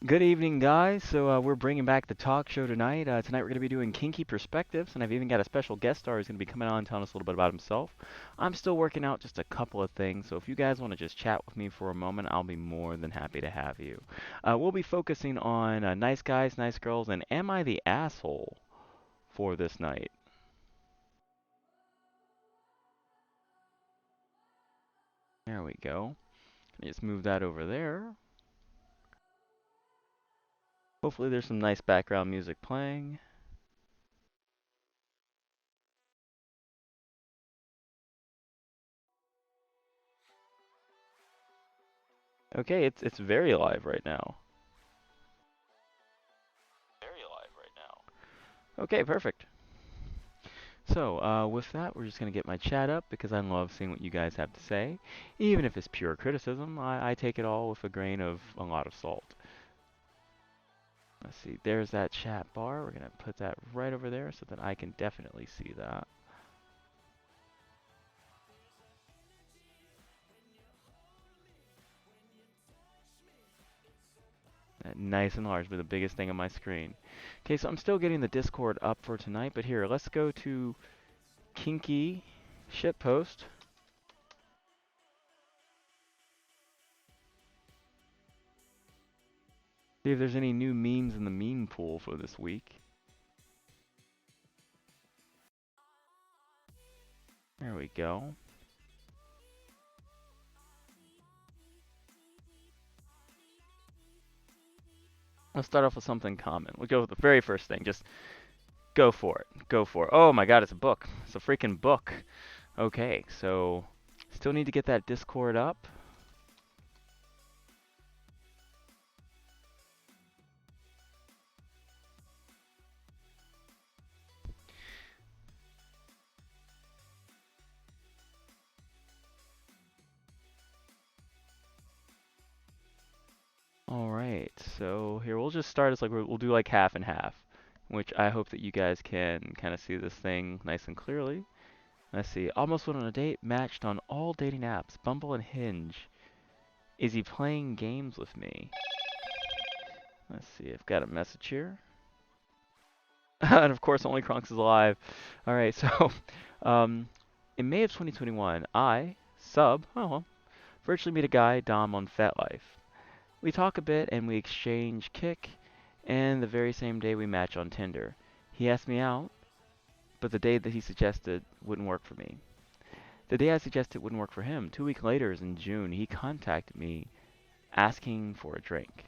Good evening, guys. We're bringing back the talk show tonight. Tonight we're going to be doing kinky perspectives, and I've even got a special guest star who's going to be coming on and telling us a little bit about himself. I'm still working out just a couple of things, so if you guys want to just chat with me for a moment, I'll be more than happy to have you. We'll be focusing on nice guys, nice girls, and am I the asshole for this night? There we go. Let me just move that over there. Hopefully there's some nice background music playing. Okay, it's very live right now. Okay, perfect. With that, we're just going to get my chat up because I love seeing what you guys have to say. Even if it's pure criticism, I take it all with a grain of a lot of salt. Let's see, there's that chat bar. We're going to put that right over there so that I can definitely see that. Nice and large, but the biggest thing on my screen. Okay, so I'm still getting the Discord up for tonight, but here, let's go to Kinky Shitpost. See if there's any new memes in the meme pool for this week. There we go. Let's start off with something common. We'll go with the very first thing. Just go for it. Go for it. Oh my god, it's a book. It's a freaking book. Okay, so still need to get that Discord up. Alright, so here we'll just start as like we'll do like half and half, which I hope that you guys can kind of see this thing nice and clearly. Let's see. Almost went on a date, matched on all dating apps, Bumble and Hinge. Is he playing games with me? Let's see. I've got a message here. And of course, only Kronks is alive. All right, so in May of 2021, well, virtually meet a guy, Dom, on FetLife. We talk a bit and we exchange kick, and the very same day we match on Tinder. He asked me out, but the day that he suggested wouldn't work for me. The day I suggested wouldn't work for him. 2 weeks later, in June, he contacted me asking for a drink.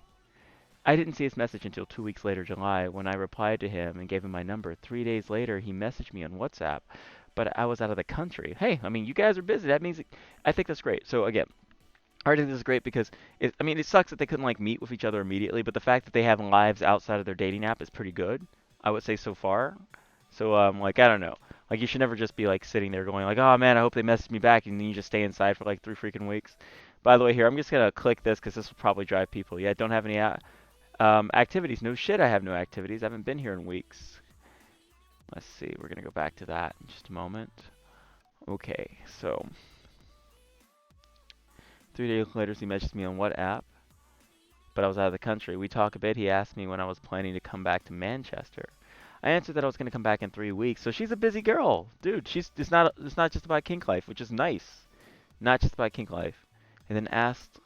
I didn't see his message until 2 weeks later, July, when I replied to him and gave him my number. 3 days later, he messaged me on WhatsApp, but I was out of the country. Hey, I mean, you guys are busy. That means I think that's great. So again, I think this is great because I mean, it sucks that they couldn't like meet with each other immediately, but the fact that they have lives outside of their dating app is pretty good. I would say so far. So like I don't know. Like you should never just be like sitting there going like, "Oh man, I hope they message me back," and then you just stay inside for like 3 freaking weeks. By the way, here I'm just gonna click this because this will probably drive people. Yeah, don't have any activities. No shit, I have no activities. I haven't been here in weeks. Let's see. We're going to go back to that in just a moment. Okay, so 3 days later, he messaged me on WhatsApp, but I was out of the country. We talk a bit. He asked me when I was planning to come back to Manchester. I answered that I was going to come back in 3 weeks. So she's a busy girl, dude. It's not just about kink life, which is nice. Not just about kink life. And then asked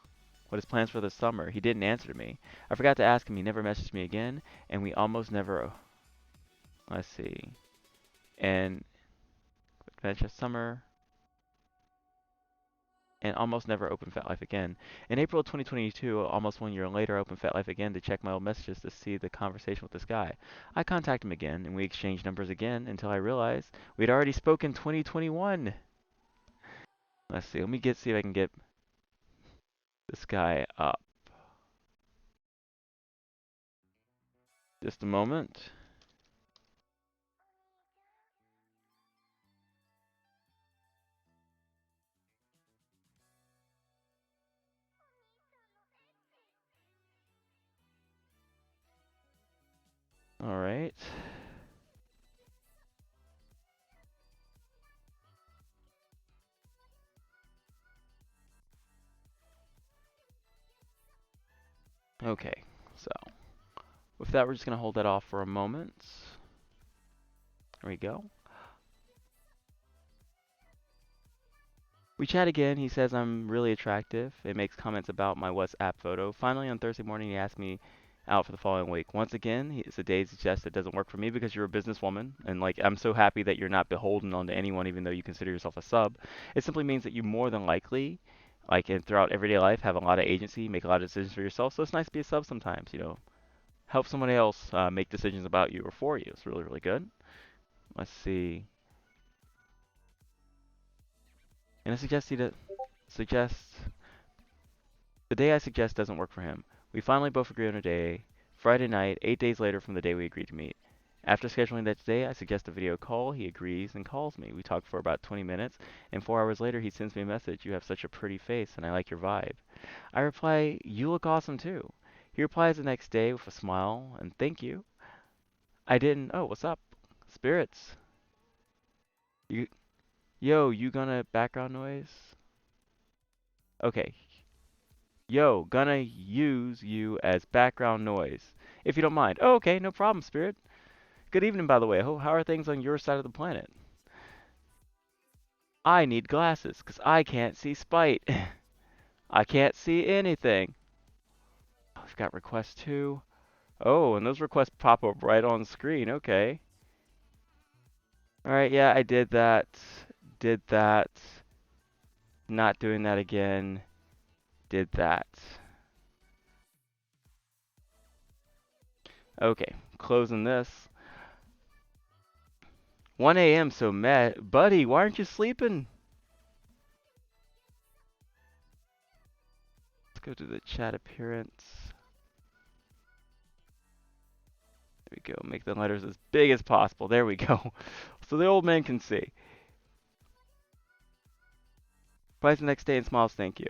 what his plans for the summer. He didn't answer me. I forgot to ask him. He never messaged me again, and we almost never. Let's see. And Manchester summer, and almost never opened FetLife again. In April of 2022, almost 1 year later, I opened FetLife again to check my old messages to see the conversation with this guy. I contacted him again, and we exchanged numbers again until I realized we'd already spoken 2021. Let's see. See if I can get this guy up. Just a moment. All right. Okay. So with that, we're just going to hold that off for a moment. There we go. We chat again. He says I'm really attractive. It makes comments about my WhatsApp photo. Finally, on Thursday morning, he asked me out for the following week. Once again, it's a day to suggest it doesn't work for me because you're a businesswoman, and like I'm so happy that you're not beholden onto anyone, even though you consider yourself a sub. It simply means that you more than likely, like in throughout everyday life, have a lot of agency, make a lot of decisions for yourself. So it's nice to be a sub sometimes. Help somebody else make decisions about you or for you. It's really, really good. Let's see. And I suggest the day I suggest doesn't work for him. We finally both agree on a day, Friday night, 8 days later from the day we agreed to meet. After scheduling that day, I suggest a video call. He agrees and calls me. We talk for about 20 minutes, and 4 hours later, he sends me a message. You have such a pretty face, and I like your vibe. I reply, you look awesome too. He replies the next day with a smile and thank you. I didn't. Oh, what's up? Spirits. You, yo, you gonna background noise? Okay. Yo, gonna use you as background noise. If you don't mind. Oh, okay, no problem, Spirit. Good evening, by the way. How are things on your side of the planet? I need glasses, 'cause I can't see Spite. I can't see anything. Oh, I've got requests too. Oh, and those requests pop up right on screen. Okay. Alright, yeah, I did that. Did that. Not doing that again. Did that. Okay, closing this. 1 a.m. So, Matt, buddy, why aren't you sleeping? Let's go to the chat appearance. There we go. Make the letters as big as possible. There we go. So the old man can see. Replies the next day and smiles, thank you.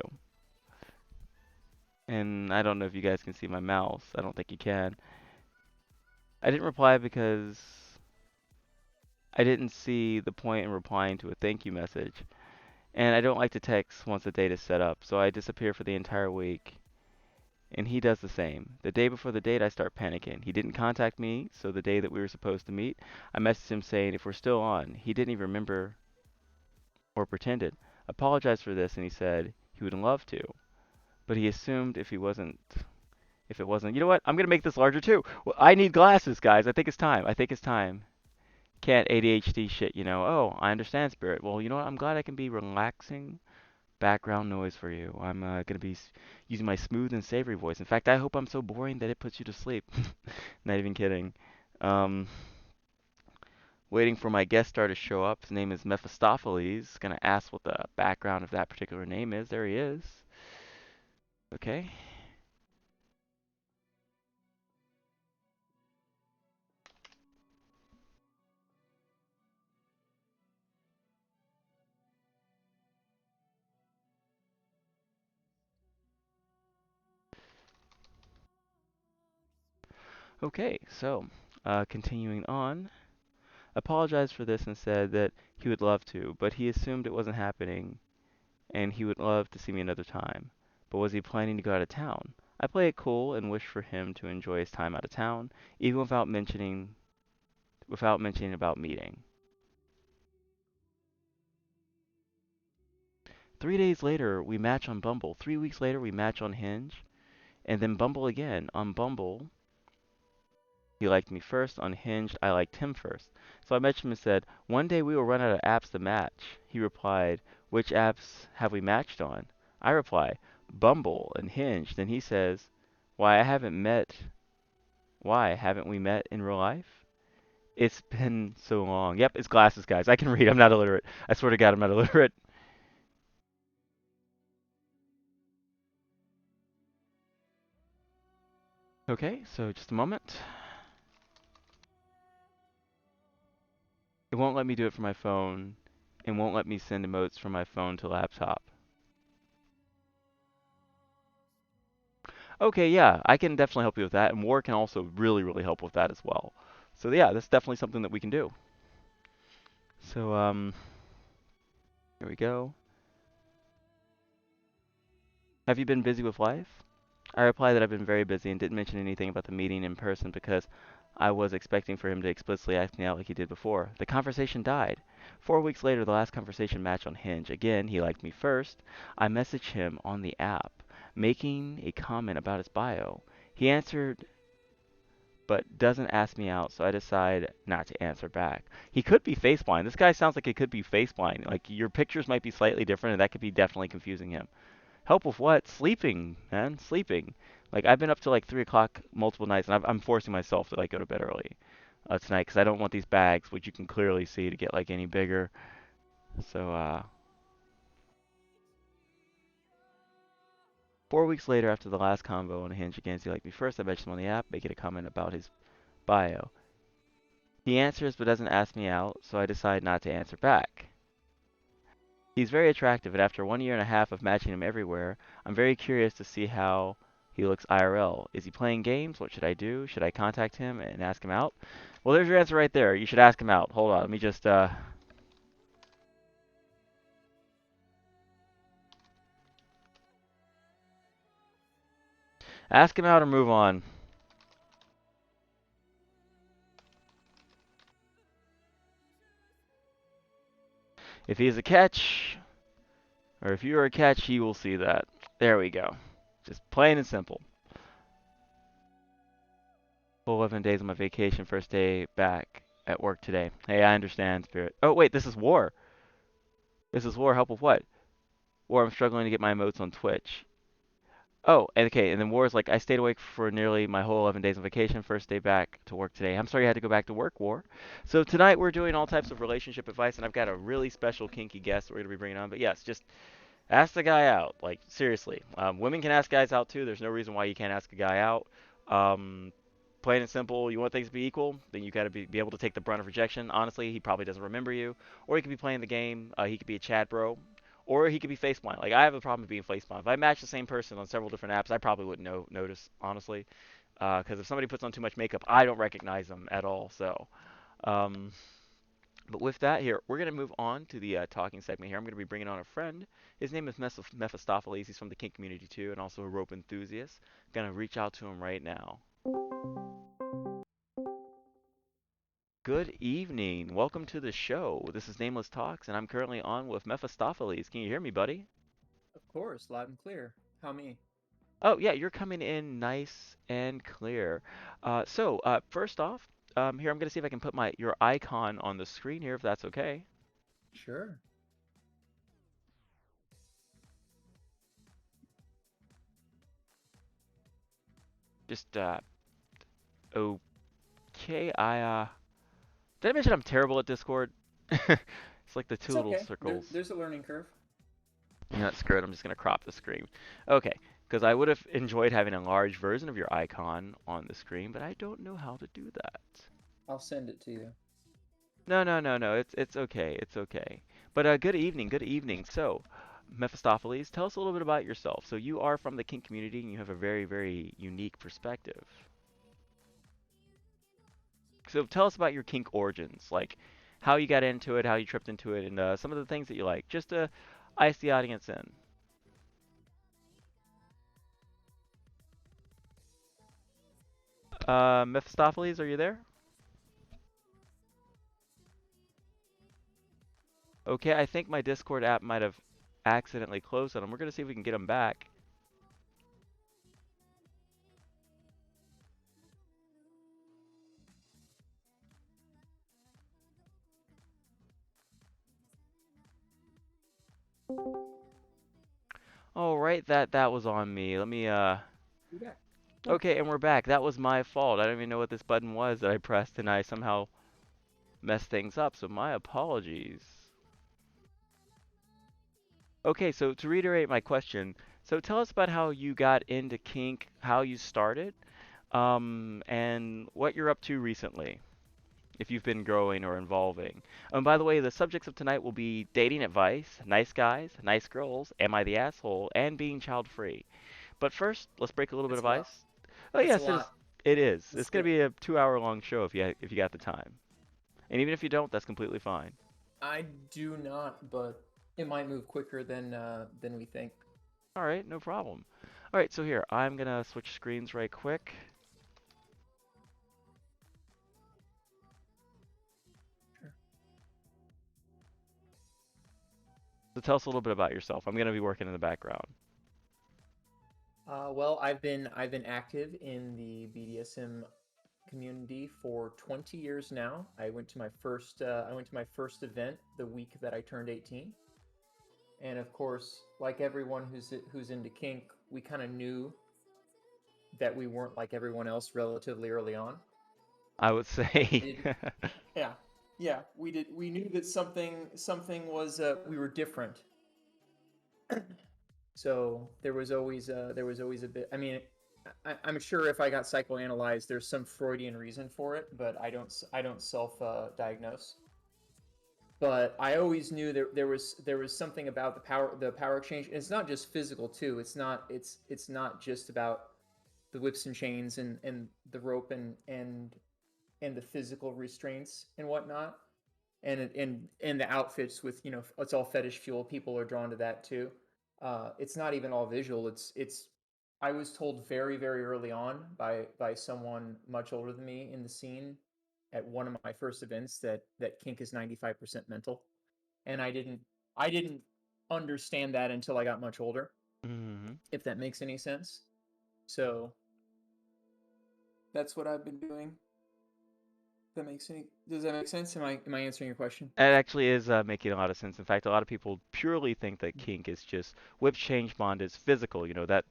And I don't know if you guys can see my mouse. I don't think you can. I didn't reply because I didn't see the point in replying to a thank you message. And I don't like to text once a date is set up, so I disappear for the entire week. And he does the same. The day before the date, I start panicking. He didn't contact me, so the day that we were supposed to meet, I messaged him saying if we're still on. He didn't even remember or pretended. Apologized for this, and he said he would love to, but he assumed if it wasn't. You know what? I'm gonna make this larger too. Well, I need glasses, guys. I think it's time. I think it's time. Can't ADHD shit, Oh, I understand, Spirit. Well, you know what? I'm glad I can be relaxing background noise for you. I'm gonna be using my smooth and savory voice. In fact, I hope I'm so boring that it puts you to sleep. Not even kidding. Um, Waiting for my guest star to show up. His name is Mephistopheles. Gonna ask what the background of that particular name is. There he is. Okay. Okay, so continuing on. Apologized for this and said that he would love to, but he assumed it wasn't happening and he would love to see me another time. But was he planning to go out of town? I play it cool and wish for him to enjoy his time out of town, even without mentioning about meeting. 3 days later, we match on Bumble. 3 weeks later, we match on Hinge, and then Bumble again. On Bumble, he liked me first. On Hinge, I liked him first. So I messaged him and said, one day we will run out of apps to match. He replied, which apps have we matched on? I reply, Bumble and Hinge. Then he says, why I haven't met, why haven't we met in real life? It's been so long. Yep, it's glasses, guys. I can read. I'm not illiterate. I swear to God, I'm not illiterate. Okay, so just a moment. It won't let me do it from my phone. It won't let me send emotes from my phone to laptop. Okay, yeah, I can definitely help you with that, and War can also really, really help with that as well. So yeah, that's definitely something that we can do. So here we go. Have you been busy with life? I replied that I've been very busy and didn't mention anything about the meeting in person because I was expecting for him to explicitly ask me out like he did before. The conversation died. 4 weeks later, the last conversation matched on Hinge. Again, he liked me first. I messaged him on the app, making a comment about his bio. He answered but doesn't ask me out, so I decide not to answer back. He could be face blind. This guy sounds like he could be face blind. Like your pictures might be slightly different, and that could be definitely confusing him. Help with what? Sleeping, man, sleeping. Like I've been up to like 3 o'clock multiple nights, and I'm forcing myself to like go to bed early tonight because I don't want these bags, which you can clearly see, to get like any bigger. So 4 weeks later, after the last convo on Hinge again, he liked me first. I mentioned him on the app, making a comment about his bio. He answers but doesn't ask me out, so I decide not to answer back. He's very attractive, and after 1 year and a half of matching him everywhere, I'm very curious to see how he looks IRL. Is he playing games? What should I do? Should I contact him and ask him out? Well, there's your answer right there. You should ask him out. Hold on, let me just ask him out or move on. If he's a catch, or if you're a catch, he will see that. There we go. Just plain and simple. Full 11 days on my vacation, first day back at work today. Hey, I understand, Spirit. Oh, wait, this is War. This is War. Help with what? War, I'm struggling to get my emotes on Twitch. Oh, okay, and then War is like, I stayed awake for nearly my whole 11 days on vacation, first day back to work today. I'm sorry you had to go back to work, War. So tonight we're doing all types of relationship advice, and I've got a really special kinky guest we're going to be bringing on. But yes, just ask the guy out. Like, seriously. Women can ask guys out too. There's no reason why you can't ask a guy out. Um, Plain and simple, you want things to be equal, then you got to be able to take the brunt of rejection. Honestly, he probably doesn't remember you. Or he could be playing the game. He could be a chat bro. Or he could be face blind. Like, I have a problem with being face blind. If I match the same person on several different apps, I probably wouldn't notice, honestly. Because if somebody puts on too much makeup, I don't recognize them at all. So, um, but with that, here, we're going to move on to the talking segment here. I'm going to be bringing on a friend. His name is Mephistopheles. He's from the Kink community too, and also a rope enthusiast. Going to reach out to him right now. Good evening. Welcome to the show. This is Nameless Talks, and I'm currently on with Mephistopheles. Can you hear me, buddy? Of course, loud and clear. How me? Oh, yeah, you're coming in nice and clear. First off, here I'm going to see if I can put your icon on the screen here, if that's okay. Sure. Just, okay. Did I mention I'm terrible at Discord? It's like the two It's little okay. circles. There's a learning curve. You know, screw it. I'm just going to crop the screen. Okay, because I would have enjoyed having a large version of your icon on the screen, but I don't know how to do that. I'll send it to you. No, no, no, no. It's okay. It's okay. But good evening. Good evening. So, Mephistopheles, tell us a little bit about yourself. So you are from the kink community, and you have a very, very unique perspective. So tell us about your kink origins, like how you got into it, how you tripped into it, and some of the things that you like, just to ice the audience in. Mephistopheles, are you there? Okay, I think my Discord app might have accidentally closed on him. We're gonna see if we can get him back. Oh, right, that was on me. Let me Yeah. Nice. Okay, and we're back. That was my fault. I don't even know what this button was that I pressed, and I somehow messed things up. So my apologies. Okay, so to reiterate my question, so tell us about how you got into kink, how you started, and what you're up to recently, if you've been growing or evolving. By the way, the subjects of tonight will be dating advice, nice guys, nice girls, am I the asshole, and being child free. But first, let's break a little bit It's of a lot. ice. Oh It's a yes, it is. lot. It is. Let's It's gonna go. be a 2 hour long show if you got the time. And even if you don't, that's completely fine. I do not, but it might move quicker than we think. All right, no problem. All right, so here, I'm gonna switch screens right quick. Sure. So tell us a little bit about yourself. I'm gonna be working in the background. Well, I've been active in the BDSM community for 20 years now. I went to my first event the week that I turned 18, and of course, like everyone who's into kink, we kind of knew that we weren't like everyone else relatively early on. I would We say, did, yeah, yeah, we did. We knew that something was we were different. So there was always a bit. I mean, I'm sure if I got psychoanalyzed, there's some Freudian reason for it, but I don't self diagnose. But I always knew there was something about the power exchange. And it's not just physical too. It's not just about the whips and chains and the rope and the physical restraints and whatnot, and the outfits with it's all fetish fuel. People are drawn to that too. It's not even all visual. It's I was told very very early on by someone much older than me in the scene at one of my first events that kink is 95% mental, and I didn't understand that until I got much older, hmm if that makes any sense. So that's what I've been doing. That makes any Does that make sense? Am I answering your question? it actually is making a lot of sense. In fact, a lot of people purely think that kink is just whip change bondage physical. That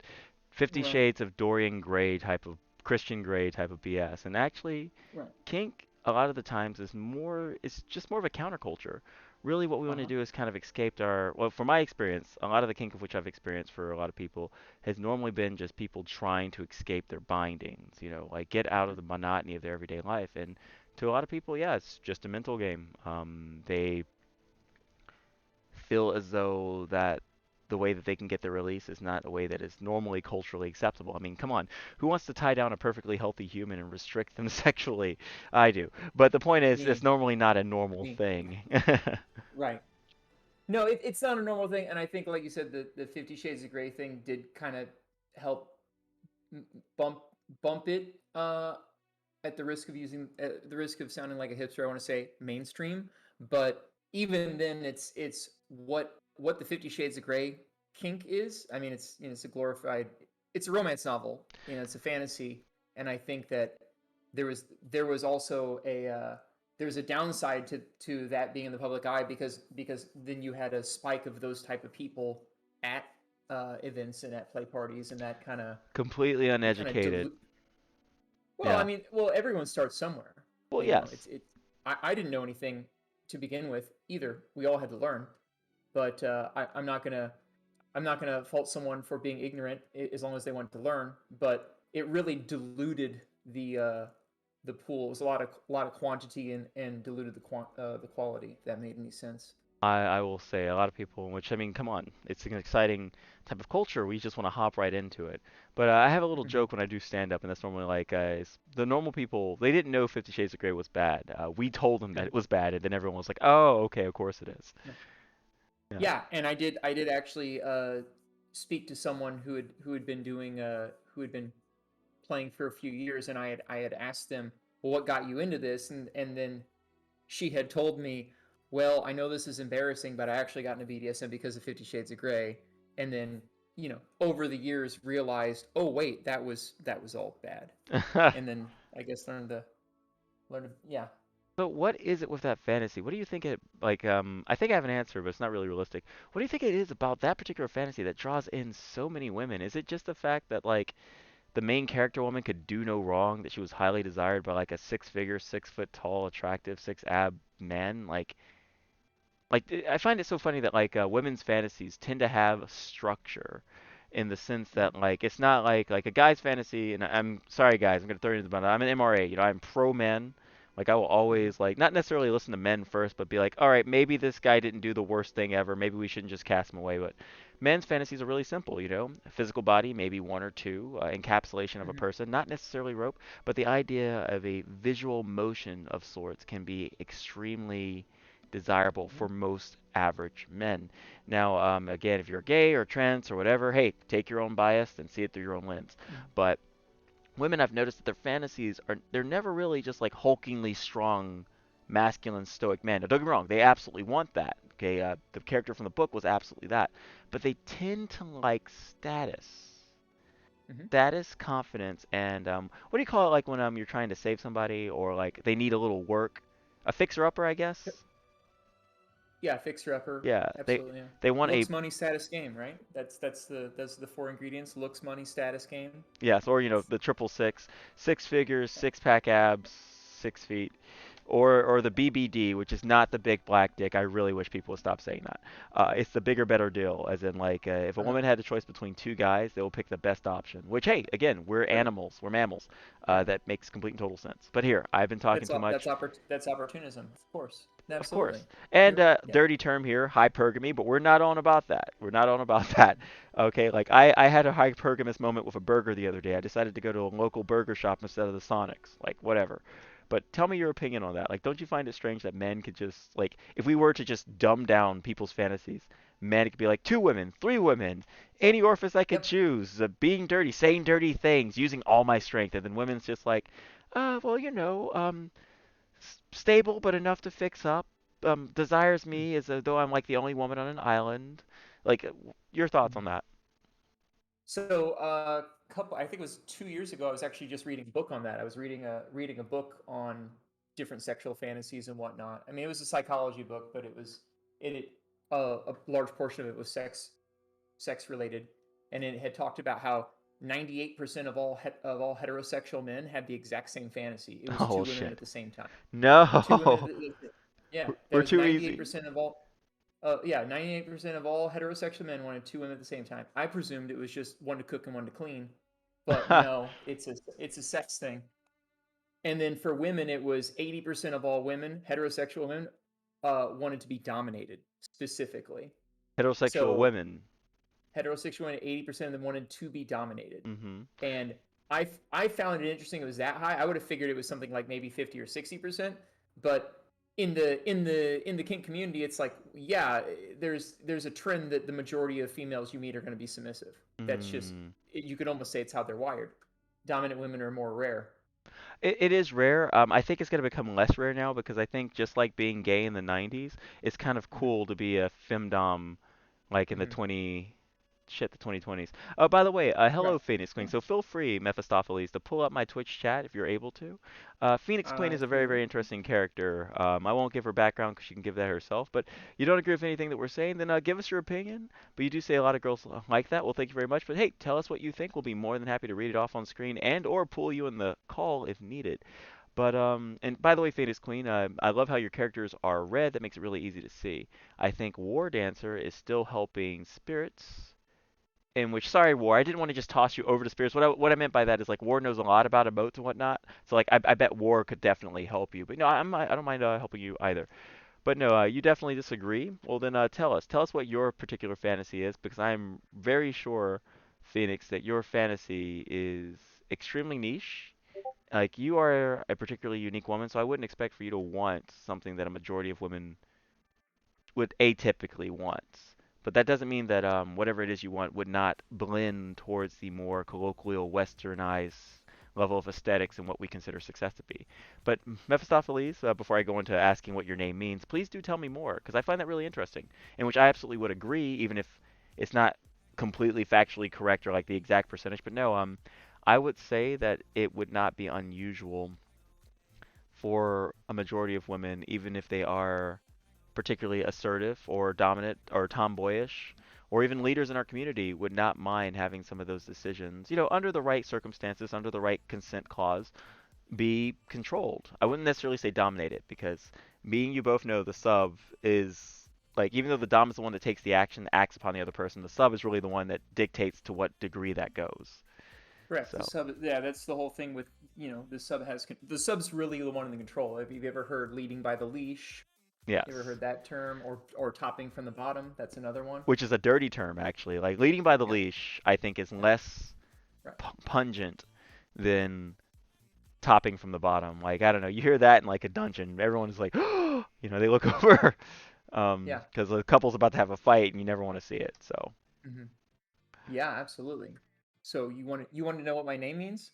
50 Right, Shades of Dorian Gray type of Christian Grey type of BS. And actually, right. kink a lot of the times is more it's just more of a counterculture. Really what we want to Uh-huh. do is kind of escape our well, from my experience, a lot of the kink of which I've experienced for a lot of people has normally been just people trying to escape their bindings, like get out of Mhm. the monotony of their everyday life. And to a lot of people, yeah, it's just a mental game. They feel as though that the way that they can get their release is not a way that is normally culturally acceptable. I mean, come on, who wants to tie down a perfectly healthy human and restrict them sexually? I do. But the point is, it's Me, normally not a normal me. thing. Right. No, it's not a normal thing, and I think, like you said, the Fifty Shades of Grey thing did kind of help bump bump it at the risk of sounding like a hipster. I want to say mainstream, but even then, it's what the 50 Shades of Grey kink is. I mean, it's a glorified, it's a romance novel. It's a fantasy, and I think that there was there was also there's a downside to that being in the public eye, because then you had a spike of those type of people at events and at play parties, and that kind of Completely it kind of uneducated. dilute. Well, I Yeah. mean, well, everyone starts somewhere. Well, It's yes. it. I didn't know anything to begin with either. We all had to learn, but I'm not gonna fault someone for being ignorant, as long as they want to learn. But it really diluted the pool. It was a lot of quantity, and diluted the quality. If that made any sense. I will say a lot of people, which I mean, come on, it's an exciting type of culture. We just want to hop right into it. But I have a little Hmm. joke when I do stand up, and that's normally like, the normal people, they didn't know 50 Shades of Grey was bad. We told them that it was bad, and then everyone was like, oh, okay, of course it is. Yeah. Yeah, and I did actually speak to someone who had been playing for a few years, and I had asked them, well, what got you into this? And then she had told me, well, I know this is embarrassing, but I actually got into BDSM because of 50 Shades of Grey. And then, over the years realized, oh wait, that was all bad. And then I guess yeah. But what is it with that fantasy? What do you think it like? I think I have an answer, but it's not really realistic. What do you think it is about that particular fantasy that draws in so many women? Is it just the fact that like the main character woman could do no wrong, that she was highly desired by like a six-figure, 6 foot tall, attractive, six ab man? I find it so funny that like women's fantasies tend to have structure, in the sense Mhm. that like it's not like a guy's fantasy. And I'm sorry guys, I'm gonna throw you into the bun. I'm an MRA. I'm pro men. Like I will Mhm. always like not necessarily listen to men first, but be like, all right, maybe this guy didn't do the worst thing ever. Maybe we shouldn't just cast him away. But men's fantasies are really simple. A physical body, maybe one or two, encapsulation of a Mhm. person, not necessarily rope, but the idea of a visual motion of sorts can be extremely desirable Mm-hmm. for most average men. Now, again, if you're gay or trans or whatever, hey, take your own bias and see it through your own lens. But women, I've noticed that their fantasies are they're never really just like hulkingly strong, masculine, stoic men. Now, don't get me wrong, they absolutely want that. Okay, the character from the book was absolutely that, but they tend to like Mm-hmm. status, confidence, and what do you call it? Like when you're trying to save somebody or like they need a little work, a fixer-upper, I Yep. guess. Yeah, fixer upper. Yeah, Absolutely. Yeah. they want a Looks, money, status, game. Right. That's the four ingredients. Looks, money, status, game. yes, or the triple six, six figures, six pack abs, 6 feet, or the BBD, which is not the big black dick. I really wish people would stop saying that. It's the bigger, better deal, as in like if a Uh-huh. woman had a choice between two guys, they will pick the best option. Which hey, again, we're Sure. animals, we're mammals. Yeah. That makes complete and total sense. But here, I've been talking too much. That's opportunism. Of course. Of Absolutely. course. And You're yeah. dirty term here, hypergamy, but we're not on about that. We're not on about that. Okay, like I had a hypergamous moment with a burger the other day. I decided to go to a local burger shop instead of the Sonics. Like, whatever. But tell me your opinion on that. Like, don't you find it strange that men could just, like, if we were to just dumb down people's fantasies, men could be like, two women, three women, any orifice I could Yep. choose, being dirty, saying dirty things, using all my strength. And then women's just like, well, stable but enough to fix up. Desires me as though I'm like the only woman on an island. Like, your thoughts on Mhm. that? So, couple. I think it was 2 years ago. I was actually just reading a book on that. I was reading a book on different sexual fantasies and whatnot. I mean, it was a psychology book, but it a large portion of it was sex related, and it had talked about how 98% of all heterosexual men had the exact same fantasy. It was Oh two women shit. at the same time. Two women. No. Yeah, that We're was too ninety eight easy. percent of all. Yeah, 98% of all heterosexual men wanted two women at the same time. I presumed it was just one to cook and one to clean, but no, it's a sex thing. And then for women, it was 80% of all women, heterosexual women, wanted to be dominated specifically. Heterosexual So women. heterosexual women, 80% of them wanted to be dominated. Mm-hmm. And I found it interesting it was that high. I would have figured it was something like maybe 50 or 60%, but in the kink community, it's like, yeah, there's a trend that the majority of females you meet are going to be submissive. That's just Mm. you could almost say it's how they're wired. Dominant women are more rare. It is rare. I think it's going to become less rare now because I think just like being gay in the 90s, it's kind of Mm-hmm. cool to be a femdom like in the Mm-hmm. 2020s. Oh, by the way, Right. hello Phoenix Queen. Yeah. So feel free, Mephistopheles, to pull up my Twitch chat if you're able to. Phoenix Queen is a very, Sure. very interesting character. I won't give her background because she can give that herself. But you don't agree with anything that we're saying, then give us your opinion. But you do say a lot of girls like that. Well, thank you very much. But hey, tell us what you think. We'll be more than happy to read it off on screen and or pull you in the call if needed. But and by the way, Phoenix Queen, I love how your characters are red. That makes it really easy to see. I think War Dancer is still helping spirits. In which, sorry, War, I didn't want to just toss you over to spirits. What I meant by that is like War knows a lot about emotes and whatnot. So like I bet War could definitely help you. But no, I don't mind helping you either. But no, you definitely disagree. Well then, tell us what your particular fantasy is because I'm very sure, Phoenix, that your fantasy is extremely niche. Like you are a particularly unique woman, so I wouldn't expect for you to want something that a majority of women would atypically want. But that doesn't mean that whatever it is you want would not blend towards the more colloquial, westernized level of aesthetics and what we consider success to be. But Mephistopheles, before I go into asking what your name means, please do tell me more because I find that really interesting. In which I absolutely would agree, even if it's not completely factually correct or like the exact percentage. But no, I would say that it would not be unusual for a majority of women, even if they are particularly assertive or dominant or tomboyish, or even leaders in our community would not mind having some of those decisions, under the right circumstances, under the right consent clause, be controlled. I wouldn't necessarily say dominated because me and you both know the sub is like even though the dom is the one that takes the action, acts upon the other person, the sub is really the one that dictates to what degree that goes. Correct. The So, sub. Yeah, that's the whole thing with the sub's really the one in the control. Have you ever heard leading by the leash? You ever yes. heard that term, or topping from the bottom? That's another one. Which is a dirty term actually. Like leading by the Yeah. leash, I think is Yeah. less Right. pungent than topping from the bottom. Like I don't know, you hear that in like a dungeon, everyone is like, they look over, Yeah. because the couple's about to have a fight and you never want to see it. So Hmm. Yeah, absolutely. So you want to know what my name means?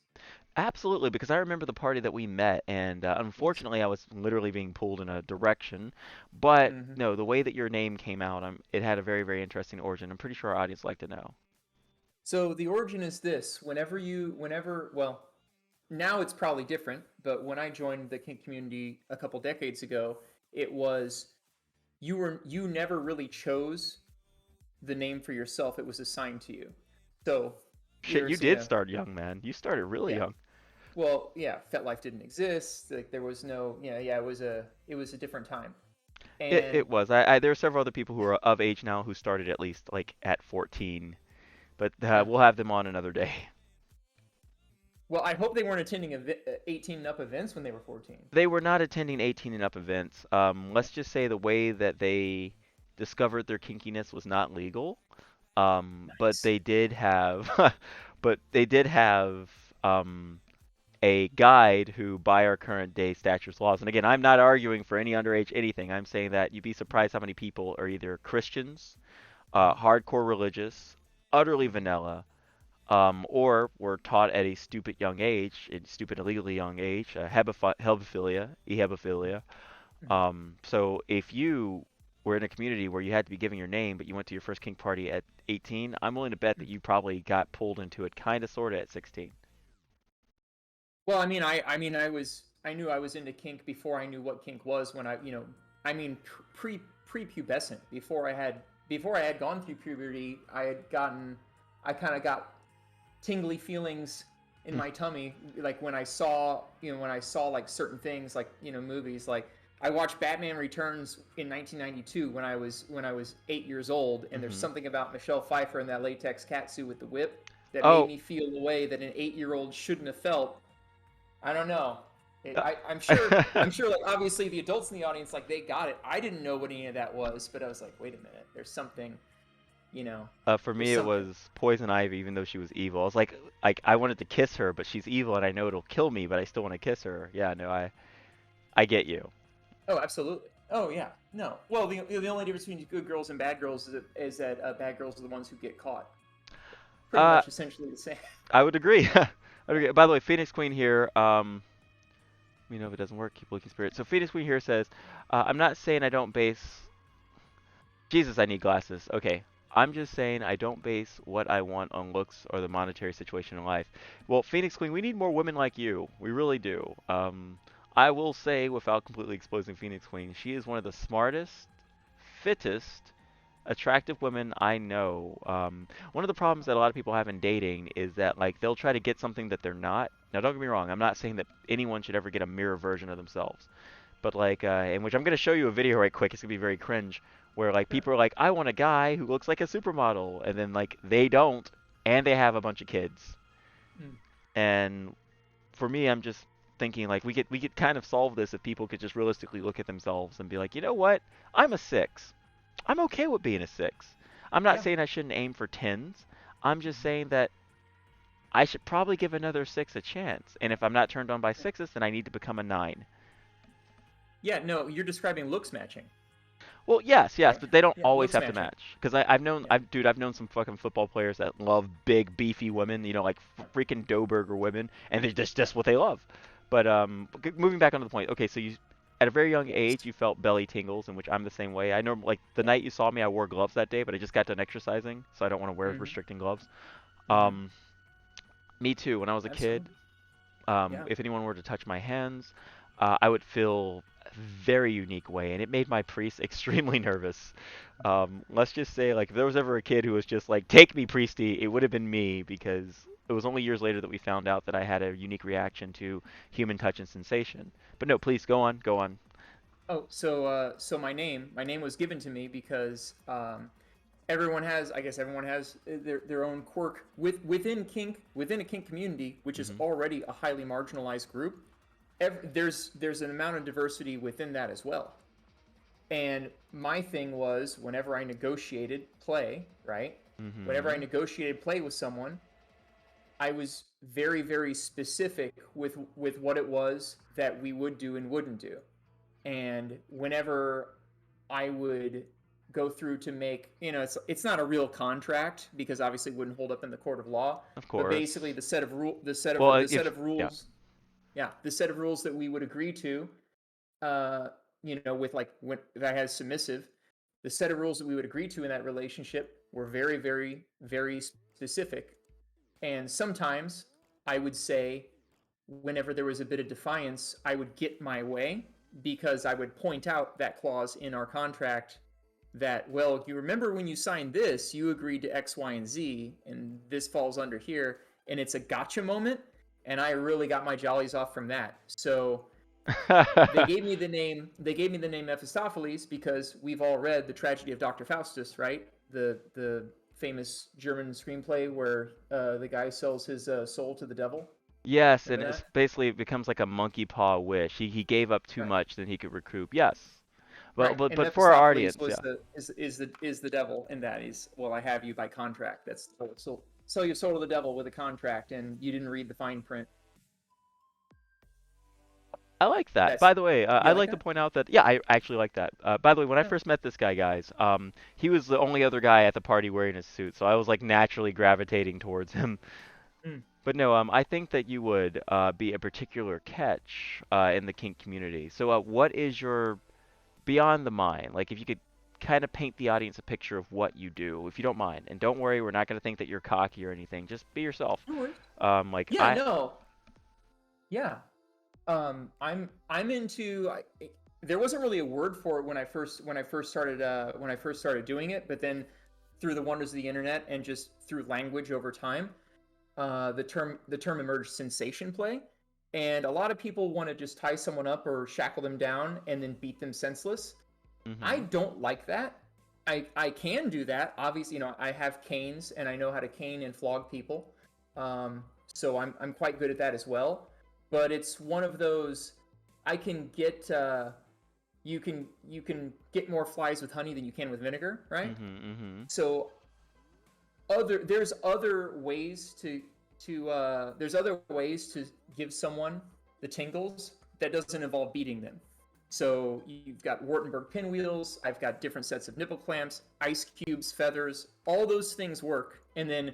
absolutely, because I remember the party that we met, and Yes. unfortunately, I was literally being pulled in a direction. But Hmm. no, the way that your name came out, it had a very, very interesting origin. I'm pretty sure our audience like to know. So the origin is this: well, now it's probably different, but when I joined the kink community a couple decades ago, it was you never really chose the name for yourself; it was assigned to you. So Shit, you years, did start young, man. You started really yeah. young. Well, yeah, FetLife didn't exist. Like there was no, yeah, it was a different time. And It was. There are several other people who are of age now who started at least like at 14, but huh. we'll have them on another day. Well, I hope they weren't attending 18 and up events when they were 14. They were not attending 18 and up events. Yeah, Let's just say the way that they discovered their kinkiness was not legal. But nice. they did have, but they did have um, a guide who, by our current day statutes laws, and again, I'm not arguing for any underage anything. I'm saying that you'd be surprised how many people are either Christians, Mm-hmm. hardcore religious, utterly Mm-hmm. vanilla, or were taught at a stupid young age, a stupid illegally young age, hebephilia, ehebephilia. Mm-hmm. So if you were in a community where you had to be giving your name, but you went to your first kink party at 18, I'm willing to bet that Mm-hmm. you probably got pulled into it kind of sort of at 16. Well, I knew I was into kink before I knew what kink was when I mean, prepubescent, before I had gone through puberty, I kind of got tingly feelings in my tummy, like when I saw like certain things, like movies. Like I watched Batman Returns in 1992 when I was 8 years old, and there's Hmm. something about Michelle Pfeiffer in that latex catsuit with the whip that made Oh, me feel the way that an 8-year-old shouldn't have felt. I don't know. uh, I'm sure. I'm sure. Like obviously, the adults in the audience, like they got it. I didn't know what any of that was, but I was like, wait a minute. There's something. You know. for There's me it something. was Poison Ivy, even though she was evil. I was like I wanted to kiss her, but she's evil, and I know it'll kill me, but I still want to kiss her. Yeah, no, I get you. Oh, absolutely. Oh, yeah. No. Well, the only difference between good girls and bad girls is that bad girls are the ones who get caught. Pretty Uh, much, essentially the same. I would agree. I would agree. By the way, Phoenix Queen here. Let me know if it doesn't work. Keep looking spirit. So Phoenix Queen here says, I'm not saying I don't base. Jesus, I need glasses. Okay. I'm just saying I don't base what I want on looks or the monetary situation in life. Well, Phoenix Queen, we need more women like you. We really do. I will say, without completely exposing Phoenix Queen, she is one of the smartest, fittest, attractive women I know. One of the problems that a lot of people have in dating is that like they'll try to get something that they're not. Now, don't get me wrong. I'm not saying that anyone should ever get a mirror version of themselves. But like, in which I'm gonna show you a video right quick. It's gonna be very cringe, where like Sure. people are like, I want a guy who looks like a supermodel, and then like they don't, and they have a bunch of kids. Mm. And for me, I'm just thinking like we could kind of solve this if people could just realistically look at themselves and be like, you know what? I'm a 6. I'm okay with being a 6. I'm not Yeah. saying I shouldn't aim for 10s. I'm just Mhm. saying that I should probably give another 6 a chance. And if I'm not turned on by Yeah. 6s, then I need to become a 9. Yeah. No, you're describing looks matching, Well, yes, yes, right? but they don't Yeah. always Looks have to matching. match. Because Yeah. I've known some fucking football players that love big, beefy women, like freaking Doberger women, and they're just what they love. But moving back onto the point, okay, so at a very young Yes. age, you felt belly tingles, in which I'm the same way. I know, like the Yeah. night you saw me, I wore gloves that day, but I just got done exercising, so I don't want to wear Mm-hmm. restricting gloves. Mm-hmm. Um, me too. When I was a kid, Absolutely. Yeah. if anyone were to touch my hands, I would feel a very unique way, and it made my priest extremely nervous. Let's just say, like, if there was ever a kid who was just like, "Take me, priesty," it would have been me because it was only years later that we found out that I had a unique reaction to human touch and sensation. But no, please go on, go on. Oh, so my name was given to me because I guess everyone has their own quirk within a kink community, which is Hmm. already a highly marginalized group. There's an amount of diversity within that as well. And my thing was whenever I negotiated play, right? Whenever I Hmm. negotiated play with someone, I was very, very specific with what it was that we would do and wouldn't do. And whenever I would go through to make, it's not a real contract because obviously it wouldn't hold up in the court of law, Of but basically course. Well, the set if of yeah, rules, yeah, the set of rules that we would agree to, uh, with like when that has submissive, the set of rules that we would agree to in that relationship were very, very, very specific. And sometimes I would say, whenever there was a bit of defiance, I would get my way because I would point out that clause in our contract that, well, you remember when you signed this, you agreed to X, Y, and Z, and this falls under here, and it's a gotcha moment. And I really got my jollies off from that. So they gave me the name. They gave me the name Mephistopheles because we've all read the tragedy of Dr. Faustus, right? The famous German screenplay where the guy sells his soul to the devil. yes, and Remember it's that? basically it becomes like a monkey paw wish. He gave up too Right. much than he could recoup. Yes. Well, Right. but And but for our Mephistopheles audience, was yeah. the devil in that. He's, well, I have you by contract. That's, so sell your soul to the devil with a contract, and you didn't read the fine print. I like that. That's By the way, You I'd like like to that? point out that yeah, I actually like that. By the way, when I Yeah. first met this guy, guys, he was the only other guy at the party wearing a suit, so I was like naturally gravitating towards him. Mm. But no, I think that you would be a particular catch in the kink community. So, what is your beyond the mind? Like, if you could kind of paint the audience a picture of what you do, if you don't mind, and don't worry, we're not going to think that you're cocky or anything. Just be yourself. No worries. Like Yeah. I, No. Yeah. I'm into. There wasn't really a word for it when I first started doing it, but then through the wonders of the internet and just through language over time, the term emerged sensation play, and a lot of people want to just tie someone up or shackle them down and then beat them senseless. I mm-hmm. don't like that. I can do that. Obviously, I have canes and I know how to cane and flog people. So I'm quite good at that as well. But it's one of those, I can get you can get more flies with honey than you can with vinegar, right? Mm-hmm. Mm-hmm. So there's other ways there's other ways to give someone the tingles that doesn't involve beating them. So you've got Wartenberg pinwheels, I've got different sets of nipple clamps, ice cubes, feathers, all those things work. And then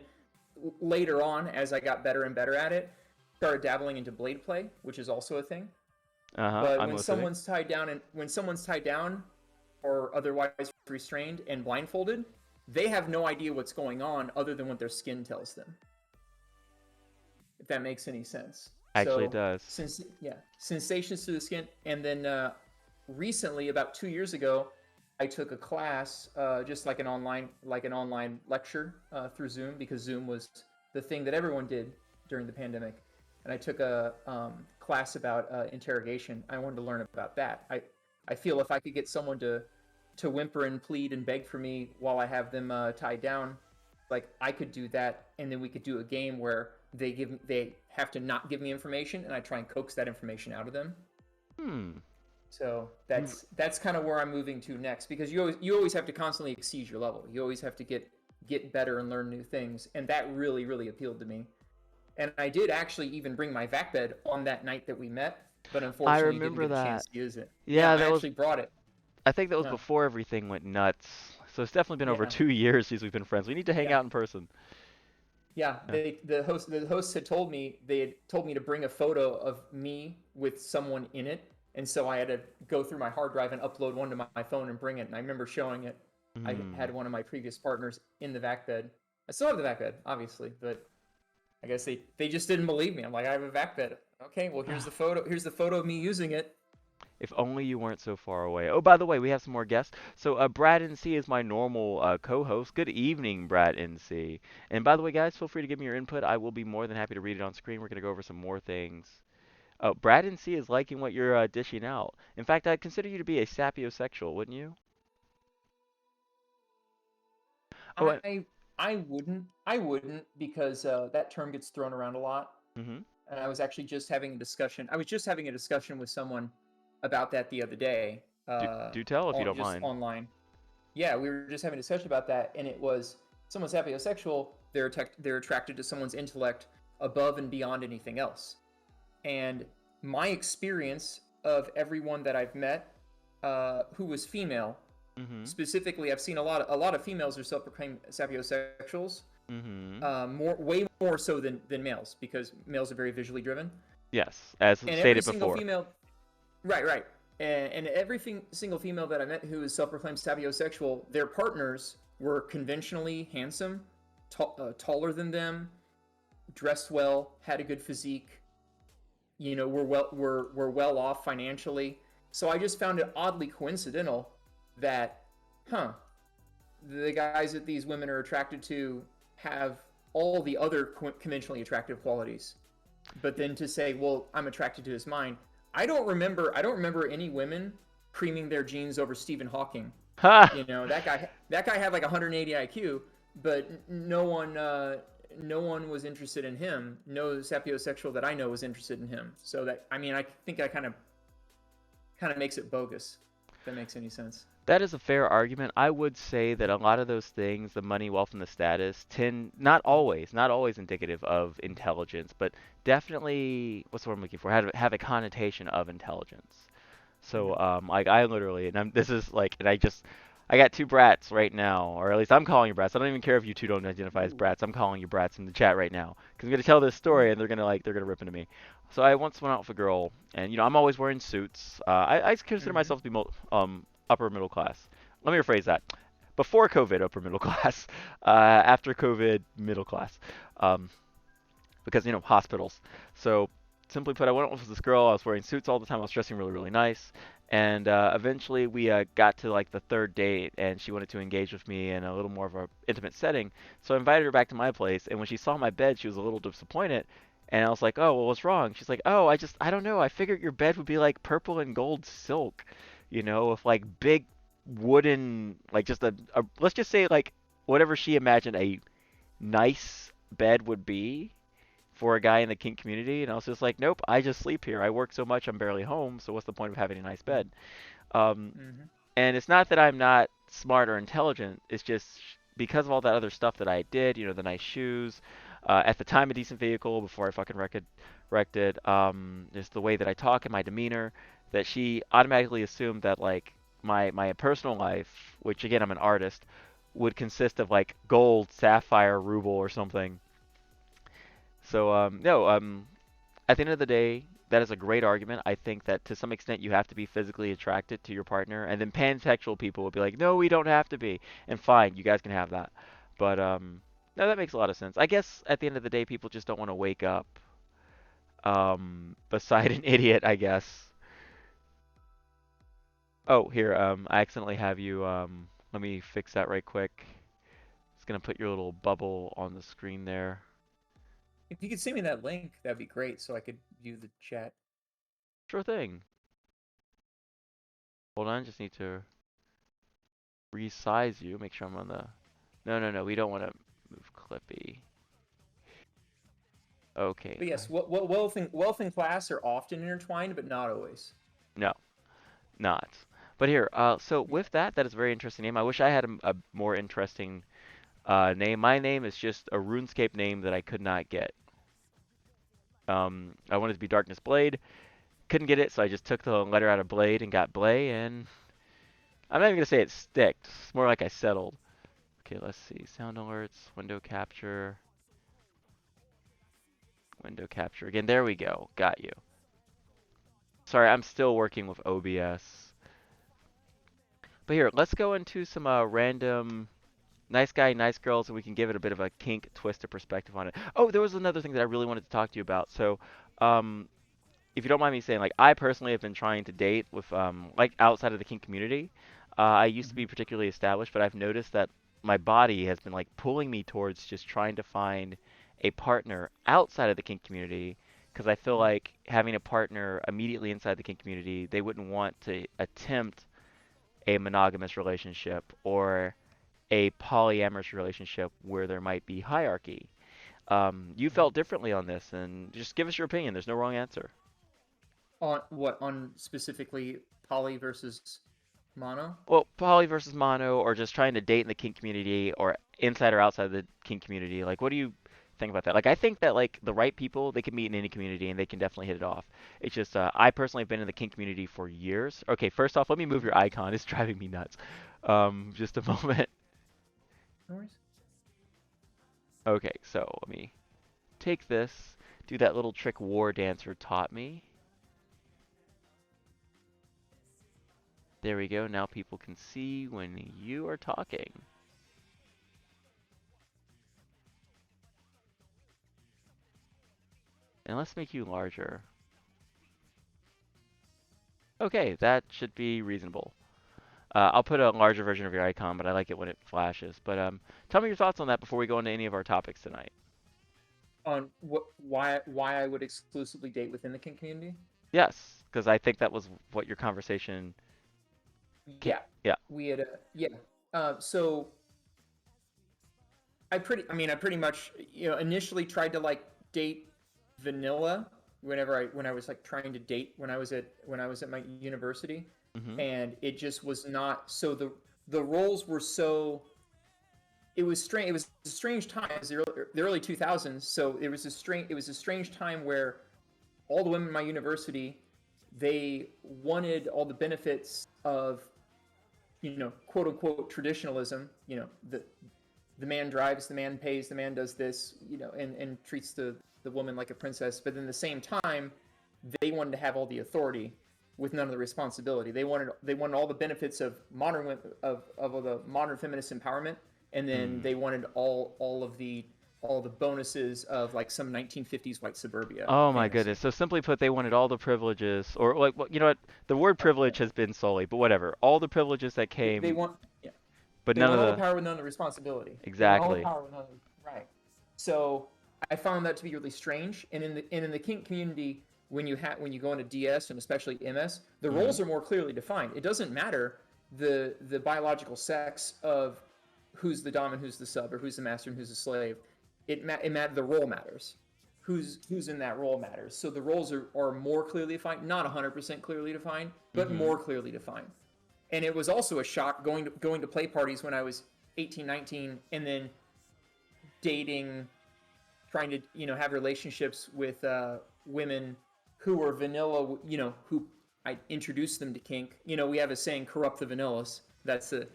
later on, as I got better and better at it, started dabbling into blade play, which is also a thing. Uh-huh. But I'm listening. when someone's tied down or otherwise restrained and blindfolded, they have no idea what's going on other than what their skin tells them. If that makes any sense. Actually, it So, does. since yeah, sensations through the skin, and then recently, about 2 years ago, I took a class, just like an online lecture through Zoom because Zoom was the thing that everyone did during the pandemic, and I took a class about interrogation. I wanted to learn about that. I feel if I could get someone to whimper and plead and beg for me while I have them tied down, like I could do that, and then we could do a game where they have to not give me information, and I try and coax that information out of them. Hmm. So You that's kind of where I'm moving to next because you always have to constantly exceed your level. You always have to get better and learn new things, and that really really appealed to me. And I did actually even bring my vac bed on that night that we met, but I unfortunately didn't remember get a that. chance to use it. Yeah, Yeah, I that was actually brought it. I think that was Yeah, before everything went nuts. So it's definitely been over yeah, 2 years since we've been friends. We need to hang yeah. out in person. Yeah, Yeah. the hosts had told me to bring a photo of me with someone in it, and so I had to go through my hard drive and upload one to my phone and bring it. And I remember showing it. I Hmm. had one of my previous partners in the vac bed. I still have the vac bed, obviously, but I guess they just didn't believe me. I'm like, I have a vac bed. Okay, well here's the photo. Here's the photo of me using it. If only you weren't so far away. Oh, by the way, we have some more guests. So, Brad NC is my normal co-host. Good evening, Brad NC. And by the way, guys, feel free to give me your input. I will be more than happy to read it on screen. We're going to go over some more things. Oh, Brad NC is liking what you're dishing out. In fact, I'd consider you to be a sapiosexual, wouldn't you? Oh, and, I wouldn't because that term gets thrown around a lot. mm-hmm. And I was actually just having a discussion. I was just having a discussion with someone about that the other day, Do tell if you don't just mind. online. Yeah, we were just having a discussion about that, and it was someone's sapiosexual. They're attracted to someone's intellect above and beyond anything else. And my experience of everyone that I've met who was female, Mm-hmm. specifically, I've seen a lot of females are self-proclaimed sapiosexuals, Mm-hmm. way more so than males because males are very visually driven. Yes, as And every stated single before. female, right, and every single female that I met who is self-proclaimed sapiosexual, their partners were conventionally handsome, taller than them, dressed well, had a good physique, were well off financially. So I just found it oddly coincidental that, huh, the guys that these women are attracted to have all the other conventionally attractive qualities. But then to say, well, I'm attracted to his mind. I don't remember any women creaming their jeans over Stephen Hawking. Ha! That guy had like 180 IQ, but no one was interested in him. No sapiosexual that I know was interested in him. So that, I mean, I think that kind of makes it bogus. If that makes any sense. That is a fair argument. I would say that a lot of those things, the money, wealth, and the status, tend not always indicative of intelligence, but definitely, what's the word I'm looking for? Have a connotation of intelligence. So, Mm-hmm. like I literally, and this is like, and I got two brats right now, or at least I'm calling you brats. I don't even care if you two don't identify as Ooh. brats. I'm calling you brats in the chat right now because I'm gonna tell this story, Ooh. and they're gonna rip into me. So I once went out with a girl, and I'm always wearing suits. I consider Mm-hmm. myself to be upper middle class. Let me rephrase that. Before COVID, upper middle class. After COVID, middle class. Um, because hospitals. So simply put, I went with this girl. I was wearing suits all the time. I was dressing really, really nice. And eventually, we got to like the third date, and she wanted to engage with me in a little more of a intimate setting. So I invited her back to my place, and when she saw my bed, she was a little disappointed. And I was like, "Oh, well, what's wrong?" She's like, "Oh, I don't know. I figured your bed would be like purple and gold silk, with like big wooden, like just let's just say like whatever she imagined a nice bed would be for a guy in the kink community." And I was just like, nope, I just sleep here. I work so much, I'm barely home. So what's the point of having a nice bed? Um, Mm-hmm. and it's not that I'm not smart or intelligent. It's just because of all that other stuff that I did. The nice shoes, at the time a decent vehicle before I fucking wrecked it. Just the way that I talk and my demeanor, that she automatically assumed that like my personal life, which again I'm an artist, would consist of like gold, sapphire, ruble, or something. So no, at the end of the day, that is a great argument. I think that to some extent you have to be physically attracted to your partner, and then pansexual people will be like, no, we don't have to be, and fine, you guys can have that. But no, that makes a lot of sense. I guess at the end of the day, people just don't want to wake up beside an idiot, I guess. Oh, here, I accidentally have you. Let me fix that right quick. It's gonna put your little bubble on the screen there. If you could send me that link, that'd be great, so I could view the chat. Sure thing. Hold on, just need to resize you. Make sure I'm on the. No, no, no. We don't want to move Clippy. Okay. But yes, what wealth and class are often intertwined, but not always. No, not. But here, so Yeah. with that, that is a very interesting name. I wish I had a more interesting name. My name is just a RuneScape name that I could not get. I wanted to be Darkness Blade. Couldn't get it, so I just took the letter out of Blade and got Blay, and I'm not even gonna say it sticked. It's more like I settled. Okay, let's see. Sound alerts, window capture, window capture again. There we go. Got you. Sorry, I'm still working with OBS. But here, let's go into some random nice guy, nice girls, and we can give it a bit of a kink twisted perspective on it. Oh, there was another thing that I really wanted to talk to you about. So, um, if you don't mind me saying, like, I personally have been trying to date with, like, outside of the kink community. I used to Mm-hmm. be particularly established, but I've noticed that my body has been, like, pulling me towards just trying to find a partner outside of the kink community. Because I feel Mm-hmm. like having a partner immediately inside the kink community, they wouldn't want to attempt a monogamous relationship or a polyamorous relationship where there might be hierarchy. You Mm-hmm. felt differently on this, and just give us your opinion. There's no wrong answer. On what? On specifically poly versus mono? Well, poly versus mono, or just trying to date in the kink community, or inside or outside the kink community. Like, what do you think about that. Like I think that like the right people, they can meet in any community and they can definitely hit it off. It's just I personally have been in the kink community for years. Okay, first off, let me move your icon. It's driving me nuts. Just a moment. No worries. Okay, so let me take this, do that little trick War Dancer taught me. There we go. Now people can see when you are talking. And let's make you larger. Okay, that should be reasonable. I'll put a larger version of your icon, but I like it when it flashes. But tell me your thoughts on that before we go into any of our topics tonight. On why I would exclusively date within the kink community? Yes, because I think that was what your conversation came. Yeah, Yeah. we had a yeah. So I pretty much, initially tried to like date vanilla when I was like trying to date when I was at my university, Mhm. and it just was not. So the roles were so. It was strange. It was a strange time. It was the early 2000s. So it was a strange time where all the women in my university, they wanted all the benefits of, quote unquote traditionalism. The man drives, the man pays, the man does this, and treats the woman like a princess. But at the same time, they wanted to have all the authority with none of the responsibility. They wanted all the benefits of of the modern feminist empowerment, and then Mm. they wanted all the bonuses of like some 1950s white suburbia Oh my goodness. fantasy. So simply put, they wanted all the privileges, or like, you know what? The word privilege has been sullied, but whatever. All the privileges that They came, want yeah, but they none want of all the the. power with none of the responsibility. They want all the Exactly. power with none of the right. So I found that to be really strange. And in the kink community, when you go into DS and especially MS, the Mhm. roles are more clearly defined. It doesn't matter the biological sex of who's the dom and who's the sub, or who's the master and who's the slave. The role matters. Who's in that role matters. So the roles are more clearly defined, not 100% clearly defined, but Mhm. more clearly defined. And it was also a shock going to play parties when I was 18, 19, and then dating, trying to have relationships with women who were vanilla, who I introduced them to kink. We have a saying, corrupt the vanillas. That's the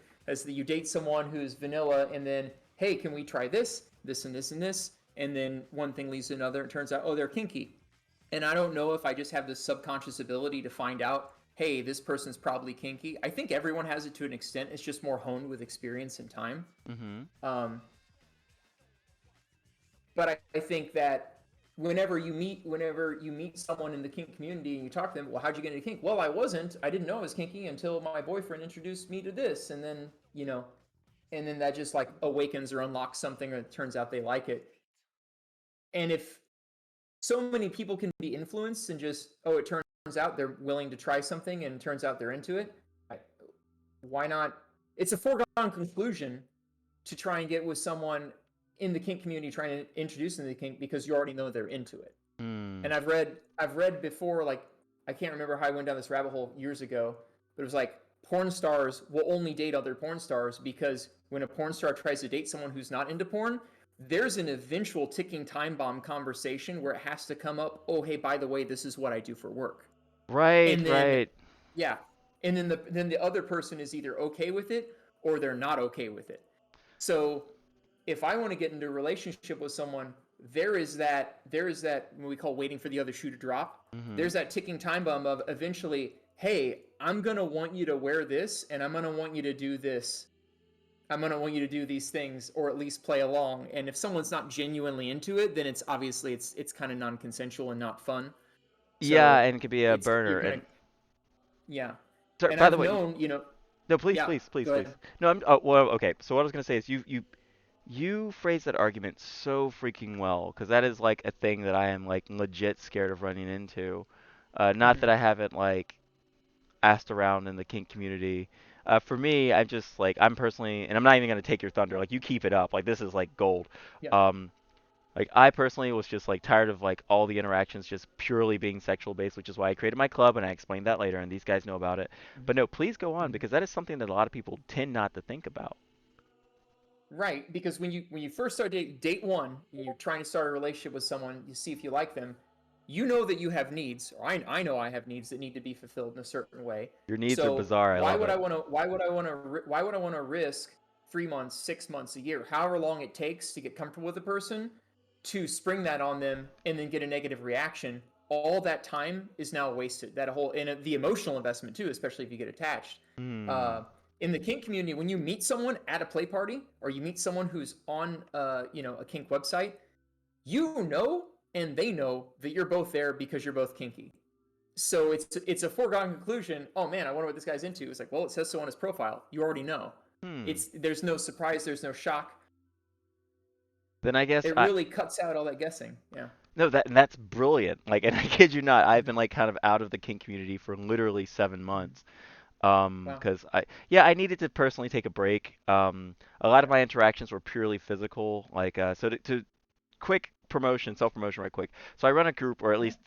you date someone who's vanilla, and then, hey, can we try this and this and this, and then one thing leads to another. It turns out, oh, they're kinky. And I don't know if I just have this subconscious ability to find out, hey, this person's probably kinky. I think everyone has it to an extent. It's just more honed with experience and time. Mhm. Um, but I think that whenever you meet someone in the kink community and you talk to them, well, how'd you get into kink? Well, I didn't know I was kinky until my boyfriend introduced me to this, and then that just like awakens or unlocks something, or it turns out they like it. And if so many people can be influenced and just, oh, it turns out they're willing to try something and it turns out they're into it, I, why not? It's a foregone conclusion to try and get with someone in the kink community, trying to introduce them to the kink, because you already know they're into it. Mm. And I've read before, like, I can't remember how I went down this rabbit hole years ago, but it was like porn stars will only date other porn stars, because when a porn star tries to date someone who's not into porn, there's an eventual ticking time bomb conversation where it has to come up, oh, hey, by the way, this is what I do for work. Right, And then right. yeah, and then the other person is either okay with it or they're not okay with it. So if I want to get into a relationship with someone, there is that what we call waiting for the other shoe to drop. Mhm. There's that ticking time bomb of eventually, hey, I'm gonna want you to wear this, and I'm gonna want you to do this. I'm gonna want you to do these things, or at least play along. And if someone's not genuinely into it, then it's obviously it's kind of non-consensual and not fun. Yeah, So and it could be a it's burner. you're kind And of yeah. sorry, And by the I've way, known, no, please, yeah. please, please, Go please. ahead. No, I'm. Oh, well, okay. So what I was gonna say is you phrase that argument so freaking well, because that is like a thing that I am like legit scared of running into. Not Mm-hmm. that I haven't like asked around in the kink community. For me, I'm just like I'm personally, and I'm not even gonna take your thunder. Like you keep it up. Like this is like gold. Yeah. Um, like I personally was just like tired of like all the interactions just purely being sexual based, which is why I created my club and I explained that later, and these guys know about it. But no, please go on Mm-hmm. because that is something that a lot of people tend not to think about. Right, because when you first start date one, you're trying to start a relationship with someone, you see if you like them. You know that you have needs, or I know I have needs that need to be fulfilled in a certain way. Your needs are So bizarre. I love it. why would I want to risk 3 months, 6 months, a year, however long it takes to get comfortable with a person, to spring that on them and then get a negative reaction? All that time is now wasted. That whole and the emotional investment too, especially if you get attached. Hmm. Uh, in the kink community, when you meet someone at a play party or you meet someone who's on a kink website, you know and they know that you're both there because you're both kinky. So it's a foregone conclusion. Oh man, I wonder what this guy's into. It's like, well, it says so on his profile. You already know. Hmm. There's no surprise, there's no shock. Then I guess It I really cuts out all that guessing. Yeah. no that's brilliant. Like, and I kid you not, I've Mm-hmm. been like kind of out of the kink community for literally seven Mm-hmm. months. Wow. Because I needed to personally take a break. A lot of Yeah. my interactions were purely physical. Like, so to quick promotion, self promotion, right quick. So I run a group, or at Yeah. least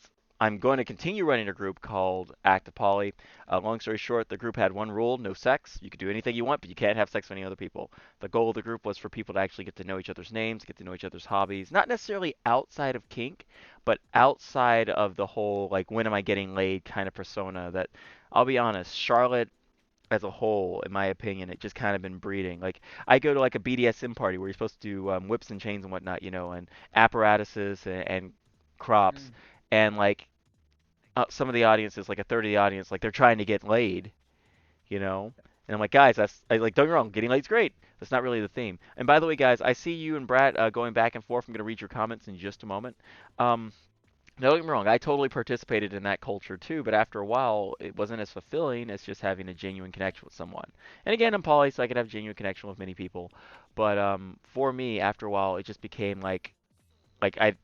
I'm going to continue running a group called AITA Poly. Long story short, the group had one rule: no sex. You could do anything you want, but you can't have sex with any other people. The goal of the group was for people to actually get to know each other's names, get to know each other's hobbies, not necessarily outside of kink, but outside of the whole like when am I getting laid kind of persona. That I'll be honest, Charlotte as a whole, in my opinion, it just kind of been breeding. Like I go to like a BDSM party where you're supposed to do whips and chains and whatnot, and apparatuses and crops, Mm. and like some of the audiences, like a third of the audience, like they're trying to get laid, you know. And I'm like, guys, don't get me wrong, getting laid's great. That's not really the theme. And by the way, guys, I see you and Brad going back and forth. I'm gonna read your comments in just a moment. Um, don't get me wrong, I totally participated in that culture too, but after a while, it wasn't as fulfilling as just having a genuine connection with someone. And again, I'm poly, so I could have genuine connection with many people. But for me, after a while, it just became like I'd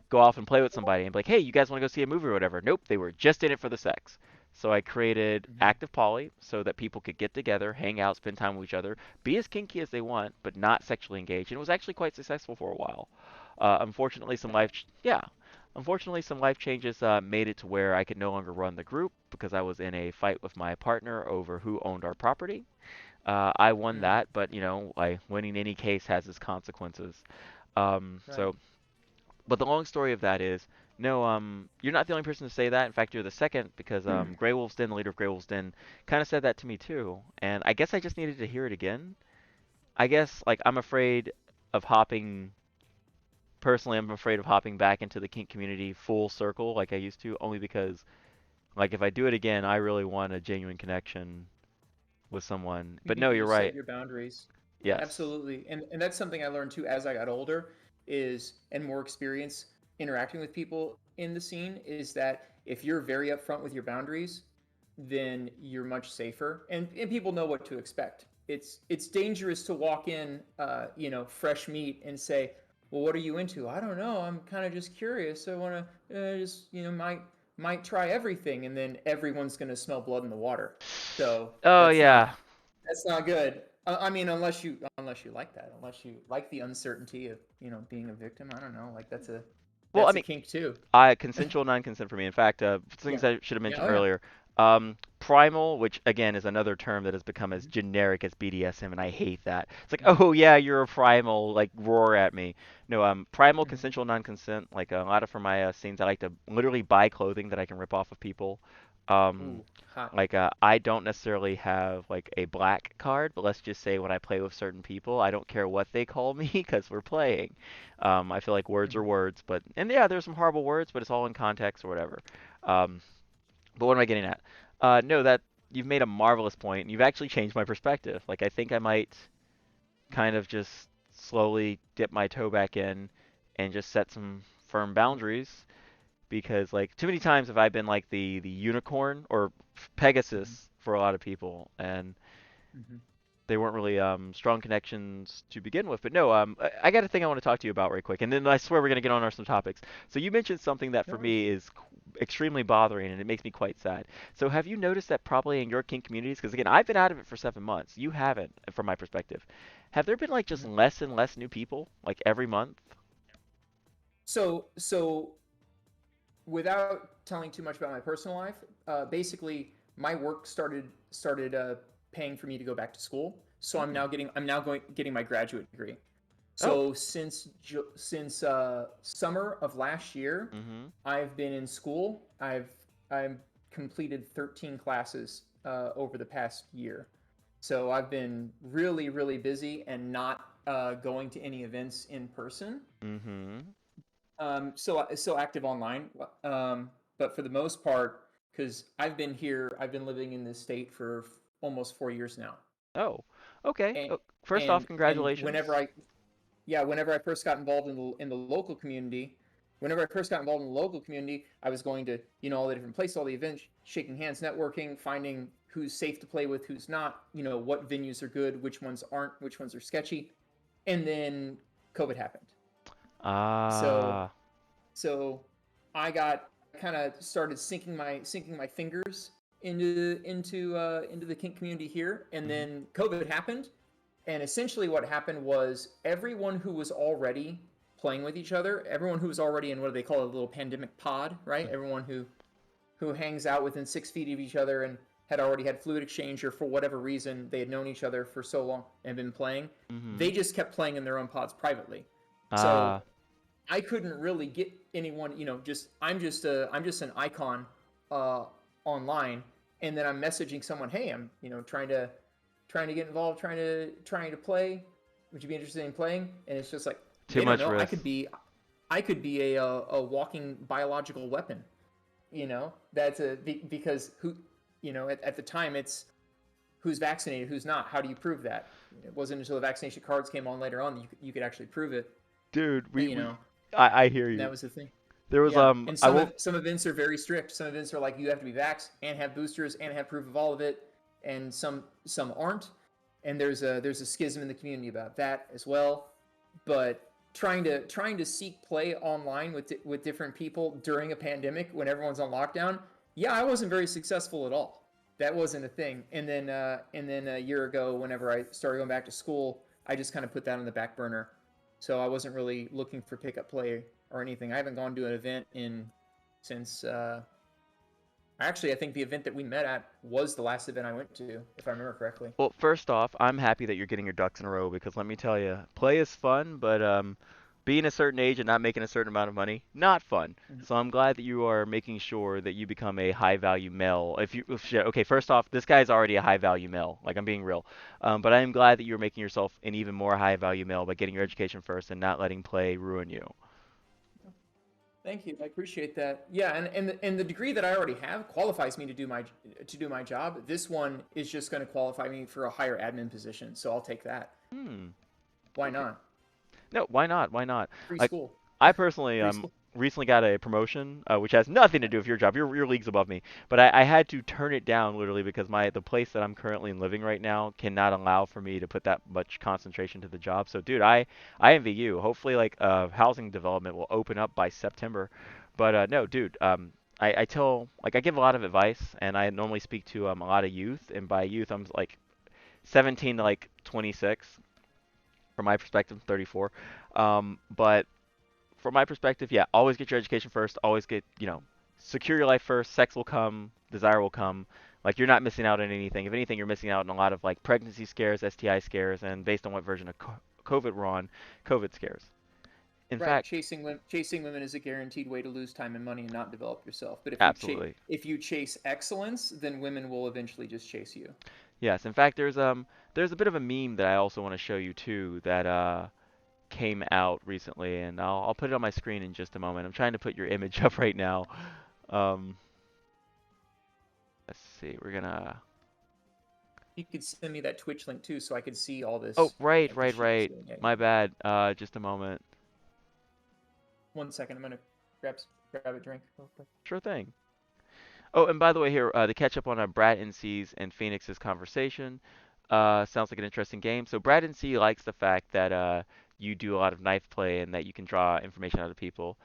go off and play with somebody and be like, hey, you guys want to go see a movie or whatever? Nope, they were just in it for the sex. So I created Mm-hmm. Active Poly so that people could get together, hang out, spend time with each other, be as kinky as they want, but not sexually engaged. And it was actually quite successful for a while. Unfortunately, some Got it. yeah, unfortunately, some life changes made it to where I could no longer run the group because I was in a fight with my partner over who owned our property. I won Mm. that, but winning any case has its consequences. Right. So but the long story of that is, no, you're not the only person to say that. In fact, you're the second because Grey Wolf's Den, the leader of Grey Wolf's Den, kind of said that to me too. And I guess I just needed to hear it again. I guess like I'm afraid of hopping. Personally, I'm afraid of hopping back into the kink community full circle like I used to, only because like if I do it again, I really want a genuine connection with someone. You But need no, to you're set right. your boundaries. Yes. Absolutely. And that's something I learned too as I got older is and more experience interacting with people in the scene is that if you're very upfront with your boundaries, then you're much safer and people know what to expect. It's dangerous to walk in fresh meat and say, well, what are you into? I don't know. I'm kind of just curious. I want to just might try everything, and then everyone's going to smell blood in the water. So Oh yeah. that's not good. I mean, unless you like that, unless you like the uncertainty of being a victim. I don't know. Like Well, I that's a mean, kink too. I consensual non-consent for me. In fact, Yeah. things I should have Yeah. mentioned Oh yeah. earlier. Primal, which again is another term that has become as Mm-hmm. generic as BDSM, and I hate that. It's like, Mm-hmm. oh yeah, you're a primal, like roar at me. No, primal, Mm-hmm. consensual non-consent. Like a lot of for my scenes, I like to literally buy clothing that I can rip off of people. Um, Ooh, hot. like I don't necessarily have like a black card, but let's just say when I play with certain people, I don't care what they call me because we're playing. I feel like words are Mm-hmm. words, but and yeah, there's some horrible words, but it's all in context or whatever. Um, but what am I getting at? No, that you've made a marvelous point, and you've actually changed my perspective. Like I think I might kind of just slowly dip my toe back in and just set some firm Mm-hmm. boundaries because like too many times have I been like the unicorn or Mm-hmm. Pegasus for a lot of people, and Mm-hmm. they weren't really strong connections to begin with. But no, I got a thing I want to talk to you about right quick, and then I swear we're gonna get on our some topics. So you mentioned something that No for worries. me is extremely bothering, and it makes me quite sad. So have you noticed that probably in your kink communities, because again, I've been out of it for 7 months. You haven't, from my perspective. Have there been like just Mm-hmm. less and less new people, like every month? So without telling too much about my personal life, basically my work started. paying for me to go back to school. So Hmm. I'm now going getting my graduate degree. Oh. So since summer of last year, Mm-hmm. I've been in school. I've completed 13 classes over the past year. So I've been really busy and not going to any events in person. Mm-hmm. So active online. But for the most part, because I've been living in this state for almost 4 years now, Oh. Okay. and Oh, first off, and whenever congratulations. whenever I first got involved in the local community, I was going to all the different places, all the events, shaking hands, networking, finding who's safe to play with, who's not, what venues are good, which ones aren't, which ones are sketchy, and then COVID happened. So Ah. so I got kind of started sinking my fingers into the kink community here, and Mm-hmm. then COVID happened, and essentially what happened was everyone who was already playing with each other, everyone who was already in what they call a little pandemic pod, right? Everyone who hangs out within 6 feet of each other and had already had fluid exchange, or for whatever reason they had known each other for so long and been playing, Mm-hmm. they just kept playing in their own pods privately. So Ah. I couldn't really get anyone, just I'm just an icon uh, online, and then I'm messaging someone, hey, I'm trying to get involved, trying to play. Would you be interested in playing? And it's just like Too they don't much know. risk. I could be a walking biological weapon. That's because who, at the time it's who's vaccinated, who's not. How do you prove that? It wasn't until the vaccination cards came on later on that you could actually prove it. Dude, And, I hear and that you. was the thing. There was Yeah, and I won't. some events are very strict. Some events are like you have to be vaxxed and have boosters and have proof of all of it, and some aren't. And there's a schism in the community about that as well. But trying to seek play online with different people during a pandemic when everyone's on lockdown, yeah, I wasn't very successful at all. That wasn't a thing. And then a year ago, whenever I started going back to school, I just kind of put that on the back burner. So I wasn't really looking for pickup play or anything. I haven't gone to an event in since actually I think the event that we met at was the last event I went to, if I remember correctly. Well, first off, I'm happy that you're getting your ducks in a row because let me tell you, play is fun, but being a certain age and not making a certain amount of money, not fun. Mhm. So I'm glad that you are making sure that you become a high value male. Okay, first off, this guy's already a high value male. Like I'm being real, but I am glad that you're making yourself an even more high value male by getting your education first and not letting play ruin you. Thank you. I appreciate that. Yeah, and the degree that I already have qualifies me to do my job. This one is just going to qualify me for a higher admin position, so I'll take that. Hmm. Why Okay. not? No, why not? Why not? Free Like, school. I personally Free school. recently got a promotion, which has nothing to do with your job. Your league's above me, but I had to turn it down literally because the place that I'm currently living right now cannot allow for me to put that much concentration to the job. So, dude, I envy you. Hopefully, like, housing development will open up by September. But no, dude, I tell like I give a lot of advice, and I normally speak to a lot of youth, and by youth I'm like 17 to like 26. From my perspective, 34. But from my perspective, yeah, always get your education first. Always secure your life first. Sex will come, desire will come. Like you're not missing out on anything. If anything, you're missing out on a lot of like pregnancy scares, STI scares, and based on what version of COVID we're on, COVID scares. In Right, fact, chasing women is a guaranteed way to lose time and money and not develop yourself. But absolutely. if you chase excellence, then women will eventually just chase you. Yes. In fact, there's a bit of a meme that I also want to show you too that came out recently, and I'll put it on my screen in just a moment. I'm trying to put your image up right now. Um, let's see. We're gonna. You could send me that Twitch link too, so I could see all Oh, this right, empty right, sheet right. staring at you. My bad. Just a moment. 1 second, I'm gonna grab a drink real quick. Sure thing. Oh, and by the way, here to catch up on Brad and C's and Phoenix's conversation. Sounds like an interesting game. So Brad and C likes the fact that you do a lot of knife play and that you can draw information out of people.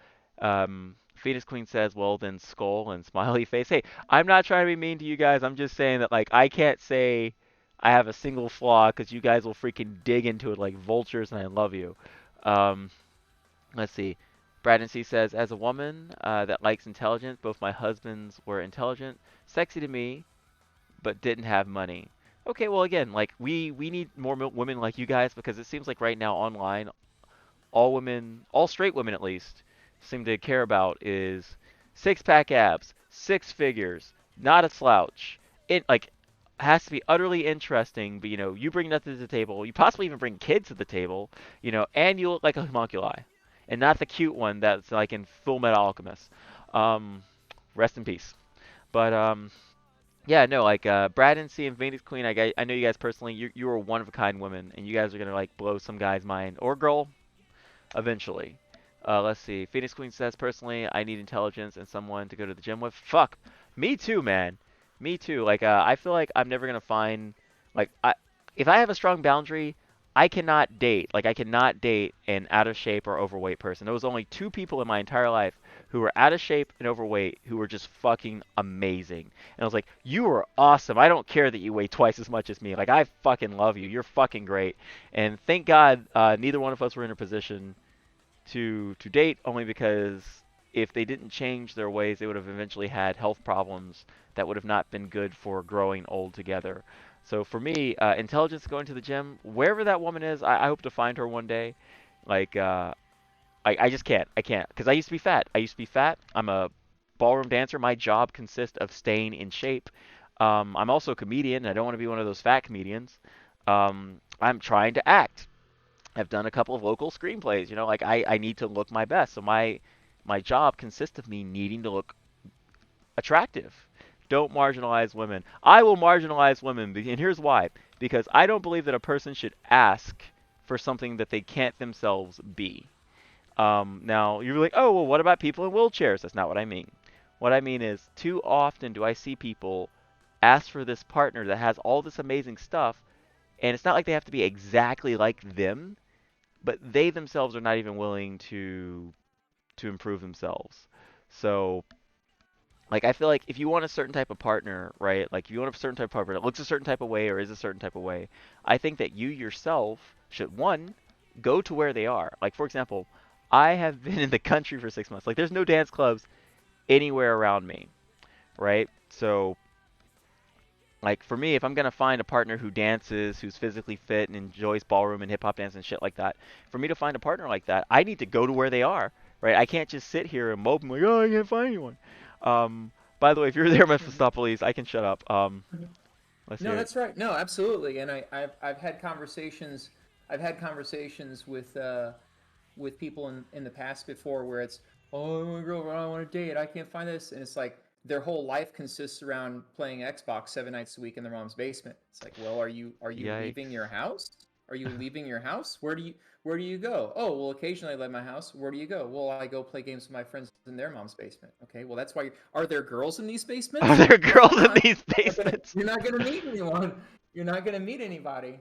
Phoenix Queen says, "Well, then skull and smiley face." Hey, I'm not trying to be mean to you guys. I'm just saying that like I can't say I have a single flaw because you guys will freaking dig into it like vultures, and I love you. Um, Let's see. Brandon C says, as a woman that likes intelligence, both my husbands were intelligent, sexy to me, but didn't have money. Okay, well again, like we need more women like you guys because it seems like right now online, all women, all straight women at least, seem to care about is six pack abs, six figures, not a slouch. It like has to be utterly interesting, but you bring nothing to the table. You possibly even bring kids to the table, and you look like a homunculi, and not the cute one that's like in Full Metal Alchemist. Um, Rest in peace. But yeah, no, like Brad and C and Phoenix Queen, I know you guys personally. You are one of a kind women, and you guys are gonna like blow some guy's mind or girl eventually. Let's see. Phoenix Queen says, personally, I need intelligence and someone to go to the gym with. Fuck. Me too, man. Me too. Like, I feel like I'm never gonna find, like, if I have a strong boundary, I cannot date. Like, I cannot date an out of shape or overweight person. There was only two people in my entire life who were out of shape and overweight who were just fucking amazing. And I was like, you are awesome. I don't care that you weigh twice as much as me. Like, I fucking love you. You're fucking great. And thank God, neither one of us were in a position to date, only because if they didn't change their ways, they would have eventually had health problems that would have not been good for growing old together. So for me, intelligence going to the gym, wherever that woman is, I hope to find her one day. Like, I just can't. I can't. Because I used to be fat. I used to be fat. I'm a ballroom dancer. My job consists of staying in shape. I'm also a comedian, and I don't want to be one of those fat comedians. I'm trying to act. I've done a couple of local screenplays. Like I need to look my best. So my job consists of me needing to look attractive. Don't marginalize women. I will marginalize women, and here's why. Because I don't believe that a person should ask for something that they can't themselves be. Now you're like, oh well, what about people in wheelchairs? That's not what I mean. What I mean is, too often do I see people ask for this partner that has all this amazing stuff, and it's not like they have to be exactly like them, but they themselves are not even willing to improve themselves. So, like, I feel like if you want a certain type of partner, right? Like, if you want a certain type of partner that looks a certain type of way or is a certain type of way, I think that you yourself should, one, go to where they are. Like, for example, I have been in the country for 6 months. Like, there's no dance clubs anywhere around me, right? So, like for me, if I'm gonna find a partner who dances, who's physically fit and enjoys ballroom and hip hop dance and shit like that, for me to find a partner like that, I need to go to where they are, right? I can't just sit here and mope and like, oh, I can't find anyone. By the way, if you're there, Mephistopheles, I can shut up. Mhm. Let's No, hear it. that's right. No, absolutely. And I've had conversations. I've had conversations with people in the past before where it's, oh, I want to go, I want to date, I can't find this, and it's like their whole life consists around playing Xbox 7 nights a week in their mom's basement. It's like, well, are you leaving Yikes. your house? Are you leaving your house? Where do you go? Oh, well, occasionally I leave my house. Where do you go? Well, I go play games with my friends in their mom's basement. Okay, well that's why. Are there girls in these Are basements? there If girls in not, these you're not gonna, basements? you're not gonna meet anyone. You're not gonna meet anybody.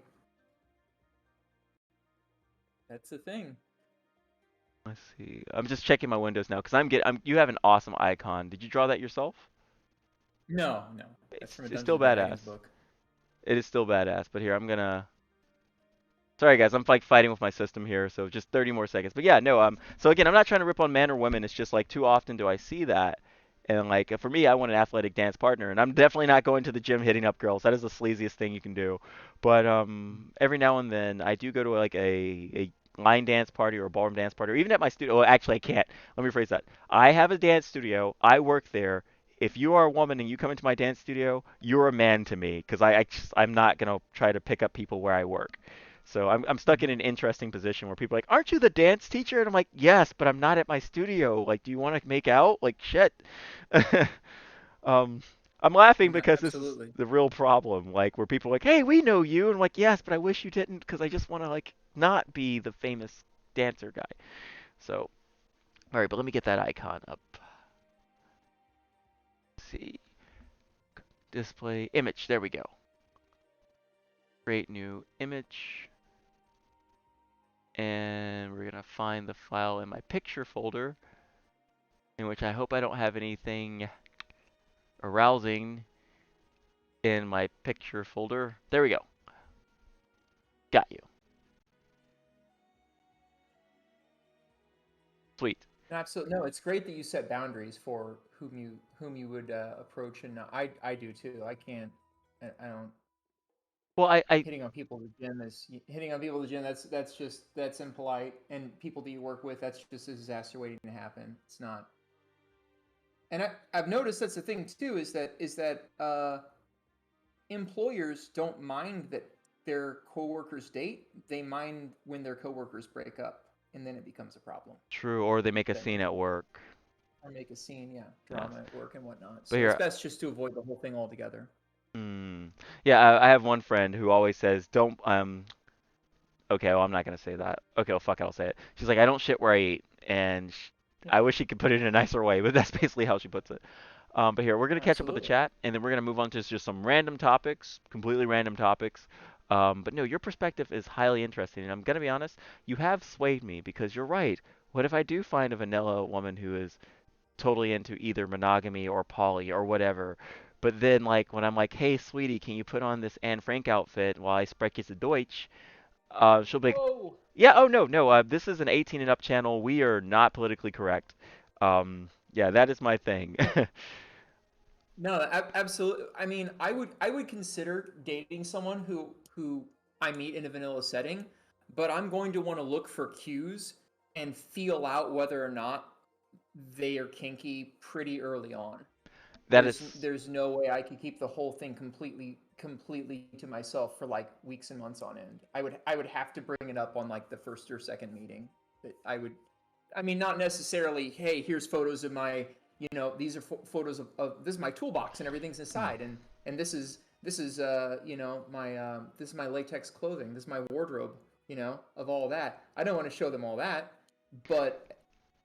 That's the thing. Let's see. I'm just checking my windows now because you have an awesome icon. Did you draw that yourself? No, no, that's from a It's still Dungeons and Dragons badass. book. It is still badass. But here, I'm gonna Sorry guys, I'm like fighting with my system here, so just 30 more seconds. But yeah, no, so again, I'm not trying to rip on men or women. It's just like too often do I see that. And like for me, I want an athletic dance partner, and I'm definitely not going to the gym hitting up girls. That is the sleaziest thing you can do. But every now and then I do go to like a line dance party or a ballroom dance party, or even at my studio. Well, actually, I can't. Let me rephrase that. I have a dance studio. I work there. If you are a woman and you come into my dance studio, you're a man to me because I'm not gonna try to pick up people where I work. So I'm stuck in Mhm. an interesting position where people are like, "Aren't you the dance teacher?" And I'm like, "Yes, but I'm not at my studio. Like, do you want to make out?" Like, shit. um, I'm laughing No, because this is absolutely. the real problem. Like, where people are like, "Hey, we know you," and I'm like, "Yes, but I wish you didn't because I just want to like not be the famous dancer guy." So, all right, but let me get that icon up. Let's see, display image. There we go. Create new image. And we're gonna find the file in my picture folder, in which I hope I don't have anything arousing in my picture folder. There we go. Got you. Sweet. Absolutely. No, it's great that you set boundaries for whom you would approach, and I do too. I can't. I don't. Well, I Hitting on people at the gym is hitting on people at the gym. That's impolite, and people that you work with, that's just a disaster waiting to happen. It's not. And I've noticed that's the thing too is that employers don't mind that their coworkers date. They mind when their coworkers break up, and then it becomes a problem. true, or they make a Then scene at work. or make a scene, yeah, Yes. drama at work and whatnot. But So it's here, best just to avoid the whole thing altogether. yeah, I have one friend who always says, "Don't Okay, well, I'm not gonna say that. Okay, well, fuck it, I'll say it. She's like, I don't shit where I eat, and Yeah, I wish she could put it in a nicer way, but that's basically how she puts it. But here, we're gonna catch up with the absolutely. chat, and then we're gonna move on to just some random topics, completely random topics. But no, your perspective is highly interesting, and I'm gonna be honest, you have swayed me because you're right. What if I do find a vanilla woman who is totally into either monogamy or poly or whatever? But then, like, when I'm like, hey, sweetie, can you put on this Anne Frank outfit while I spreche the Deutsch? She'll be like, Whoa. yeah, oh no, no, this is an 18 and up channel. We are not politically correct. Yeah, that is my thing. No, absolutely. I mean, I would consider dating someone who I meet in a vanilla setting, but I'm going to want to look for cues and feel out whether or not they are kinky pretty early on. That is, There's no way I could keep the whole thing completely to myself for like weeks and months on end. I would have to bring it up on like the first or second meeting. That I mean, not necessarily, hey, here's photos of my, these are photos of this is my toolbox and everything's mm, inside, and this is my this is my latex clothing, this is my wardrobe, of all that. I don't want to show them all that, but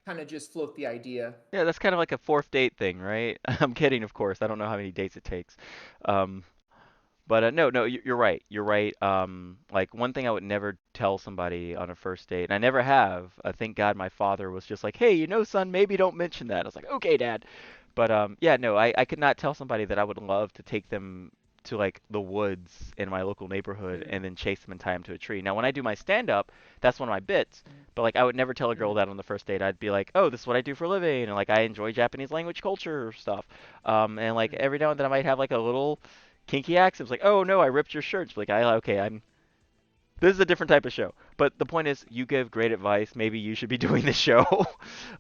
kind of just float the idea. yeah, that's kind of like a fourth date thing, right? I'm kidding, of course. I don't know how many dates it takes. Um, but no, no, you're right. You're right. Like one thing I would never tell somebody on a first date, and I never have. Thank God my father was just like, hey, son, maybe don't mention that. I was like, okay, Dad. But yeah, no, I could not tell somebody that I would love to take them to like the woods in my local neighborhood Mm, and then chase them and tie them to a tree. Now, when I do my stand up, that's one of my bits. mm, But like I would never tell a girl mm, that on the first date. I'd be like, "Oh, this is what I do for a living." And like I enjoy Japanese language culture stuff. And like mm. every now and then I might have like a little kinky accent. It's like, "Oh no, I ripped your shirt." It's like, "I okay, I'm this is a different type of show." But the point is, you give great advice. Maybe you should be doing this show.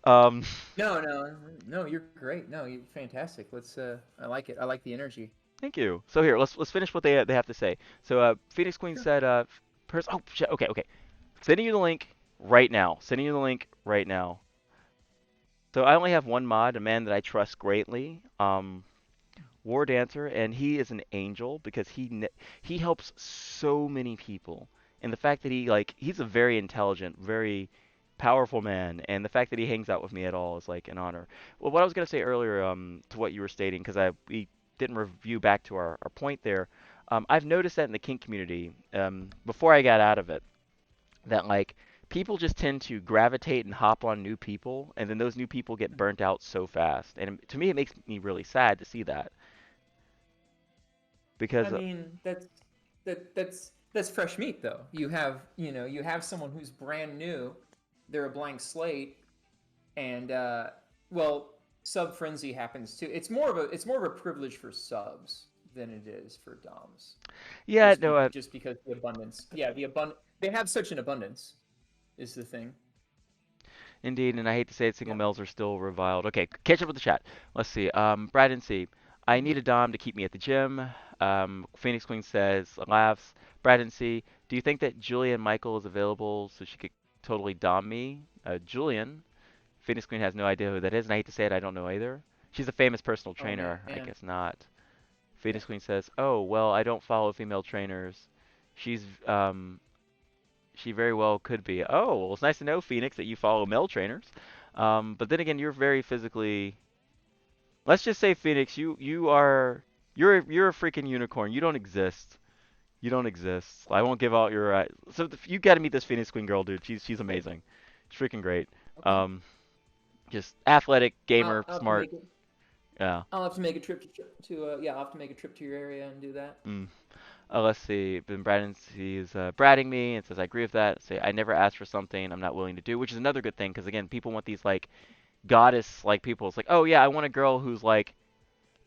um No, no, no. You're great. No, you're fantastic. Let's. I like it. I like the energy. Thank you. So here, let's finish what they have to say. So Phoenix Queen Sure. said oh shit, okay, okay. Sending you the link right now. Sending you the link right now. So I only have one mod, a man that I trust greatly. War Dancer, and he is an angel because he helps so many people. And the fact that he's a very intelligent, very powerful man, and the fact that he hangs out with me at all is like an honor. Well, what I was gonna say earlier, to what you were stating, because we didn't review back to our point there. I've noticed that in the kink community, before I got out of it, that like people just tend to gravitate and hop on new people, and then those new people get burnt out so fast. And to me, it makes me really sad to see that I because mean, that's fresh meat, though. You have someone who's brand new. They're a blank slate, and well, sub frenzy happens too. It's more of a privilege for subs than it is for doms. yeah, Just no, be just because the abundance. Yeah, they have such an abundance is the thing. indeed, and I hate to say it, single Yeah. males are still reviled. Okay, catch up with the chat. Let's see. Brad and C. I need a dom to keep me at the gym. Phoenix Queen says, laughs. Brad and C. Do you think that Julian Michael is available so she could totally dom me? Julian. Phoenix Queen has no idea who that is, and I hate to say it, I don't know either. She's a famous personal Oh trainer. I man. guess not. Yeah. Phoenix Queen says, oh, well, I don't follow female trainers. She's she very well could be. Oh, well, it's nice to know, Phoenix, that you follow male trainers. But then again, you're very physically. Let's just say, Phoenix, you're a freaking unicorn. You don't exist. You don't exist. I won't give out your. So you got to meet this Phoenix Queen girl, dude. She's Okay. amazing. She's freaking great. Okay. Um, just athletic, I'll, gamer, I'll have to smart. make it. Yeah. I'll have to make a trip to yeah. I'll have to make a trip to your area and do that. Mm. Let's see. Ben Braden, he's bragging me and says I agree with that. Say I never asked for something I'm not willing to do, which is another good thing because again, people want these like goddess like people. It's like, oh yeah, I want a girl who's like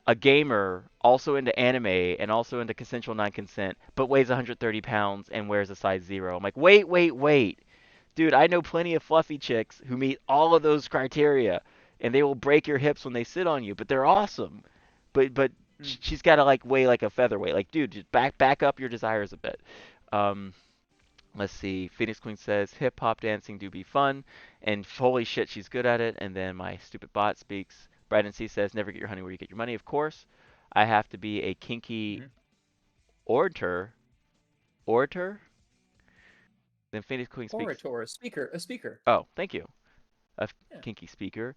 a gamer also into anime and also into consensual non-consent, but weighs 130 pounds and wears a size zero. I'm like, wait, wait, wait. Dude, I know plenty of fluffy chicks who meet all of those criteria, and they will break your hips when they sit on you, but they're awesome. But Mm. she's got to like weigh like a featherweight. Like, dude, just back up your desires a bit. Um, let's see. Phoenix Queen says hip hop dancing do be fun, and holy shit, she's good at it. And then my stupid bot speaks. Brandon C says never get your honey where you get your money. Of course, I have to be a kinky Mm. orator. Orator. Then Phoenix Queen speaks. Orator, a speaker. Oh, thank you. A Yeah. kinky speaker.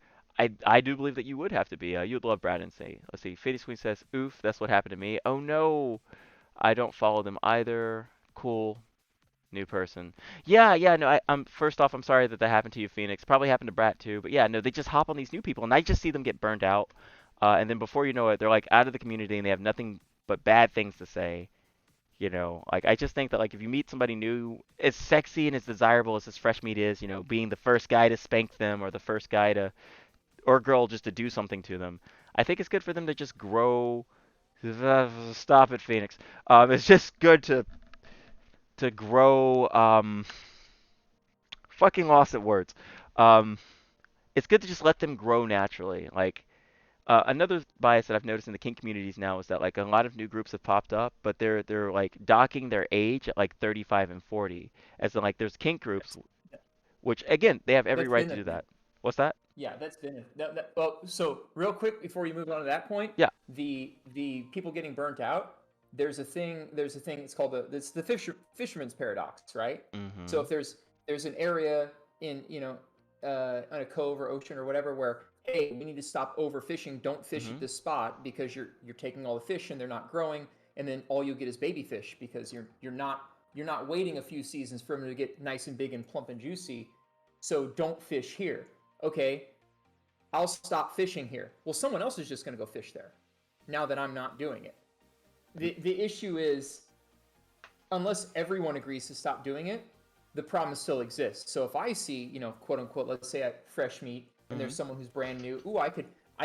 I do believe that you would have to be. You'd love Brandon say. Let's see. Phoenix Queen says, "Oof, that's what happened to me." Oh no, I don't follow them either. Cool, new person. Yeah, yeah. No, I'm first off, I'm sorry that that happened to you, Phoenix. Probably happened to Brat too. But yeah, no, they just hop on these new people, and I just see them get burned out. And then before you know it, they're like out of the community, and they have nothing but bad things to say. Like I just think that like if you meet somebody new, as sexy and as desirable as this fresh meat is, being the first guy to spank them or the first guy to or girl just to do something to them. I think it's good for them to just grow. Stop it, Phoenix. It's just good to grow. Fucking lost at words. Um, it's good to just let them grow naturally. Like another bias that I've noticed in the kink communities now is that like a lot of new groups have popped up, but they're like docking their age at like 35 and 40. As in like there's kink groups, That's which again they have every that's right been to a do thing. that. What's that? Yeah, that's been well. So real quick before you move on to that point, Yeah. the people getting burnt out. There's a thing. There's a thing. It's called it's the fisherman's paradox, right? So Mm-hmm. if there's an area in on a cove or ocean or whatever where hey we need to stop overfishing. Don't fish at Mm-hmm. this spot because you're taking all the fish and they're not growing, and then all you get is baby fish because you're not waiting a few seasons for them to get nice and big and plump and juicy. So don't fish here. Okay, I'll stop fishing here. Well, someone else is just going to go fish there now that I'm not doing it. The issue is, unless everyone agrees to stop doing it, the problem still exists. So if I see, quote unquote, let's say at fresh meat, and Mm-hmm. there's someone who's brand new, ooh, I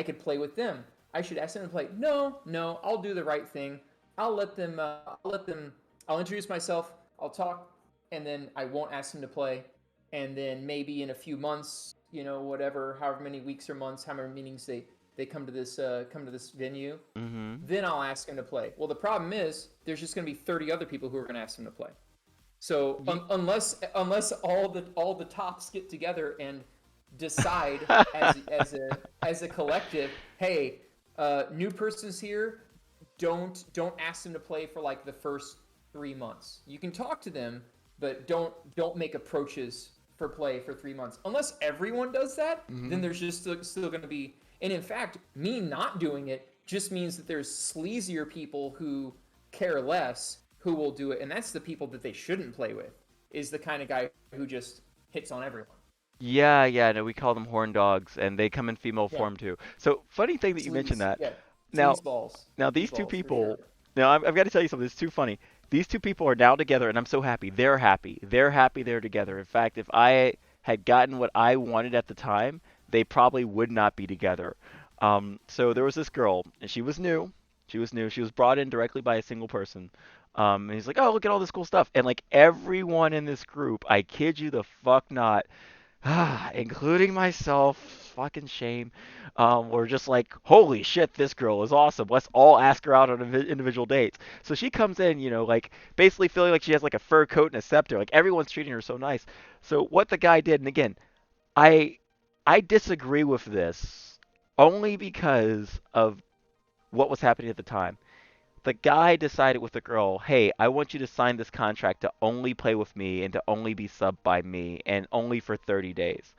could play with them. I should ask them to play. No, no, I'll do the right thing. I'll let them. I'll let them. I'll introduce myself. I'll talk, and then I won't ask them to play. And then maybe in a few months, whatever, however many weeks or months, how many meetings they come to this venue, Mm-hmm. then I'll ask him to play. Well, the problem is there's just going to be 30 other people who are going to ask him to play. So unless all the tops get together and decide as a collective, hey, new person's here, don't ask them to play for like the first 3 months. You can talk to them, but don't make approaches for play for 3 months. Unless everyone does that, Mm-hmm. then there's just still going to be. And in fact, me not doing it just means that there's sleazier people who care less who will do it, and that's the people that they shouldn't play with. Is the kind of guy who just hits on everyone. Yeah, yeah, no, we call them horn dogs, and they come in female Yeah, form too. So, funny thing that you mentioned sleaze. that. Yeah, Now, now sleaze these two balls for people. sure. Now, I've got to tell you something. It's too funny. These two people are now together, and I'm so happy. They're happy. They're happy they're together. In fact, if I had gotten what I wanted at the time, they probably would not be together. So there was this girl, and she was new. She was new. She was brought in directly by a single person. And he's like, "Oh, look at all this cool stuff." And like everyone in this group, I kid you the fuck not, including myself, fucking shame. We're just like, holy shit, this girl is awesome. Let's all ask her out on individual dates. So she comes in, like basically feeling like she has like a fur coat and a scepter. Like everyone's treating her so nice. So what the guy did, and again, I I disagree with this only because of what was happening at the time. The guy decided with the girl, hey, I want you to sign this contract to only play with me and to only be subbed by me and only for 30 days.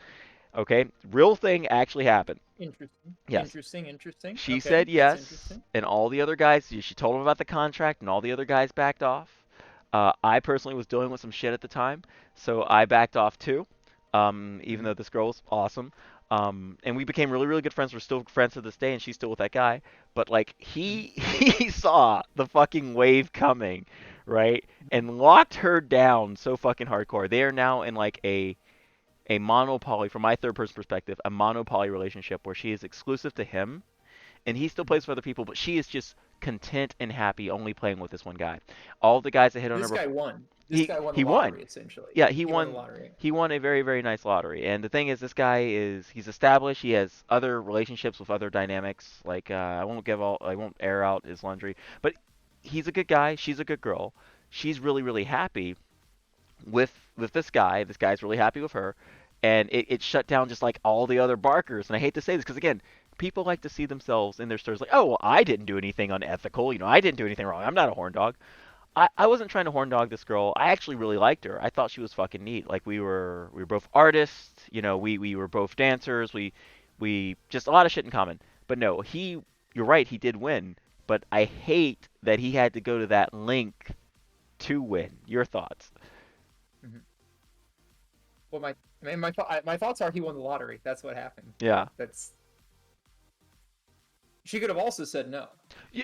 Okay? Real thing actually happened. Interesting, Yes. interesting, interesting. She Okay, said that's yes, interesting. and all the other guys, she told him about the contract, and all the other guys backed off. I personally was dealing with some shit at the time, so I backed off too, even Mm-hmm. though this girl was awesome. And we became really, really good friends. We're still friends to this day, and she's still with that guy. But like he Mm-hmm. he saw the fucking wave coming, right, Mm-hmm. and locked her down so fucking hardcore. They are now in like a monopoly, from my third person perspective, a monopoly relationship where she is exclusive to him, and he still Mhm. plays for other people, but she is just content and happy only playing with this one guy. All the guys that hit on her This guy before, won. This he guy won the he won. lottery essentially. Yeah, He won the lottery. he won a very very nice lottery. And the thing is, this guy is he's established. He has other relationships with other dynamics. Like I won't air out his laundry, but he's a good guy. She's a good girl. She's really really happy with this guy. This guy's really happy with her, and it shut down just like all the other barkers. And I hate to say this because again, people like to see themselves in their stories like, oh well, I didn't do anything unethical. I didn't do anything wrong. I'm not a horn dog. I wasn't trying to horn dog this girl. I actually really liked her. I thought she was fucking neat. Like we were both artists. We were both dancers. We just a lot of shit in common. But no, you're right. He did win. But I hate that he had to go to that link to win. Your thoughts? Mhm. Well, my thoughts are he won the lottery. That's what happened. Yeah. That's she could have also said no.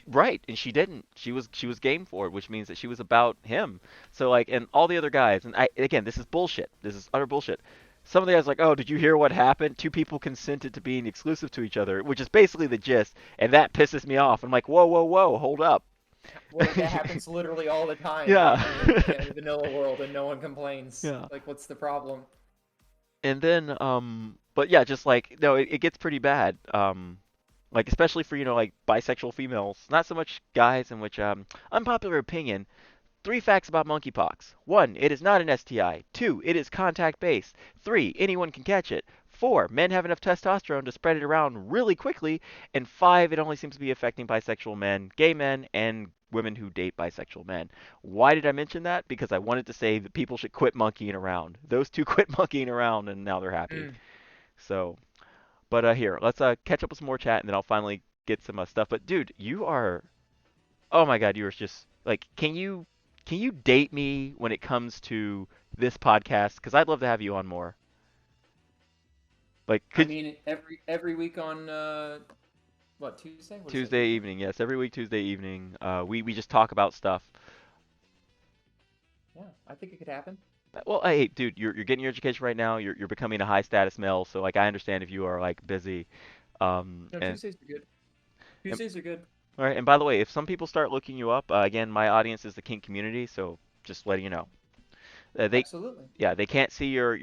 Right, and she didn't. She was game for it, which means that she was about him. So like, and all the other guys, and I again, this is bullshit. This is utter bullshit. Some of the guys like, oh, did you hear what happened? Two people consented to being exclusive to each other, which is basically the gist, and that pisses me off. I'm like, whoa, whoa, whoa, hold up. Well, that happens literally all the time Yeah. in the vanilla world, and no one complains. Yeah. Like, what's the problem? And then, but yeah, just like no, it gets pretty bad. Like especially for like bisexual females, not so much guys. In which unpopular opinion. Three facts about monkeypox. 1. It is not an STI. 2. It is contact based. 3. Anyone can catch it. 4. Men have enough testosterone to spread it around really quickly. And 5. It only seems to be affecting bisexual men, gay men, and women who date bisexual men. Why did I mention that? Because I wanted to say that people should quit monkeying around. Those two quit monkeying around and now they're happy. Mm. So, but here, let's catch up with some more chat and then I'll finally get some stuff. But dude, you are oh my God, you were just like, can you date me when it comes to this podcast? Because I'd love to have you on more. Like, I could mean, every week on what, Tuesday? What is that, Tuesday Tuesday? evening? Yes, every week Tuesday evening. We just talk about stuff. Yeah, I think it could happen. Well, hey, dude, you're getting your education right now. You're becoming a high status male. So like, I understand if you are like busy. No, And, Tuesdays are good. and Tuesdays are good. all right. And by the way, if some people start looking you up, again, my audience is the kink community. So just letting you know. They Absolutely. yeah, they can't see your.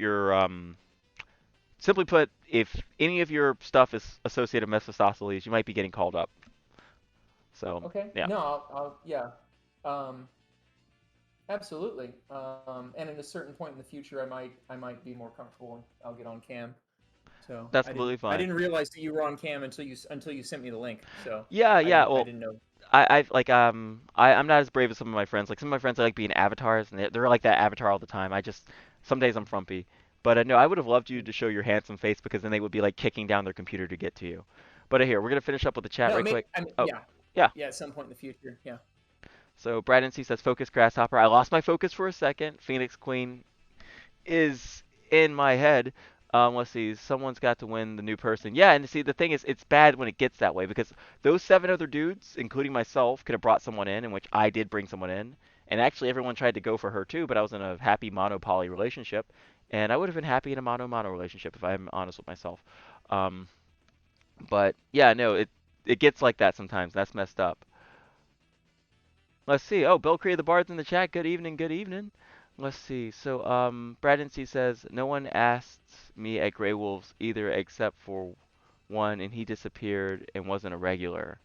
Simply put, if any of your stuff is associated with Mephistopheles, you might be getting called up. So, Okay. yeah, No, yeah. Um, absolutely. And at a certain point in the future, I might be more comfortable and I'll get on cam. So that's I didn't completely I fine. didn't realize that you were on cam until you sent me the link. So Yeah, I yeah. didn't I Well, didn't know. I'm not as brave as some of my friends. Like some of my friends, I like being avatars, and they're like that avatar all the time. Some days I'm frumpy. But no, I would have loved you to show your handsome face because then they would be like kicking down their computer to get to you. But here, we're gonna finish up with the chat No, right quick. I mean, Oh, yeah, yeah. yeah. At some point in the future, yeah. So Brad NC says focus grasshopper. I lost my focus for a second. Phoenix Queen is in my head. Let's see. Someone's got to win the new person. Yeah, and see, the thing is, it's bad when it gets that way because those seven other dudes, including myself, could have brought someone in which I did bring someone in. And actually, everyone tried to go for her too, but I was in a happy mono poly relationship, and I would have been happy in a mono mono relationship if I'm honest with myself. Um, but yeah, no, it gets like that sometimes. That's messed up. Let's see. Oh, Bill created the bards in the chat. Good evening. Good evening. Let's see. So, Brad NC says no one asked me at Grey Wolves either, except for one, and he disappeared and wasn't a regular.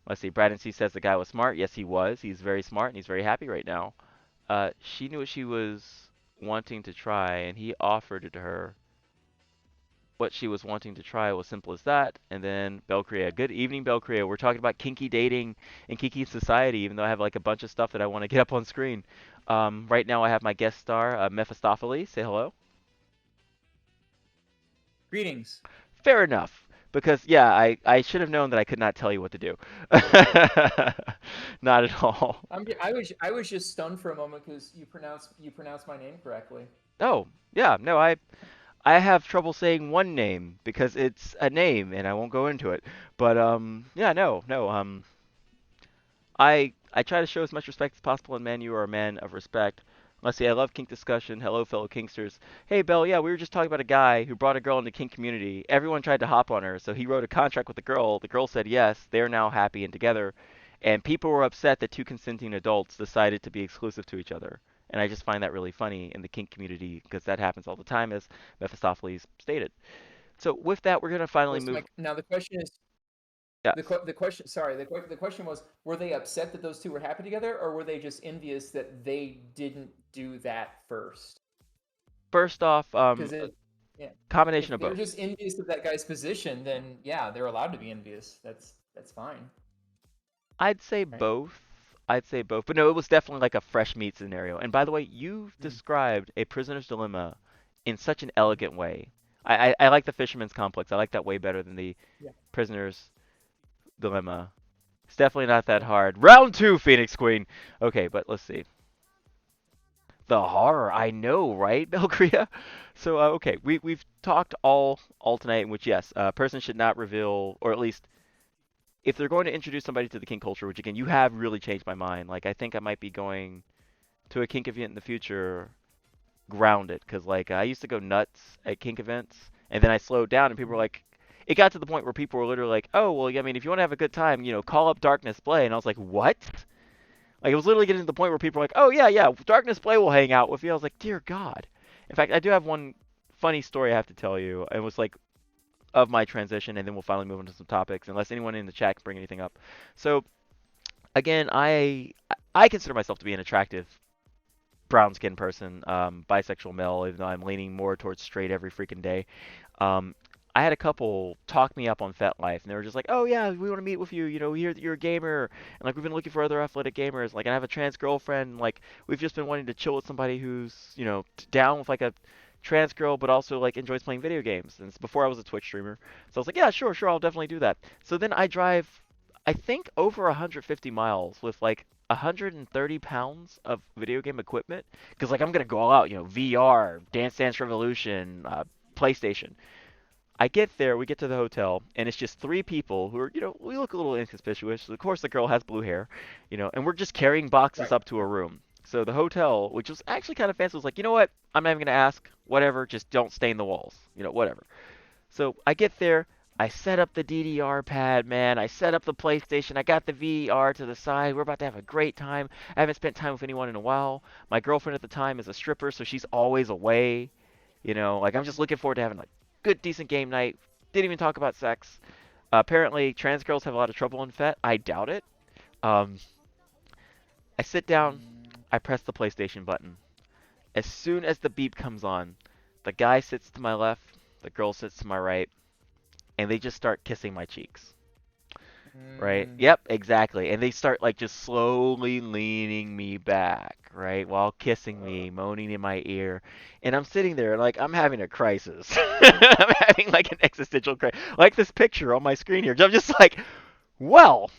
Let's see. Brad NC says the guy was smart. Yes, he was. He's very smart and he's very happy right now. She knew what she was wanting to try, and he offered it to her. What she was wanting to try was simple as that. And then Belcrea. Good evening, Belcrea. We're talking about kinky dating and kinky society, even though I have like a bunch of stuff that I want to get up on screen. Right now I have my guest star, Mephistopheles. Say hello. Greetings. Fair enough. Because, yeah, I should have known that I could not tell you what to do. Not at all. I was just stunned for a moment because you pronounced my name correctly. Oh, yeah, no, I have trouble saying one name because it's a name and I won't go into it. But yeah, no, no. I try to show as much respect as possible, and man, you are a man of respect. Let's see, I love kink discussion. Hello, fellow kinksters. Hey, Bell, yeah, we were just talking about a guy who brought a girl into kink community. Everyone tried to hop on her, so he wrote a contract with the girl. The girl said yes. They're now happy and together. And people were upset that two consenting adults decided to be exclusive to each other. And I just find that really funny in the kink community because that happens all the time, as Mephistopheles stated. So with that, we're gonna finally Was move. Mike? Now the question is, Yes. the question. Sorry, the question was: were they upset that those two were happy together, or were they just envious that they didn't do that first? First off, Because it, yeah, combination if of they're both. just envious of that guy's position, then yeah, they're allowed to be envious. That's fine, I'd say right? both. I'd say both. But no, it was definitely like a fresh meat scenario. And by the way, you've Mm, described a prisoner's dilemma in such an elegant way. I like the fisherman's complex. I like that way better than the yeah, prisoner's dilemma. It's definitely not that yeah. hard. Round two, Phoenix Queen. Okay, but let's see. The horror, I know, right, Belgria? So okay, we've talked all tonight, in which yes, a person should not reveal, or at least if they're going to introduce somebody to the kink culture, which again you have really changed my mind. Like I think I might be going to a kink event in the future grounded, because like I used to go nuts at kink events, and then I slowed down, and people were Mhm. like, it got to the point where people were literally like, oh well, I mean, if you want to have a good time, call up Darkness Play, and I was like, what? Like it was literally getting to the point where people were like, oh yeah, yeah, Darkness Play will hang out with you. I was like, dear God. In fact, I do have one funny story I have to tell you. It was like of my transition, and then we'll finally move into some topics, unless anyone in the chat can bring anything up. So again, I consider myself to be an attractive brown skinned person, bisexual male, even though I'm leaning more towards straight every freaking day. Um, I had a couple talk me up on FetLife, and they were just like, "Oh yeah, we want to meet with you. We hear that you're a gamer, and like we've been looking for other athletic gamers. Like, and I have a trans girlfriend. Like, we've just been wanting to chill with somebody who's down with like a trans girl, but also like enjoys playing video games." And it's before I was a Twitch streamer, so I was like, "Yeah, sure, sure, I'll definitely do that." So then I drive, I think over 150 miles with like 130 pounds of video game equipment because like I'm gonna go all out, VR, Dance Dance Revolution, PlayStation. I get there, we get to the hotel, and it's just three people who are, we look a little inconspicuous. Of course, the girl has blue hair, and we're just carrying boxes Right. up to a room. So the hotel, which was actually kind of fancy, was like, you know what? I'm not even gonna ask. Whatever, just don't stain the walls. Whatever. So I get there, I set up the DDR pad, man. I set up the PlayStation. I got the VR to the side. We're about to have a great time. I haven't spent time with anyone in a while. My girlfriend at the time is a stripper, so she's always away. Like I'm just looking forward to having like good, decent game night. Didn't even talk about sex. Apparently, trans girls have a lot of trouble in FET. I doubt it. Um, I sit down. Mm, I press the PlayStation button. As soon as the beep comes on, the guy sits to my left, the girl sits to my right, and they just start kissing my cheeks. Right? mm, Yep, exactly. And they start like just slowly leaning me back, right? While kissing me, moaning in my ear. And I'm sitting there like I'm having a crisis. I'm having like an existential crisis. Like this picture on my screen here. I'm just like, well,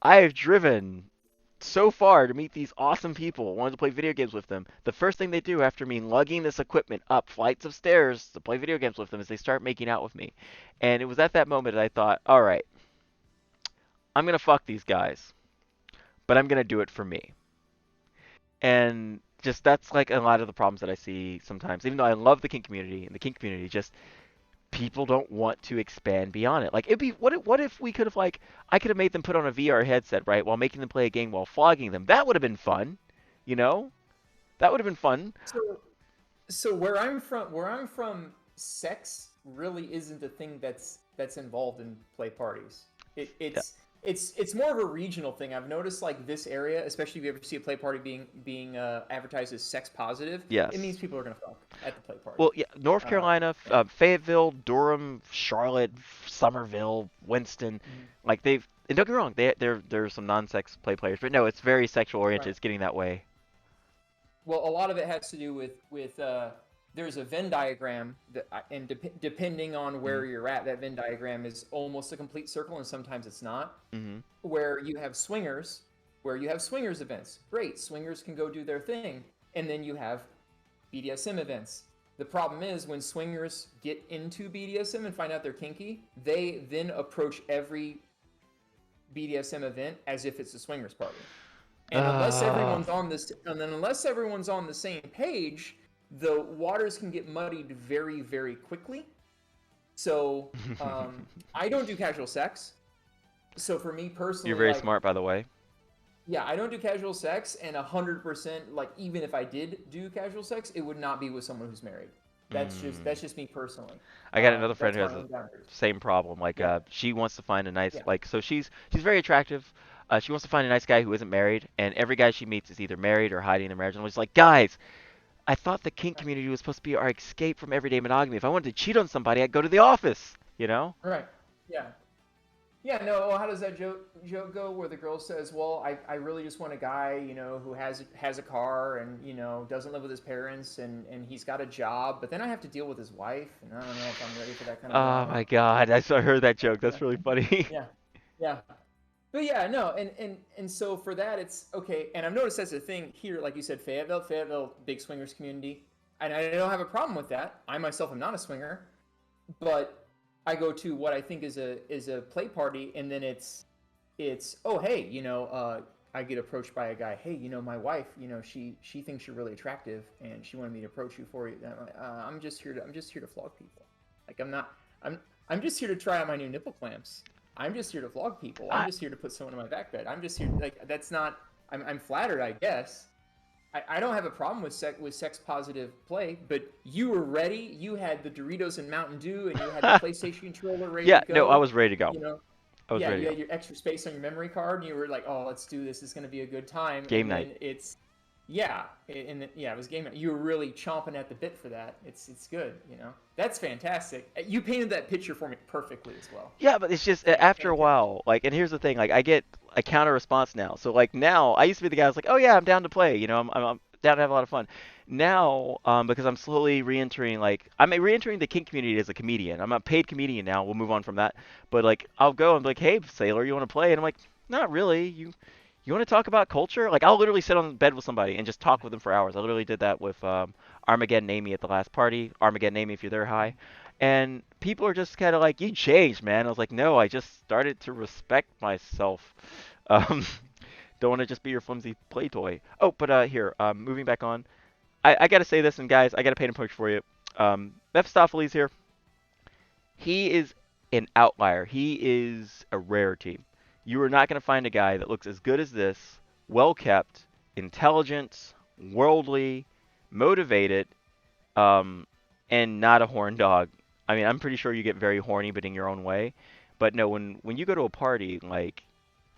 I have driven so far to meet these awesome people, wanted to play video games with them. The first thing they do after me lugging this equipment up flights of stairs to play video games with them is they start making out with me. And it was at that moment that I thought, all right, I'm gonna fuck these guys, but I'm gonna do it for me. And just that's like a lot of the problems that I see sometimes. Even though I love the kink community and the kink community, just people don't want to expand beyond it. Like it'd be what if we could have like I could have made them put on a VR headset, right, while making them play a game while flogging them. That would have been fun, you know? That would have been fun. so where I'm from, sex really isn't a thing that's involved in play parties. It, Yeah. it's more of a regional thing. I've noticed like this area, especially if you ever see a play party being advertised as sex positive, it Yes. means people are gonna fuck at the play party. Well, yeah, North Uh, Carolina, yeah. Fayetteville, Durham, Charlotte, Somerville, Winston, Mhm. like they've and don't get me wrong, there's some non-sex play players, but no, it's very sexual oriented. Right. It's getting that way. Well, a lot of it has to do with there's a Venn diagram that, and depending on Mhm. where you're at, that Venn diagram is almost a complete circle, and sometimes it's not. Mhm. Where you have swingers, where you have swingers events, great, swingers can go do their thing, and then you have BDSM events. The problem is when swingers get into BDSM and find out they're kinky, they then approach every BDSM event as if it's a swingers party. And Uh, unless everyone's on the same page, the waters can get muddied very, very quickly. So I don't do casual sex. So for me You're personally, very like, smart, by the way. yeah, I don't do casual sex, and 100%, like, even if I did do casual sex, it would not be with someone who's married. Mm. That's just me personally. I got another friend That's who my has the own boundaries. same problem. Like, Yeah, she wants to find a nice, yeah, like, so she's very attractive. She wants to find a nice guy who isn't married, and every guy she meets is either married or hiding their marriage. And I'm just like, guys, I thought the kink community was supposed to be our escape from everyday monogamy. If I wanted to cheat on somebody, I'd go to the office, you know? right. Yeah, yeah. No, well, how does that joke go? Where the girl says, "Well, I really just want a guy, who has a car and doesn't live with his parents and he's got a job, but then I have to deal with his wife, and I don't know if I'm ready for that kind of Oh drama." my God, I heard that joke. Yeah, That's really funny. yeah, yeah. But yeah, no, and so for that, it's okay. And I've noticed that's a thing here, like you said, Fayetteville, big swingers community, and I don't have a problem with that. I myself am not a swinger, but I go to what I think is a play party, and then it's oh hey, I get approached by a guy. Hey, my wife, she thinks you're really attractive, and she wanted me to approach you for you. And I'm like, I'm just here to flog people. Like I'm just here to try out my new nipple clamps. I'm just here to flog people. I'm I, just here to put someone in my back bed. I'm just here like that's not. I'm flattered, I guess. I don't have a problem with sex positive play, but you were ready. You had the Doritos and Mountain Dew, and you had the PlayStation controller ready to yeah, no, I go. was ready to go. You know, I was yeah, ready you to had go. your extra space on your memory card, and you were like, "Oh, let's do this. It's going to be a good time." Game And night. then yeah, yeah, it was game night. You were really chomping at the bit for that. It's good. That's fantastic. You painted that picture for me perfectly as well. Yeah, but it's just after a Fantastic. while, like, and here's the thing, like, I get a counter response now. So like now, I used to be the guy who's like, oh yeah, I'm down to play, I'm down to have a lot of fun. Now, because I'm slowly re-entering, like, I'm re-entering the kink community as a comedian. I'm a paid comedian now. We'll move on from that. But like, I'll go and be like, hey, sailor, you want to play? And I'm like, not really. You want to talk about culture? Like, I'll literally sit on bed with somebody and just talk with them for hours. I literally did that with Armageddon Amy at the last party. Armageddon Amy, if you're there, hi. And people are just kind of like, you changed, man. I was like, no, I just started to respect myself. Um, don't want to just be your flimsy play toy. Oh, but here, moving back on. I got to say this, and guys, I got to paint a picture for you. Mephistopheles here, he is an outlier. He is a rarity. You are not going to find a guy that looks as good as this, well kept, intelligent, worldly, motivated, um, and not a horn dog. I mean, I'm pretty sure you get very horny, but in your own way. But no, when you go to a party, like,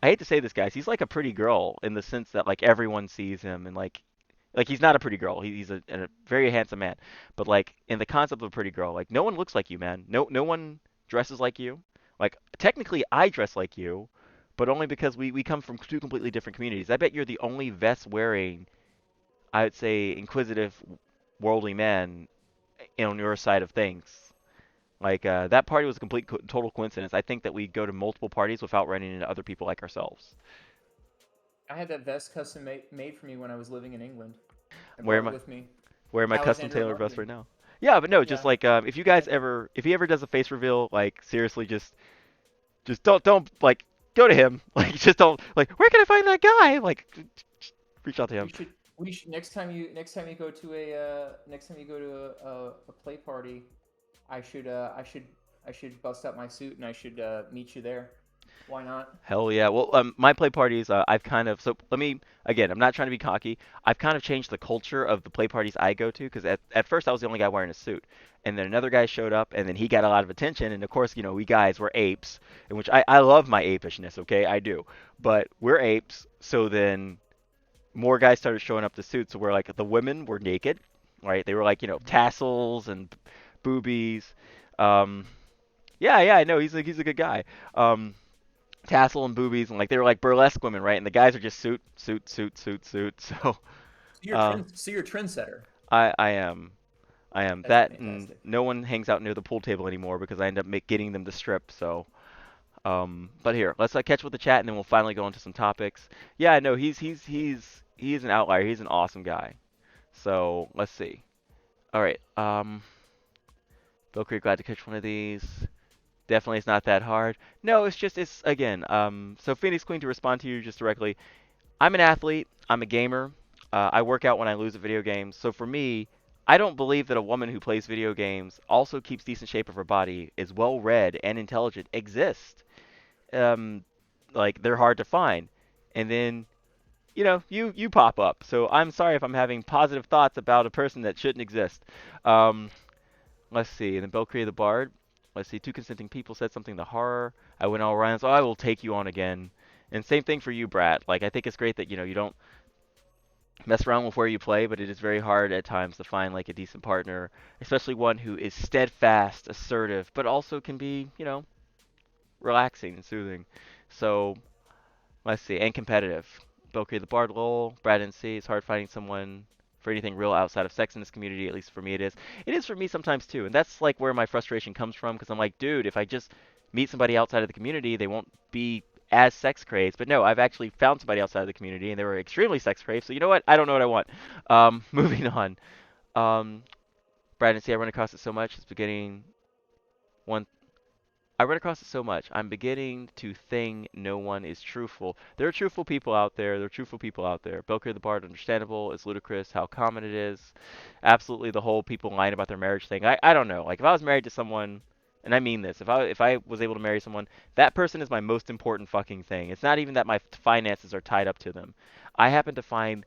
I hate to say this, guys, he's like a pretty girl in the sense that like everyone sees him and like he's not a pretty girl. He's a very handsome man, but like in the concept of a pretty girl, like no one looks like you, man. No one dresses like you. Like technically, I dress like you, but only because we come from two completely different communities. I bet you're the only vest wearing, I would say, inquisitive, worldly man on your side of things. Like that party was a complete total coincidence. I think that we go to multiple parties without running into other people like ourselves. I had that vest custom made for me when I was living in England. I Where brought am it I? with me. Where am I custom Alexander tailored vest Marketing. right now? Yeah, but no, just Yeah. like if you Yeah. guys ever, if he ever does a face reveal, like seriously, just don't like go to him. Like just don't like where can I find that guy? Like just reach out to We him. should we should next time you go to a play party, I should bust up my suit and I should meet you there. Why not? Hell yeah. Well, my play parties, I've kind of so let me again. I'm not trying to be cocky. I've kind of changed the culture of the play parties I go to because at first I was the only guy wearing a suit, and then another guy showed up, and then he got a lot of attention, and of course we guys were apes, in which I love my apishness. Okay, I do, but we're apes. So then more guys started showing up to suits, so where like the women were naked, right? They were like tassels and boobies. Um, yeah, I know he's a good guy. Um, tassel and boobies and like they were like burlesque women, right? And the guys are just suit. So uh, So you're a trendsetter. I am That's that, and fantastic. no one hangs out near the pool table anymore because I end up getting them to strip. So but here, let's catch up with the chat and then we'll finally go into some topics. Yeah, no, he's an outlier. He's an awesome guy. So let's see. All right, Bill Creek, glad to catch one of these. Definitely, it's not that hard. No, it's just it's again. So Phoenix Queen, to respond to you just directly. I'm an athlete. I'm a gamer. I work out when I lose at video games. So for me, I don't believe that a woman who plays video games also keeps decent shape of her body, is well read and intelligent exists. Um, like they're hard to find. And then you pop up. So I'm sorry if I'm having positive thoughts about a person that shouldn't exist. Um, let's see. And then Belcree the Bard. Let's see. Two consenting people said something to horror. I went all around. So I will take you on again. And same thing for you, Brat. Like I think it's great that you don't mess around with where you play, but it is very hard at times to find like a decent partner, especially one who is steadfast, assertive, but also can be relaxing and soothing. So let's see, and competitive. Belkry the Bard lol, Brad and C. It's hard finding someone for anything real outside of sex in this community. At least for me, it is. It is for me sometimes too, and that's like where my frustration comes from. Because I'm like, dude, if I just meet somebody outside of the community, they won't be as sex crazed. But no, I've actually found somebody outside of the community, and they were extremely sex crazed. So you know what? I don't know what I want. Moving on. Um, Brad and C. I run across it so much. It's beginning one I run across it so much. I'm beginning to think no one is truthful. There are truthful people out there. There are truthful people out there. Belker the Bard, understandable. It's ludicrous how common it is. Absolutely, the whole people lying about their marriage thing. I don't know. Like if I was married to someone, and I mean this, if I was able to marry someone, that person is my most important fucking thing. It's not even that my finances are tied up to them. I happen to find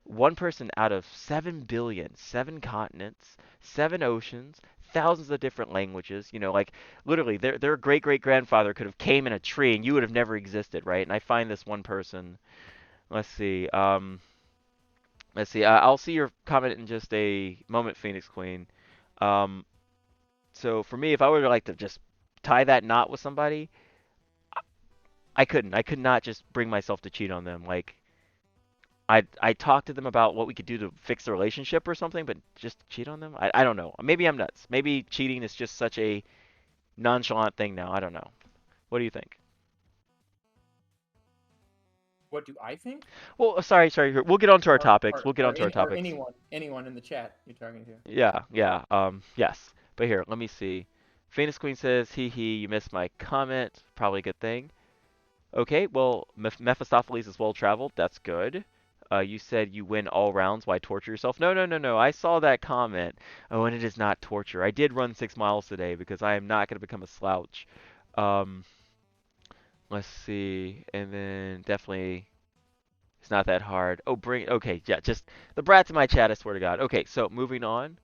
one person out of 7 billion, 7 continents, 7 oceans, thousands of different languages. Like literally their great great grandfather could have came in a tree and you would have never existed, right? And I find this one person. Let's see. Let's see. I'll see your comment in just a moment, Phoenix Queen. Um, so for me, if I were to like to just tie that knot with somebody, I couldn't. I could not just bring myself to cheat on them. Like I talked to them about what we could do to fix the relationship or something, but just cheat on them? I don't know. Maybe I'm nuts. Maybe cheating is just such a nonchalant thing now. I don't know. What do you think? What do I think? Well, sorry. We'll get on to our Or topics. or We'll get on or, to our any, or topics. anyone in the chat you're talking to? Yeah. Yes. But here, let me see. Phoenix Queen says, hee hee, you missed my comment. Probably a good thing. Okay, well, Mephistopheles is well traveled. That's good. You said you win all rounds. Why torture yourself? No. I saw that comment. Oh, and it is not torture. I did run 6 miles today because I am not going to become a slouch. Um, let's see. And then definitely it's not that hard. Oh, bring. Okay, yeah, just the brats in my chat. I swear to God. Okay, so moving on.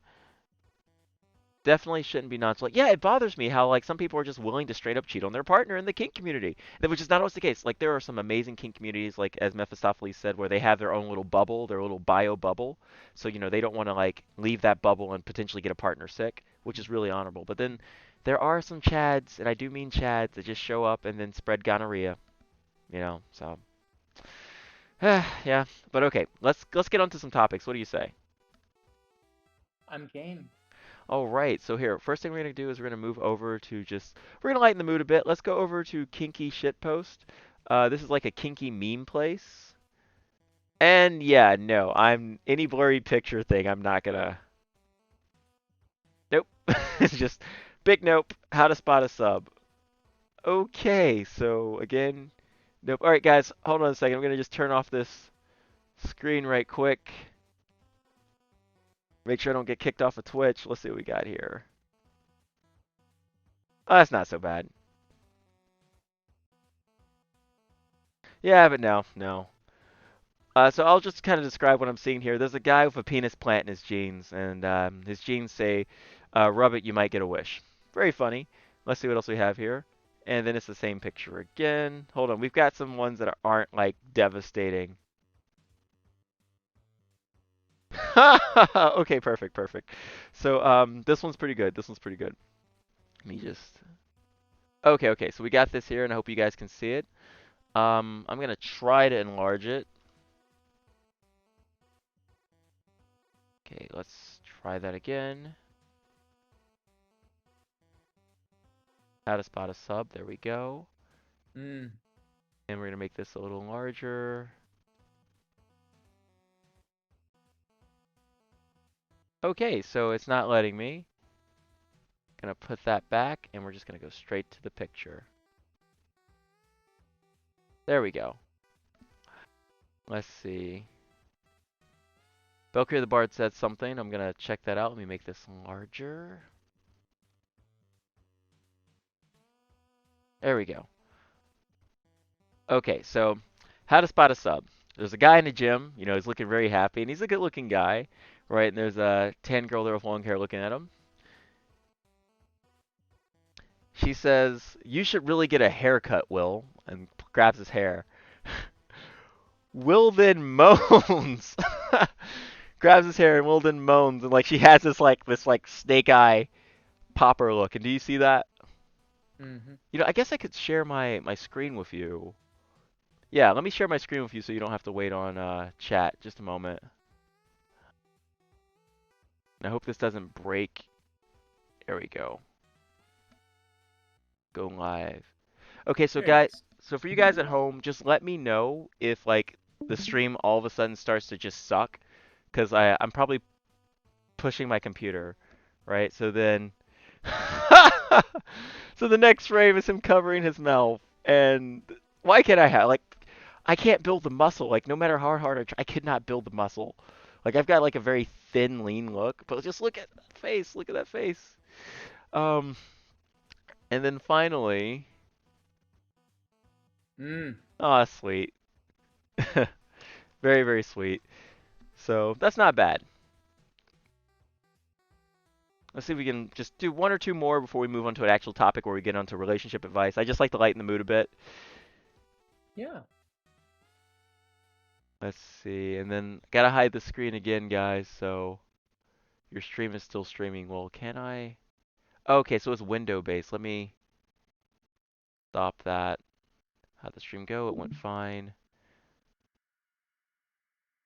Definitely shouldn't be nonchalant. Yeah, it bothers me how like some people are just willing to straight up cheat on their partner in the kink community, which is not always the case. Like there are some amazing kink communities, like as Mephistopheles said, where they have their own little bubble, their little bio bubble. So they don't want to like leave that bubble and potentially get a partner sick, which is really honorable. But then there are some chads, and I do mean chads, that just show up and then spread gonorrhea. So yeah. But okay, let's get on to some topics. What do you say? I'm game. All right, so here, first thing we're gonna do is we're gonna move over to we're gonna lighten the mood a bit. Let's go over to Kinky Shitpost. This is like a kinky meme place. And yeah, no, I'm any blurry picture thing. I'm not gonna. Nope. It's just big nope. How to spot a sub. Okay, so again, nope. All right, guys, hold on a second. I'm gonna just turn off this screen right quick. Make sure I don't get kicked off of Twitch. Let's see what we got here. Oh, that's not so bad. Yeah, but no. So I'll just kind of describe what I'm seeing here. There's a guy with a penis plant in his jeans, and his jeans say, "Rub it, you might get a wish." Very funny. Let's see what else we have here. And then it's the same picture again. Hold on, we've got some ones that aren't like devastating. Okay, perfect. So this one's pretty good. This one's pretty good. Let me just. Okay. So we got this here, and I hope you guys can see it. I'm gonna try to enlarge it. Okay, let's try that again. How to spot a sub. There we go. Mm. And we're going to make this a little larger. Okay, so it's not letting me. Gonna put that back, and we're just gonna go straight to the picture. There we go. Let's see. Belkir the Bard said something. I'm gonna check that out. Let me make this larger. There we go. Okay, so how to spot a sub. There's a guy in the gym, he's looking very happy, and he's a good-looking guy, right? And there's a tan girl there with long hair looking at him. She says, "You should really get a haircut, Will," and grabs his hair. Will then moans. Grabs his hair and Will then moans, and like she has this snake eye popper look. And do you see that? Mm-hmm. I guess I could share my screen with you. Yeah, let me share my screen with you so you don't have to wait on chat. Just a moment. I hope this doesn't break. There we go. Go live. Okay, so Very guys, nice. so for you guys at home, just let me know if like the stream all of a sudden starts to just suck, because I'm probably pushing my computer, right? So then, so the next frame is him covering his mouth, and why can't I have like, I can't build the muscle. Like no matter how hard I try, I could not build the muscle. Like I've got like a very thin, lean look, but just look at that face. Look at that face. Um, and then finally, Mm. oh sweet, very very sweet. So that's not bad. Let's see if we can just do one or two more before we move on to an actual topic where we get onto relationship advice. I just like to lighten the mood a bit. Yeah. Let's see, and then gotta hide the screen again, guys. So your stream is still streaming. Well, can I? Okay, so it's window based. Let me stop that. How'd the stream go? It went fine.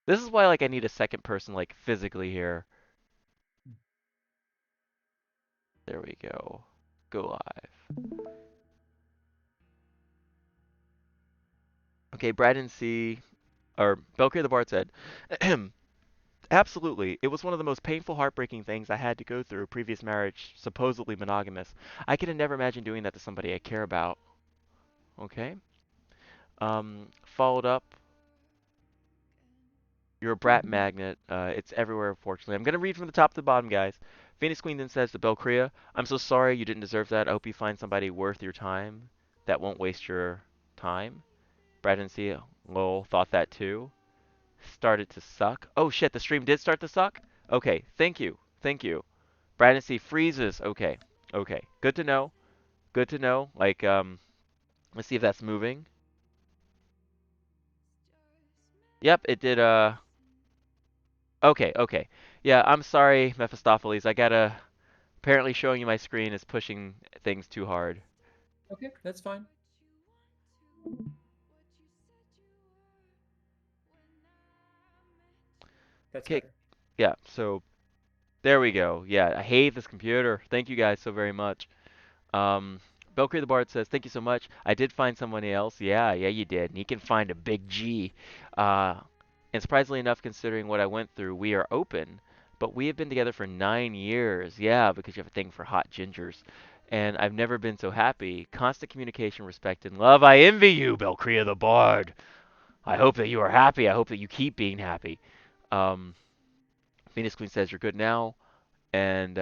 This is why like I need a second person like physically here. There we go. Go live. Okay, Brad C. or Belkir the Bard said, absolutely. It was one of the most painful, heartbreaking things I had to go through. Previous marriage, supposedly monogamous. I could have never imagined doing that to somebody I care about. Okay. Followed up. You're a brat magnet. It's everywhere, unfortunately. I'm gonna read from the top to the bottom, guys. Phoenix Queen then says to Belkria, "I'm so sorry. You didn't deserve that. I hope you find somebody worth your time that won't waste your time." Brad and C. Lol thought that too. Started to suck. Oh shit, the stream did start to suck? Okay, thank you. Thank you. Brandon C freezes. Okay. Okay. Good to know. Good to know. Like, let's see if that's moving. Yep, it did, okay, okay. Yeah, I'm sorry, Mephistopheles. I gotta, apparently showing you my screen is pushing things too hard. Okay, that's fine. That's Okay, better. yeah, so there we go. Yeah, I hate this computer. Thank you guys so very much. Um, Belkry the Bard says, "Thank you so much. I did find someone else. Yeah, yeah, you did. And he can find a big G. Uh, and surprisingly enough, considering what I went through, we are open. But we have been together for 9 years. Yeah, because you have a thing for hot gingers. And I've never been so happy. Constant communication, respect, and love. I envy you, Belkria the Bard. I hope that you are happy. I hope that you keep being happy." Um, Phoenix Queen says, "You're good now." And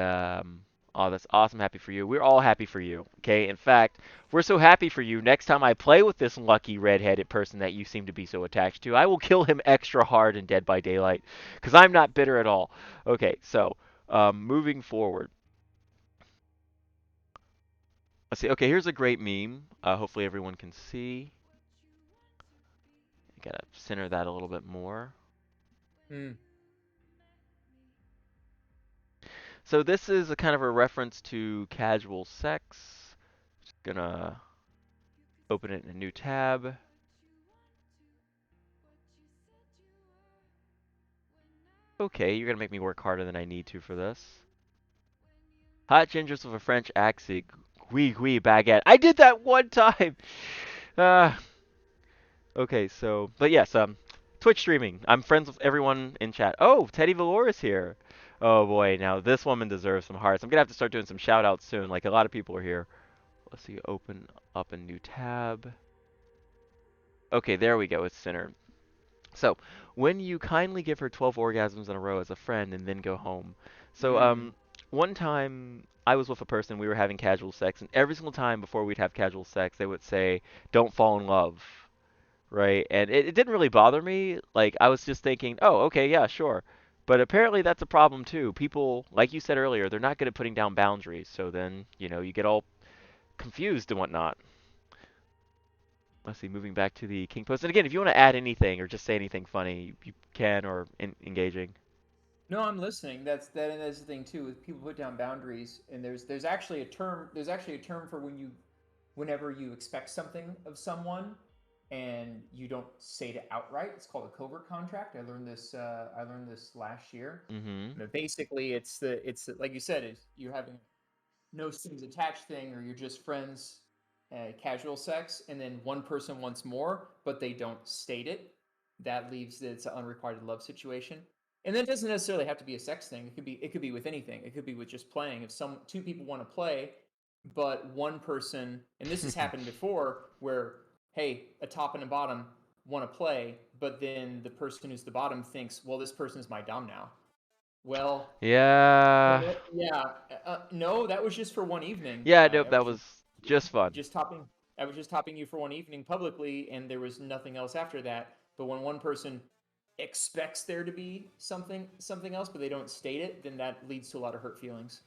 oh, that's awesome. Happy for you. We're all happy for you. Okay. In fact, we're so happy for you. Next time I play with this lucky red-headed person that you seem to be so attached to, I will kill him extra hard in Dead by Daylight because I'm not bitter at all. Okay. So moving forward, let's see. Okay, here's a great meme. Hopefully everyone can see. Gotta center that a little bit more. Mm. So this is a kind of a reference to casual sex. Just gonna open it in a new tab. Okay, you're gonna make me work harder than I need to for this. Hot gingers with a French accent. Oui, oui, baguette. I did that one time. Uh, okay, so, but yes, Twitch streaming. I'm friends with everyone in chat. Oh, Teddy Velour is here. Oh boy, now this woman deserves some hearts. I'm gonna have to start doing some shout outs soon. Like a lot of people are here. Let's see, open up a new tab. Okay, there we go. It's centered. So, when you kindly give her 12 orgasms in a row as a friend and then go home. So, Mm. one time I was with a person, we were having casual sex, and every single time before we'd have casual sex, they would say, "Don't fall in love." Right? And it didn't really bother me. Like, I was just thinking, "Oh, okay, yeah, sure." But apparently that's a problem too. People, like you said earlier, they're not good at putting down boundaries. So then, you get all confused and whatnot. Let's see, moving back to the King post. And again, if you want to add anything or just say anything funny, you can or engaging. No, I'm listening. That's the thing too. Is people put down boundaries, and there's actually a term. There's actually a term for whenever you expect something of someone, and you don't say it outright. It's called a covert contract. I learned this last year. Mm-hmm. But basically, like you said, is you're having no strings attached thing, or you're just friends, casual sex, and then one person wants more, but they don't state it. That leaves it's an unrequited love situation. And that doesn't necessarily have to be a sex thing. It could be with anything. It could be with just playing. If some two people want to play, but one person, and this has happened before, where hey, a top and a bottom want to play, but then the person who's the bottom thinks, well, this person is my dom now. Well, Yeah. yeah. No, that was just for one evening. Yeah, I, nope, I that was was just fun. just topping. I was just topping you for one evening publicly, and there was nothing else after that. But when one person expects there to be something else, but they don't state it, then that leads to a lot of hurt feelings.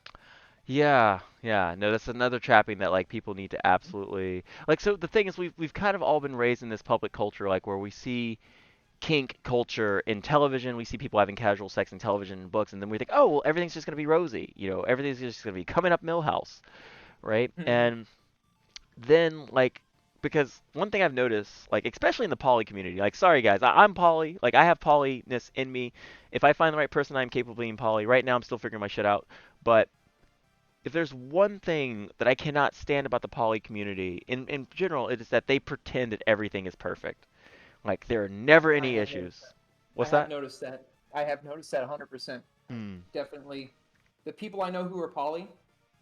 Yeah, yeah. No, that's another trapping that like people need to absolutely like. So the thing is, we've kind of all been raised in this public culture, like where we see kink culture in television, we see people having casual sex in television and books, and then we think, oh, well, everything's just gonna be rosy, everything's just gonna be coming up Millhouse, right? And then like because one thing I've noticed, like especially in the poly community, like sorry guys, I'm poly, like I have polyness in me. If I find the right person, I'm capable of being poly. Right now, I'm still figuring my shit out, but if there's one thing that I cannot stand about the poly community in general, it is that they pretend that everything is perfect. Like there are never I any have noticed issues. that. I What's have that? noticed that. I have noticed that 100%. Hmm. Definitely, the people I know who are poly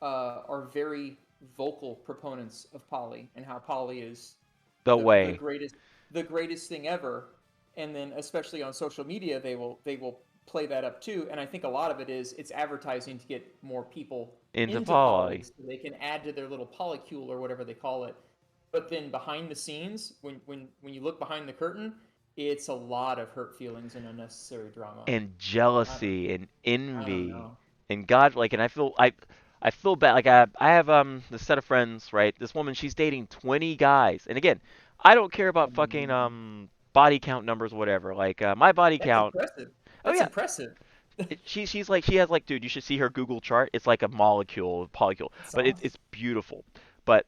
are very vocal proponents of poly and how poly is The the way. greatest thing ever. And then especially on social media, they will play that up too. And I think a lot of it is it's advertising to get more people Into into poly poly. so they can add to their little polycule or whatever they call it. But then behind the scenes, when you look behind the curtain, it's a lot of hurt feelings and unnecessary drama. And I don't jealousy and I don't envy know. and God, like, and I feel bad. Like I have this set of friends, right? This woman, she's dating 20 guys, and again, I don't care about fucking Mm. body count numbers or whatever. Like my body That's count. impressive. Oh That's yeah, impressive. she's like she has like, dude, you should see her Google chart. It's like a molecule, polycule, That's but awesome. it's beautiful. But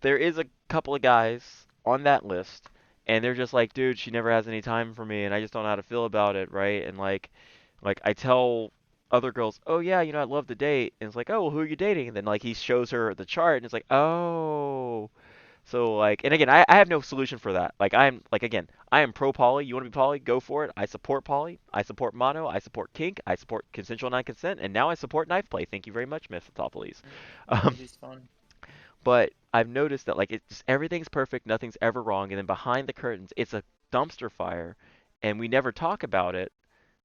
there is a couple of guys on that list, and they're just like, dude, she never has any time for me, and I just don't know how to feel about it, right? And like I tell other girls, oh yeah, I'd love to date, and it's like, oh, well, who are you dating? And then like he shows her the chart, and it's like, oh. So like, and again, I have no solution for that. Like I'm like again, I am pro poly. You want to be poly? Go for it. I support poly. I support mono. I support kink. I support consensual non-consent, and now I support knife play. Thank you very much, Mephistopheles. Um, It is fun. but I've noticed that like it's everything's perfect, nothing's ever wrong, and then behind the curtains, it's a dumpster fire, and we never talk about it.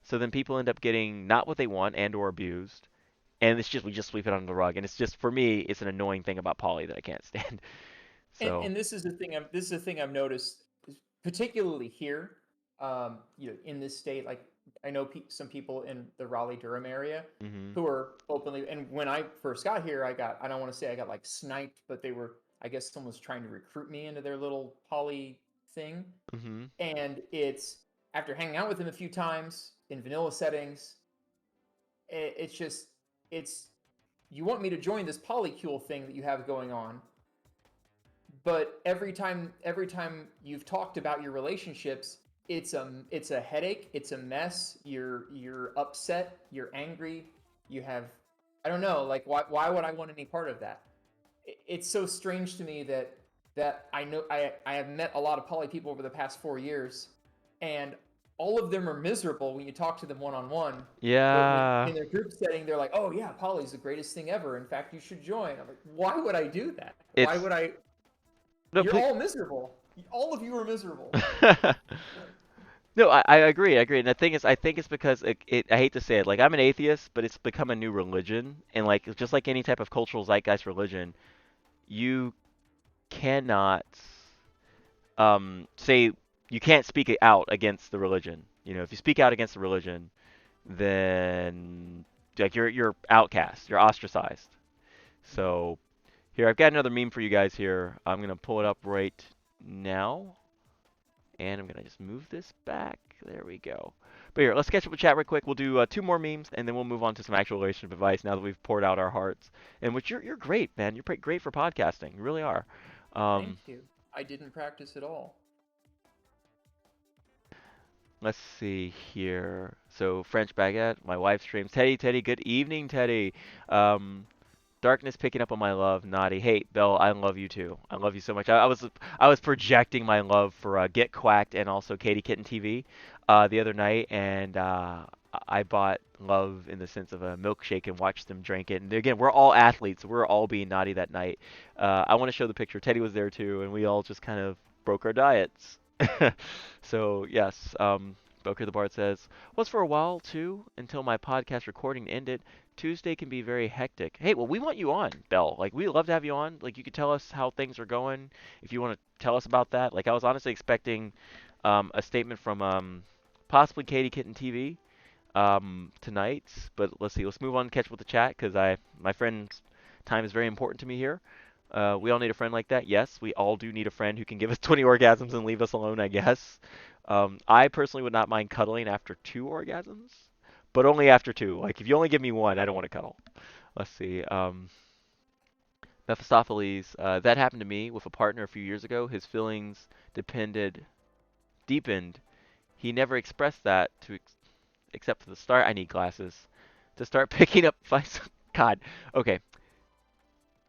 So then people end up getting not what they want and or abused, and it's just we just sweep it under the rug, and it's just for me, it's an annoying thing about poly that I can't stand. So. And this is the thing I've noticed, particularly here, in this state. Like I know some people in the Raleigh Durham area Mhm. who are openly. And when I first got here, I don't want to say I got like sniped, but they were. I guess someone was trying to recruit me into their little poly thing, Mhm. and it's after hanging out with them a few times in vanilla settings, it's just it's you want me to join this polycule thing that you have going on, but every time you've talked about your relationships, it's a headache, it's a mess. You're upset, you're angry, you have, I don't know, like why would I want any part of that? It's so strange to me that I have met a lot of poly people over the past 4 years, and all of them are miserable when you talk to them one on one. But when Yeah. in their group setting, they're like, "Oh yeah, poly's the greatest thing ever. In fact, you should join." I'm like, "Why would I do that? Why It's would I? no You're please. all miserable. All of you are miserable." No, I agree. I agree. And the thing is, I think it's because I hate to say it, like I'm an atheist, but it's become a new religion, and like just like any type of cultural zeitgeist religion, you cannot say you can't speak it out against the religion. You know, if you speak out against the religion, then like you're outcast, you're ostracized. Mhm. So here, I've got another meme for you guys here. I'm gonna pull it up right now, and I'm gonna just move this back. There we go. But here, let's catch up with chat real quick. We'll do two more memes, and then we'll move on to some actual relationship advice now that we've poured out our hearts. And which you're great, man. You're great for podcasting. You really are. Thank Um, you. I didn't practice at all. Let's see here. So French baguette, my wife streams. Teddy, good evening, Teddy. Um, Darkness picking up on my love, naughty. Hey, Bill, I love you too. I love you so much. I was projecting my love for Get Quacked and also Katie Kitten TV the other night, and I bought love in the sense of a milkshake and watched them drink it. And again, we're all athletes. So we're all being naughty that night. I want to show the picture. Teddy was there too, and we all just kind of broke our diets. So yes, Boker the Bard says, was for a while too until my podcast recording ended. Tuesday can be very hectic. Hey, well, we want you on, Bell. Like, we'd love to have you on. Like, you could tell us how things are going if you want to tell us about that. Like, I was honestly expecting a statement from possibly Katie Kitten TV tonight, but let's see. Let's move on and catch up with the chat because my friend's time is very important to me here. We all need a friend like that. Yes, we all do need a friend who can give us 20 orgasms and leave us alone, I guess. I personally would not mind cuddling after 2 orgasms, but only after two. Like, if you only give me one, I don't want to cuddle. Let's see. Mephistopheles, that happened to me with a partner a few years ago. His feelings deepened. He never expressed that except for the start. I need glasses to start picking up fights. God, okay.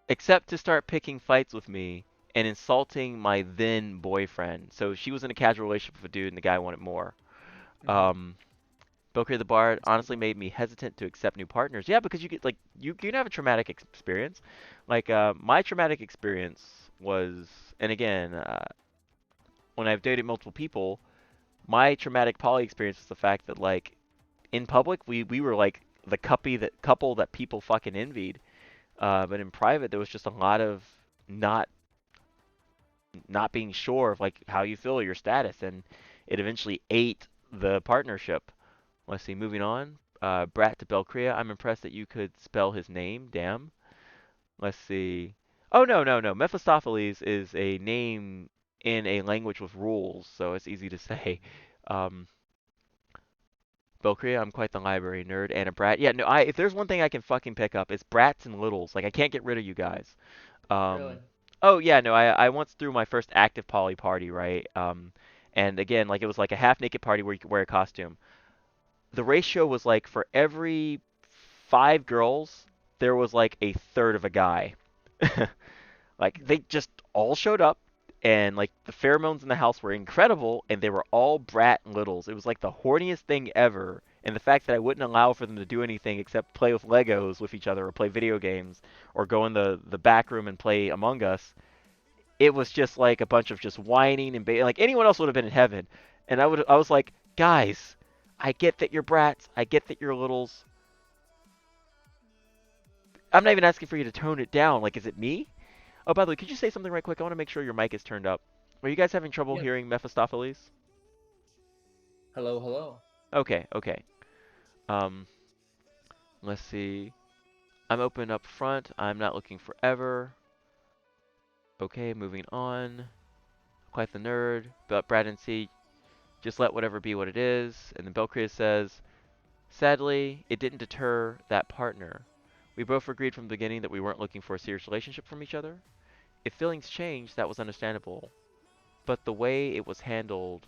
Except to start picking fights with me and insulting my then boyfriend. So she was in a casual relationship with a dude, and the guy wanted more. Hmm. Um, Boker the Bard That's honestly good. made me hesitant to accept new partners. Yeah, because you get like you can have a traumatic experience. Like my traumatic experience was, and again, when I've dated multiple people, my traumatic poly experience was the fact that like in public we were like the couple that people fucking envied. But in private there was just a lot of not not being sure of like how you feel or your status, and it eventually ate the partnership. Let's see, moving on. Brat to Belcrea. I'm impressed that you could spell his name. Damn. Let's see. Oh, no, no, no. Mephistopheles is a name in a language with rules, so it's easy to say. Um, Belcrea, I'm quite the library nerd and a brat. Yeah, no, if there's one thing I can fucking pick up, it's brats and littles. Like, I can't get rid of you guys. Really? Um, oh, yeah, no, I once threw my first active poly party, right? And again, like, it was like a half naked party where you could wear a costume. The ratio was like for every 5 girls, there was like a third of a guy. Like they just all showed up, and like the pheromones in the house were incredible, and they were all brat littles. It was like the horniest thing ever. And the fact that I wouldn't allow for them to do anything except play with Legos with each other or play video games or go in the back room and play Among Us, it was just like a bunch of just whining and like anyone else would have been in heaven. And I was like, guys, I get that you're brats. I get that you're littles. I'm not even asking for you to tone it down. Like, is it me? Oh, by the way, could you say something right quick? I want to make sure your mic is turned up. Are you guys having trouble Yes. hearing Mephistopheles? Hello, hello. Okay, okay. Um, let's see. I'm open up front. I'm not looking forever. Okay, moving on. Quite the nerd. But Brad and C, just let whatever be what it is. And then Belcrea says, sadly, it didn't deter that partner. We both agreed from the beginning that we weren't looking for a serious relationship from each other. If feelings changed, that was understandable. But the way it was handled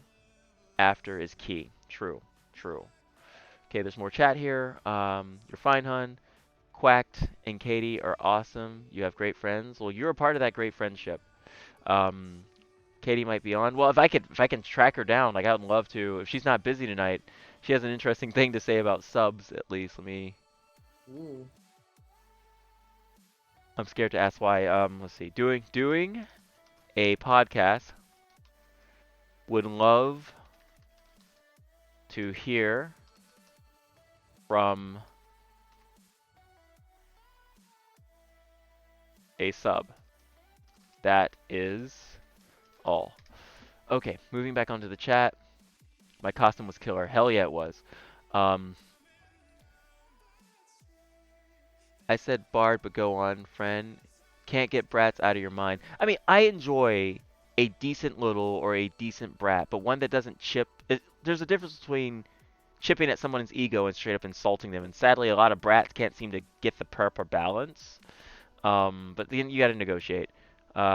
after is key. True. True. Okay, there's more chat here. You're fine, hun. Quacked and Katie are awesome. You have great friends. Well, you're a part of that great friendship. Um, Katie might be on. Well, if I can track her down, like I would love to. If she's not busy tonight, she has an interesting thing to say about subs. At least, let me. Ooh. I'm scared to ask why. Let's see. Doing a podcast would love to hear from a sub. That is all. Okay, moving back onto the chat. My costume was killer. Hell yeah, it was. Um, I said Bard, but go on, friend. Can't get brats out of your mind. I mean, I enjoy a decent little or a decent brat, but one that doesn't chip. There's a difference between chipping at someone's ego and straight up insulting them. And sadly, a lot of brats can't seem to get the proper balance. But then you got to negotiate.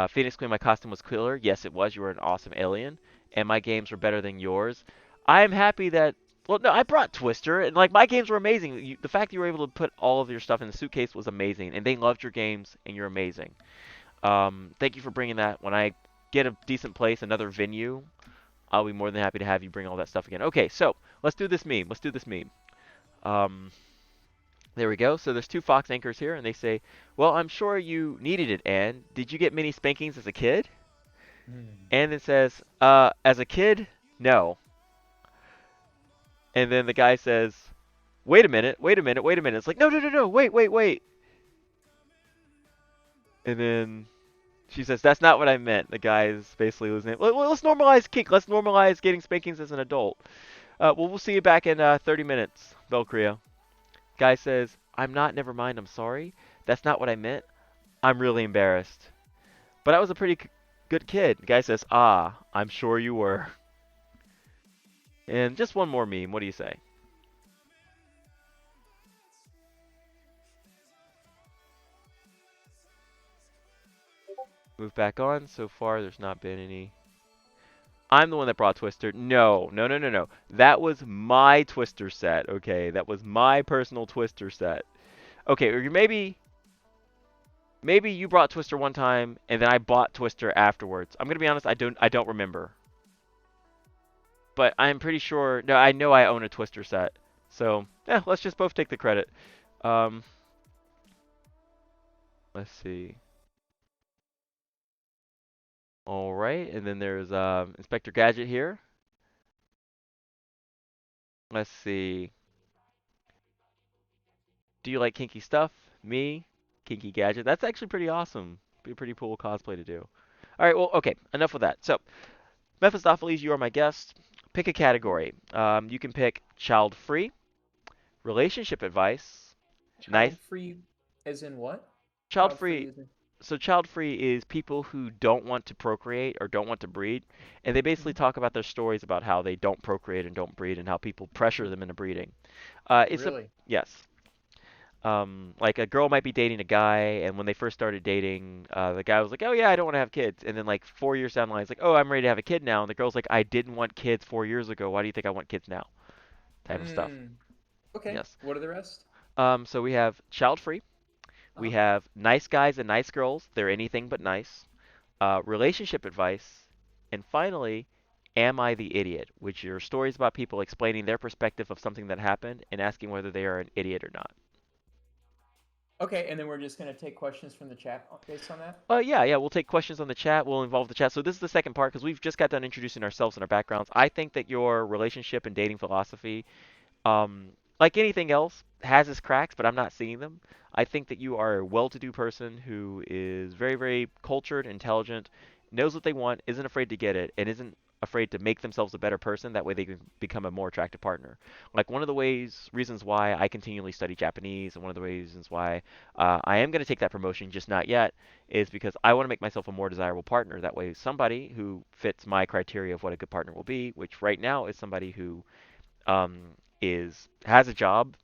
Phoenix Queen, my costume was killer. Yes, it was. You were an awesome alien, and my games were better than yours. I am happy that. Well, no, I brought Twister, and like my games were amazing. The fact you were able to put all of your stuff in the suitcase was amazing, and they loved your games, and you're amazing. Thank you for bringing that. When I get a decent place, another venue, I'll be more than happy to have you bring all that stuff again. Okay, so let's do this meme. Let's do this meme. Um, there we go. So there's two Fox anchors here, and they say, "Well, I'm sure you needed it, Anne. Did you get many spankings as a kid?" Hmm. And it says, as a kid, no." And then the guy says, "Wait a minute, wait a minute, wait a minute." It's like, "No, no, no, no, wait, wait, wait." And then she says, "That's not what I meant." The guy is basically losing it. Well, let's normalize kink. Let's normalize getting spankings as an adult. Well, we'll see you back in 30 minutes, Belcrio. Guy says, "I'm not, never mind, I'm sorry. That's not what I meant. I'm really embarrassed. But I was a pretty good kid." The guy says, "Ah, I'm sure you were." And just one more meme. What do you say? Move back on. So far, there's not been any. I'm the one that brought Twister. No, no, no, no, no. That was my Twister set. Okay, that was my personal Twister set. Okay, or maybe you brought Twister one time and then I bought Twister afterwards. I'm gonna be honest. I don't remember. But I'm pretty sure. No, I know I own a Twister set. So yeah, let's just both take the credit. Um, let's see. All right, and then there's Inspector Gadget here. Let's see. Do you like kinky stuff? Me, Kinky Gadget. That's actually pretty awesome. Be a pretty cool cosplay to do. All right, well, okay, enough with that. So, Mephistopheles, you are my guest. Pick a category. You can pick child-free, relationship advice, nice. Child free, as in what? Child free Child-free. is in. So child-free is people who don't want to procreate or don't want to breed, and they basically Mhm. talk about their stories about how they don't procreate and don't breed, and how people pressure them into breeding. It's a Really? yes. Like a girl might be dating a guy, and when they first started dating, the guy was like, "Oh yeah, I don't want to have kids," and then like 4 years down the line, it's like, "Oh, I'm ready to have a kid now," and the girl's like, "I didn't want kids 4 years ago. Why do you think I want kids now?" Type of stuff. Hmm. Okay. Yes. What are the rest? So we have child-free. We Uh-huh. have nice guys and nice girls. They're anything but nice. Relationship advice, and finally, am I the idiot? Which are stories about people explaining their perspective of something that happened and asking whether they are an idiot or not. Okay, and then we're just gonna take questions from the chat based on that. Yeah, yeah, we'll take questions on the chat. We'll involve the chat. So this is the second part because we've just got done introducing ourselves and our backgrounds. I think that your relationship and dating philosophy, um, like anything else, has its cracks, but I'm not seeing them. I think that you are a well-to-do person who is very, very cultured, intelligent, knows what they want, isn't afraid to get it, and isn't afraid to make themselves a better person. That way they can become a more attractive partner. Like one of the reasons why I continually study Japanese, and one of the reasons why I am going to take that promotion, just not yet, is because I want to make myself a more desirable partner. That way, somebody who fits my criteria of what a good partner will be, which right now is somebody who um, is has a job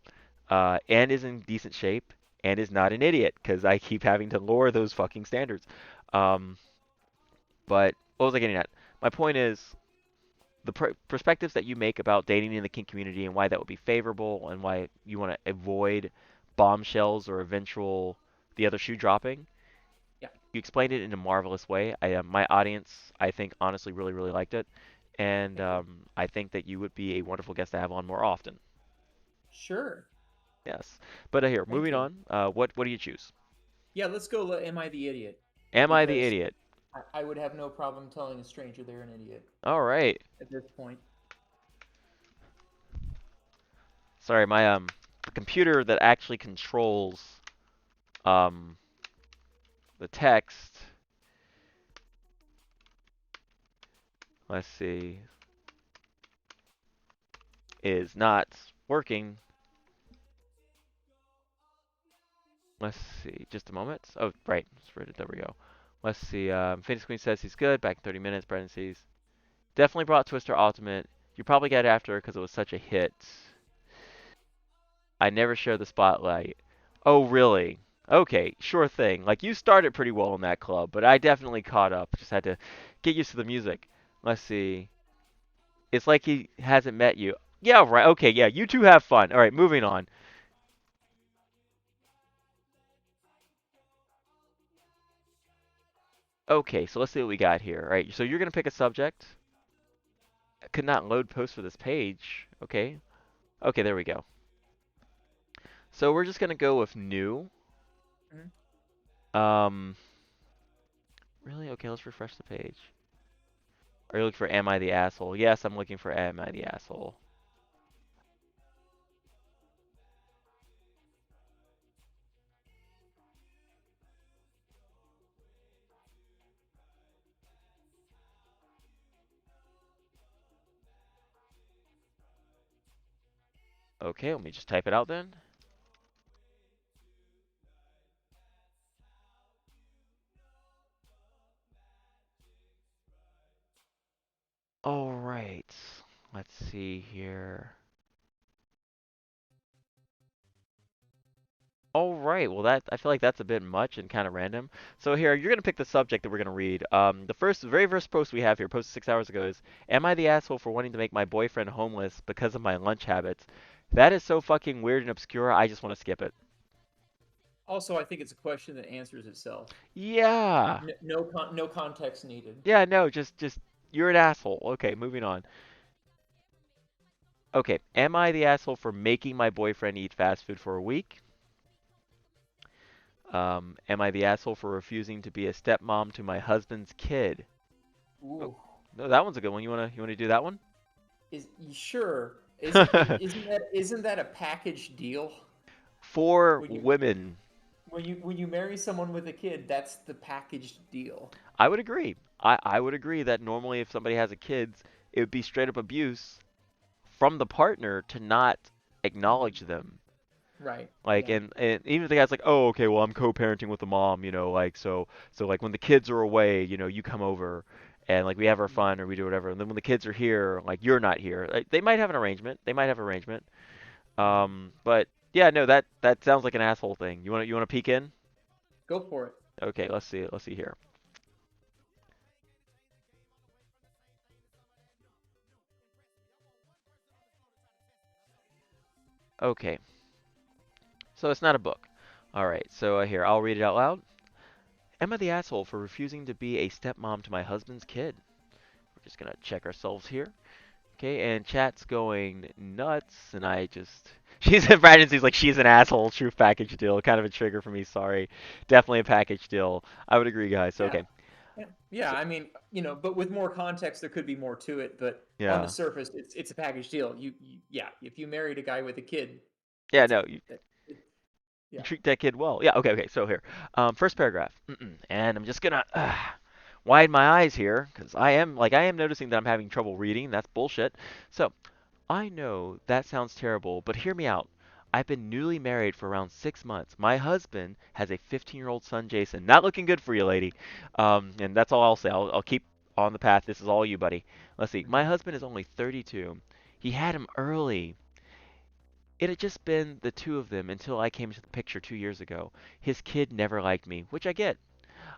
and is in decent shape and is not an idiot because I keep having to lower those fucking standards. Um, but what was I getting at? My point is the perspectives that you make about dating in the kink community and why that would be favorable and why you want to avoid bombshells or eventual the other shoe dropping. Yeah. You explained it in a marvelous way. My audience, I think, honestly, really, really liked it, and Thank you. I think that you would be a wonderful guest to have on more often. Sure. Yes. But here, Thank moving you. on. What do you choose? Yeah, let's go. Am I the idiot? Am I the Because idiot? I would have no problem telling a stranger they're an idiot All right. at this point. Sorry, my the computer that actually controls um the text. Let's see, is not working. Let's see, just a moment. Oh, right, there we go. Let's see. Phoenix Queen says he's good. Back in 30 minutes. Brendan sees. Definitely brought Twister Ultimate. You probably got after because it was such a hit. I never share the spotlight. Oh, really? Okay, sure thing. Like, you started pretty well in that club, but I definitely caught up. Just had to get used to the music. Let's see. It's like he hasn't met you. Yeah, right. Okay, yeah, you two have fun. All right, moving on. Okay, so let's see what we got here. All right, so you're going to pick a subject. I could not load post for this page. Okay. Okay, there we go. So we're just going to go with new. Mhm. Um, really? Okay, let's refresh the page. Are you looking for Am I the Asshole? Yes, I'm looking for Am I the Asshole. Okay, let me just type it out then. All right. Let's see here. All right. Well, that I feel like that's a bit much and kind of random. So here, you're gonna pick the subject that we're gonna read. Very first post we have here, posted 6 hours ago, is "Am I the asshole for wanting to make my boyfriend homeless because of my lunch habits?" That is so fucking weird and obscure. I just want to skip it. Also, I think it's a question that answers itself. Yeah. No context needed. Yeah. No. Just you're an asshole. Okay. Moving on. Okay. Am I the asshole for making my boyfriend eat fast food for a week? Am I the asshole for refusing to be a stepmom to my husband's kid? Oh, Ooh. no, that one's a good one. You wanna do that one? Is sure? Isn't that a package deal? For When you women, when you marry someone with a kid, that's the packaged deal. I would agree. I would agree that normally if somebody has a kid, it would be straight up abuse from the partner to not Hmm. acknowledge them. Right. Like, Yeah. and even if the guy's like, oh, okay, well, I'm co-parenting with the mom, like, so like when the kids are away, you come over and like we have our Mhm. fun or we do whatever. And then when the kids are here, like you're not here. Like, they might have an arrangement. They might have an arrangement. Hmm. But yeah, no, that sounds like an asshole thing. You wanna peek in? Go for it. Okay, let's see. Let's see here. Okay, so it's not a book. All right, so here I'll read it out loud. Am I the asshole for refusing to be a stepmom to my husband's kid? We're just gonna check ourselves here. Okay, and chat's going nuts, and I just she's in Brandon's like she's an asshole. True package deal. Kind of a trigger for me. Sorry, definitely a package deal. I would agree, guys. So, Yeah. okay, Yeah. Yeah. so I mean, but with more context, there could be more to it. But on the yeah, surface, it's a package deal. Yeah. If you married a guy with a kid, yeah, that's no, you, that. It, you yeah. treat that kid well. Yeah, okay, okay. So here, first paragraph, and I'm just gonna widen my eyes here because I am noticing that I'm having trouble reading. That's bullshit. So I know that sounds terrible, but hear me out. I've been newly married for around 6 months. My husband has a 15-year-old son, Jason. Not looking good for you, lady. And that's all I'll say. I'll keep on the path. This is all you, buddy. Let's see. My Hmm. husband is only 32. He had him early. It had just been the two of them until I came into the picture 2 years ago. His kid never liked me, which I get.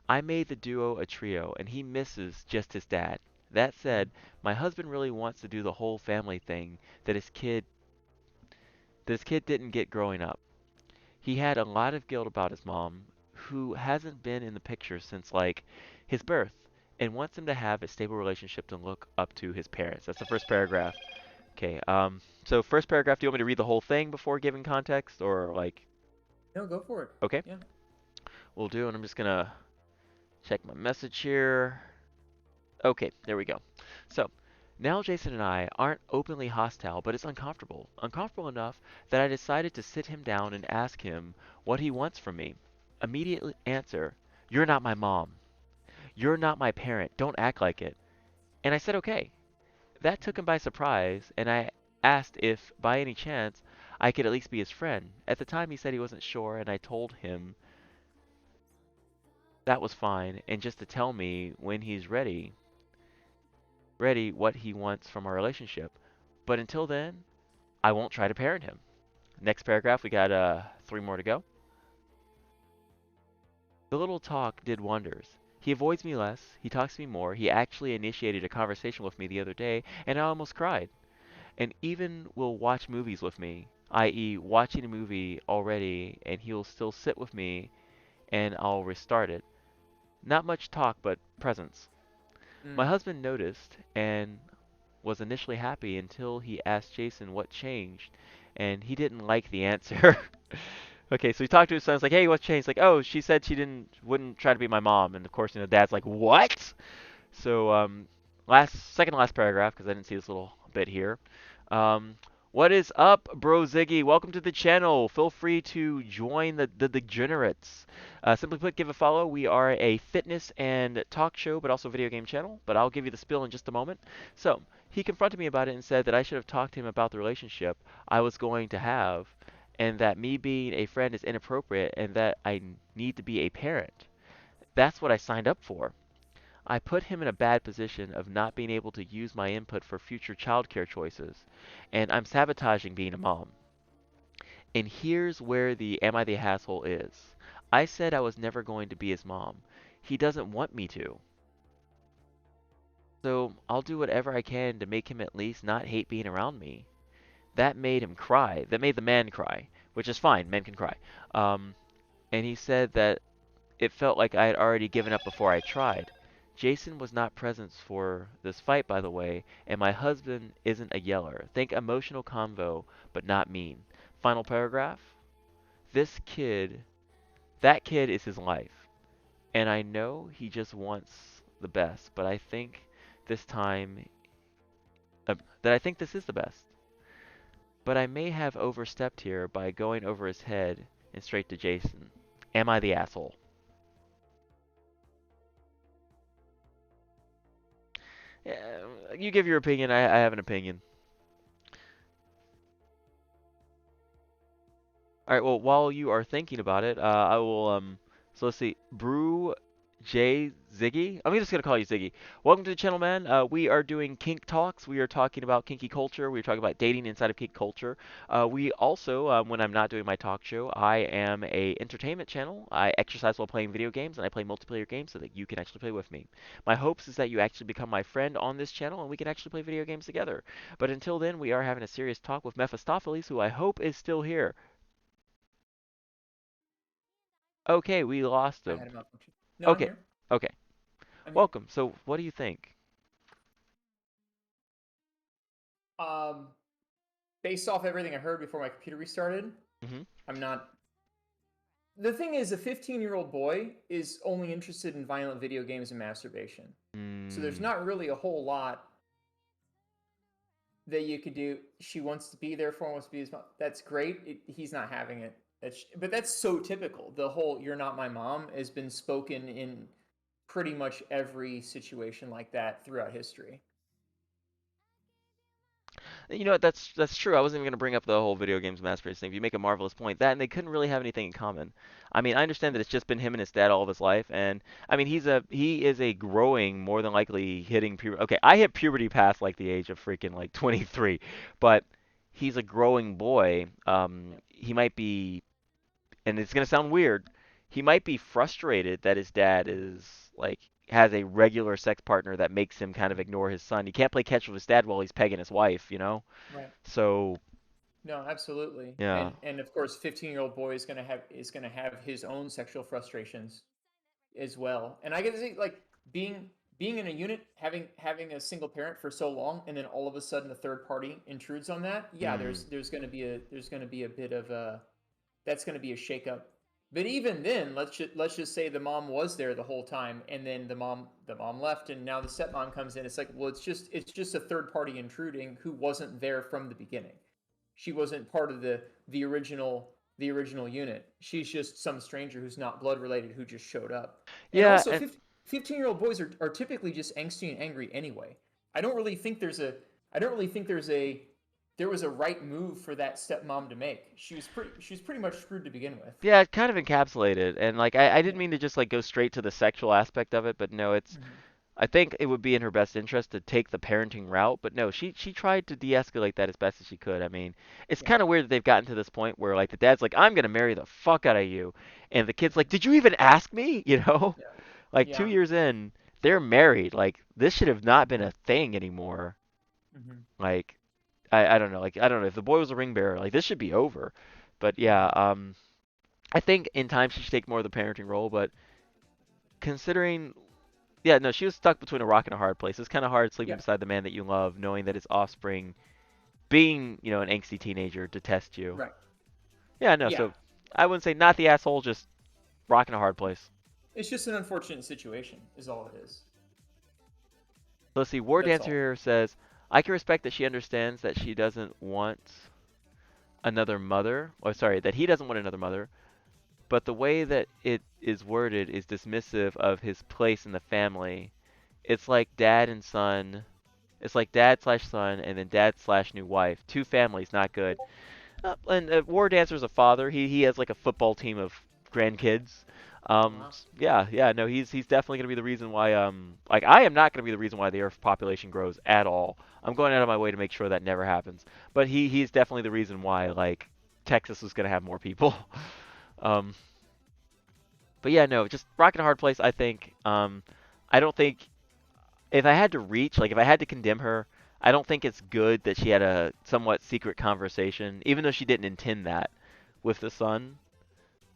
I made the duo a trio, and he misses just his dad. That said, my husband really wants to do the whole family thing that his kid didn't get growing up. He had a lot of guilt about his mom, who hasn't been in the picture since like his birth, and wants him to have a stable relationship to look up to his parents. That's the first paragraph. Okay, so first paragraph, do you want me to read the whole thing before giving context, or like, No, go for it. okay, Yeah. we'll do, and I'm just gonna check my message here. Okay, there we go. So, Now Jason and I aren't openly hostile, but it's uncomfortable. Uncomfortable enough that I decided to sit him down and ask him what he wants from me. Immediate answer, "You're not my mom. You're not my parent. Don't act like it." And I said okay. That took him by surprise, and I asked if, by any chance, I could at least be his friend. At the time, he said he wasn't sure, and I told him that was fine, and just to tell me when he's ready what he wants from our relationship. But until then, I won't try to parent him. Next paragraph, we got 3 more to go. The little talk did wonders. He avoids me less, he talks to me more, he actually initiated a conversation with me the other day, and I almost cried. And even will watch movies with me, i.e., watching a movie already, and he'll still sit with me and I'll restart it. Not much talk, but presence. My Mm. husband noticed and was initially happy until he asked Jason what changed, and he didn't like the answer. Okay, so he talked to his son. It's like, "Hey, what changed?" Like, "Oh, she said she wouldn't try to be my mom." And of course, Dad's like, "What?" So, second to last paragraph, because I didn't see this little bit here. Um, what is up, Bro Ziggy? Welcome to the channel. Feel free to join the degenerates. Simply put, give a follow. We are a fitness and talk show, but also video game channel. But I'll give you the spiel in just a moment. So, he confronted me about it and said that I should have talked to him about the relationship I was going to have, and that me being a friend is inappropriate, and that I need to be a parent. That's what I signed up for. I put him in a bad position of not being able to use my input for future childcare choices, and I'm sabotaging being a mom. And here's where the am I the asshole is. I said I was never going to be his mom. He doesn't want me to. So I'll do whatever I can to make him at least not hate being around me. That made him cry. That made the man cry, which is fine. Men can cry. Um, and he said that it felt like I had already given up before I tried. Jason was not present for this fight, by the way, and my husband isn't a yeller. Think emotional convo, but not mean. Final paragraph. This kid, that kid is his life, and I know he just wants the best, but I think this time, that I think this is the best. But I may have overstepped here by going over his head and straight to Jason. Am I the asshole? Yeah, you give your opinion. I have an opinion. All right. Well, while you are thinking about it, I will. So let's see. Brew J Ziggy. I'm just gonna call you Ziggy. Welcome to the channel, man. We are doing kink talks. We are talking about kinky culture. We're talking about dating inside of kink culture. We also, when I'm not doing my talk show, I am a entertainment channel. I exercise while playing video games, and I play multiplayer games so that you can actually play with me. My hopes is that you actually become my friend on this channel, and we can actually play video games together. But until then, we are having a serious talk with Mephistopheles, who I hope is still here. Okay, we lost I him. had a malfunction. No, I'm Okay, here. okay. I'm here. Welcome. So, what do you think? Um, Based off everything I heard before my computer restarted, Hmm. I'm not. The thing is, a 15-year-old boy is only interested in violent video games and masturbation. So there's Mm. not really a whole lot that you could do. She wants to be there for him, wants to be his mom. That's great. He's not having it. But that's so typical. The whole "you're not my mom" has been spoken in pretty much every situation like that throughout history. You know what? That's true. I wasn't even going to bring up the whole video games masturbation thing. You make a marvelous point. That and they couldn't really have anything in common. I mean, I understand that it's just been him and his dad all of his life, and I mean, he is a growing, more than likely hitting puberty. Okay, I hit puberty past like the age of freaking like 23, but he's a growing boy. He might be, and it's gonna sound weird, he might be frustrated that his dad is like has a regular sex partner that makes him kind of ignore his son. He can't play catch with his dad while he's pegging his wife, you know? Right. So, No, absolutely. yeah. And of course, 15-year-old boy is gonna have his own sexual frustrations as well. And I get to see like being being in a unit, having a single parent for so long, and then all of a sudden a third party intrudes on that. Yeah, Mm. there's gonna be a bit of a that's gonna be a shakeup But even then, let's just say the mom was there the whole time, and then the mom left, and now the stepmom comes in. It's like, well, it's just a third party intruding who wasn't there from the beginning. She wasn't part of the original unit. She's just some stranger who's not blood related who just showed up. And Yeah, also, and 15-year-old boys are typically just angsty and angry anyway. I don't really think there's a I don't really think there was a right move for that stepmom to make. She was pretty much screwed to begin with. yeah, it kind of encapsulated. And like I Yeah. didn't mean to just like go straight to the sexual aspect of it, but no, it's Hmm. I think it would be in her best interest to take the parenting route, but no, she tried to de-escalate that as best as she could. I mean, it's Yeah. kind of weird that they've gotten to this point where like the dad's like, "I'm gonna marry the fuck out of you," and the kid's like, Hmm. "Did you even ask me?" You know, Yeah. like two Yeah. years in, they're married. Like this should have not been a thing anymore. Hmm. Like I don't know, like I don't know if the boy was a ring bearer, like this should be over. But yeah, Hmm. I think in time she should take more of the parenting role, but considering yeah, no, she was stuck between a rock and a hard place. It's kind of hard sleeping Yeah. beside the man that you love, knowing that his offspring, being, an angsty teenager, detest you. Right. Yeah, no, Yeah. so I wouldn't say not the asshole, just rock and a hard place. It's just an unfortunate situation, is all it is. So let's see, War That's Dancer all. here says, I can respect that she understands that she doesn't want another mother, or sorry, that he doesn't want another mother, but the way that it is worded is dismissive of his place in the family. It's like dad and son. It's like dad slash son and then dad slash new wife. Two families, not good. And War Dancer's a father. He has like a football team of grandkids. Oh, wow. Yeah, no, he's definitely gonna be the reason why like I am not gonna be the reason why the Earth population grows at all. I'm going out of my way to make sure that never happens. But he's definitely the reason why like Texas is gonna have more people. um, but yeah, no, just rock and a hard place. I think. I don't think if I had to reach, like if I had to condemn her, I don't think it's good that she had a somewhat secret conversation, even though she didn't intend that, with the son.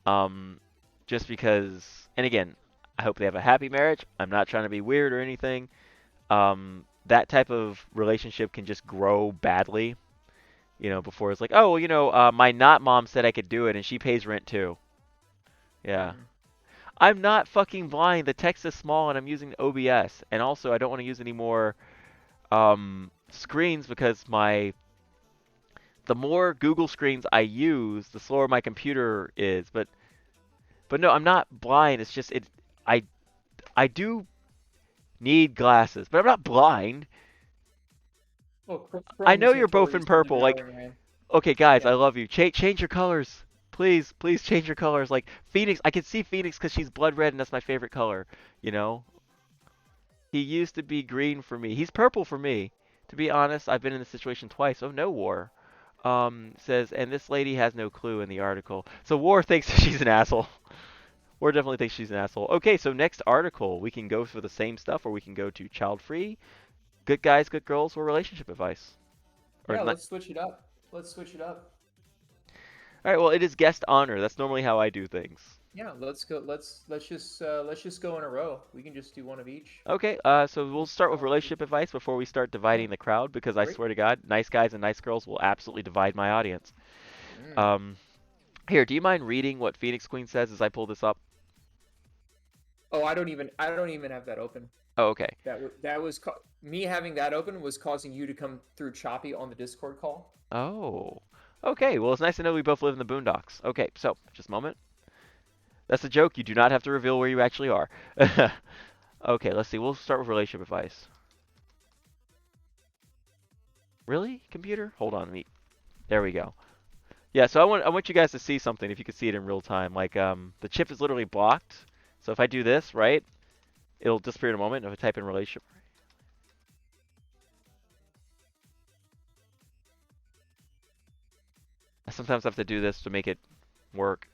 Um, just because, and again, I hope they have a happy marriage. I'm not trying to be weird or anything. That type of relationship can just grow badly, before it's like, oh, well, my not mom said I could do it, and she pays rent too. Yeah. Hmm. I'm not fucking blind. The text is small, and I'm using OBS, and also I don't want to use any more screens because the more Google screens I use, the slower my computer is. But no, I'm not blind. It's just I I do need glasses, but I'm not blind. Oh, I know Chrome's you're both in notorious for purple. Like, devouring man. okay, guys, Yeah. I love you. Change your colors. Please change your colors. Like Phoenix, I can see Phoenix because she's blood red and that's my favorite color. You know, he used to be green for me. He's purple for me. To be honest, I've been in this situation twice. Oh, no war. Says, and this lady has no clue in the article. So War thinks she's an asshole. War definitely thinks she's an asshole. Okay, so next article, we can go for the same stuff, or we can go to child-free, good guys, good girls, or relationship advice. Or Yeah, not. let's switch it up. Let's switch it up. All right, well, it is guest honor. That's normally how I do things. Yeah, let's go. Let's just go in a row. We can just do one of each. Okay, so we'll start with relationship advice before we start Yeah, dividing the crowd, because I great. swear to God, nice guys and nice girls will absolutely divide my audience. Mm. Um, Here, do you mind reading what Phoenix Queen says as I pull this up? Oh, I don't even have that open. Oh, okay. Me having that open was causing you to come through choppy on the Discord call. Oh. Okay, well, it's nice to know we both live in the boondocks. Okay, so, just a moment. That's a joke. You do not have to reveal where you actually are. Okay, let's see. We'll start with relationship advice. Really, computer? Hold on. There we go. Yeah, so I want you guys to see something if you could see it in real time. Like the chip is literally blocked. So if I do this, right, it'll disappear in a moment. If I type in relationship, I sometimes have to do this to make it work.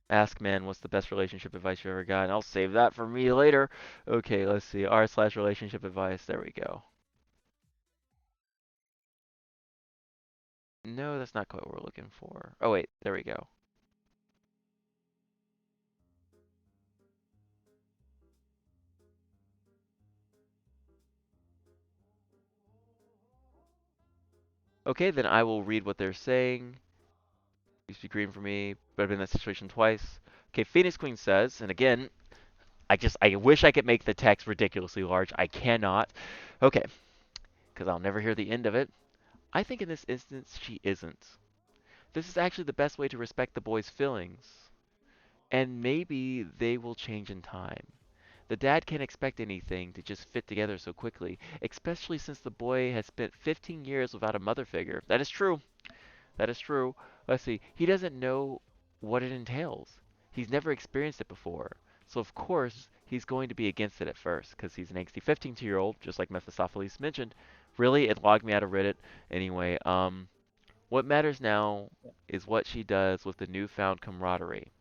Ask man, what's the best relationship advice you ever got? And I'll save that for me later. Okay, let's see. R/relationship advice. There we go. No, that's not quite what we're looking for. Oh wait, there we go. Okay, then I will read what they're saying. Used to be green for me, but I've been in that situation twice. Okay, Phoenix Queen says, and again, I wish I could make the text ridiculously large. I cannot. Okay, because I'll never hear the end of it. I think in this instance, she isn't. This is actually the best way to respect the boy's feelings. And maybe they will change in time. The dad can't expect anything to just fit together so quickly, especially since the boy has spent 15 years without a mother figure. That is true. That is true. Let's see. He doesn't know what it entails. He's never experienced it before. So of course, he's going to be against it at first, because he's an angsty 15-year-old, just like Mephistopheles mentioned. Really, it logged me out of Reddit. Anyway, what matters now is what she does with the newfound camaraderie.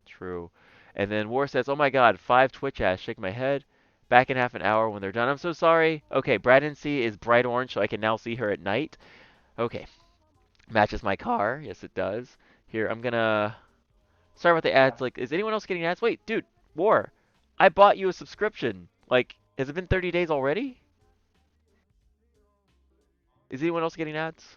True. And then War says, "Oh my God, 5 Twitch ads." Shake my head. Back in half an hour when they're done. I'm so sorry. Okay, Brad C is bright orange, so I can now see her at night. Okay, matches my car. Yes, it does. Here, I'm gonna. Sorry about the Yeah. ads. Like, is anyone else getting ads? Wait, dude, War, I bought you a subscription. Like, has it been 30 days already? Is anyone else getting ads?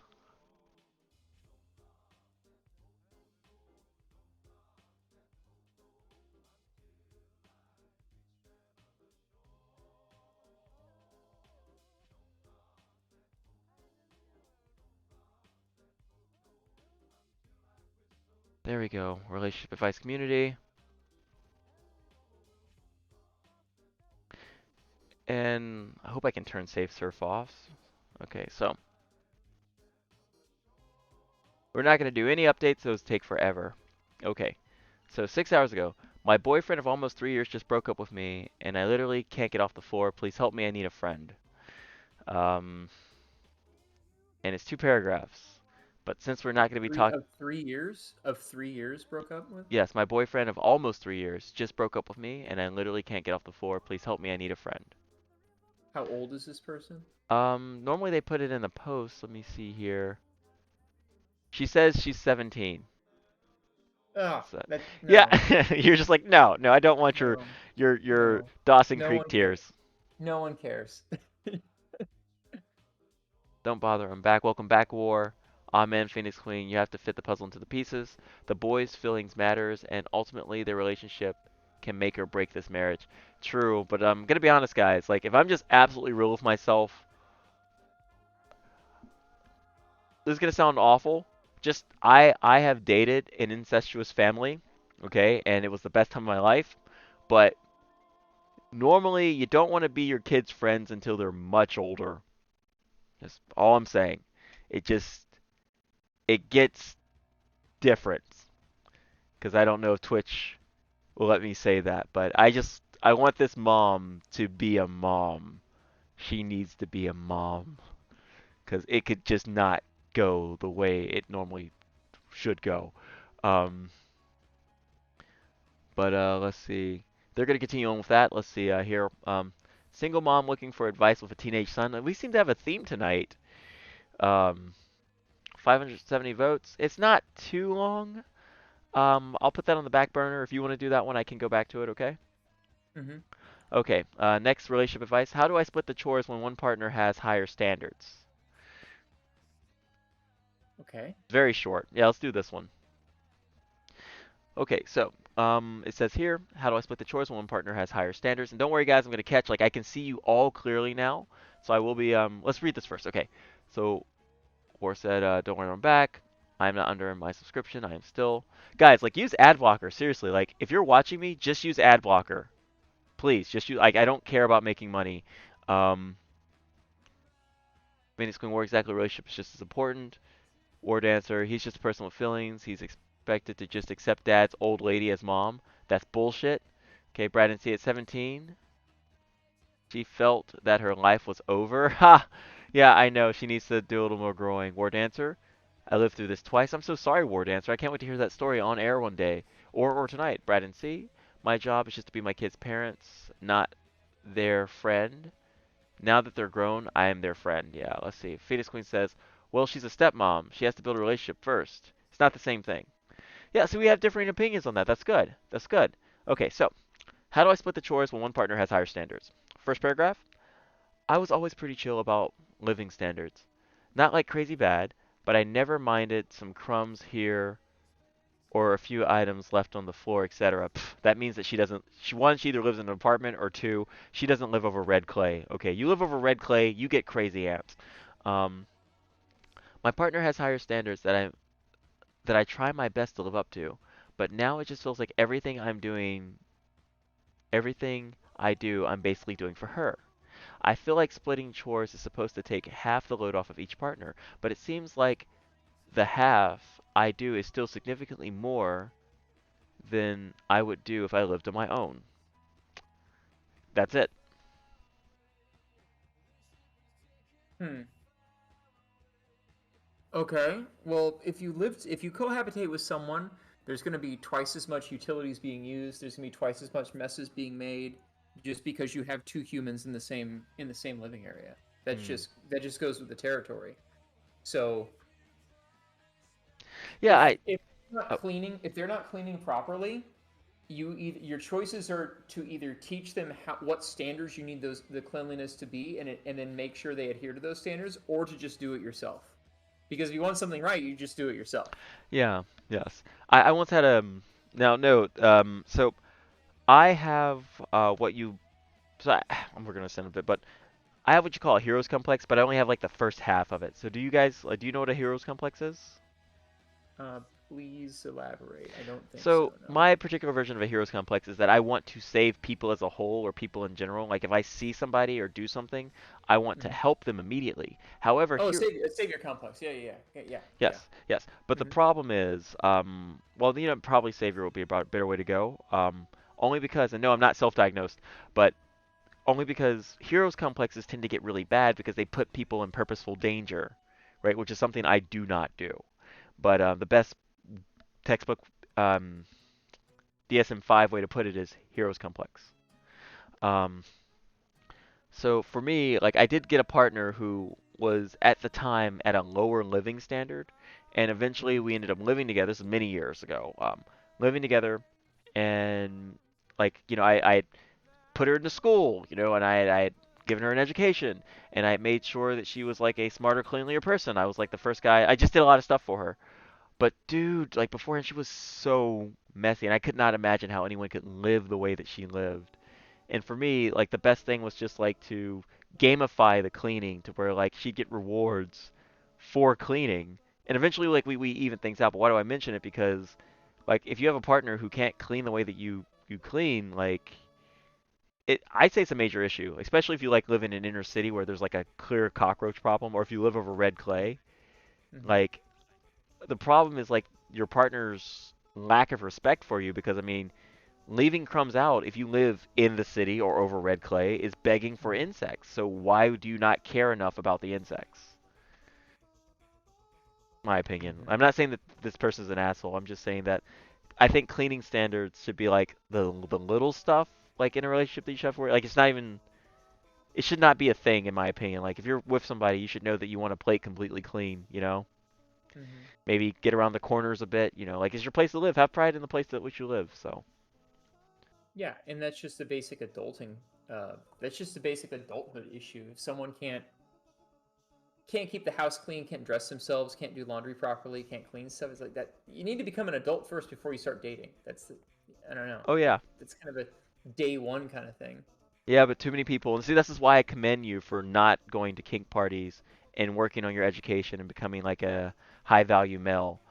There we go. Relationship advice community. And I hope I can turn safe surf off. Okay, so we're not going to do any updates. Those take forever. Okay, so 6 hours ago, my boyfriend of almost 3 years just broke up with me, and I literally can't get off the floor. Please help me. I need a friend. Um, and it's 2 paragraphs. But since we're not going to be Three talking, of 3 years of 3 years broke up with. yes, my boyfriend of almost 3 years just broke up with me, and I literally can't get off the floor. Please help me. I need a friend. How old is this person? Normally they put it in the post. Let me see here. She says she's 17. Ah, So, that yeah, no, you're just like, no, no, I don't want no, your no, Dawson no Creek one cares. tears. No one cares. Don't bother. I'm back. Welcome back, War. Amen, Phoenix Queen. You have to fit the puzzle into the pieces. The boys' feelings matters, and ultimately their relationship can make or break this marriage. True, but I'm gonna be honest, guys. Like, if I'm just absolutely real with myself, this is gonna sound awful. Just I have dated an incestuous family, okay, and it was the best time of my life. But normally, you don't want to be your kids' friends until they're much older. That's all I'm saying. It just it gets different because I don't know if Twitch will let me say that, but I want this mom to be a mom. She needs to be a mom because it could just not go the way it normally should go. Um, but let's see. They're gonna continue on with that. Let's see here. Single mom looking for advice with a teenage son. We seem to have a theme tonight. Um, 570 votes. It's not too long. I'll put that on the back burner. If you want to do that one, I can go back to it, okay? Hmm. Okay, next relationship advice. How do I split the chores when one partner has higher standards? Okay. Very short. Yeah, let's do this one. Okay, so it says here, how do I split the chores when one partner has higher standards? And don't worry, guys, I'm going to catch, like, I can see you all clearly now. So I will be, let's read this first. Okay, so War said, don't worry, I'm back. I'm not under my subscription. I am still. Guys, like, use ad blocker. Seriously, like, if you're watching me, just use ad blocker. Please, just use, like, I don't care about making money. Um, Phoenix Queen War exactly relationship is just as important. War Dancer, he's just a person with feelings. He's expected to just accept dad's old lady as mom. That's bullshit. Okay, Brad C at 17. She felt that her life was over. Ha! Yeah, I know. She needs to do a little more growing. War Dancer, I lived through this twice. I'm so sorry, War Dancer. I can't wait to hear that story on air one day. Or tonight. Brad and C. My job is just to be my kids' parents, not their friend. Now that they're grown, I am their friend. Yeah, let's see. Fetus Queen says, well, she's a stepmom. She has to build a relationship first. It's not the same thing. Yeah, so we have differing opinions on that. That's good. That's good. Okay, so how do I split the chores when one partner has higher standards? First paragraph. I was always pretty chill about living standards. Not like crazy bad, but I never minded some crumbs here or a few items left on the floor, etc. That means that she doesn't. One, she either lives in an apartment, or two, she doesn't live over red clay. Okay, you live over red clay, you get crazy ants. Um, my partner has higher standards that I try my best to live up to, but now it just feels like everything I do, I'm basically doing for her. I feel like splitting chores is supposed to take half the load off of each partner, but it seems like the half I do is still significantly more than I would do if I lived on my own. That's it. Hmm. Okay. Well, if you cohabitate with someone, there's going to be twice as much utilities being used. There's going to be twice as much messes being made, just because you have two humans in the same living area. Hmm. That just goes with the territory. So Yeah, I. Oh, if they're not cleaning properly, your choices are to either teach them what standards you need the cleanliness to be, and then make sure they adhere to those standards, or to just do it yourself. Because if you want something right, you just do it yourself. yeah, yes. I once had a. Now, no. So I have what you. So we're gonna send a bit, but I have what you call a heroes complex, but I only have like the first half of it. So do you guys? Do you know what a heroes complex is? Uh, please elaborate. I don't think so. So No. my particular version of a hero's complex is that I want to save people as a whole or people in general. Like if I see somebody or do something, I want to Hmm. help them immediately. However, Oh, here, savior complex. Yeah, yeah, yeah, yeah, yeah. yes, yes. But the Hmm. problem is, well, probably savior will be a better way to go. Only because, and no, I'm not self-diagnosed, but only because heroes complexes tend to get really bad because they put people in purposeful danger, right? Which is something I do not do. But the best textbook um, DSM-5 way to put it is heroes complex. Um, so for me, like I did get a partner who was at the time at a lower living standard, and eventually Hmm. we ended up living together. This is many years ago. Living together, and like I put her into school, and I had given her an education, and I made sure that she was like a smarter, cleanlier person. I was like the first guy. I just did a lot of stuff for her. But dude, like beforehand, she was so messy, and I could not imagine how anyone could live the way that she lived. And for me, like the best thing was just like to gamify the cleaning to where like she'd get rewards for cleaning. And eventually like we even things out. But why do I mention it? Because like if you have a partner who can't clean the way that you clean, like I'd say it's a major issue, especially if you like live in an inner city where there's like a clear cockroach problem, or if you live over red clay. Hmm. Like the problem is like your partner's lack of respect for you because I mean leaving crumbs out if you live in the city or over red clay is begging for Hmm. insects. So why do you not care enough about the insects? My opinion. Hmm. I'm not saying that this person's an asshole. I'm just saying that I think cleaning standards should be like the little stuff like in a relationship that you should have for like it's not even it should not be a thing in my opinion. Like if you're with somebody, you should know that you want a plate completely clean. Hmm. Maybe get around the corners a bit. Like it's your place to live. Have pride in the place at which you live. So, Yeah, and that's just the basic adulting. That's just the basic adulthood issue. If someone can't keep the house clean, can't dress themselves, can't do laundry properly, can't clean stuff, it's like that. You need to become an adult first before you start dating. I don't know. oh yeah. That's kind of a day one kind of thing. Yeah, but too many people. And see, this is why I commend you for not going to kink parties and working on your education and becoming like a high value male.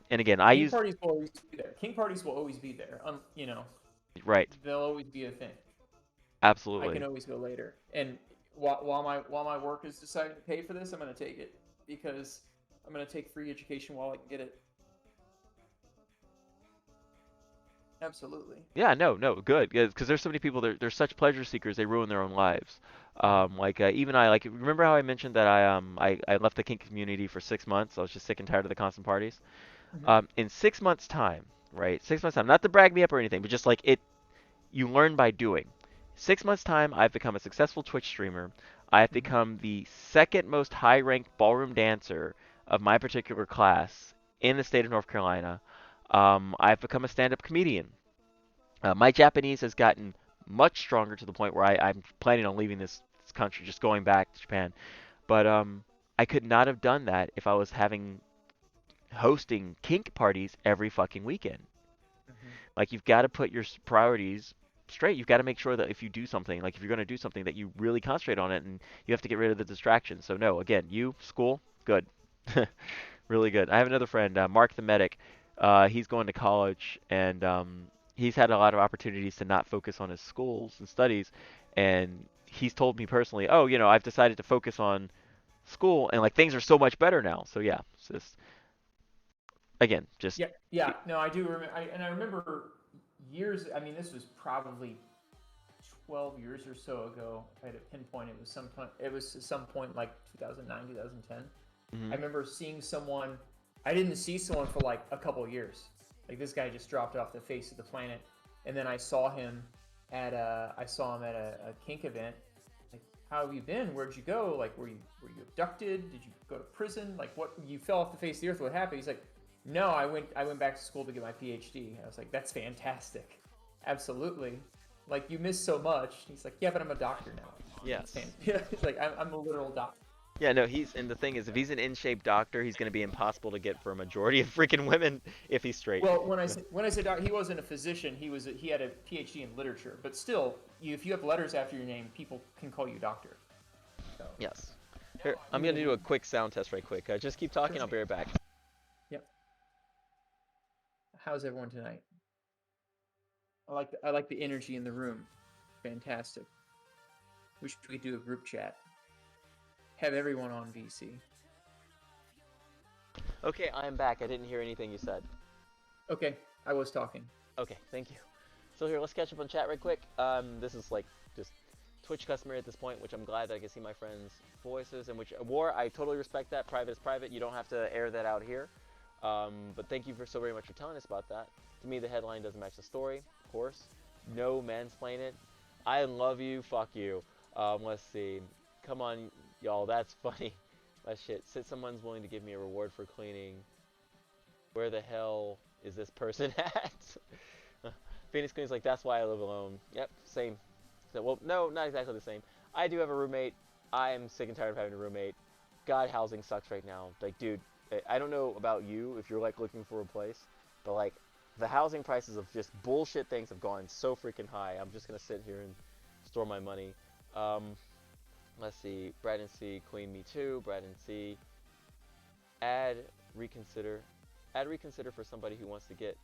And again, I King use parties will always be there. King parties will always be there. right, They'll always be a thing. I can absolutely. always go later. And while my work is deciding to pay for this, I'm going to take it because I'm going to take free education while I can get it. Absolutely. Yeah, no, no, good, because there's so many people. They're such pleasure seekers. They ruin their own lives. Hmm. Like even I like remember how I mentioned that I left the kink community for 6 months. I was just sick and tired of the constant parties. Hmm. In 6 months time, right? 6 months time, not to brag me up or anything, but just like it you learn by doing. 6 months time, I've become a successful Twitch streamer. I have Hmm. become the second most high ranked ballroom dancer of my particular class in the state of North Carolina. I've become a stand up comedian. My Japanese has gotten much stronger to the point where I'm planning on leaving this country, just going back to Japan. But I could not have done that if I was having hosting kink parties every fucking weekend. Hmm. Like you've got to put your priorities straight. You've got to make sure that if you do something, like if you're going to do something, that you really concentrate on it, and you have to get rid of the distractions. So no, again, you school, good, really good. I have another friend, Mark the medic. He's going to college, and he's had a lot of opportunities to not focus on his schools and studies, and he's told me personally, oh, I've decided to focus on school, and like things are so much better now. So yeah, it's just again, just Yeah, yeah. No, I do remember, and I remember years. I mean, this was probably 12 years or so ago. If I had to pinpoint, it was some point. It was some point like 2009, 2010. I mhm. remember seeing someone. I didn't see someone for like a couple of years. Like this guy just dropped off the face of the planet, and then I saw him at a kink event. Like, how have you been? Where'd you go? Like, were you abducted? Did you go to prison? Like, what? You fell off the face of the earth. What happened? He's like, no, I went back to school to get my PhD. I was like, that's fantastic. Absolutely. Like, you missed so much. He's like, yeah, but I'm a doctor now. It's Yes. fantastic. He's like, I'm a literal doctor. Yeah, no, and the thing is, if he's an in-shape doctor, he's going to be impossible to get for a majority of freaking women if he's straight. Well, when I say doc, he wasn't a physician. He had a PhD in literature. But still, if you have letters after your name, people can call you doctor. So Yes. Here, I'm he going to was do a quick sound test right quick. Just keep talking, sure. I'll be right back. Yep. How's everyone tonight? I like the energy in the room. Fantastic. We could do a group chat. Have everyone on VC. Okay, I'm back. I didn't hear anything you said. Okay, I was talking. Okay, thank you. So here, let's catch up on chat right quick. This is like just Twitch customary at this point, which I'm glad that I can see my friends' voices, and which War, I totally respect that. Private is private. You don't have to air that out here. But thank you for so very much for telling us about that. To me, the headline doesn't match the story, of course. No mansplain it. I love you. Fuck you. Let's see. Come on, y'all. That's funny. That shit. Said someone's willing to give me a reward for cleaning. Where the hell is this person at? Phoenix Queen's like, that's why I live alone. Yep, same. So, well, no, not exactly the same. I do have a roommate. I am sick and tired of having a roommate. God, housing sucks right now. Like, dude, I don't know about you if you're like looking for a place, but like the housing prices of just bullshit things have gone so freaking high. I'm just gonna sit here and store my money. Um, let's see. Brad C. Queen Me Too. Brad C. Add reconsider. Add reconsider for somebody who wants to get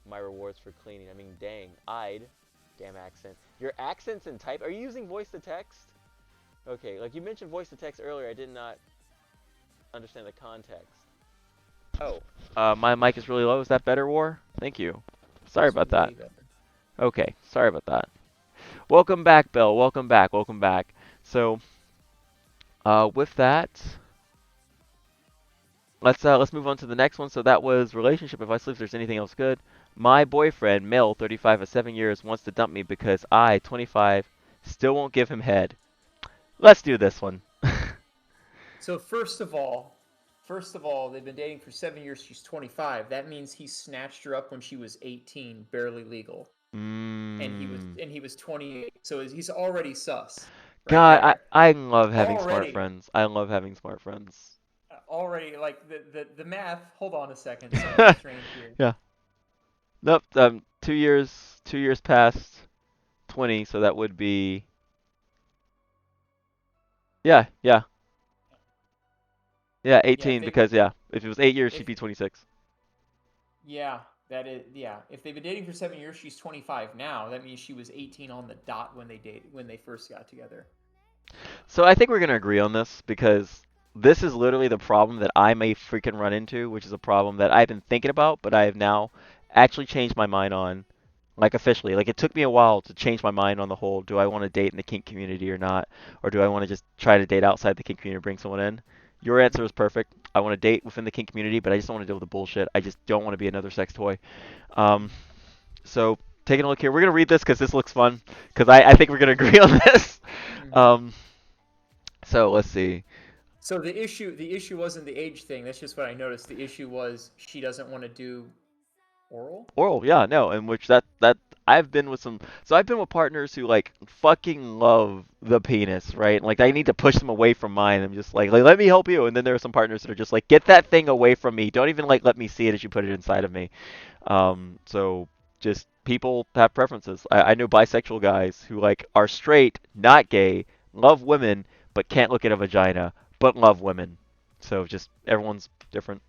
my rewards for cleaning. I mean, dang, I'd. Damn accent. Your accents and type. Are you using voice to text? Okay, like you mentioned voice to text earlier. I did not understand the context. Oh. My mic is really low. Is that better, War? Thank you. Sorry That's about that. way better. Okay, sorry about that. Welcome back, Bill. Welcome back. Welcome back. So, with that, let's move on to the next one. So that was relationship advice. See if there's anything else good. My boyfriend, male, 35 of 7 years, wants to dump me because I, 25, still won't give him head. Let's do this one. So first of all, they've been dating for 7 years. She's 25. That means he snatched her up when she was 18, barely legal, and he was Mmm. and he was 28. So he's already sus, right God, I there. I love having smart Already, friends. I love having smart friends. already, like the math. Hold on a second. Something strange here. Yeah. Nope. 2 years past 20, so that would be yeah, yeah, yeah, Yeah, 18 because yeah, if it was 8 years, she'd if be 26. yeah, that is yeah. If they've been dating for 7 years, she's 25 now. That means she was 18 on the dot when they first got together. So I think we're gonna agree on this because this is literally the problem that I may freaking run into, which is a problem that I've been thinking about, but I have now actually changed my mind on, like officially. Like it took me a while to change my mind on the whole, do I want to date in the kink community or not, or do I want to just try to date outside the kink community, bring someone in? Your answer was perfect. I want to date within the kink community, but I just don't want to deal with the bullshit. I just don't want to be another sex toy. Um, so taking a look here, we're gonna read this because this looks fun. Because I think we're gonna agree on this. Mm-hmm. Um, so let's see. So the issue wasn't the age thing. That's just what I noticed. The issue was she doesn't want to do. Oral? Oral, yeah, no, in which that I've been with some, so I've been with partners who like fucking love the penis, right? Like I need to push them away from mine. I'm just like let me help you, and then there are some partners that are just like, get that thing away from me. Don't even like let me see it as you put it inside of me. So just people have preferences. I know bisexual guys who like are straight, not gay, love women, but can't look at a vagina, but love women. So just everyone's different.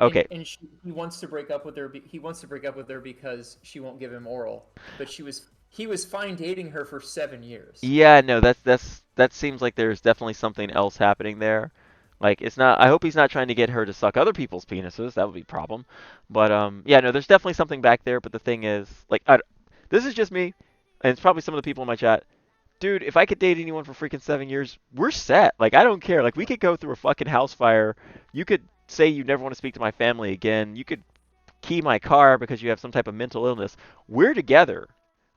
Okay. And he wants to break up with her. He wants to break up with her because she won't give him oral. But he was fine dating her for 7 years. Yeah, no, that seems like there's definitely something else happening there. Like it's not. I hope he's not trying to get her to suck other people's penises. That would be a problem. But yeah, no, there's definitely something back there. But the thing is, like, this is just me, and it's probably some of the people in my chat. Dude, if I could date anyone for freaking 7 years, we're set. Like I don't care. Like we could go through a fucking house fire. You could say you never want to speak to my family again. You could key my car because you have some type of mental illness. We're together.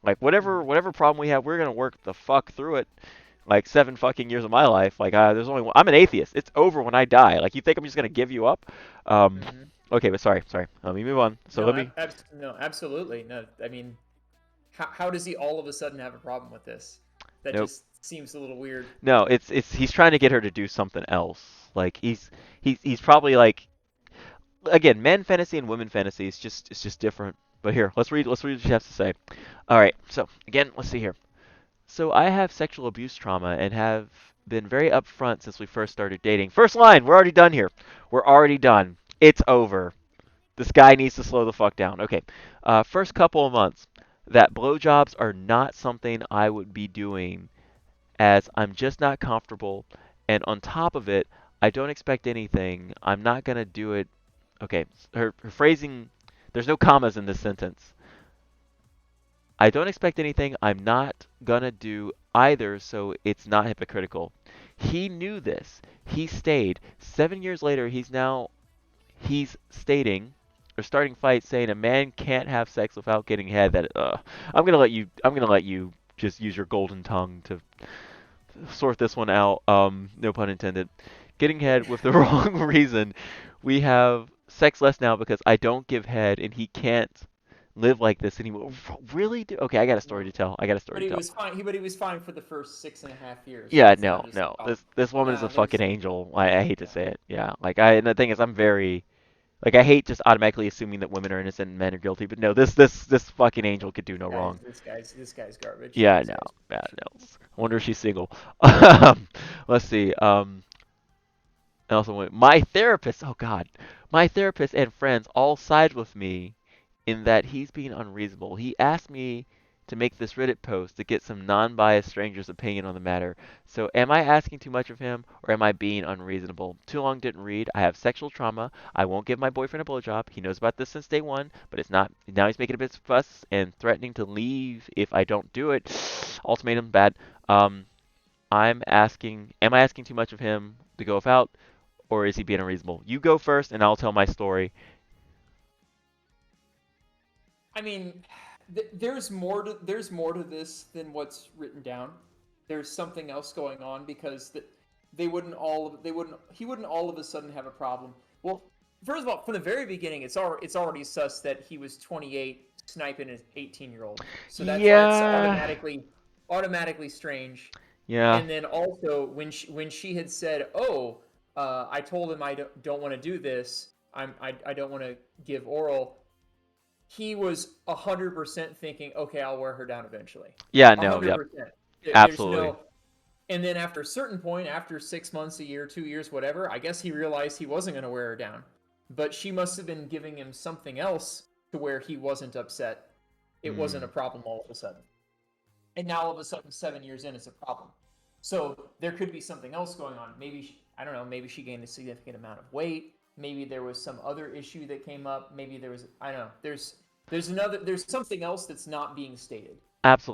Like Mm-hmm. whatever problem we have, we're gonna work the fuck through it. Like 7 fucking years of my life, like there's only one. I'm an atheist. It's over when I die. Like you think I'm just gonna give you up? Um, Mm-hmm. okay, but sorry. Let me move on. So No, let me. no, absolutely. No, I mean, how does he all of a sudden have a problem with this? That Nope. just seems a little weird. No, it's he's trying to get her to do something else. Like he's probably like, again, men fantasy and women fantasy is just it's just different. But here, let's read what she has to say. All right. So again, let's see here. So I have sexual abuse trauma and have been very upfront since we first started dating. First line, we're already done here. We're already done. It's over. This guy needs to slow the fuck down. Okay. First couple of months, that blowjobs are not something I would be doing as I'm just not comfortable. And on top of it, I don't expect anything. I'm not going to do it. Okay. Her phrasing, there's no commas in this sentence. I don't expect anything. I'm not gonna do either, so it's not hypocritical. He knew this. He stayed. 7 years later, he's stating or starting fights saying a man can't have sex without getting head. I'm gonna let you just use your golden tongue to sort this one out. No pun intended. Getting head with the wrong reason. We have sex less now because I don't give head and he can't live like this anymore. Really? Okay, I got a story to tell. I got a story But to he tell. was fine. But he was fine for the first 6.5 years. Yeah, That's no, not his no. problem. This woman is a Nah, fucking there's angel. I hate to yeah. say it. Yeah, like and the thing is, I'm very like I hate just automatically assuming that women are innocent and men are guilty. But no, this fucking angel could do no wrong. This guy's garbage. Yeah, This no, guy's yeah, garbage. no. I wonder if she's single. Let's see. I also went, my therapist, oh God, my therapist and friends all side with me in that he's being unreasonable. He asked me to make this Reddit post to get some non-biased stranger's opinion on the matter. So am I asking too much of him or am I being unreasonable? Too long didn't read. I have sexual trauma. I won't give my boyfriend a blowjob. He knows about this since day one, but it's not, now he's making a bit of fuss and threatening to leave if I don't do it. Ultimatum, bad. Um, am I asking too much of him to go without? Or is he being unreasonable? You go first, and I'll tell my story. I mean, there's more to this than what's written down. There's something else going on because they wouldn't he wouldn't all of a sudden have a problem. Well, first of all, from the very beginning, it's already sus that he was 28 sniping an 18-year-old. So that's Yeah, automatically strange. yeah, And then also when she had said, "Oh, I told him I don't want to do this. I don't want to give oral." He was 100% thinking, "Okay, I'll wear her down eventually." yeah. A No, hundred yep, percent. There's absolutely. no. And then after a certain point, after 6 months, a year, 2 years, whatever, I guess he realized he wasn't going to wear her down. But she must have been giving him something else to where he wasn't upset. It wasn't Hmm. a problem all of a sudden. And now all of a sudden, 7 years in, it's a problem. So there could be something else going on. Maybe I don't know. Maybe she gained a significant amount of weight. Maybe there was some other issue that came up. Maybe there was I don't know. There's something else that's not being stated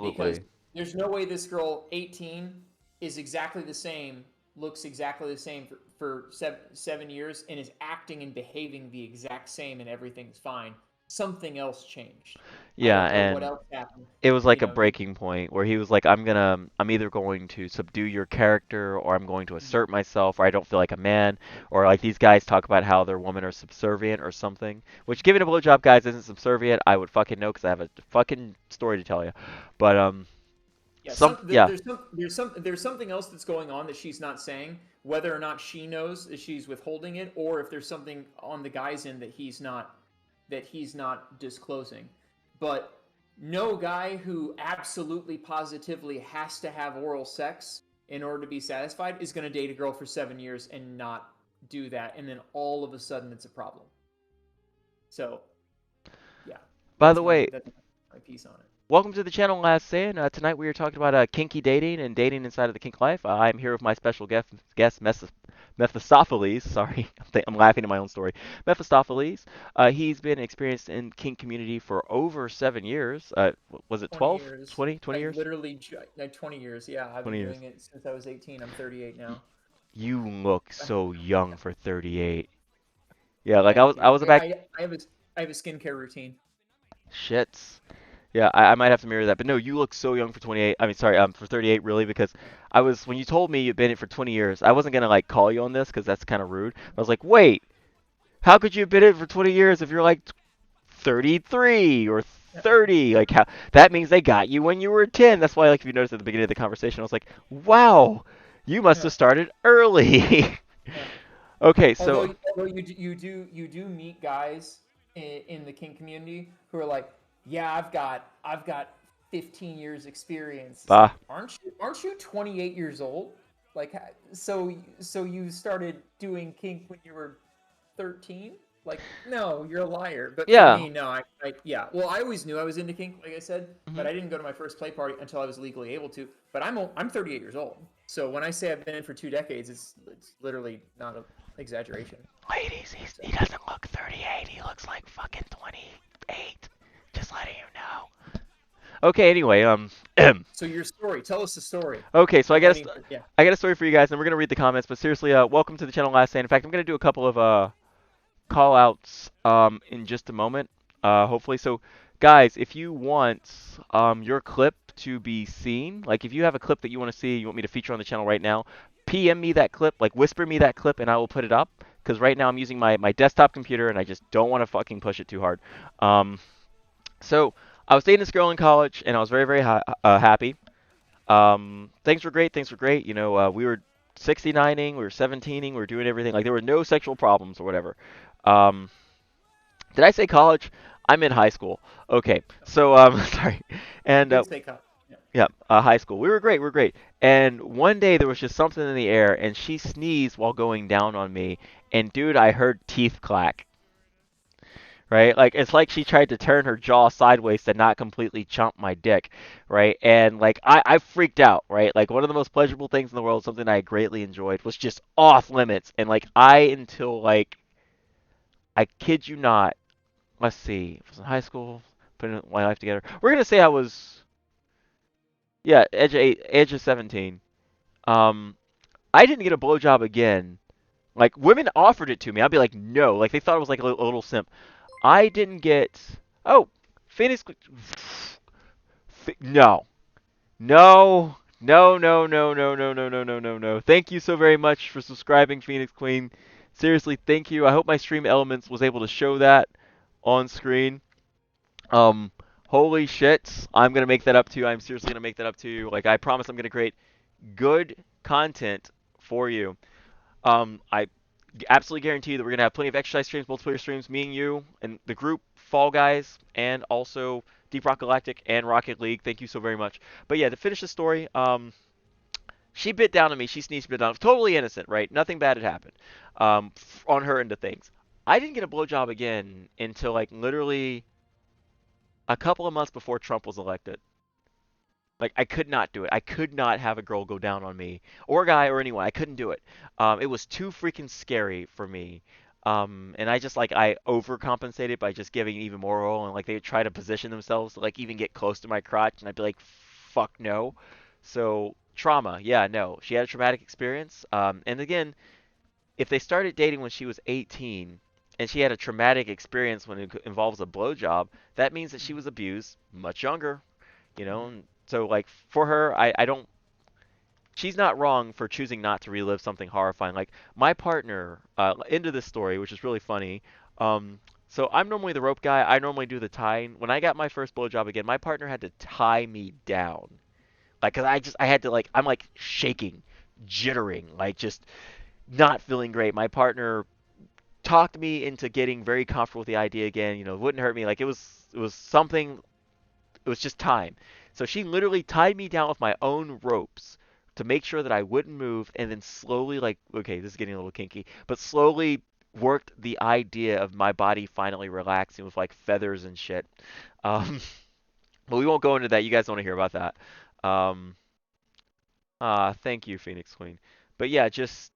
because Absolutely. there's no way this girl 18 is exactly the same, looks exactly the same for 7 years, and is acting and behaving the exact same, and everything's fine. something else changed. I Yeah, don't know what and else happened. it was You like a know, breaking point where he was like, I'm either going to subdue your character or I'm going to Mhm. assert myself or I don't feel like a man or like these guys talk about how their women are subservient or something. Which giving a blowjob guys isn't subservient. I would fucking know because I have a fucking story to tell you. But Yeah, yeah, there's something else that's going on that she's not saying. Whether or not she knows that she's withholding it, or if there's something on the guy's end that he's not disclosing. But no guy who absolutely positively has to have oral sex in order to be satisfied is going to date a girl for 7 years and not do that, and then all of a sudden it's a problem. So yeah, by the way, that's my piece on it. welcome to the channel, Last Saying. Tonight we are talking about kinky dating and dating inside of the kink life. I'm here with my special guest Mephistopheles. Sorry, I'm laughing at my own story. Mephistopheles. He's been experienced in kink community for over 7 years. Was it 20 12? years. 20? 20 I years? literally, like 20 years. Yeah, I've been 20 years. doing it since I was 18. I'm 38 Y- now. You look so young for 38. Yeah, like Thank I you. was back. I have a skincare routine. Shits. Yeah, I might have to mirror that. But no, you look so young for 28. I mean, sorry, for 38, really, because when you told me you'd been in it for 20 years, I wasn't gonna like call you on this because that's kind of rude. I was like, wait, how could you have been in it for 20 years if you're like 33 or Yeah, 30? Like how that means they got you when you were 10. That's why, like, if you noticed at the beginning of the conversation, I was like, wow, you must yeah, have started early. yeah. Okay, so Although you do meet guys in the kink community who are like, yeah, I've got 15 years experience. It's like, ah, aren't you 28 years old? Like, so you started doing kink when you were 13? Like, no, you're a liar. But for yeah. me, no, yeah. Well, I always knew I was into kink, like I said, Mhm. but I didn't go to my first play party until I was legally able to. But I'm 38 years old, so when I say I've been in for 2 decades, it's literally not an exaggeration. Ladies, So, he doesn't look 38. He looks like fucking 28. Just letting you know. Okay, anyway, so your story. Tell us the story. okay, so I'm waiting for yeah. I got a story for you guys, and we're gonna read the comments. But seriously, welcome to the channel, Last Stand. In fact, I'm gonna do a couple of call outs in just a moment, hopefully. So, guys, if you want your clip to be seen, like if you have a clip that you want to see, you want me to feature on the channel right now, PM me that clip, like whisper me that clip, and I will put it up. Because right now I'm using my desktop computer, and I just don't want to fucking push it too hard. Um, so I was dating this girl in college, and I was very, very happy. Things were great. Things were great. You know, we were 69ing, we were 17ing, we were doing everything. Like there were no sexual problems or whatever. Um, did I say college? I'm in high school. Okay, so sorry. You And did say cut. Yeah. yeah, high school. We were great. We were great. And one day there was just something in the air, and she sneezed while going down on me. And dude, I heard teeth clack. Right? Like it's like she tried to turn her jaw sideways to not completely chomp my dick, right? And like I freaked out, right? Like one of the most pleasurable things in the world, something I greatly enjoyed, was just off limits. And like until like I kid you not, let's see, I was in high school, putting my life together. We're gonna say I was yeah, edge of 17. Um, I didn't get a blowjob again. Like women offered it to me, I'd be like no. Like they thought it was like a little simp. I didn't get. Oh, Phoenix. No. No. No, no, no, no, no, no, no, no, no, no. Thank you so very much for subscribing, Phoenix Queen. Seriously, thank you. I hope my stream elements was able to show that on screen. Um, holy shit. I'm gonna make that up to you. I'm seriously gonna make that up to you. Like I promise I'm gonna create good content for you. I absolutely guarantee you that we're gonna have plenty of exercise streams, multiplayer streams, me and you, and the group, Fall Guys, and also Deep Rock Galactic and Rocket League. Thank you so very much. But yeah, to finish the story, she bit down on me. She sneezed, bit down. Totally innocent, right? Nothing bad had happened on her end of things. I didn't get a blowjob again until like literally a couple of months before Trump was elected. Like I could not do it. I could not have a girl go down on me or a guy or anyone. I couldn't do it. It was too freaking scary for me. And I just like I overcompensated by just giving even more oil and like they would try to position themselves to like even get close to my crotch and I'd be like, fuck no. So trauma, yeah, no. She had a traumatic experience. And again, if they started dating when she was 18, and she had a traumatic experience when it involves a blowjob, that means that she was Mm-hmm. abused much younger, you know. Mm-hmm. And so like for her, I don't. She's not wrong for choosing not to relive something horrifying. Like my partner, into this story, which is really funny. Um, so I'm normally the rope guy. I normally do the tying. When I got my first blowjob again, my partner had to tie me down. Like, 'cause I had to like, I'm like shaking, jittering, like just not feeling great. My partner talked me into getting very comfortable with the idea again. You know, it wouldn't hurt me. Like it was something. It was just time. So she literally tied me down with my own ropes to make sure that I wouldn't move, and then slowly, like, okay, this is getting a little kinky, but slowly worked the idea of my body finally relaxing with like feathers and shit. Um, but we won't go into that. You guys don't want to hear about that. Um, thank you, Phoenix Queen. But yeah, just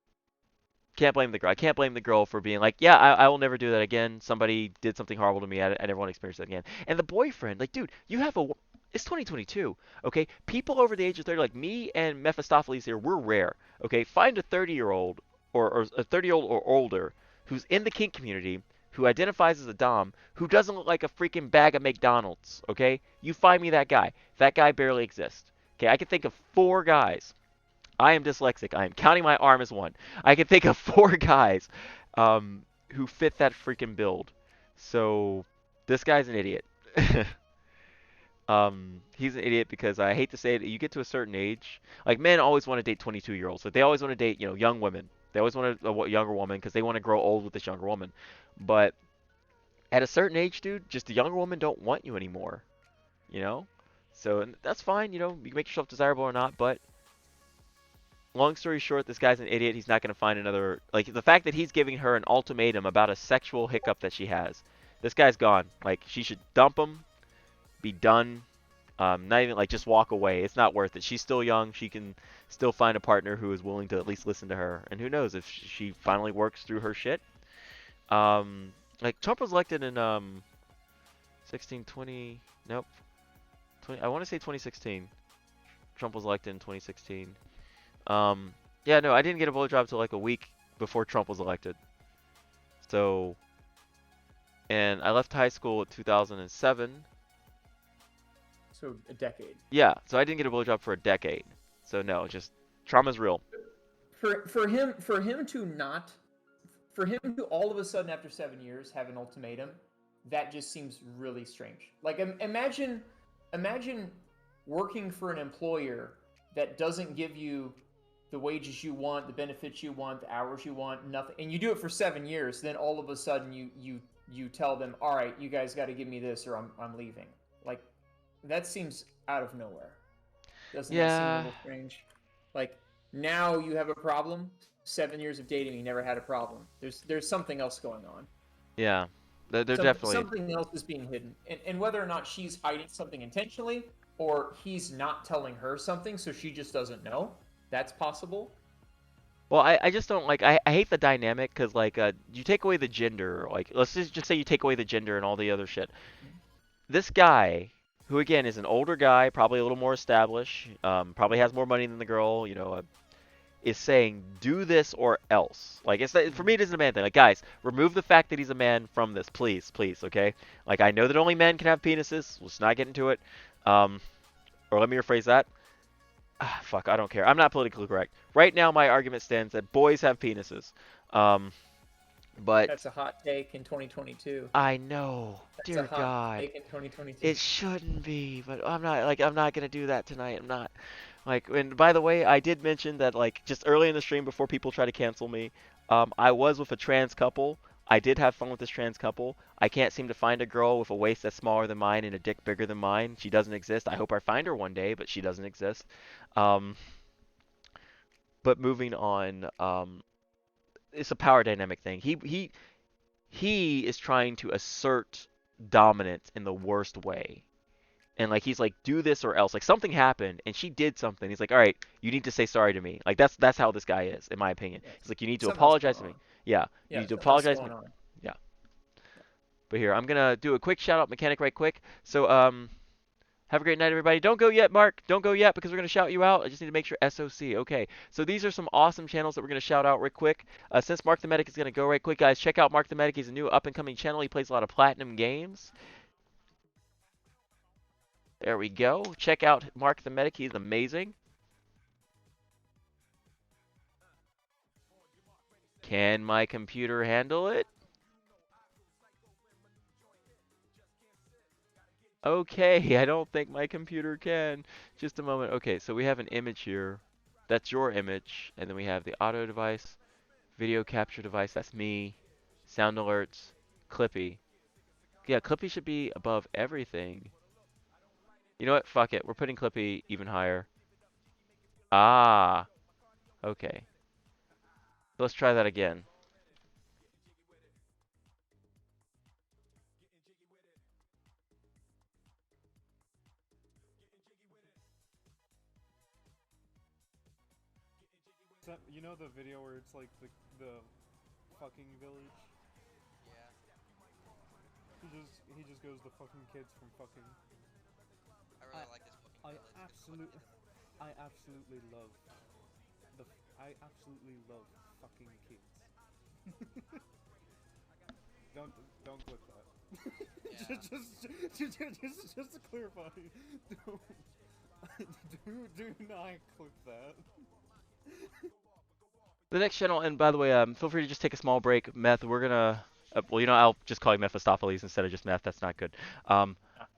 can't blame the girl. I can't blame the girl for being like, yeah, I will never do that again. Somebody did something horrible to me. I never want to experience that again. And the boyfriend, like, dude, you have a. It's 2022, okay? People over the age of 30, like me and Mephistopheles here, we're rare, okay? Find a 30-year-old or a 30-year-old or older who's in the kink community who identifies as a dom who doesn't look like a freaking bag of McDonald's, okay? You find me that guy. That guy barely exists. Okay, I can think of 4 guys. I am dyslexic. I am counting my arm as one. I can think of 4 guys who fit that freaking build. So this guy's an idiot. He's an idiot because I hate to say it. You get to a certain age, like men always want to date 22-year-olds. But they always want to date, young women. They always want a younger woman because they want to grow old with this younger woman. But at a certain age, dude, just the younger women don't want you anymore. You know. So and that's fine. You can make yourself desirable or not, but long story short, this guy's an idiot. He's not going to find another. Like, the fact that he's giving her an ultimatum about a sexual hiccup that she has. This guy's gone. Like, she should dump him, be done. Not even, like, just walk away. It's not worth it. She's still young. She can still find a partner who is willing to at least listen to her. And who knows if she finally works through her shit. Like, Trump was elected in 16, 20. Nope. 20, I want to say 2016. Trump was elected in 2016. Um, yeah, no, I didn't get a blowjob till like a week before Trump was elected. So, and I left high school in 2007. So a decade. Yeah, so I didn't get a blowjob for a decade. So no, just trauma's real. For him to not for him to all of a sudden after 7 years have an ultimatum, that just seems really strange. Like imagine working for an employer that doesn't give you the wages you want, the benefits you want, the hours you want, nothing, and you do it for 7 years. Then all of a sudden you tell them, all right, you guys got to give me this or I'm leaving. Like that seems out of nowhere. Doesn't that seem a Yeah, little strange? Like now you have a problem. 7 years of dating, you never had a problem. There's something else going on. yeah, they're definitely. Something else is being hidden, and whether or not she's hiding something intentionally or he's not telling her something, so she just doesn't know. That's possible. Well, I just don't like. I hate the dynamic because like you take away the gender. Like let's just say you take away the gender and all the other shit. This guy, who again is an older guy, probably a little more established, probably has more money than the girl. Is saying do this or else. Like for me, it isn't a man thing. Like guys, remove the fact that he's a man from this, please, please, okay? Like I know that only men can have penises. Let's not get into it. Um, or let me rephrase that. Fuck, I don't care. I'm not politically correct. Right now, my argument stands that boys have penises. Um, but That's a hot take in 2022. I know, That's a dear hot God, take in 2022. it shouldn't be. But I'm not gonna do that tonight. I'm not. Like, and by the way, I did mention that, like, just early in the stream before people try to cancel me, I was with a trans couple. I did have fun with this trans couple. I can't seem to find a girl with a waist that's smaller than mine and a dick bigger than mine. She doesn't exist. I hope I find her one day, but she doesn't exist. Um, but moving on, it's a power dynamic thing. He is trying to assert dominance in the worst way. And like he's like, do this or else. Like something happened and she did something. He's like, all right, you need to say sorry to me. Like that's how this guy is, in my opinion. Yeah, He's like, you need to something else apologize going to me. on. Yeah, you Yeah, need to something else apologize to me. going on. Yeah. But here, I'm gonna do a quick shout out mechanic right quick. So Have a great night, everybody. Don't go yet, Mark. Don't go yet because we're going to shout you out. I just need to make sure SOC. Okay. So these are some awesome channels that we're going to shout out right quick. Since Mark the Medic is going to go right quick, guys, check out Mark the Medic. He's a new up-and-coming channel. He plays a lot of platinum games. There we go. Check out Mark the Medic. He's amazing. Can my computer handle it? Okay, I don't think my computer can. Just a moment. Okay, so we have an image here. That's your image. And then we have the auto device, video capture device. That's me. Sound alerts. Clippy. Yeah, Clippy should be above everything. You know what? Fuck it. We're putting Clippy even higher. Ah. Okay. Let's try that again. You know the video where it's like the fucking village? Yeah. He just goes the fucking kids from fucking. I really like this fucking I village. absolutely, I absolutely love I absolutely love fucking kids. don't click that. Yeah. just to clarify, do not click that. The next channel, and by the way, feel free to just take a small break. Meth, we're gonna, well, you know, I'll just call you Mephistopheles instead of just Meth. That's not good.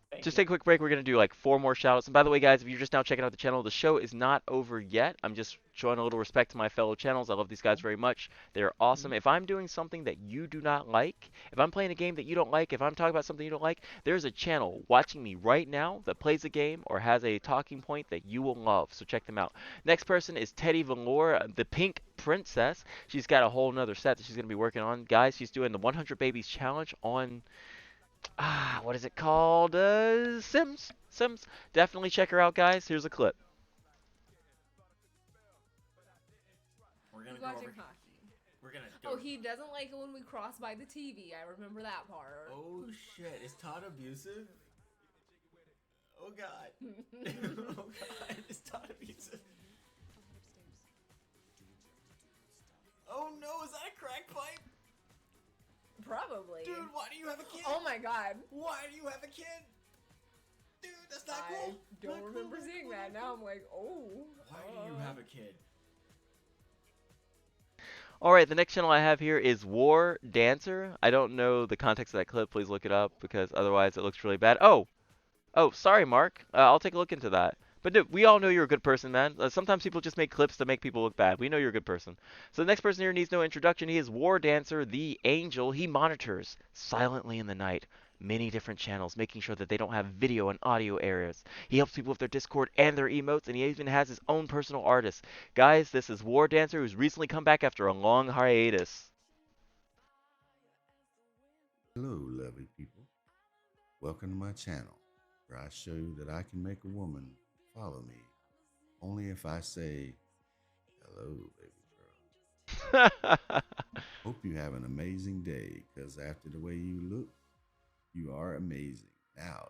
Thank Just you. take a quick break. We're going to do like 4 more shoutouts. And by the way, guys, if you're just now checking out the channel, the show is not over yet. I'm just showing a little respect to my fellow channels. I love these guys very much. They're awesome. If I'm doing something that you do not like, if I'm playing a game that you don't like, if I'm talking about something you don't like, there's a channel watching me right now that plays a game or has a talking point that you will love. So check them out. Next person is Teddy Velour, the Pink Princess. She's got a whole nother set that she's going to be working on. Guys, she's doing the 100 Babies Challenge on what is it called? Sims. Sims. Definitely check her out, guys. Here's a clip. We're gonna He's go watching over. hockey. We're gonna go. Oh, he doesn't like it when we cross by the TV. I remember that part. Oh shit! Is Todd abusive? Oh god. Oh god. Is Todd abusive? Oh no! Is that a crack pipe? Probably. Dude, why do you have a kid? Oh my god. Why do you have a kid? Dude, that's not I cool. don't Not cool, remember not seeing cool, that. not Now cool. I'm like, oh. Why do you have a kid? All right, the next channel I have here is War Dancer. I don't know the context of that clip. Please look it up because otherwise it looks really bad. Oh, sorry, Mark. I'll take a look into that. But dude, we all know you're a good person, man. Sometimes people just make clips to make people look bad. We know you're a good person. So the next person here needs no introduction. He is War Dancer, the Angel. He monitors silently in the night many different channels, making sure that they don't have video and audio errors. He helps people with their Discord and their emotes, and he even has his own personal artist. Guys, this is War Dancer, who's recently come back after a long hiatus. Hello, lovely people. Welcome to my channel, where I show you that I can make a woman follow me only if I say, hello, baby girl. Hope you have an amazing day, because after the way you look, you are amazing. Now,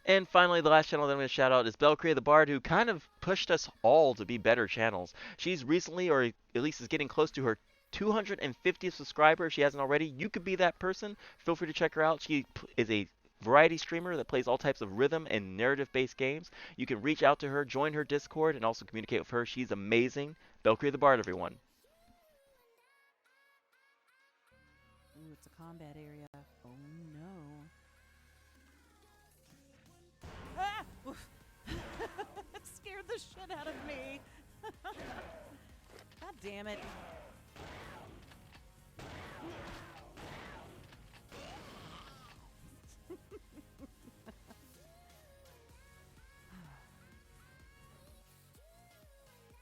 And finally, the last channel that I'm going to shout out is Belcree the Bard, who kind of pushed us all to be better channels. She's recently, or at least is getting close to her 250th subscriber. If she hasn't already, you could be that person. Feel free to check her out. She is a variety streamer that plays all types of rhythm and narrative-based games. You can reach out to her, join her Discord, and also communicate with her. She's amazing. Belcree the Bard, everyone. Ooh, it's a combat area. Oh no. Ah! Oof. It scared the shit out of me. God damn it.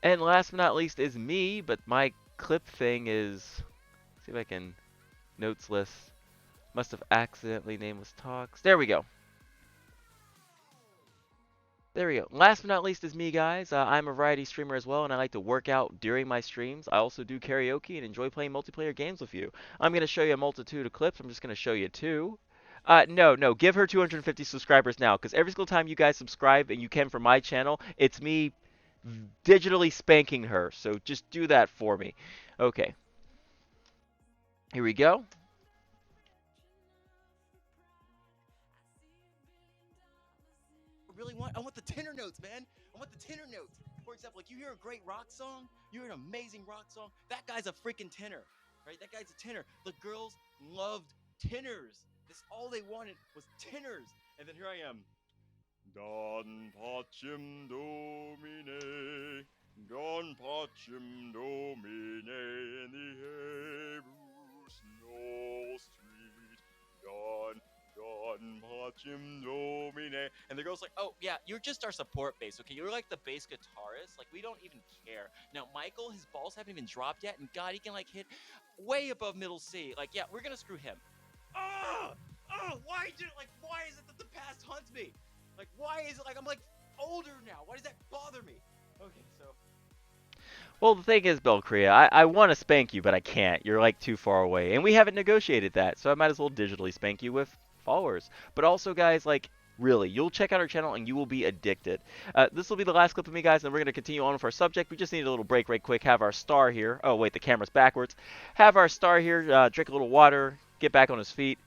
And last but not least is me, but my clip thing is, see if I can notes list. Must have accidentally nameless talks. There we go. There we go. Last but not least is me, guys. I'm a variety streamer as well, and I like to work out during my streams. I also do karaoke and enjoy playing multiplayer games with you. I'm going to show you a multitude of clips. I'm just going to show you 2. No, no. Give her 250 subscribers now, because every single time you guys subscribe and you can for my channel, it's me digitally spanking her. So just do that for me. Okay. Here we go. Really want? I want the tenor notes, man. I want the tenor notes. For example, like you hear a great rock song, you hear an amazing rock song. That guy's a freaking tenor, right? That guy's a tenor. The girls loved tenors. That's all they wanted was tenors. And then here I am. Don pacem domine, don pacem domine in the Hebrews no street, don pacem domine. And the girl's like, oh yeah, you're just our support bass, okay? You're like the bass guitarist. Like we don't even care. Now Michael, his balls haven't even dropped yet, and God, he can like hit way above middle C. Like yeah, we're gonna screw him. Why is it that the past haunts me? Like, why is it like I'm like older now? Why does that bother me? Okay, so. Well, the thing is, Belcrea, I want to spank you, but I can't. You're like too far away, and we haven't negotiated that, so I might as well digitally spank you with followers. But also, guys, like, really, you'll check out our channel and you will be addicted. This will be the last clip of me, guys, and we're going to continue on with our subject. We just need a little break right quick. Have our star here. Oh, wait, the camera's backwards. Have our star here, drink a little water, get back on his feet.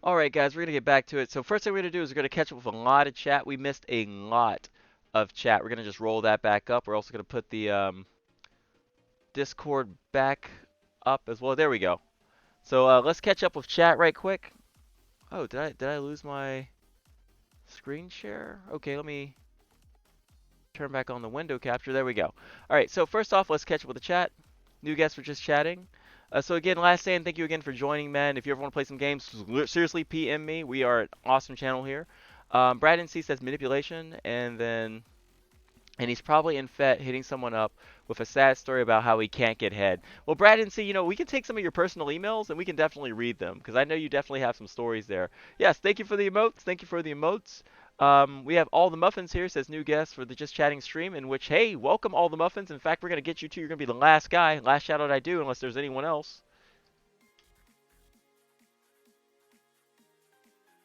Alright guys, we're going to get back to it. So first thing we're going to do is we're going to catch up with a lot of chat. We missed a lot of chat. We're going to just roll that back up. We're also going to put the Discord back up as well. There we go. So let's catch up with chat right quick. Oh, did I lose my screen share? Okay, let me turn back on the window capture. There we go. Alright, so first off, let's catch up with the chat. New guests were just chatting. So again, last saying, thank you again for joining, man. If you ever want to play some games, seriously PM me. We are an awesome channel here. Brad NC says manipulation, and he's probably in FET hitting someone up with a sad story about how he can't get head. Well, Brad NC, you know, we can take some of your personal emails and we can definitely read them because I know you definitely have some stories there. Yes, thank you for the emotes. Thank you for the emotes. We have All the Muffins here, says new guest for the Just Chatting stream, in which, hey, welcome All the Muffins. In fact, we're going to get you two. You're going to be the last guy, last shout out I do, unless there's anyone else.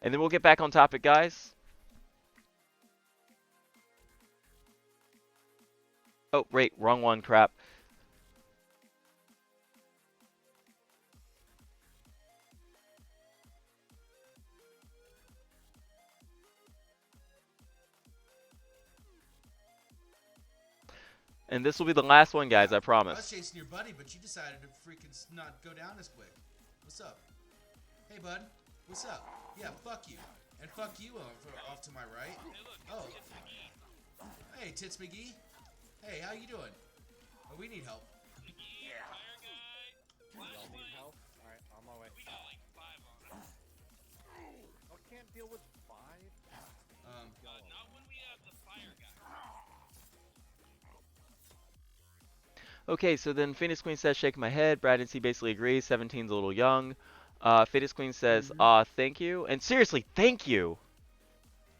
And then we'll get back on topic, guys. Oh, wait, wrong one, crap. And this will be the last one, guys, I I was promise. chasing your buddy, but you decided to freaking not go down as quick. What's up? Hey, bud. What's up? Yeah, fuck you. And fuck you off to my right. Oh. Hey, Tits McGee. Hey, how you doing? Oh, we need help. Y'all need help? Alright, on my way. I can't deal with 5? Not when we have the fire guy. Okay, so then Phoenix Queen says, shake my head. Brad and C basically agrees. 17's a little young. Phoenix Queen says, thank you. And seriously, thank you.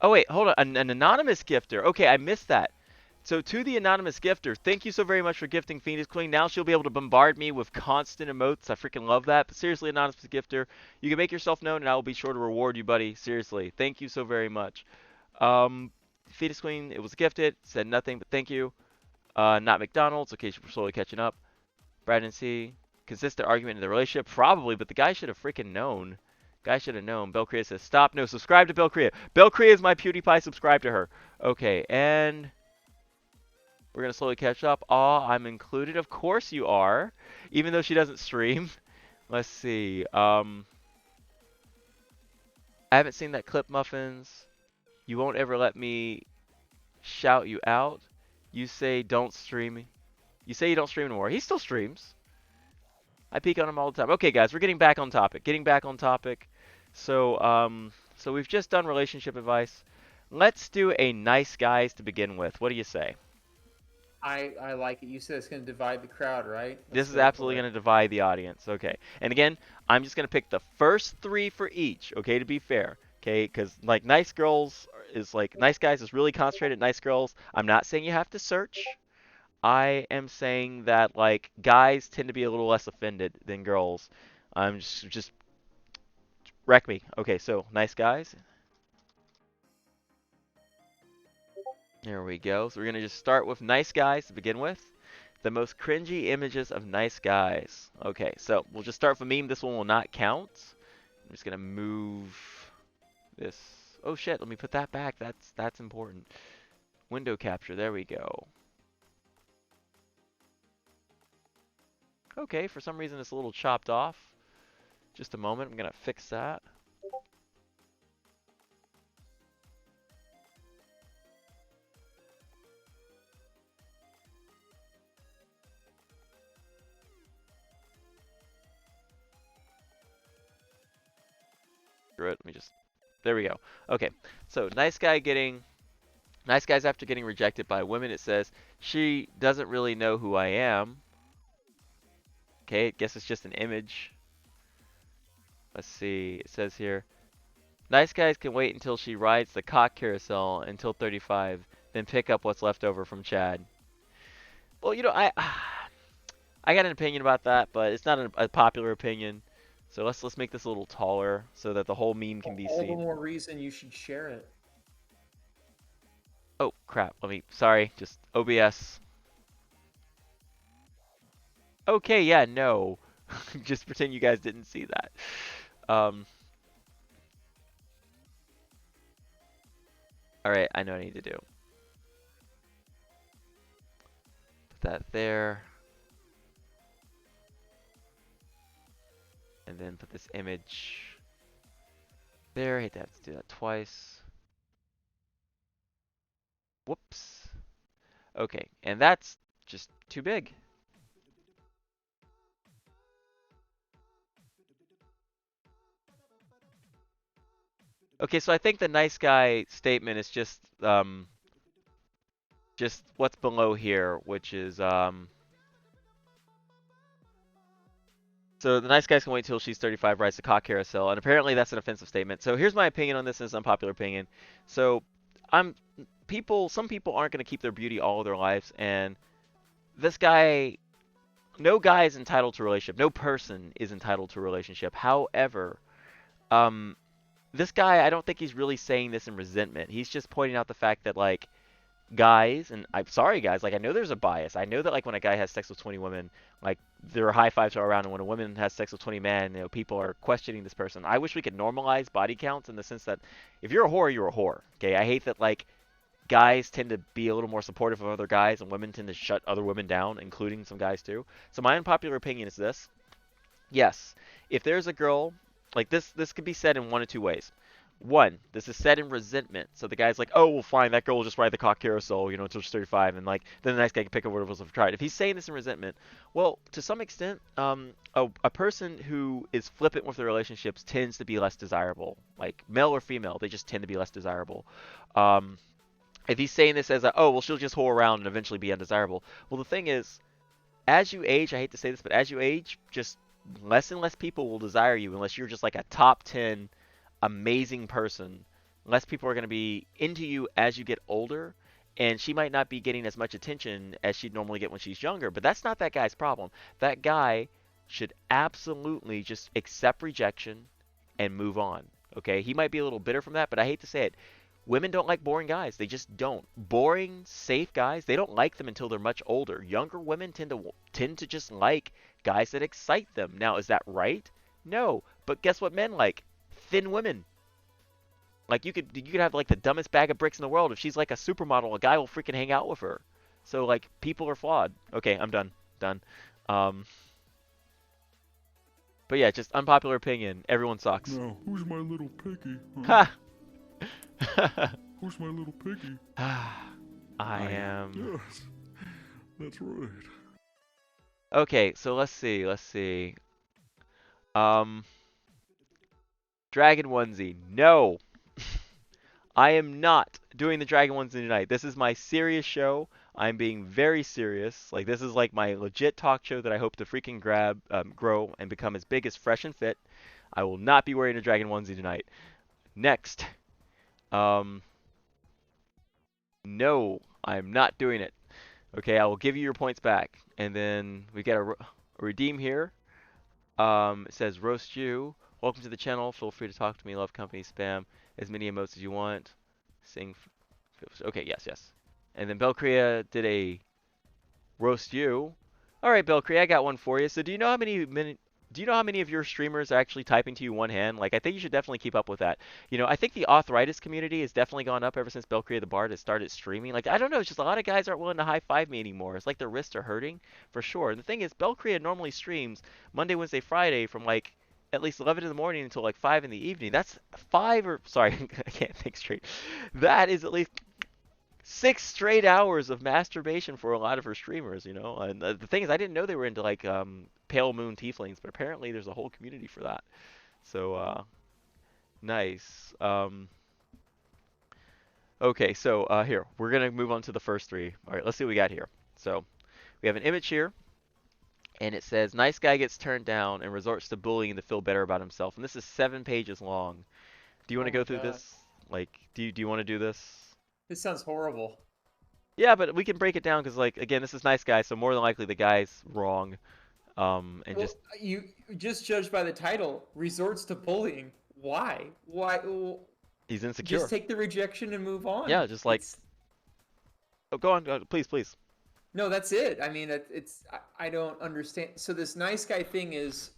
Oh, wait, hold on. An anonymous gifter. Okay, I missed that. So to the anonymous gifter, thank you so very much for gifting Phoenix Queen. Now she'll be able to bombard me with constant emotes. I freaking love that. But seriously, anonymous gifter, you can make yourself known and I will be sure to reward you, buddy. Seriously, thank you so very much. Phoenix Queen, it was gifted. Said nothing, but thank you. Not McDonald's. Okay, we're slowly catching up. Brad and C. Consistent argument in the relationship? Probably, but the guy should have freaking known. Guy should have known. Belcrea says, stop. No, subscribe to Belcrea. Belcrea is my PewDiePie. Subscribe to her. Okay, and we're going to slowly catch up. Aw, I'm included. Of course you are. Even though she doesn't stream. Let's see. I haven't seen that clip, Muffins. You won't ever let me shout you out. You say don't stream. You say you don't stream anymore. He still streams. I peek on him all the time. Okay, guys, we're getting back on topic. Getting back on topic. So we've just done relationship advice. Let's do a nice guys to begin with. What do you say? I like it. You said it's going to divide the crowd, right? This Let's is go absolutely for going it. to divide the audience. Okay. And again, I'm just going to pick the first 3 for each, okay, to be fair. Okay, because like nice girls is like nice guys is really concentrated. Nice girls, I'm not saying you have to search. I am saying that like guys tend to be a little less offended than girls. I'm just wreck me. Okay, so nice guys. There we go. So we're gonna just start with nice guys to begin with. The most cringy images of nice guys. Okay, so we'll just start with a meme. This one will not count. I'm just gonna move this. Oh shit, let me put that back. That's important. Window capture, there we go. Okay, for some reason it's a little chopped off. Just a moment, I'm gonna fix that. Screw it, let me just, there we go. Okay, so nice guys after getting rejected by women, it says, she doesn't really know who I am. Okay, I guess it's just an image. Let's see, it says here, nice guys can wait until she rides the cock carousel until 35, then pick up what's left over from Chad. Well, you know, I got an opinion about that, but it's not a popular opinion. So let's make this a little taller so that the whole meme can be All the seen. more reason you should share it. Oh crap, sorry, just OBS. Okay, yeah, no. Just pretend you guys didn't see that. Um, Alright, I know what I need to do. Put that there. And then put this image there. I hate to have to do that twice. Whoops. Okay, and that's just too big. Okay, so I think the nice guy statement is just what's below here, which is so the nice guys can wait till she's 35, rides the cock carousel, and apparently that's an offensive statement. So here's my opinion on this, and it's an unpopular opinion. So I'm some people aren't going to keep their beauty all of their lives, and this guy, no guy is entitled to a relationship. No person is entitled to a relationship. However, this guy, I don't think he's really saying this in resentment. He's just pointing out the fact that like guys, and I'm sorry guys, like I know there's a bias. I know that like when a guy has sex with 20 women, like there are high fives all around, and when a woman has sex with 20 men, you know, people are questioning this person. I wish we could normalize body counts in the sense that if you're a whore, you're a whore. Okay, I hate that like guys tend to be a little more supportive of other guys, and women tend to shut other women down, including some guys too. So my unpopular opinion is this: yes, if there's a girl, like this could be said in one of two ways. One, this is said in resentment. So the guy's like, oh, well, fine, that girl will just ride the cock carousel, you know, until she's 35, and like, then the next guy can pick up whatever else I've tried. If he's saying this in resentment, well, to some extent, a person who is flippant with their relationships tends to be less desirable. Like, male or female, they just tend to be less desirable. Um, if he's saying this as a, oh, well, she'll just whore around and eventually be undesirable. Well, the thing is, as you age, I hate to say this, but as you age, just less and less people will desire you unless you're just like a top 10 amazing person. Less people are going to be into you as you get older, and she might not be getting as much attention as she'd normally get when she's younger, but that's not that guy's problem. That guy should absolutely just accept rejection and move on. Okay? He might be a little bitter from that, but I hate to say it. Women don't like boring guys. They just don't. Boring, safe guys, they don't like them until they're much older. Younger women tend to just like guys that excite them. Now, is that right? No. But guess what men like? Thin women. Like you could have like the dumbest bag of bricks in the world. If she's like a supermodel, a guy will freaking hang out with her. So like people are flawed. Okay, I'm done. Done. Um But yeah, just unpopular opinion. Everyone sucks. Now, who's my little piggy? Ha! Who's my little piggy? I am. Yes, that's right. Okay, so let's see. Let's see. Um, Dragon onesie. No. I am not doing the Dragon onesie tonight. This is my serious show. I'm being very serious. Like this is like my legit talk show that I hope to freaking grow, and become as big as Fresh and Fit. I will not be wearing a Dragon onesie tonight. Next. Um, no, I'm not doing it. Okay, I will give you your points back, and then we get a redeem here. It says roast you. Welcome to the channel. Feel free to talk to me. Love company spam. As many emotes as you want. Sing. Okay, yes, yes. And then Belcrea did a roast you. All right, Belcrea, I got one for you. So do you know how many of your streamers are actually typing to you one hand? Like, I think you should definitely keep up with that. You know, I think the arthritis community has definitely gone up ever since Belcrea the Bard has started streaming. Like, I don't know, it's just a lot of guys aren't willing to high five me anymore. It's like their wrists are hurting for sure. And the thing is, Belcrea normally streams Monday, Wednesday, Friday from like at least 11 in the morning until like 5 in the evening. That's sorry, I can't think straight. That is at least 6 straight hours of masturbation for a lot of her streamers, you know. And the thing is, I didn't know they were into like pale moon tieflings, but apparently there's a whole community for that. So nice. Okay, so here we're gonna move on to the first 3. All right, let's see what we got here. So we have an image here, and it says, "Nice guy gets turned down and resorts to bullying to feel better about himself." And this is 7 pages long. Do you want to Oh go my through God. this? Like, do you want to do this? This sounds horrible. Yeah, but we can break it down because, like, again, this is nice guy, so more than likely the guy's wrong. And Well, just you just judged by the title, resorts to bullying. Why? Why? Well, he's insecure. just take the rejection and move on. Yeah, just like, It's oh, go on, please, please. no, that's it. I mean, I don't understand. So this nice guy thing is,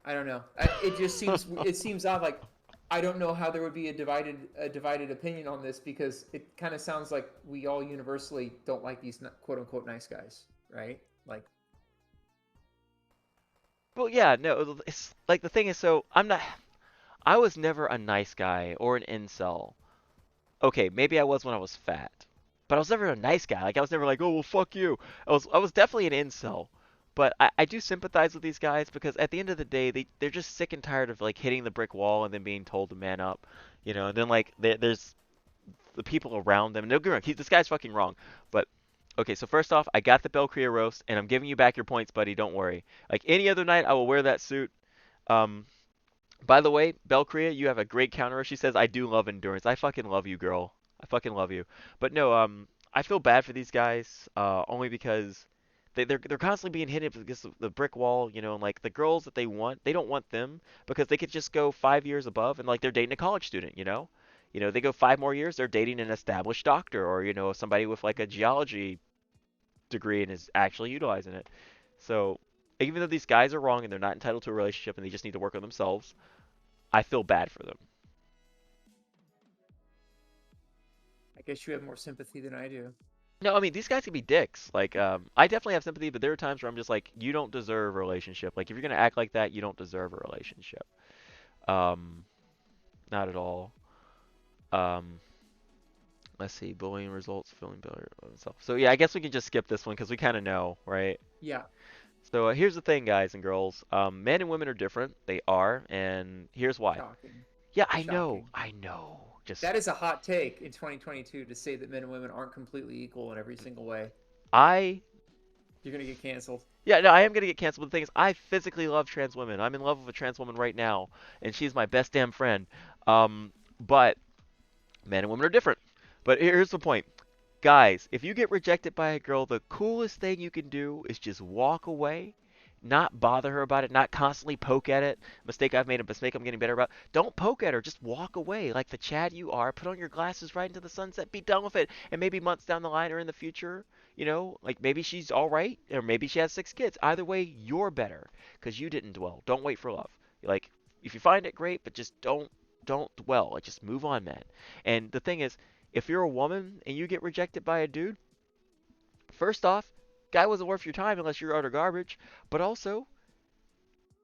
I don't know. It just seems odd. Like I don't know how there would be a divided opinion on this because it kind of sounds like we all universally don't like these quote unquote nice guys, right? Like, Well, yeah, no, it's like the thing is, so I was never a nice guy or an incel. Okay, maybe I was when I was fat, but I was never a nice guy. Like I was never like, oh well, fuck you. I was definitely an incel. But I do sympathize with these guys because at the end of the day, they're just sick and tired of like hitting the brick wall and then being told to man up, you know. And then like there's the people around them. No, this guy's fucking wrong. But okay, so first off, I got the Belcrea roast, and I'm giving you back your points, buddy. Don't worry. Like any other night, I will wear that suit. Um, by the way, Belcrea, you have a great counter. She says, "I do love endurance." I fucking love you, girl. I fucking love you. But no, I feel bad for these guys, only because they're constantly being hit against the brick wall, you know, and like the girls that they want, they don't want them because they could just go 5 years above and like they're dating a college student, you know. You know, they go 5 more years, they're dating an established doctor or, you know, somebody with like a geology degree and is actually utilizing it. So even though these guys are wrong and they're not entitled to a relationship and they just need to work on themselves, I feel bad for them. I guess you have more sympathy than I do. No, I mean these guys can be dicks. Like, I definitely have sympathy, but there are times where I'm just like, you don't deserve a relationship. Like, if you're gonna act like that, you don't deserve a relationship. Um, Not at all. Um, let's see, bullying results, feeling better about himself. So yeah, I guess we can just skip this one because we kind of know, right? Yeah. So here's the thing, guys and girls. Men and women are different. They are, and here's why. Shocking. Yeah, Shocking. I know. Just That is a hot take in 2022 to say that men and women aren't completely equal in every single way. I You're gonna get canceled. Yeah, no, I am gonna get canceled. But the thing is, I physically love trans women. I'm in love with a trans woman right now, and she's my best damn friend. But men and women are different. But here's the point. Guys, if you get rejected by a girl, the coolest thing you can do is just walk away, not bother her about it, not constantly poke at it. Mistake I've made, a mistake I'm getting better about. Don't poke at her, just walk away like the Chad you are. Put on your glasses right into the sunset, be done with it. And maybe months down the line or in the future, you know, like maybe she's all right, or maybe she has 6 kids. Either way, you're better because you didn't dwell. Don't wait for love. Like, if you find it, great, but just don't dwell. Like, just move on, man. And the thing is, if you're a woman and you get rejected by a dude, first off, guy wasn't worth your time unless you're utter garbage. But also,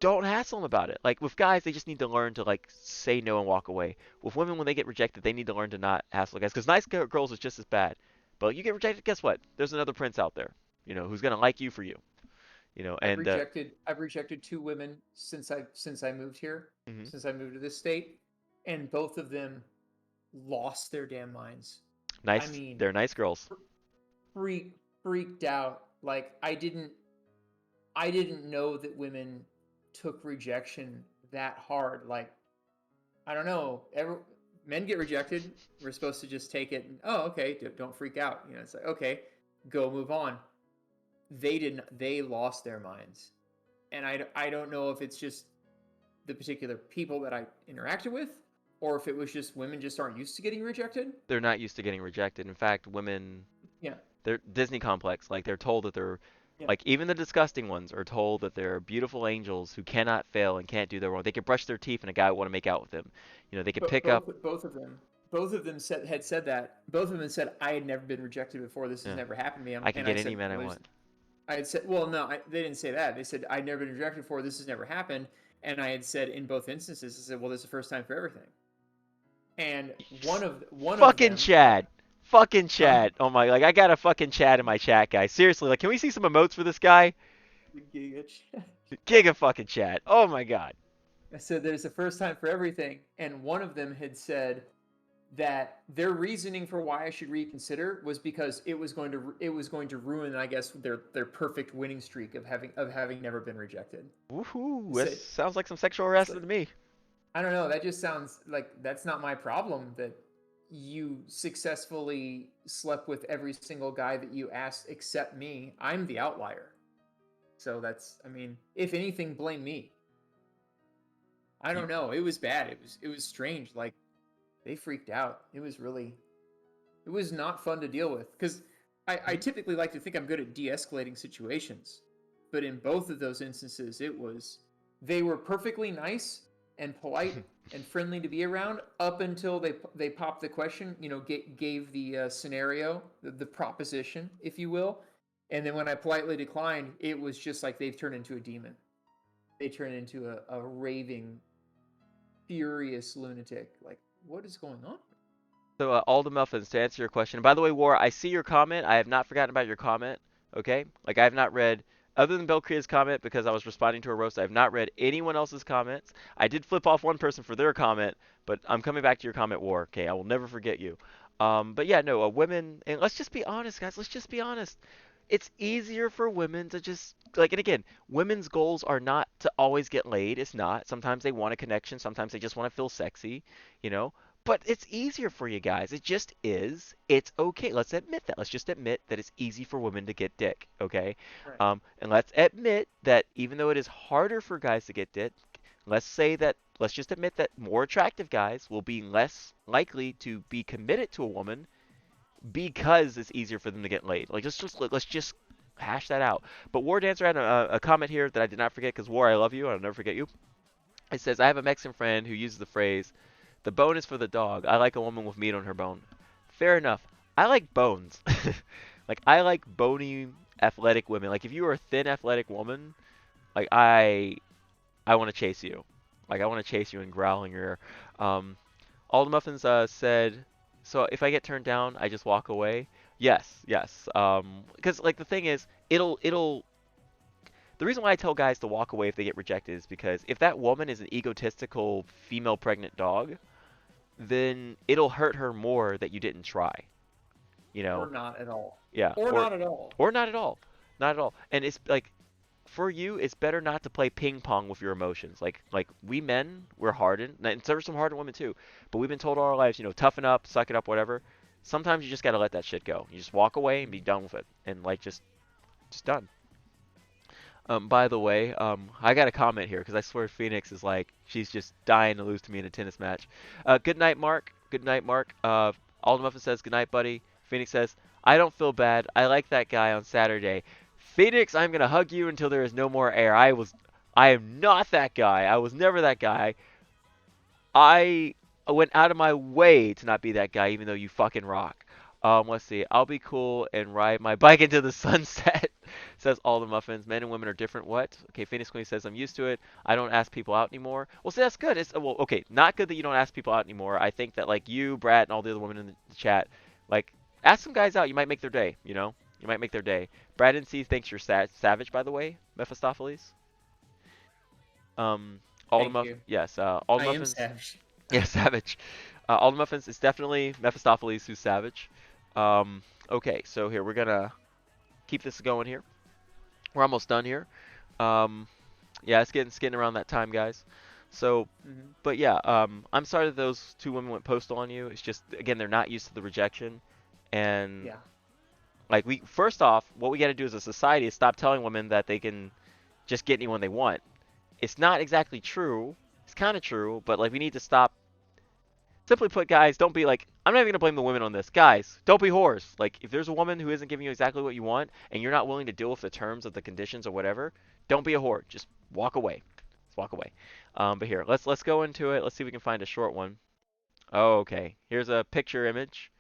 don't hassle them about it. Like with guys, they just need to learn to like say no and walk away. With women, when they get rejected, they need to learn to not hassle guys. Because nice girls is just as bad. But you get rejected, guess what? There's another prince out there, who's gonna like you for you, I've and rejected I've rejected two women since I moved here, mhm. since I moved to this state, and both of them lost their damn minds. I Nice, mean, they're nice girls. freaked out. Like I didn't know that women took rejection that hard. Like I don't know, men get rejected. We're supposed to just take it and, oh, okay, don't freak out. It's like, okay, go move on. They didn't. They lost their minds, and I don't know if it's just the particular people that I interacted with, or if it was just women just aren't used to getting rejected. They're not used to getting rejected. In fact, women, Yeah, they're Disney complex. Like they're told that they're yeah. like even the disgusting ones are told that they're beautiful angels who cannot fail and can't do their wrong. They could brush their teeth and a guy would want to make out with them. They could But pick up. both of them had said that. Both of them said I had never been rejected before. This has Yeah, never happened to me. I can And I get any said, man I well, want. I had said, well, no, they didn't say that. They said I'd never been rejected before. This has never happened. And I had said in both instances, I said, well, this is the first time for everything. And one of Fucking them, Chad. Fucking huh? Chad. Oh my, like I got a fucking Chad in my chat, guys. Seriously, like can we see some emotes for this guy? Giga fucking Chad. Oh my god. I said there's a first time for everything, and one of them had said that their reasoning for why I should reconsider was because it was going to ruin, I guess, their perfect winning streak of having never been rejected. Woohoo. So, This sounds like some sexual it's harassment like, to me. I don't know. That just sounds like that's not my problem. That you successfully slept with every single guy that you asked except me. I'm the outlier. So I mean, if anything, blame me. I You, don't know. It was bad. It was strange. Like they freaked out. It was not fun to deal with because I mhm. typically like to think I'm good at de-escalating situations, but in both of those instances, they were perfectly nice and polite and friendly to be around up until they popped the question, gave the scenario, the proposition, if you will, and then when I politely declined, it was just like they've turned into a demon. They turned into a raving, furious lunatic. Like, what is going on? So, all the muffins to answer your question. By the way, War, I see your comment. I have not forgotten about your comment. Okay? Like, I have not read, other than Belkria's comment because I was responding to a roast, I have not read anyone else's comments. I did flip off one person for their comment, but I'm coming back to your comment, War. Okay? I will never forget you. But yeah, no, women, and let's just be honest, guys. Let's just be honest. It's easier for women to just, like, and again, women's goals are not to always get laid. It's not. Sometimes they want a connection. Sometimes they just want to feel sexy, you know? But it's easier for you guys. It just is. It's okay. Let's admit that. Let's just admit that it's easy for women to get dick. Okay. Right. And let's admit that even though it is harder for guys to get dick, let's just admit that more attractive guys will be less likely to be committed to a woman because it's easier for them to get laid. Like let's just hash that out. But War Dancer had a comment here that I did not forget because War, I love you. I'll never forget you. It says I have a Mexican friend who uses the phrase the bone is for the dog. I like a woman with meat on her bone. Fair enough. I like bones. Like I like bony, athletic women. Like if you are a thin, athletic woman, like I want to chase you. Like I want to chase you and growl in your ear. All the muffins said. So if I get turned down, I just walk away. Yes, yes. Because like the thing is, it'll. The reason why I tell guys to walk away if they get rejected is because if that woman is an egotistical female pregnant dog, then it'll hurt her more that you didn't try. You Or know? not at all. Yeah. Or not at all. Or not at all. Not at all. And it's like for you, it's better not to play ping pong with your emotions. Like we men, we're hardened, and there's some hardened women too. But we've been told all our lives, toughen up, suck it up, whatever. Sometimes you just gotta let that shit go. You just walk away and be done with it, and like just done. By the way, I got a comment here because I swear Phoenix is like she's just dying to lose to me in a tennis match. Good night, Mark. Good night, Mark. Alden Muffin says good night, buddy. Phoenix says I don't feel bad. I like that guy on Saturday. Phoenix, I'm gonna hug you until there is no more air. I am not that guy. I was never that guy. I went out of my way to not be that guy, even though you fucking rock. Let's see. I'll be cool and ride my bike into the sunset. Says all the muffins. Men and women are different. What? Okay, Phoenix Queen says I'm used to it. I don't ask people out anymore. Well, see, that's good. It's well, okay, not good that you don't ask people out anymore. I think that like you, Brad, and all the other women in the chat, like ask some guys out. You might make their day. You know, you might make their day. Brad C thinks you're savage, by the way, Mephistopheles. Um, all the Thank muff you. yes, all the I am muffins. savage. Yeah, savage. All the muffins is definitely Mephistopheles who's savage. Okay, so here we're gonna keep this going here. We're almost done here. Um, yeah, it's getting around that time, guys. So, Hmm. but yeah, I'm sorry that those two women went postal on you. It's just again they're not used to the rejection, and Yeah. like we first off, what we got to do as a society is stop telling women that they can just get anyone they want. It's not exactly true. It's kind of true, but like we need to stop. Simply put, guys, don't be like, I'm not even gonna blame the women on this. Guys, don't be whores. Like, if there's a woman who isn't giving you exactly what you want, and you're not willing to deal with the terms of the conditions or whatever, don't be a whore. Just walk away. Just walk away. But here, let's go into it. Let's see if we can find a short one. Oh, okay. Here's a picture image.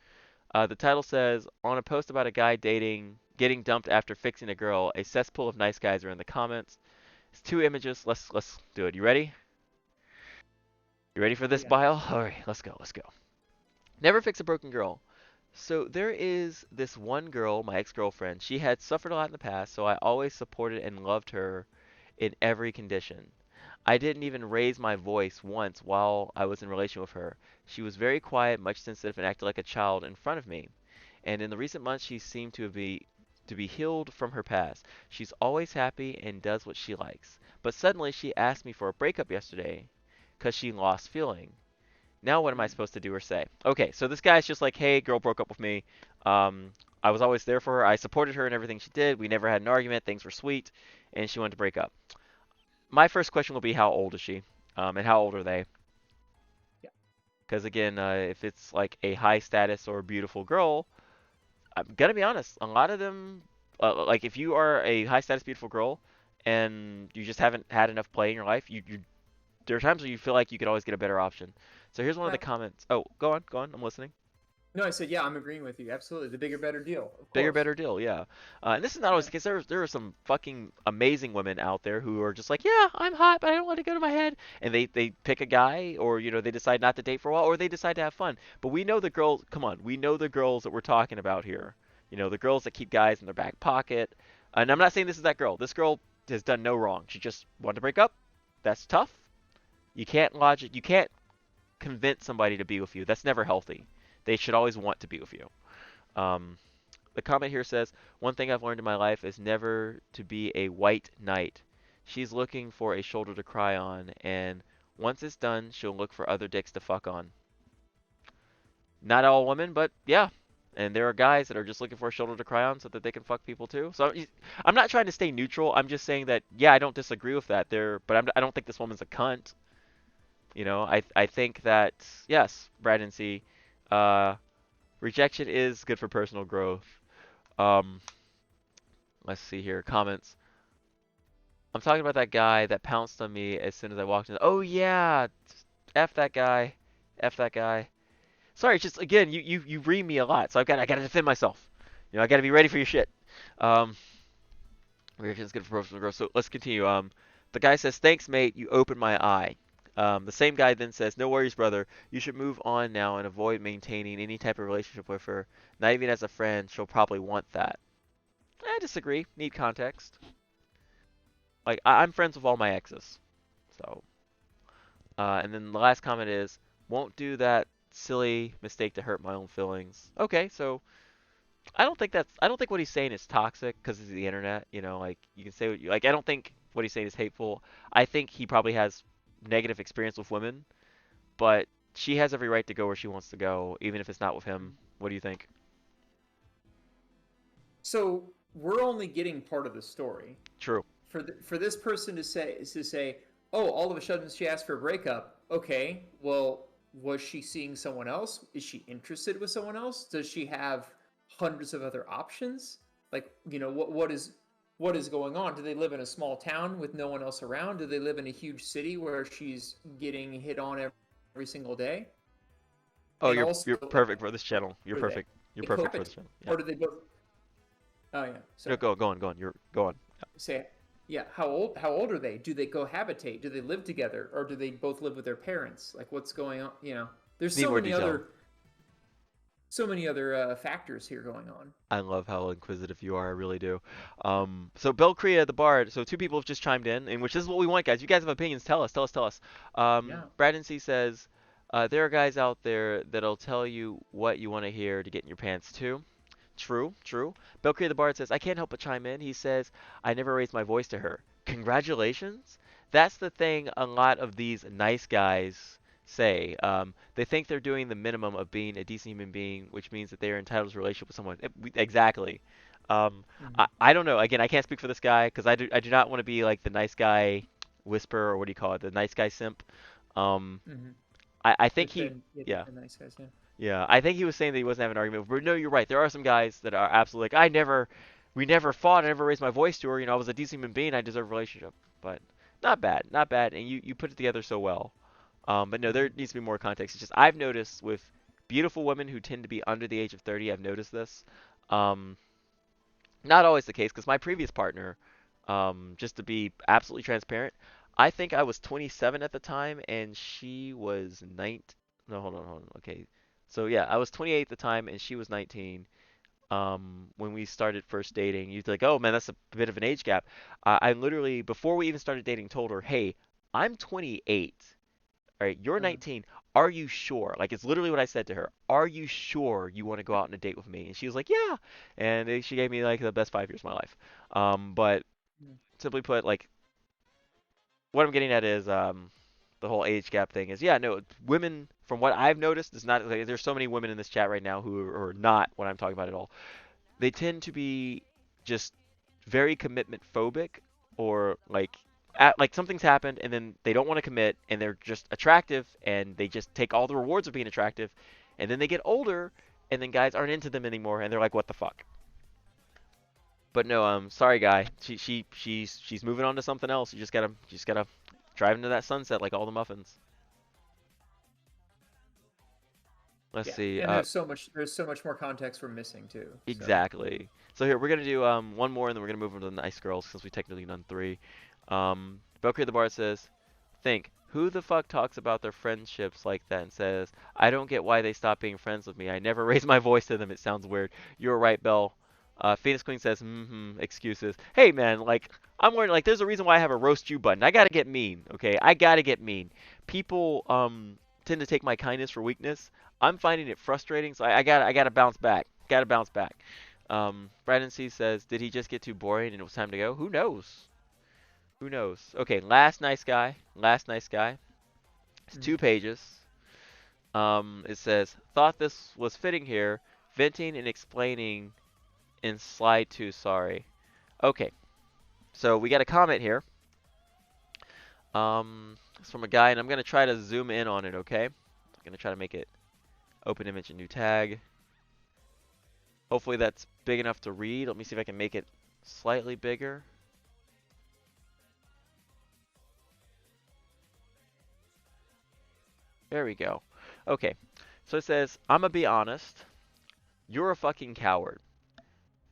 The title says, on a post about a guy getting dumped after fixing a girl, a cesspool of nice guys are in the comments. It's two images. Let's do it. You ready? You ready for this, Yeah. Bile? All right, let's go. Let's go. Never fix a broken girl. So there is this one girl, my ex-girlfriend. She had suffered a lot in the past, so I always supported and loved her in every condition. I didn't even raise my voice once while I was in relation with her. She was very quiet, much sensitive, and acted like a child in front of me. And in the recent months, she seemed to be healed from her past. She's always happy and does what she likes. But suddenly, she asked me for a breakup yesterday because she lost feeling. Now what am I Mm. supposed to do or say? Okay, so this guy's just like, hey, girl broke up with me. I was always there for her. I supported her in everything she did. We never had an argument. Things were sweet, and she wanted to break up. My first question will be, how old is she? And how old are they? Yeah. Because again, if it's like a high status or beautiful girl, I'm gonna be honest. A lot of them, like if you are a high status beautiful girl, and you just haven't had enough play in your life, there are times where you feel like you could always get a better option. So here's one of the Well, comments. Oh, go on, go on. I'm listening. no, I said, yeah, I'm agreeing with you. Absolutely. The bigger, better deal. Of Bigger, course. better deal, yeah. And this is not always Yeah. the case. There are some fucking amazing women out there who are just like, yeah, I'm hot, but I don't want to go to my head. And they pick a guy, or they decide not to date for a while, or they decide to have fun. But we know the girls. Come on, we know the girls that we're talking about here. The girls that keep guys in their back pocket. And I'm not saying this is that girl. This girl has done no wrong. She just wanted to break up. That's tough. You can't logic. You can't convince somebody to be with you. That's never healthy. They should always want to be with you. Um, the comment here says, one thing I've learned in my life is never to be a white knight. She's looking for a shoulder to cry on, and once it's done, she'll look for other dicks to fuck on. Not all women, but yeah. And there are guys that are just looking for a shoulder to cry on so that they can fuck people too. So I'm not trying to stay neutral. I'm just saying that, yeah, I don't disagree with that there, but I don't think this woman's a cunt. I think that, yes, Brad and C, uh, rejection is good for personal growth. Um, let's see here. Comments. I'm talking about that guy that pounced on me as soon as I walked in. Oh yeah, f that guy, f that guy. Sorry, it's just again, you read me a lot, so I gotta defend myself. I gotta be ready for your shit. Um, reaction is good for personal growth. So let's continue. The guy says, "Thanks, mate. You opened my eye." The same guy then says, "No worries, brother. You should move on now and avoid maintaining any type of relationship with her. Not even as a friend. She'll probably want that." I disagree. Need context. Like I'm friends with all my exes, so. And then the last comment is, "Won't do that silly mistake to hurt my own feelings." Okay, so I don't think what he's saying is toxic because it's the internet. Like you can say what you like. I don't think what he's saying is hateful. I think he probably has negative experience with women, but she has every right to go where she wants to go, even if it's not with him. What do you think? So we're only getting part of the story. True. For this person to say, oh, all of a sudden she asked for a breakup. Okay, well, was she seeing someone else? Is she interested with someone else? Does she have hundreds of other options? Like, what is going on? Do they live in a small town with no one else around? Do they live in a huge city where she's getting hit on every single day? Oh, And you're also, you're perfect for this channel. You're are they? perfect. You're They perfect for this cohabit, channel. Yeah. or do they both? Oh yeah. No, Sorry. go on. You're go on. Say, yeah. How old are they? Do they cohabitate? Do they live together, or do they both live with their parents? Like, what's going on? There's Need more detail. so many other factors here going on. I love how inquisitive you are. I really do. So Belcrea the Bard. So two people have just chimed in which this is what we want, guys. You guys have opinions. Tell us. Tell us. Tell us. Yeah. Braden C says, there are guys out there that'll tell you what you want to hear to get in your pants too. True, true. Belcrea the Bard says, I can't help but chime in. He says, I never raised my voice to her. Congratulations. That's the thing a lot of these nice guys say. They think they're doing the minimum of being a decent human being, which means that they are entitled to a relationship with someone. Exactly. I don't know. Again, I can't speak for this guy because I do not want to be like the nice guy whisperer, or what do you call it? The nice guy simp. Um, Mm-hmm. I think yeah. The nice guys. Yeah. Yeah, I think he was saying that he wasn't having an argument. But no, you're right. There are some guys that are absolutely like, we never fought. I never raised my voice to her. I was a decent human being. I deserve a relationship. But not bad, not bad. And you put it together so well. But no, there needs to be more context. It's just I've noticed with beautiful women who tend to be under the age of 30, I've noticed this. Not always the case, because my previous partner, just to be absolutely transparent, I think I was 27 at the time, and she was 19. No, hold on. Okay. So yeah, I was 28 at the time, and she was 19. When we started first dating, you'd be like, oh man, that's a bit of an age gap. I literally, before we even started dating, told her, hey, I'm 28. All right, you're 19. Are you sure? Like, it's literally what I said to her. Are you sure you want to go out on a date with me? And she was like, yeah. And she gave me like the best 5 years of my life. But simply put, like, what I'm getting at is the whole age gap thing is, yeah, no, women, from what I've noticed, is not like, there's so many women in this chat right now who are not what I'm talking about at all. They tend to be just very commitment phobic, or like something's happened and then they don't want to commit, and they're just attractive and they just take all the rewards of being attractive, and then they get older and then guys aren't into them anymore and they're like, what the fuck. But no, sorry guy, she's moving on to something else. You just gotta drive into that sunset like all the muffins. Let's see. And there's so much more context we're missing too. Exactly. So here we're gonna do one more, and then we're gonna move on to the nice girls since we technically done three. Belcrea the Bard says, think, who the fuck talks about their friendships like that and says, I don't get why they stopped being friends with me. I never raised my voice to them. It sounds weird. You're right, Belle. Phoenix Queen says, excuses. Hey man, like, I'm learning, like, there's a reason why I have a roast you button. I gotta get mean, okay? I gotta get mean. People tend to take my kindness for weakness. I'm finding it frustrating, so I gotta bounce back. Gotta bounce back. Brandon C says, did he just get too boring and it was time to go? Who knows? Who knows? Okay, last nice guy. Last nice guy. It's 2 pages. It says, thought this was fitting here. Venting and explaining in slide 2, sorry. Okay. So we got a comment here. It's from a guy, and I'm going to try to zoom in on it, okay? I'm going to try to make it open image and new tag. Hopefully that's big enough to read. Let me see if I can make it slightly bigger. There we go. Okay. So it says, I'ma be honest. You're a fucking coward.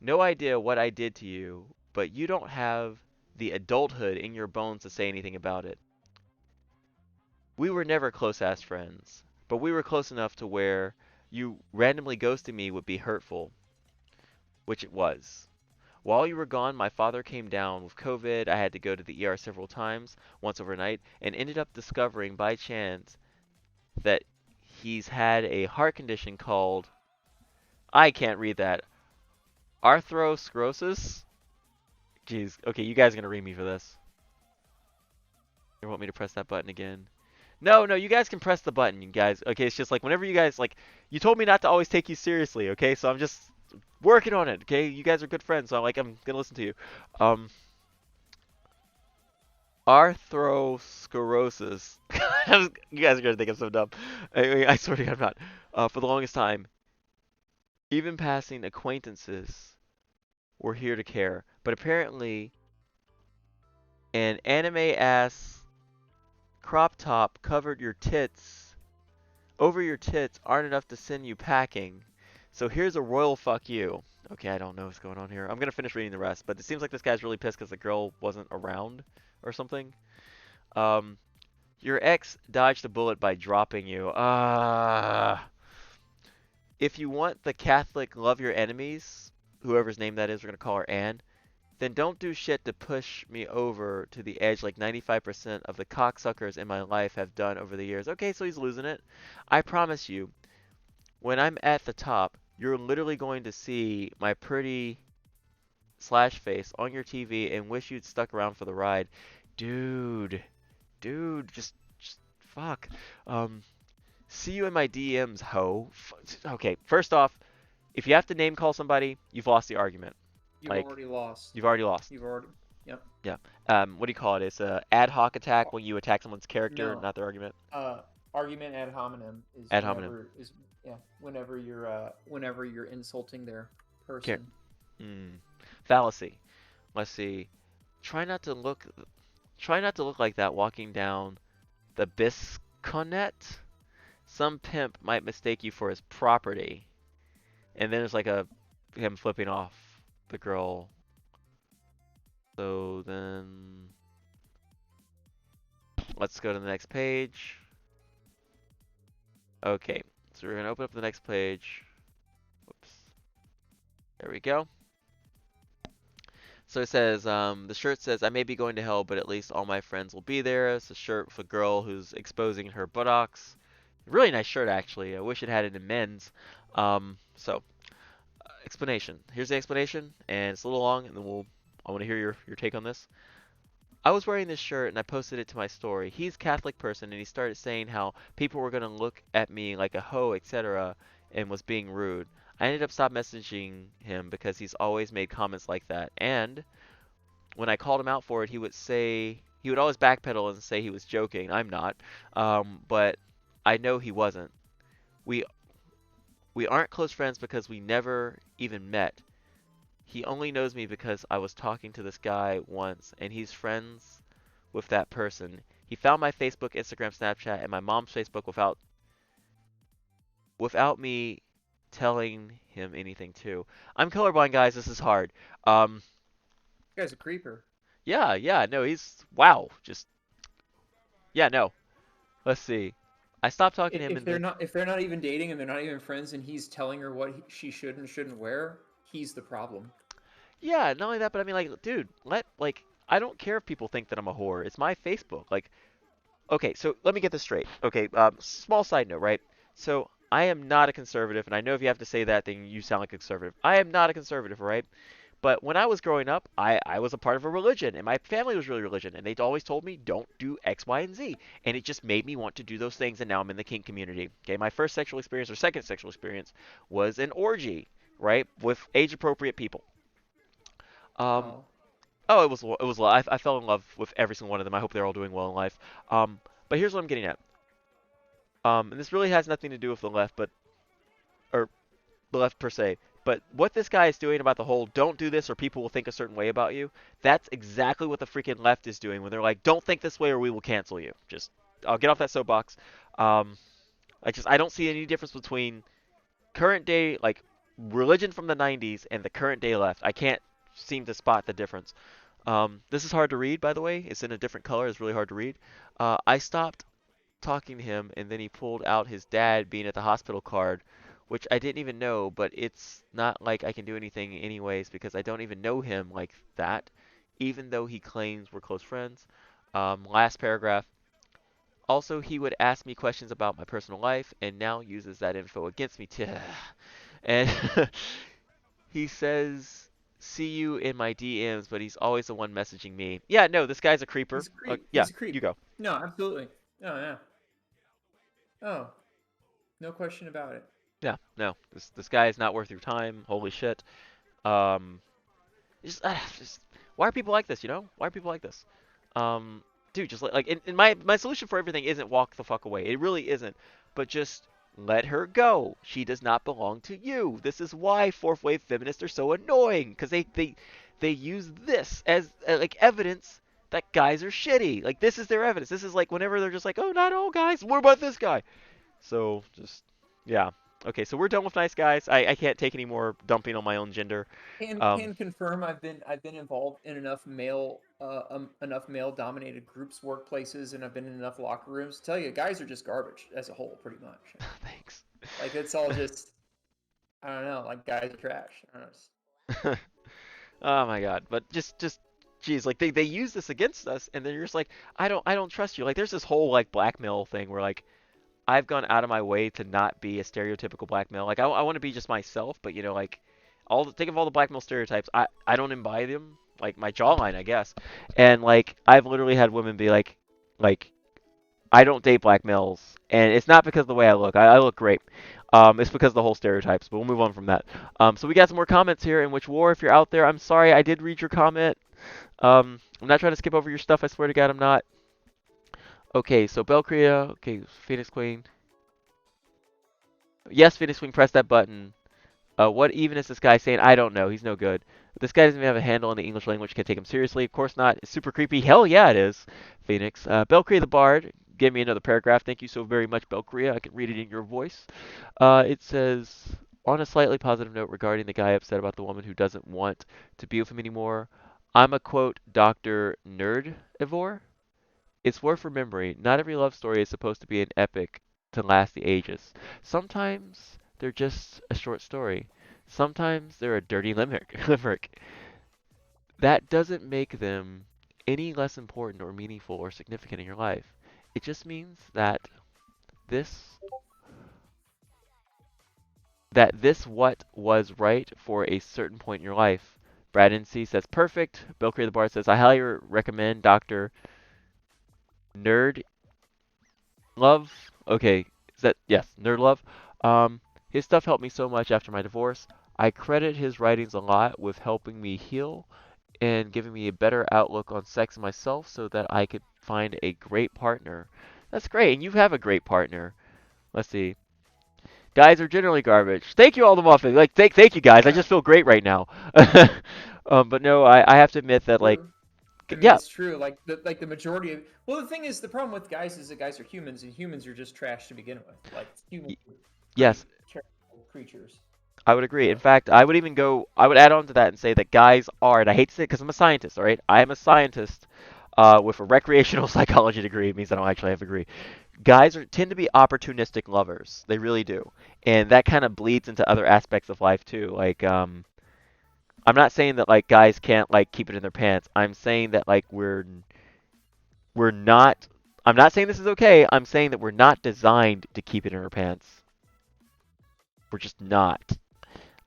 No idea what I did to you, but you don't have the adulthood in your bones to say anything about it. We were never close-ass friends, but we were close enough to where you randomly ghosting me would be hurtful, which it was. While you were gone, my father came down with COVID. I had to go to the ER several times, once overnight, and ended up discovering by chance that he's had a heart condition called, I can't read that, arthrosclerosis? Jeez. Okay, you guys are going to read me for this. You want me to press that button again? No, you guys can press the button, you guys. Okay, it's just like whenever you guys, like, you told me not to always take you seriously, okay? So I'm just working on it, okay? You guys are good friends, so I'm going to listen to you. Arthrosclerosis. You guys are going to think I'm so dumb. I swear to God, I'm not. For the longest time, even passing acquaintances were here to care. But apparently, an anime-ass crop top covered your tits, over your tits, aren't enough to send you packing. So here's a royal fuck you. Okay, I don't know what's going on here. I'm gonna finish reading the rest, but it seems like this guy's really pissed because the girl wasn't around or something. Um, your ex dodged a bullet by dropping you. If you want the Catholic love your enemies, whoever's name that is, we're gonna call her Anne, then don't do shit to push me over to the edge like 95% of the cocksuckers in my life have done over the years. Okay, so he's losing it. I promise you, when I'm at the top, you're literally going to see my pretty slash face on your TV and wish you'd stuck around for the ride. Dude, just fuck. Um, See you in my DMs, ho. Okay, first off, if you have to name call somebody, you've lost the argument. You've Like, already lost. you've already lost. You've already. Yep. Yeah. What do you call it? It's a ad hoc attack when you attack someone's character, No. not their argument. Argument ad hominem is Ad hominem. whenever you're insulting their Okay. person. Fallacy. Let's see. Try not to look. Try not to look like that walking down the Bisconet. Some pimp might mistake you for his property. And then there's like him flipping off the girl. So then let's go to the next page. Okay, so we're gonna open up the next page. Whoops. There we go. So it says, the shirt says, I may be going to hell, but at least all my friends will be there. It's a shirt with a girl who's exposing her buttocks. Really nice shirt, actually. I wish it had it in men's. Explanation. Here's the explanation, and it's a little long, and then I want to hear your take on this. I was wearing this shirt, and I posted it to my story. He's a Catholic person, and he started saying how people were going to look at me like a hoe, etc., and was being rude. I ended up stop messaging him because he's always made comments like that. And when I called him out for it, he would always backpedal and say he was joking. I'm not. But I know he wasn't. We aren't close friends because we never even met. He only knows me because I was talking to this guy once, and he's friends with that person. He found my Facebook, Instagram, Snapchat, and my mom's Facebook without me telling him anything too. I'm colorblind, guys. This is hard. This guy's a creeper. Yeah, no, wow. Yeah, no. Let's see. I stopped talking to him If they're not even dating and they're not even friends, and he's telling her what she should and shouldn't wear, he's the problem. Yeah, not only that, but I mean, like, dude, I don't care if people think that I'm a whore. It's my Facebook. Like, okay, so let me get this straight. Okay, small side note, right? So I am not a conservative, and I know if you have to say that, then you sound like a conservative. I am not a conservative, right? But when I was growing up, I was a part of a religion, and my family was really religion, and they always told me, don't do X, Y, and Z. And it just made me want to do those things, and now I'm in the kink community. Okay, my first sexual experience, or second sexual experience, was an orgy, right, with age-appropriate people. Um, oh, it was. I fell in love with every single one of them. I hope they're all doing well in life. But here's what I'm getting at. And this really has nothing to do with the left, or the left per se. But what this guy is doing about the whole don't do this or people will think a certain way about you, that's exactly what the freaking left is doing when they're like, don't think this way or we will cancel you. I'll get off that soapbox. I don't see any difference between current day, like, religion from the 90s and the current day left. I can't seem to spot the difference. This is hard to read, by the way. It's in a different color. It's really hard to read. I stopped talking to him, and then he pulled out his dad being at the hospital card, which I didn't even know, but it's not like I can do anything anyways because I don't even know him like that, even though he claims we're close friends. Last paragraph. Also, he would ask me questions about my personal life and now uses that info against me. And he says, see you in my DMs, but he's always the one messaging me. Yeah, no, this guy's a creeper. Yeah, He's a creep. you go. No, absolutely. Oh, yeah. Oh, no question about it. Yeah, no, this guy is not worth your time. Holy shit. Um, just why are people like this? You know, why are people like this? Dude, just in my solution for everything isn't walk the fuck away. It really isn't. But just let her go. She does not belong to you. This is why fourth wave feminists are so annoying because they use this as like evidence that guys are shitty. Like this is their evidence. This is like whenever they're just like, oh, not all guys. What about this guy? So just yeah. Okay, so we're done with nice guys. I can't take any more dumping on my own gender. Can confirm I've been involved in enough male dominated groups, workplaces, and I've been in enough locker rooms to tell you guys are just garbage as a whole, pretty much. Thanks. Like it's all just I don't know, like guys are trash. I don't know. Oh my God. But just geez, like they use this against us, and then you're just like, I don't trust you. Like there's this whole like blackmail thing where like I've gone out of my way to not be a stereotypical black male. Like I want to be just myself, but like think of all the black male stereotypes. I don't imbibe them. Like my jawline, I guess. And like I've literally had women be like I don't date black males, and it's not because of the way I look. I look great. It's because of the whole stereotypes. But we'll move on from that. So we got some more comments here. In which war, if you're out there, I'm sorry I did read your comment. I'm not trying to skip over your stuff. I swear to God, I'm not. Okay, so Belcrea. Okay, Phoenix Queen. Yes, Phoenix Queen, press that button. What even is this guy saying? I don't know. He's no good. This guy doesn't even have a handle on the English language. Can't take him seriously. Of course not. It's super creepy. Hell yeah, it is. Phoenix. Belcrea the Bard. Give me another paragraph. Thank you so very much, Belcrea. I can read it in your voice. It says, on a slightly positive note regarding the guy upset about the woman who doesn't want to be with him anymore, I'm a quote, Dr. Nerdivore. It's worth remembering, not every love story is supposed to be an epic to last the ages. Sometimes they're just a short story. Sometimes they're a dirty limerick. That doesn't make them any less important or meaningful or significant in your life. It just means this this what was right for a certain point in your life. Brad NC says perfect. Bill Creator the Bar says I highly recommend Dr. Nerd Love. Okay, is that yes, Nerd Love. His stuff helped me so much after my divorce. I credit his writings a lot with helping me heal and giving me a better outlook on sex and myself so that I could find a great partner. That's great, and you have a great partner. Let's see. Guys are generally garbage. Thank you, all the muffins. Like, thank you, guys. I just feel great right now. But no, I have to admit that, like, True. I mean, yeah, it's true. Like the majority of the thing is the problem with guys is that guys are humans and humans are just trash to begin with. Like humans y- are pretty yes, terrible creatures. I would agree. In So fact, I would add on to that and say that guys are, and I hate to say it because I'm a scientist, all right? I am a scientist with a recreational psychology degree. It means I don't actually have a degree. Tend to be opportunistic lovers. They really do. And that kind of bleeds into other aspects of life too. Like, I'm not saying that like guys can't like keep it in their pants. I'm saying that like we're not. I'm not saying this is okay. I'm saying that we're not designed to keep it in our pants. We're just not.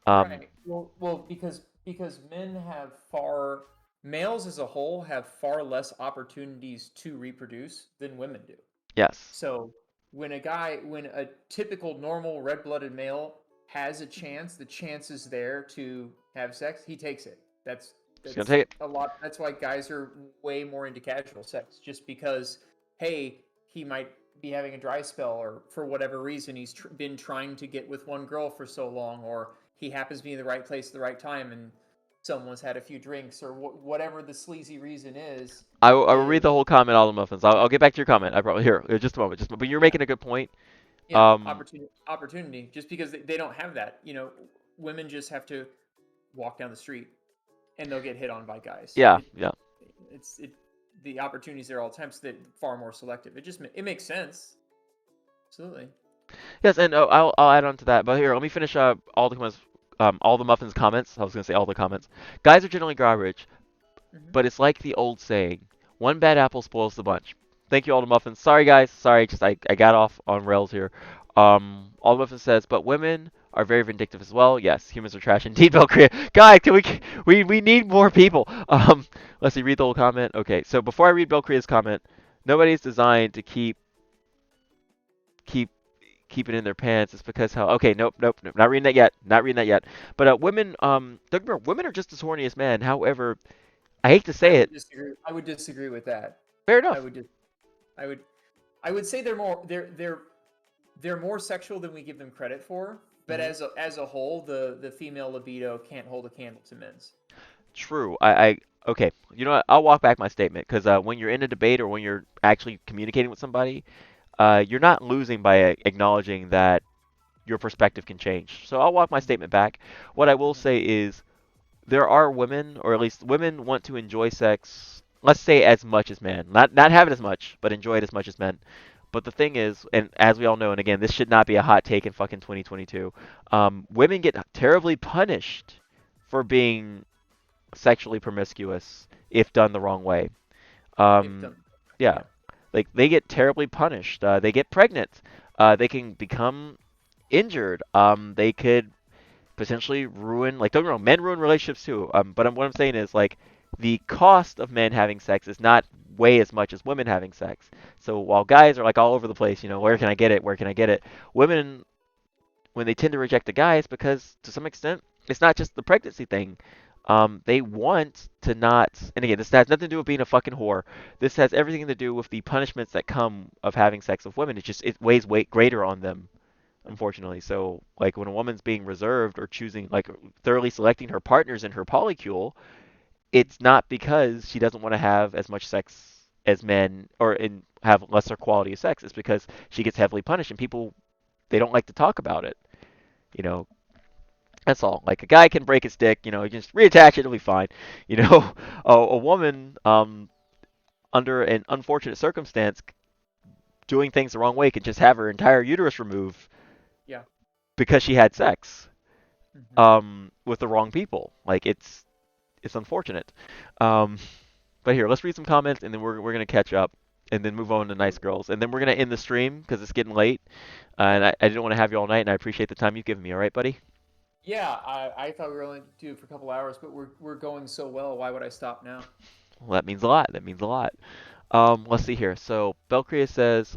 Um, right. Well, because men have far males as a whole have far less opportunities to reproduce than women do. yes. So when a typical normal red-blooded male has a chance, the chance is there to have sex, he takes it. Just gonna That's take it. a lot. That's why guys are way more into casual sex, just because, hey, he might be having a dry spell, or for whatever reason, he's been trying to get with one girl for so long, or he happens to be in the right place at the right time, and someone's had a few drinks, or whatever the sleazy reason is. I will read Is the whole comment, all the muffins. I'll get back to your comment. I probably here just a moment. But you're yeah. making a good point. Yeah, Um, opportunity. Just because they don't have that, women just have to walk down the street and they'll get hit on by guys. yeah, yeah. The opportunities there all the time, so they're far more selective. It makes sense. Absolutely. Yes, and I'll add on to that. But here, let me finish up all the muffins comments. I was gonna say all the comments. Guys are generally garbage, Hmm. but it's like the old saying: one bad apple spoils the bunch. Thank you, all the muffins. Sorry, guys. Sorry, just I got off on rails here. All the muffins says, but women are very vindictive as well. Yes, humans are trash indeed, Valkyria. Guys, can we need more people? Let's see. Read the whole comment. Okay, so before I read Valkyria's comment, nobody's designed to keep keep it in their pants. It's because how okay, nope, not reading that yet. Not reading that yet. But women don't get me wrong, women are just as horny as men. However, I hate to say it. I would disagree with that. Fair I enough. would just I would I would say they're more sexual than we give them credit for. But Hmm. as a whole, the female libido can't hold a candle to men's. True. Okay. You know what? I'll walk back my statement because when you're in a debate or when you're actually communicating with somebody, you're not losing by acknowledging that your perspective can change. So I'll walk my statement back. What I will say is there are women, or at least women want to enjoy sex, let's say as much as men. Not have it as much, but enjoy it as much as men. But the thing is, and as we all know, and again, this should not be a hot take in fucking 2022, women get terribly punished for being sexually promiscuous if done the wrong way. If Um, done. yeah, Yeah. like they get terribly punished. They get pregnant. They can become injured. They could potentially ruin, like, don't get me wrong, men ruin relationships too. What I'm saying is, like, the cost of men having sex is not way as much as women having sex. So while guys are like all over the place, where can I get it? Where can I get it? Women, when they tend to reject the guys, because to some extent, it's not just the pregnancy thing. They want to not, and again, this has nothing to do with being a fucking whore. This has everything to do with the punishments that come of having sex with women. It weighs weight greater on them, unfortunately. So, like, when a woman's being reserved or choosing, like, thoroughly selecting her partners in her polycule, it's not because she doesn't want to have as much sex as men or have lesser quality of sex. It's because she gets heavily punished, and people, they don't like to talk about it. You know, that's all. Like, a guy can break his dick, you just reattach it, it'll be fine. You know, a woman, under an unfortunate circumstance, doing things the wrong way, can just have her entire uterus removed Yeah. because she had sex Hmm. with the wrong people. Like, it's unfortunate. Um, but here, let's read some comments, and then we're gonna catch up, and then move on to nice girls, and then we're gonna end the stream because it's getting late, and I didn't want to have you all night, and I appreciate the time you've given me. All right, buddy? Yeah, I thought we were only due for a couple hours, but we're going so well. Why would I stop now? Well, that means a lot. That means a lot. Let's see here. So Belcria says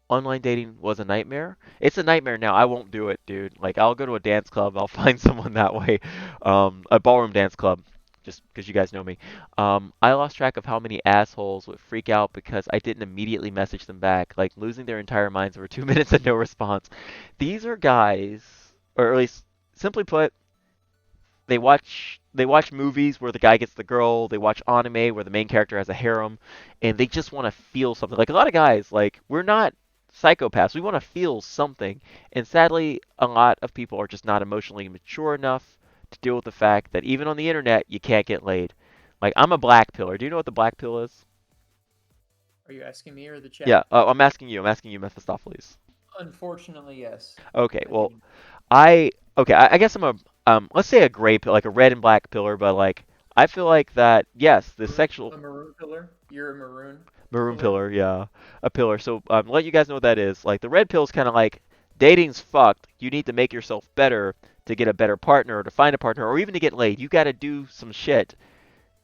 online dating was a nightmare. It's a nightmare now. I won't do it, dude. Like, I'll go to a dance club. I'll find someone that way. A ballroom dance club, just because you guys know me. I lost track of how many assholes would freak out because I didn't immediately message them back, like losing their entire minds over 2 minutes and no response. These are guys, or at least simply put, they watch movies where the guy gets the girl. They watch anime where the main character has a harem, and they just want to feel something. Like, a lot of guys, like, we're not psychopaths. We want to feel something, and sadly, a lot of people are just not emotionally mature enough to deal with the fact that even on the internet, you can't get laid. Like, I'm a black pillar. Do you know what the black pill is? Are you asking me or the Yeah, chat? I'm asking you. I'm asking you, Mephistopheles. Unfortunately, yes. Okay, I well, do. I guess I'm a let's say a gray pill, like a red and black pillar, but like I feel like that yes, the sexual A maroon pillar? You're a maroon maroon pillar? pillar, yeah, a pillar. So let you guys know what that is. Like, the red pill is kind of like dating's fucked. You need to make yourself better to get a better partner, or to find a partner, or even to get laid. You got to do some shit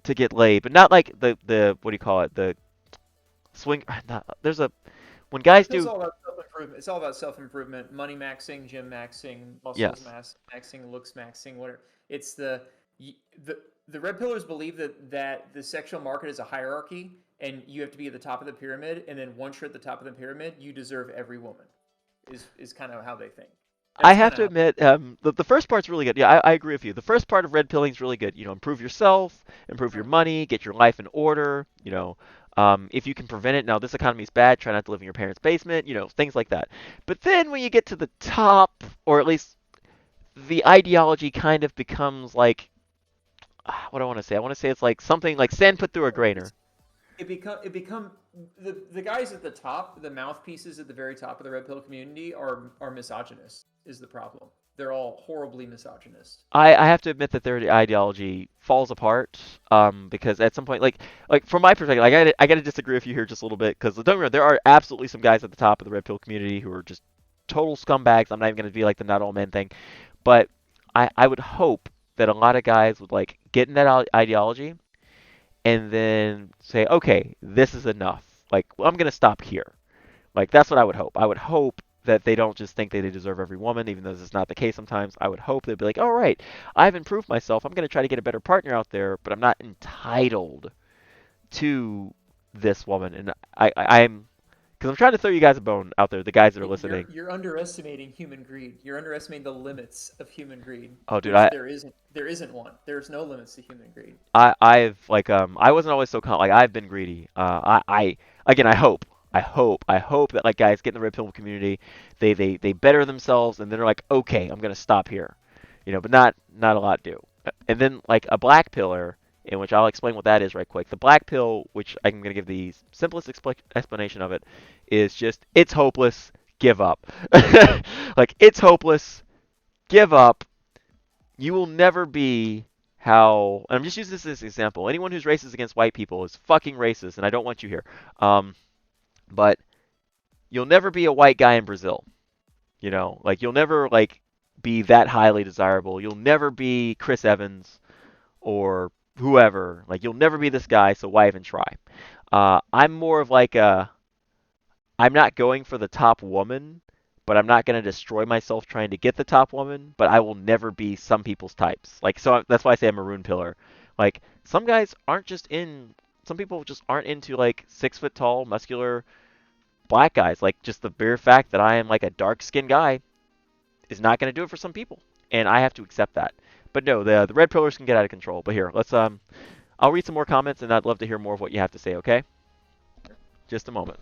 to get laid, but not like the what do you call it? The swing. Not, there's a when guys It's do all about self-improvement. It's all about self-improvement, money maxing, gym maxing, muscles yes. maxing, looks maxing, whatever. It's y- the the red pillars believe that the sexual market is a hierarchy, and you have to be at the top of the pyramid, and then once you're at the top of the pyramid, you deserve every woman. Is kind of how they think. I That's have kind of to how. admit, the first part's really good. Yeah, I agree with you. The first part of red pilling is really good. Improve yourself, improve your Right. money, get your life in order. If you can prevent it. Now, this economy is bad. Try not to live in your parents' basement. Things like that. But then when you get to the top, or at least the ideology kind of becomes like, what do I want to say? I want to say it's like something like sand put through a grainer. It's it become the guys at the top, the mouthpieces at the very top of the red pill community are misogynist is the problem. They're all horribly misogynist. I have to admit that their ideology falls apart, because at some point, like from my perspective, I gotta disagree with you here just a little bit, because don't get me wrong, there are absolutely some guys at the top of the red pill community who are just total scumbags. I'm not even gonna be like the not all men thing, but I would hope that a lot of guys would, like, get in that ideology and then say, okay, this is enough. Like, well, I'm gonna stop here. Like, that's what I would hope. I would hope that they don't just think that they deserve every woman, even though this is not the case sometimes. I would hope they'd be like, all right, I've improved myself. I'm going to try to get a better partner out there, but I'm not entitled to this woman. And I'm, because I'm trying to throw you guys a bone out there, the guys that are listening. You're underestimating human greed. You're underestimating the limits of human greed, Oh, dude, which there isn't one. There's no limits to human greed. I've like, I wasn't always so like, I've been greedy. Again, I hope. I hope that like guys get in the red pill community, they better themselves, and then they're like, okay, I'm gonna stop here, but not a lot do. And then like a black pillar, in which I'll explain what that is right quick. The black pill, which I'm gonna give the simplest explanation of it, is just it's hopeless, give up. Like it's hopeless, give up. You will never be how. And I'm just using this as an example. Anyone who's racist against white people is fucking racist, and I don't want you here. But you'll never be a white guy in Brazil. Like you'll never like be that highly desirable. You'll never be Chris Evans or whoever. Like you'll never be this guy, so why even try? I'm more of like I'm not going for the top woman, but I'm not going to destroy myself trying to get the top woman, but I will never be some people's types. Like so that's why I say I'm a maroon pillar. Like some people just aren't into like 6 foot tall, muscular black guys. Like just the bare fact that I am like a dark skinned guy is not going to do it for some people, and I have to accept that. But no, the red pillars can get out of control. But here, let's I'll read some more comments, and I'd love to hear more of what you have to say. Okay, just a moment.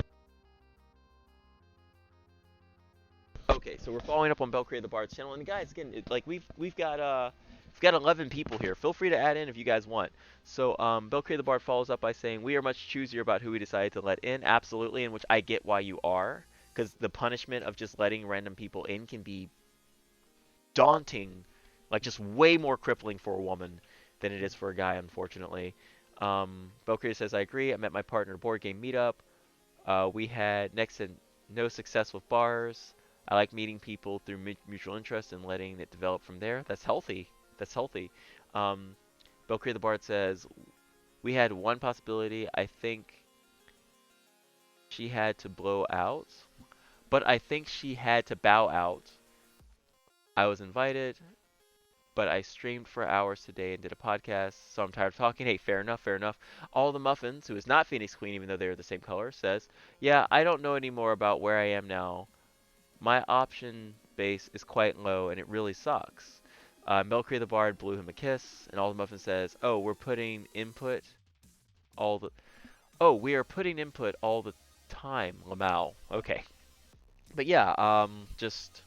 Okay, so we're following up on Belcree the Bard's channel, and guys, again, like we've got 11 people here. Feel free to add in if you guys want. So Belcree the Bard follows up by saying, "We are much choosier about who we decide to let in." Absolutely, in which I get why you are, because the punishment of just letting random people in can be daunting, like just way more crippling for a woman than it is for a guy, unfortunately. Belcree says, "I agree. I met my partner at a board game meetup. We had next to no success with bars. I like meeting people through mutual interest and letting it develop from there. That's healthy. That's healthy." Belcree the Bard says, "We had one possibility. I think she had to blow out, but I think she had to bow out. I was invited, but I streamed for hours today and did a podcast, so I'm tired of talking." Hey, fair enough, fair enough. All the Muffins, who is not Phoenix Queen, even though they're the same color, says, "Yeah, I don't know anymore about where I am now. My option base is quite low, and it really sucks." Melcree the Bard blew him a kiss, and All the Muffin says, all the we are putting input all the time, Lamau." Okay. But yeah, just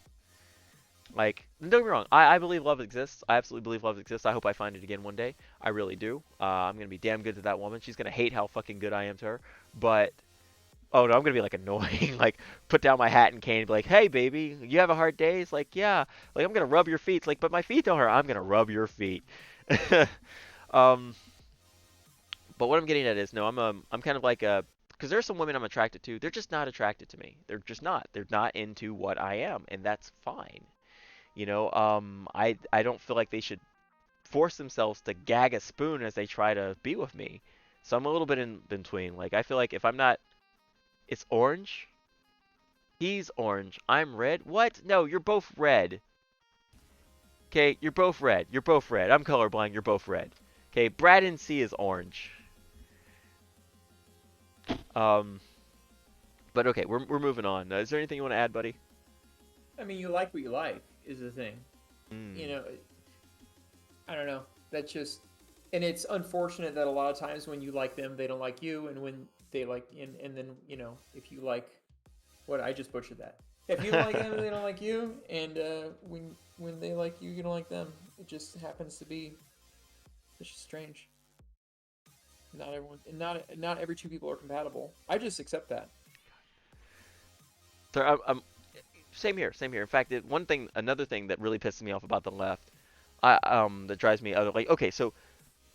like, don't get me wrong, I believe love exists. I absolutely believe love exists. I hope I find it again one day. I really do. I'm gonna be damn good to that woman. She's gonna hate how fucking good I am to her. But oh no, I'm gonna be like annoying, like put down my hat and cane and be like, "Hey baby, you have a hard day?" It's like, "Yeah." Like I'm gonna rub your feet. It's like, "But my feet don't hurt." I'm gonna rub your feet. um, but what I'm getting at is, no, I'm kind of like a, because there's some women I'm attracted to. They're just not attracted to me. They're just not. They're not into what I am, and that's fine. I don't feel like they should force themselves to gag a spoon as they try to be with me. So I'm a little bit in between. Like I feel like if I'm not, it's orange. He's orange. I'm red. What? No, you're both red. Okay, you're both red. You're both red. I'm colorblind. You're both red. Okay, Brad and C is orange. Um, but okay, we're moving on. Is there anything you want to add, buddy? I mean, you like what you like is the thing. Mm. I don't know. That's just, and it's unfortunate that a lot of times when you like them, they don't like you, and when they like, and then if you like, what I just butchered that. If you don't like them, they don't like you, and when they like you, you don't like them. It just happens to be. It's just strange. Not everyone, not every two people are compatible. I just accept that. So same here, same here. In fact, another thing that really pisses me off about the left, that drives me out. Like, okay, so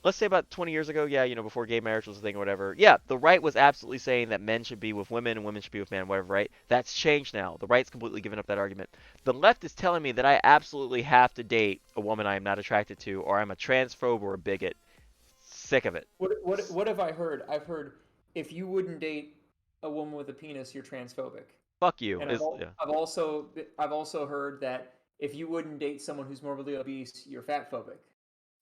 let's say about 20 years ago, yeah, before gay marriage was a thing or whatever. Yeah, the right was absolutely saying that men should be with women and women should be with men, whatever, right? That's changed now. The right's completely given up that argument. The left is telling me that I absolutely have to date a woman I am not attracted to, or I'm a transphobe or a bigot. Sick of it. What have I heard? I've heard if you wouldn't date a woman with a penis, you're transphobic. Fuck you. And Yeah. I've also heard that if you wouldn't date someone who's morbidly obese, you're fat phobic.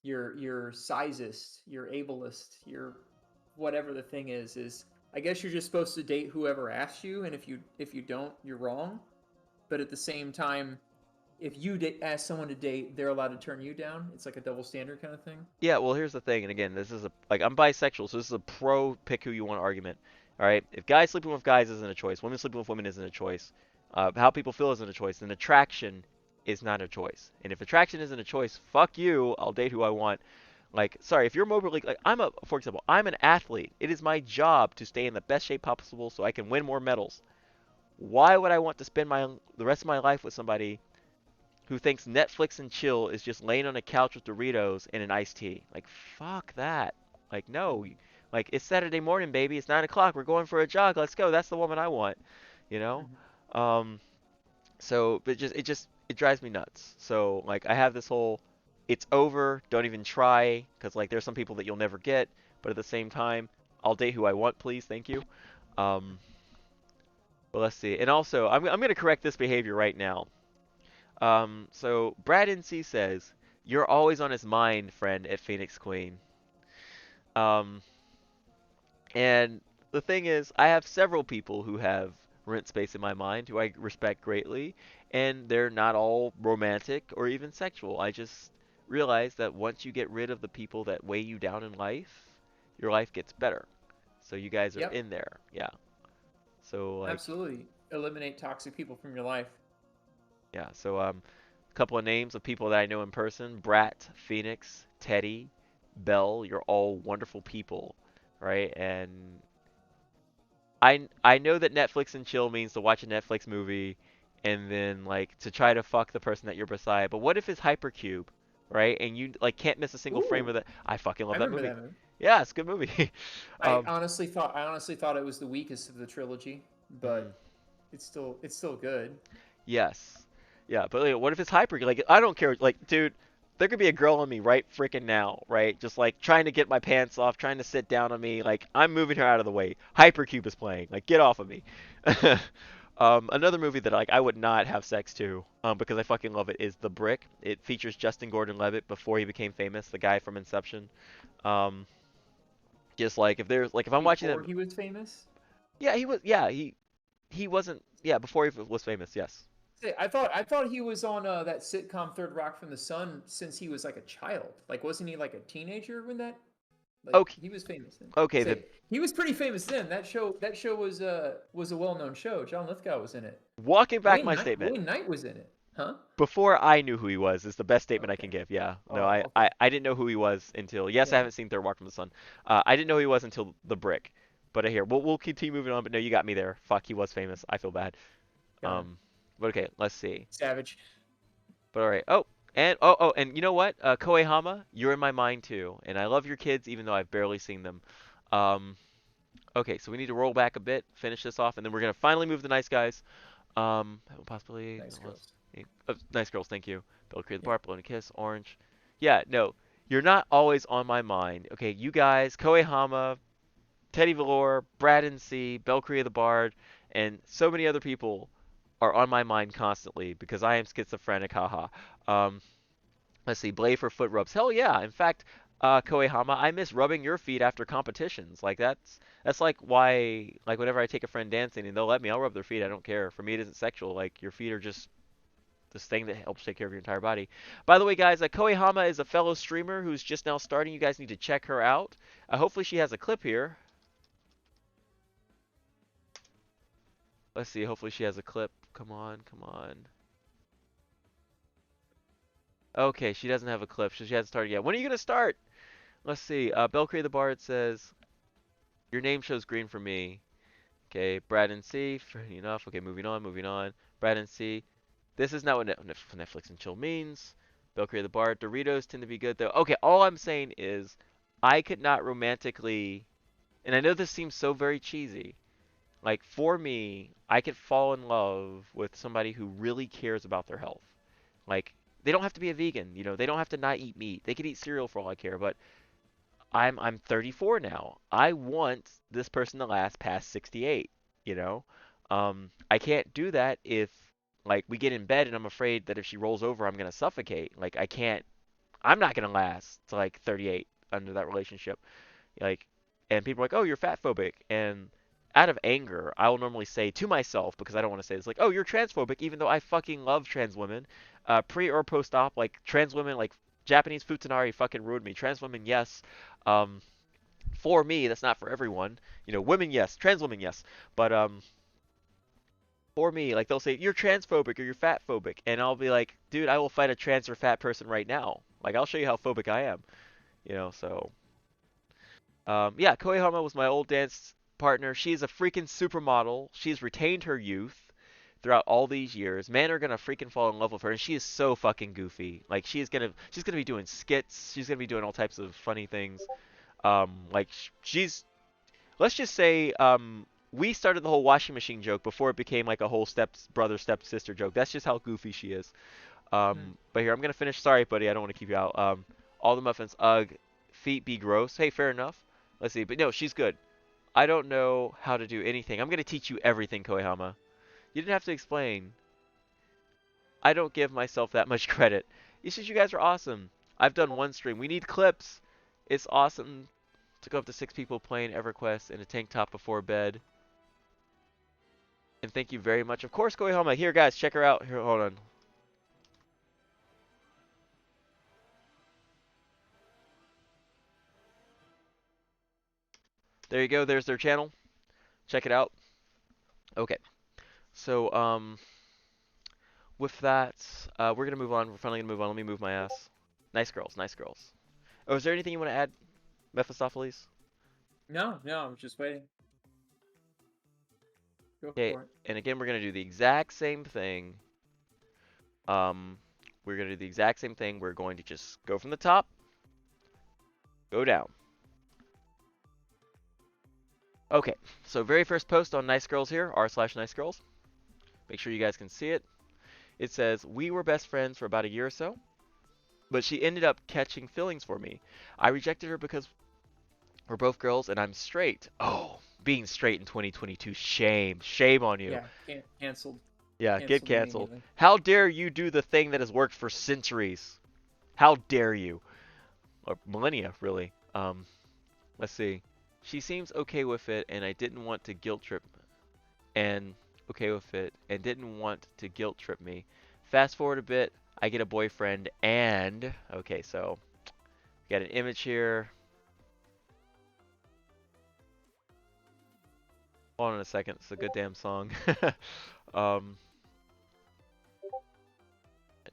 You're sizist, you're ableist, you're whatever the thing is I guess you're just supposed to date whoever asks you, and if you don't, you're wrong. But at the same time, if you ask someone to date, they're allowed to turn you down. It's like a double standard kind of thing. Yeah, well, here's the thing, and again, this is like I'm bisexual, so this is a pro pick who you want argument. All right, if guys sleeping with guys isn't a choice, women sleeping with women isn't a choice, how people feel isn't a choice, then attraction is not a choice. And if attraction isn't a choice, fuck you. I'll date who I want. Like, sorry, if you're morbidly, like, for example, I'm an athlete. It is my job to stay in the best shape possible so I can win more medals. Why would I want to spend the rest of my life with somebody who thinks Netflix and chill is just laying on a couch with Doritos and an iced tea? Like, fuck that. Like, no. Like, it's Saturday morning, baby. It's 9 o'clock. We're going for a jog. Let's go. That's the woman I want. You know? Mhm. So, but it drives me nuts. So, like, I have this whole, it's over, don't even try, because, like, there's some people that you'll never get, but at the same time, I'll date who I want, please, thank you. Um, but let's see. And also, I'm going to correct this behavior right now. So, Brad NC says, you're always on his mind, friend, at Phoenix Queen. Um, and the thing is, I have several people who have rent space in my mind who I respect greatly, and they're not all romantic or even sexual. I just realize that once you get rid of the people that weigh you down in life, your life gets better. So you guys are Yep, in there. Yeah. So like, absolutely. Eliminate toxic people from your life. yeah. So a couple of names of people that I know in person: Brat, Phoenix, Teddy, Belle. You're all wonderful people, right? And I know that Netflix and chill means to watch a Netflix movie and then like to try to fuck the person that you're beside. But what if it's Hypercube, right? And you like can't miss a single frame Ooh, of that. I fucking I love that remember movie. that movie. Yeah, it's a good movie. um, I honestly thought it was the weakest of the trilogy, mm, but it's still good. yes. Yeah, but like, what if it's Hyper? Like I don't care. Like, dude, there could be a girl on me right freaking now, right? Just like trying to get my pants off, trying to sit down on me. Like I'm moving her out of the way. Hypercube is playing. Like get off of me. Another movie that like I would not have sex to, because I fucking love it, is The Brick. It features Justin Gordon-Levitt before he became famous, the guy from Inception. Um, just like if there's like if I'm watching Before them, he was famous. yeah, he wasn't, yeah, before he was famous, yes. Say, I thought he was on that sitcom Third Rock from the Sun since he was like a child. Like, wasn't he like a teenager when that? Like, Okay, he was famous then. okay, then Say, he was pretty famous then. That show was a well known show. John Lithgow was in it. walking back my statement. Wayne Knight was in it. Huh? Before I knew who he was is the best statement I can Okay. give. Yeah. No, Oh, okay. I didn't know who he was until, yes, I Yeah. haven't seen Third Walk from the Sun. I didn't know who he was until The Brick. But I hear we'll continue moving on. But no, you got me there. Fuck, he was famous. I feel bad. Got it. Um, but okay, let's see. Savage. But all right. And you know what? Koehama, you're in my mind too, and I love your kids even though I've barely seen them. Um, okay, so we need to roll back a bit, finish this off, and then we're gonna finally move the nice guys. Possibly. Nice girls. Nice girls, thank you. Bill Creed the Yep. Bar, Blown a Kiss, Orange. Yeah, no, you're not always on my mind. Okay, you guys, Koehama, Teddy Velour, Brad and C, Belcree the Bard, and so many other people are on my mind constantly because I am schizophrenic, haha. Um, let's see, Blade for foot rubs. Hell yeah. In fact, Koehama, I miss rubbing your feet after competitions. Like that's like why like whenever I take a friend dancing and they'll let me, I'll rub their feet. I don't care. For me, it isn't sexual. Like your feet are just this thing that helps take care of your entire body. By the way, guys, Koehama is a fellow streamer who's just now starting. You guys need to check her out. Hopefully she has a clip here. Let's see. Hopefully she has a clip. Come on, come on. Okay, she doesn't have a clip. She hasn't started yet. When are you gonna start? Let's see. Belcree the Bard says, your name shows green for me. Okay, Brad and C, fair enough. Okay, moving on, moving on. Brad and C, this is not what Netflix and chill means. Belcree the Bard, Doritos tend to be good though. Okay, all I'm saying is, I could not romantically, and I know this seems so very cheesy. Like for me, I could fall in love with somebody who really cares about their health. Like they don't have to be a vegan, you know, they don't have to not eat meat. They could eat cereal for all I care, but I'm 34 now. I want this person to last past 68, you know? I can't do that if like we get in bed and I'm afraid that if she rolls over I'm going to suffocate. Like I'm not going to last to like 38 under that relationship. Like, and people are like, "Oh, you're fat phobic." And out of anger, I will normally say to myself, because I don't want to say this, like, "Oh, you're transphobic," even though I fucking love trans women. Pre or post op, like trans women, like Japanese Futanari fucking ruined me. Trans women, yes. Um, For me, that's not for everyone. You know, women, yes. Trans women, yes. But for me, like they'll say you're transphobic or you're fatphobic, and I'll be like, dude, I will fight a trans or fat person right now. Like I'll show you how phobic I am. You know, so yeah, Koehama was my old dance partner. She's a freaking supermodel. She's retained her youth throughout all these years. Men are gonna freaking fall in love with her, and she is so fucking goofy. Like she's gonna be doing skits. She's gonna be doing all types of funny things. Like she's let's just say we started the whole washing machine joke before it became like a whole step brother stepsister joke. That's just how goofy she is. But here I'm gonna finish. Sorry, buddy, I don't want to keep you out. All the muffins. Ugh, feet be gross. Hey, fair enough. Let's see. But no, she's good. I don't know how to do anything. I'm gonna teach you everything, Koehama. You didn't have to explain. I don't give myself that much credit. It's just you guys are awesome. I've done one stream. We need clips. It's awesome to go up to 6 people playing EverQuest in a tank top before bed. And thank you very much. Of course, Koehama. Here, guys, check her out. Here, hold on. There you go. There's their channel. Check it out. Okay. So, with that, we're gonna move on. We're finally gonna move on. Let me move my ass. Nice girls. Nice girls. Oh, is there anything you want to add, Mephistopheles? No, I'm just waiting. Go Okay, for it. and again, we're gonna do the exact same thing. We're gonna do the exact same thing. We're going to just go from the top, go down. Okay, so very first post on Nice Girls here, r/Nice Girls. Make sure you guys can see it. It says, we were best friends for about a year or so, but she ended up catching feelings for me. I rejected her because we're both girls and I'm straight. Oh, being straight in 2022, shame. Shame on you. Yeah, canceled. Yeah, get canceled. Immediately. How dare you do the thing that has worked for centuries? How dare you? Or millennia, really. Let's see. She seems okay with it, and I didn't want to guilt trip. And okay with it, and didn't want to guilt trip me. Fast forward a bit, I get a boyfriend, and okay, so got an image here. Hold on a second. It's a good damn song.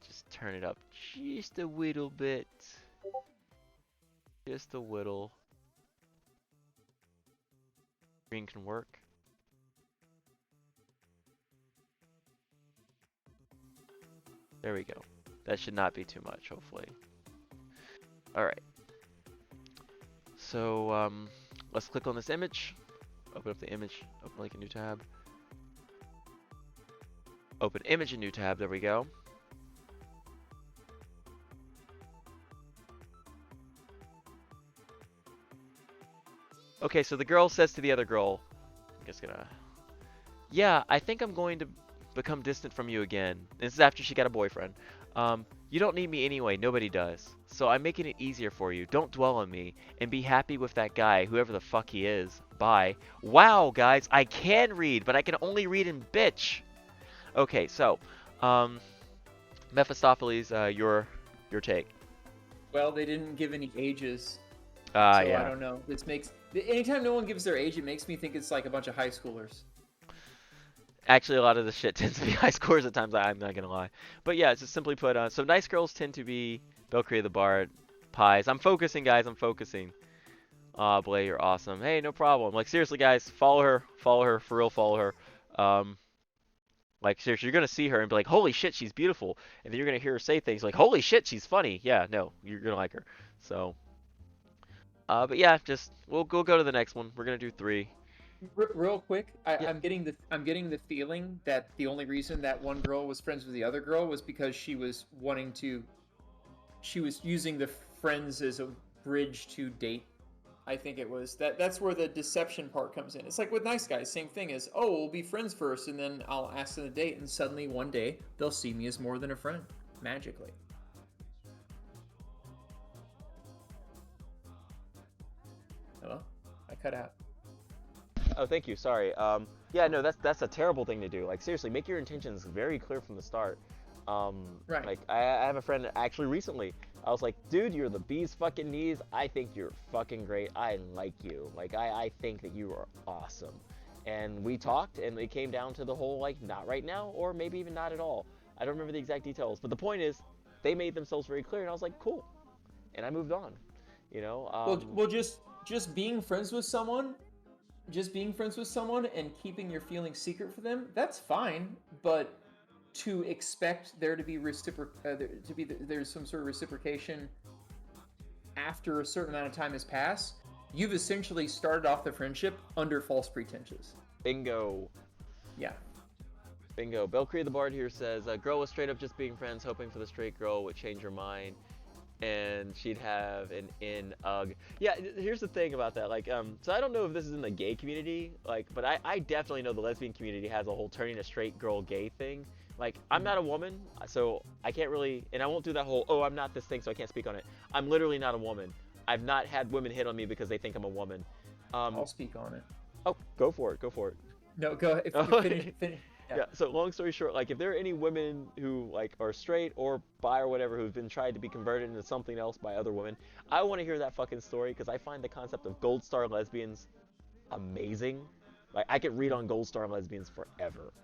Just turn it up just a little bit. Just a little. Screen can work. There we go. That should not be too much, hopefully. Alright. So, let's click on this image. Open up the image. Open like a new tab. Open image, a new tab. There we go. Okay, so the girl says to the other girl, I'm just gonna... Yeah, I think I'm going to become distant from you again. This is after she got a boyfriend. You don't need me anyway. Nobody does. So I'm making it easier for you. Don't dwell on me. And be happy with that guy, whoever the fuck he is. Bye. Wow, guys. I can read, but I can only read in bitch. Okay, so... Mephistopheles, your take. Well, they didn't give any ages. So Yeah. I don't know. This makes... Anytime no one gives their age, it makes me think it's like a bunch of high schoolers. Actually, a lot of the shit tends to be high scores at times, I'm not gonna lie. But yeah, just simply put, so nice girls tend to be Valkyria the Bard, Pies. I'm focusing, guys, I'm focusing. Aw, Blay, you're awesome. Hey, no problem. Like, seriously, guys, follow her, for real, follow her. Like, seriously, you're gonna see her and be like, holy shit, she's beautiful. And then you're gonna hear her say things like, holy shit, she's funny. Yeah, no, you're gonna like her. So, but yeah, just, we'll go to the next one. We're gonna do 3. Real quick, Yeah. I'm getting the feeling that the only reason that one girl was friends with the other girl was because she was using the friends as a bridge to date. I think it was that's where the deception part comes in. It's like with nice guys, same thing as, oh, we'll be friends first and then I'll ask them to date, and suddenly one day they'll see me as more than a friend, magically. Hello? I cut out. Oh, thank you. Sorry. Yeah, no, that's a terrible thing to do. Like, seriously, make your intentions very clear from the start. Right. Like, I have a friend actually recently I was like, dude, you're the bee's fucking knees. I think you're fucking great. I like you. Like, I think that you are awesome. And we talked, and it came down to the whole, like, not right now, or maybe even not at all. I don't remember the exact details, but the point is, they made themselves very clear, and I was like, cool. And I moved on, you know? Well, just being friends with someone, and keeping your feelings secret for them, that's fine. But to expect there to be there's some sort of reciprocation after a certain amount of time has passed, you've essentially started off the friendship under false pretenses. Bingo. Yeah. Bingo. Belcree the Bard here says, a girl was straight up just being friends, hoping for the straight girl would change her mind, and she'd have an ugh. Yeah, here's the thing about that. Like, so I don't know if this is in the gay community, like, but I definitely know the lesbian community has a whole turning a straight girl gay thing. Like, I'm not a woman, so I can't really, and I won't do that whole, oh, I'm not this thing, so I can't speak on it. I'm literally not a woman. I've not had women hit on me because they think I'm a woman. I'll speak on it. Oh, go for it. No, go ahead. Finish. Yeah, so long story short, like, if there are any women who, like, are straight or bi or whatever who've been tried to be converted into something else by other women, I want to hear that fucking story, because I find the concept of gold star lesbians amazing. Like, I could read on gold star lesbians forever.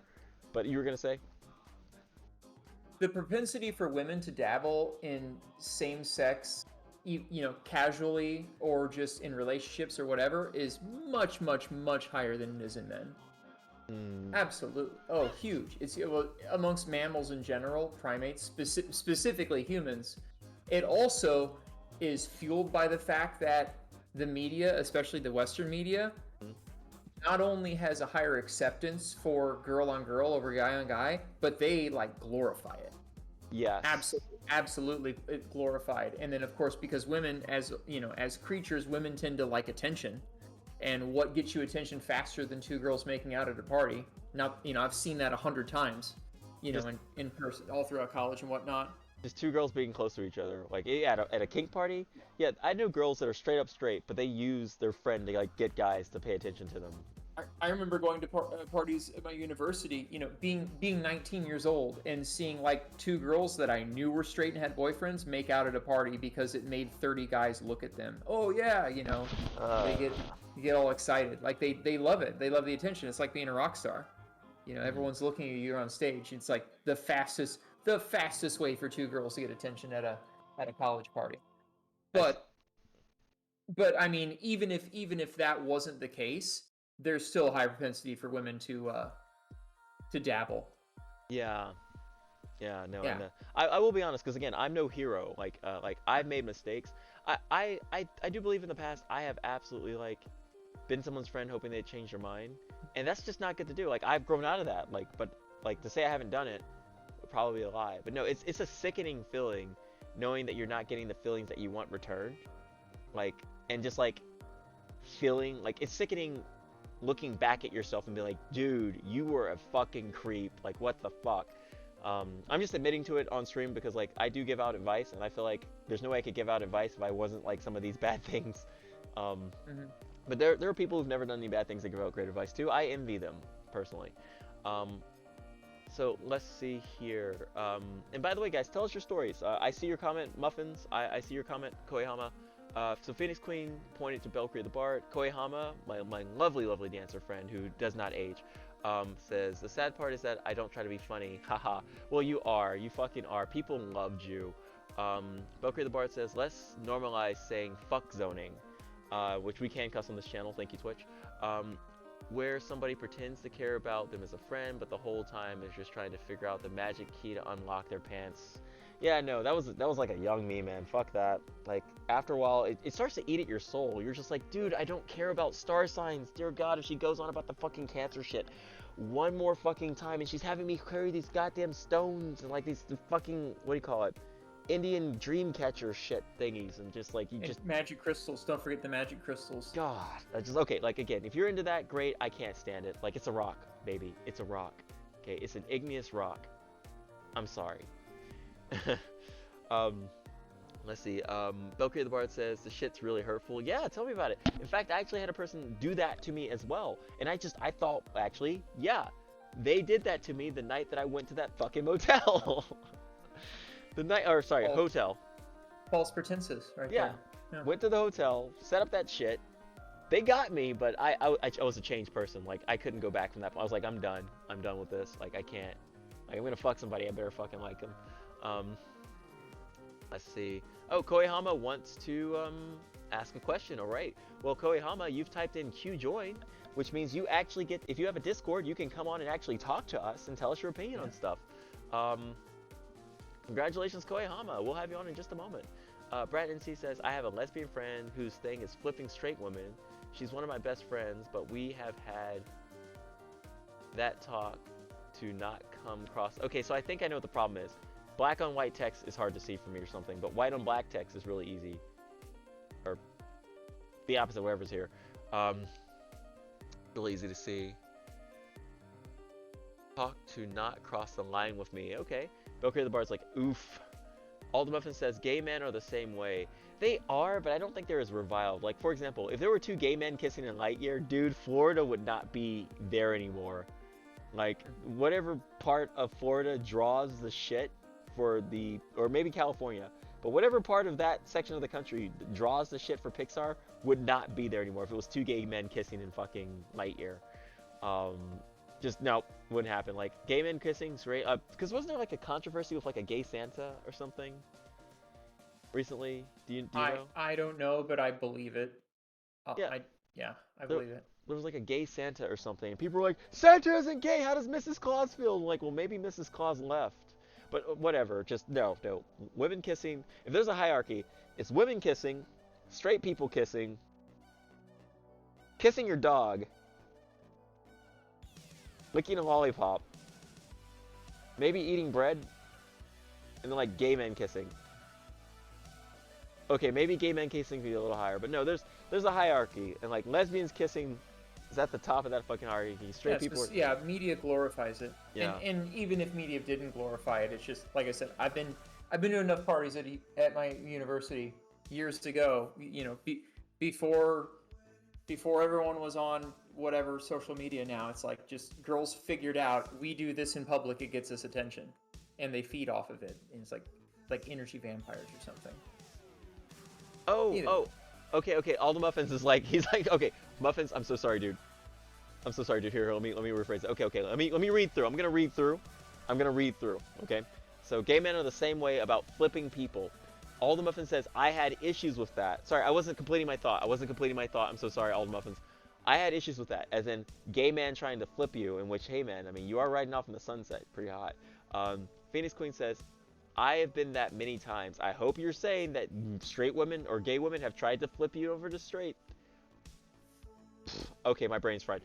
But you were going to say? The propensity for women to dabble in same-sex, casually or just in relationships or whatever, is much, much, much higher than it is in men. Absolutely. Oh, huge. It's amongst mammals in general, primates, specifically humans. It also is fueled by the fact that the media, especially the Western media, not only has a higher acceptance for girl on girl over guy on guy, but they like glorify it. Yes. Absolutely glorified. And then of course, because women, as creatures, women tend to like attention. And what gets you attention faster than two girls making out at a party? Now, I've seen that 100 times, in person, all throughout college and whatnot. Just two girls being close to each other. Like, at a kink party, yeah, I know girls that are straight up straight, but they use their friend to, like, get guys to pay attention to them. I remember going to parties at my university, being 19 years old and seeing, like, two girls that I knew were straight and had boyfriends make out at a party because it made 30 guys look at them. Oh, yeah, they get all excited. Like, they love it. They love the attention. It's like being a rock star. Everyone's looking at you on stage. It's like the fastest way for two girls to get attention at a college party. But I mean, even if that wasn't the case, there's still a high propensity for women to dabble. Yeah. No. Yeah. I will be honest, because again, I'm no hero. Like I've made mistakes. I do believe in the past I have absolutely, like, been someone's friend hoping they'd change their mind, and that's just not good to do. Like, I've grown out of that. But to say I haven't done it would probably be a lie. But no, it's a sickening feeling knowing that you're not getting the feelings that you want returned. Like, and just like feeling like it's sickening looking back at yourself and be like, dude, you were a fucking creep. Like, what the fuck? I'm just admitting to it on stream because, like, I do give out advice, and I feel like there's no way I could give out advice if I wasn't like some of these bad things. But there are people who've never done any bad things that give out great advice too. I envy them personally. So let's see here. And by the way, guys, tell us your stories. I see your comment, Muffins. I see your comment, Koihama. So Phoenix Queen pointed to Belcree the Bard. Koihama, my lovely dancer friend who does not age, says, the sad part is that I don't try to be funny. Haha. Well, you are. You fucking are. People loved you. Belcree the Bard says, let's normalize saying fuck zoning, which we can cuss on this channel. Thank you, Twitch. Where somebody pretends to care about them as a friend, but the whole time is just trying to figure out the magic key to unlock their pants. Yeah, no, that was like a young me, man. Fuck that. Like, after a while, it starts to eat at your soul. You're just like, dude, I don't care about star signs. Dear God, if she goes on about the fucking cancer shit one more fucking time, and she's having me carry these goddamn stones and like these fucking, what do you call it? Indian dream catcher shit thingies, and just like and magic crystals. Don't forget the magic crystals. God, okay. Like, again, if you're into that, great. I can't stand it. Like, it's a rock, baby. It's a rock. Okay, it's an igneous rock. I'm sorry. Let's see. Belcree the Bard says the shit's really hurtful. Yeah, tell me about it. In fact, I actually had a person do that to me as well, and I thought, actually, yeah, they did that to me the night that I went to that fucking motel. Hotel. false pretenses, right Yeah. there. Yeah. Went to the hotel, set up that shit. They got me, but I was a changed person. Like, I couldn't go back from that point. I was like, I'm done. I'm done with this. Like, I can't. Like, I'm gonna fuck somebody. I better fucking like them. Let's see. Oh, Koihama wants to ask a question. All right. Well, Koihama, you've typed in Q join, which means you actually get. If you have a Discord, you can come on and actually talk to us and tell us your opinion on stuff. Congratulations, Koihama. We'll have you on in just a moment. Brad NC says, I have a lesbian friend whose thing is flipping straight women. She's one of my best friends, but we have had that talk to not come across. Okay, so I think I know what the problem is. Black on white text is hard to see for me or something, but white on black text is really easy. Or the opposite, whatever's here. Really easy to see. Talk to not cross the line with me. Okay. Belcare the Bard's like, oof. Alden Muffin says, gay men are the same way. They are, but I don't think they're as reviled. Like, for example, if there were two gay men kissing in Lightyear, dude, Florida would not be there anymore. Like, whatever part of Florida draws the shit for the, or maybe California, but whatever part of that section of the country draws the shit for Pixar would not be there anymore if it was two gay men kissing in fucking Lightyear. Just, no, wouldn't happen. Like, gay men kissing, straight up, because wasn't there like a controversy with like a gay Santa or something recently? Do you know? I don't know, but I believe it. I believe it. There was like a gay Santa or something, and people were like, Santa isn't gay, how does Mrs. Claus feel? I'm like, well, maybe Mrs. Claus left. But whatever, just no. Women kissing, if there's a hierarchy, it's women kissing, straight people kissing, kissing your dog, licking a lollipop, maybe eating bread, and then like gay men kissing. Okay, maybe gay men kissing could be a little higher, but no, there's a hierarchy, and like lesbians kissing is at the top of that fucking hierarchy. Straight people. Media glorifies it. Yeah. And even if media didn't glorify it, it's just like I said. I've been to enough parties at my university years ago. You know, before everyone was on whatever social media now. It's like just girls figured out we do this in public, it gets us attention, and they feed off of it. And it's like energy vampires or something. Okay. All the Muffins is like, he's like, okay, Muffins, I'm so sorry, dude. Here, let me rephrase it. Okay, let me read through. I'm gonna read through. Okay. So gay men are the same way about flipping people. All the Muffin says, I had issues with that. Sorry, I wasn't completing my thought. I'm so sorry, All the Muffins. I had issues with that, as in gay man trying to flip you, in which, hey man, I mean, you are riding off in the sunset, pretty hot. Phoenix Queen says, I have been that many times. I hope you're saying that straight women or gay women have tried to flip you over to straight. Okay, my brain's fried.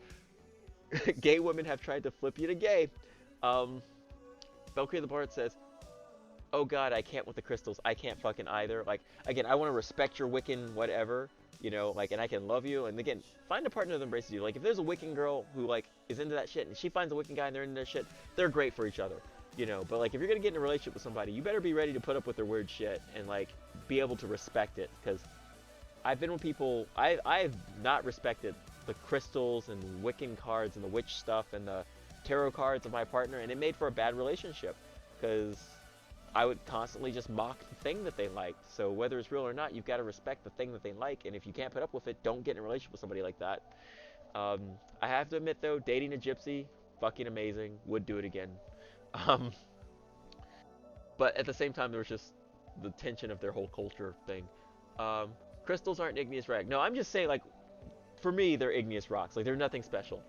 Gay women have tried to flip you to gay. Valkyrie the Bard says, oh god, I can't with the crystals. I can't fucking either. Like, again, I want to respect your Wiccan whatever, you know, like, and I can love you. And again, find a partner that embraces you. Like, if there's a Wiccan girl who, like, is into that shit, and she finds a Wiccan guy and they're into their shit, they're great for each other. You know, but like, if you're gonna get in a relationship with somebody, you better be ready to put up with their weird shit and like be able to respect it. Because I've been with people, I've not respected the crystals and Wiccan cards and the witch stuff and the tarot cards of my partner, and it made for a bad relationship because I would constantly just mock the thing that they liked. So whether it's real or not, you've got to respect the thing that they like, and if you can't put up with it, don't get in a relationship with somebody like that. I have to admit though, dating a gypsy, fucking amazing, would do it again. But at the same time, there was just the tension of their whole culture thing. Crystals aren't igneous rag. No, I'm just saying, like, for me, they're igneous rocks. Like, they're nothing special.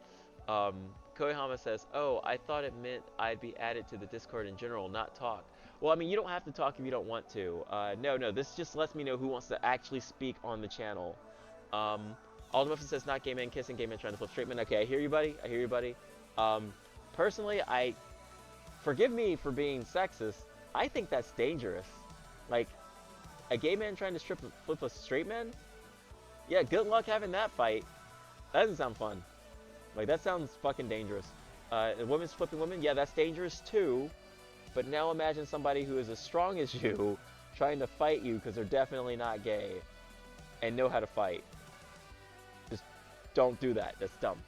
Koihama says, oh, I thought it meant I'd be added to the Discord in general, not talk. Well, I mean, you don't have to talk if you don't want to. No, this just lets me know who wants to actually speak on the channel. Alden Muffin says, not gay men kissing, gay men trying to flip straight men. Okay, I hear you, buddy. Personally, forgive me for being sexist, I think that's dangerous. Like, a gay man trying to flip a straight man? Yeah, good luck having that fight. That doesn't sound fun. Like, that sounds fucking dangerous. A woman's flipping women? Yeah, that's dangerous too. But now imagine somebody who is as strong as you trying to fight you because they're definitely not gay and know how to fight. Just don't do that. That's dumb.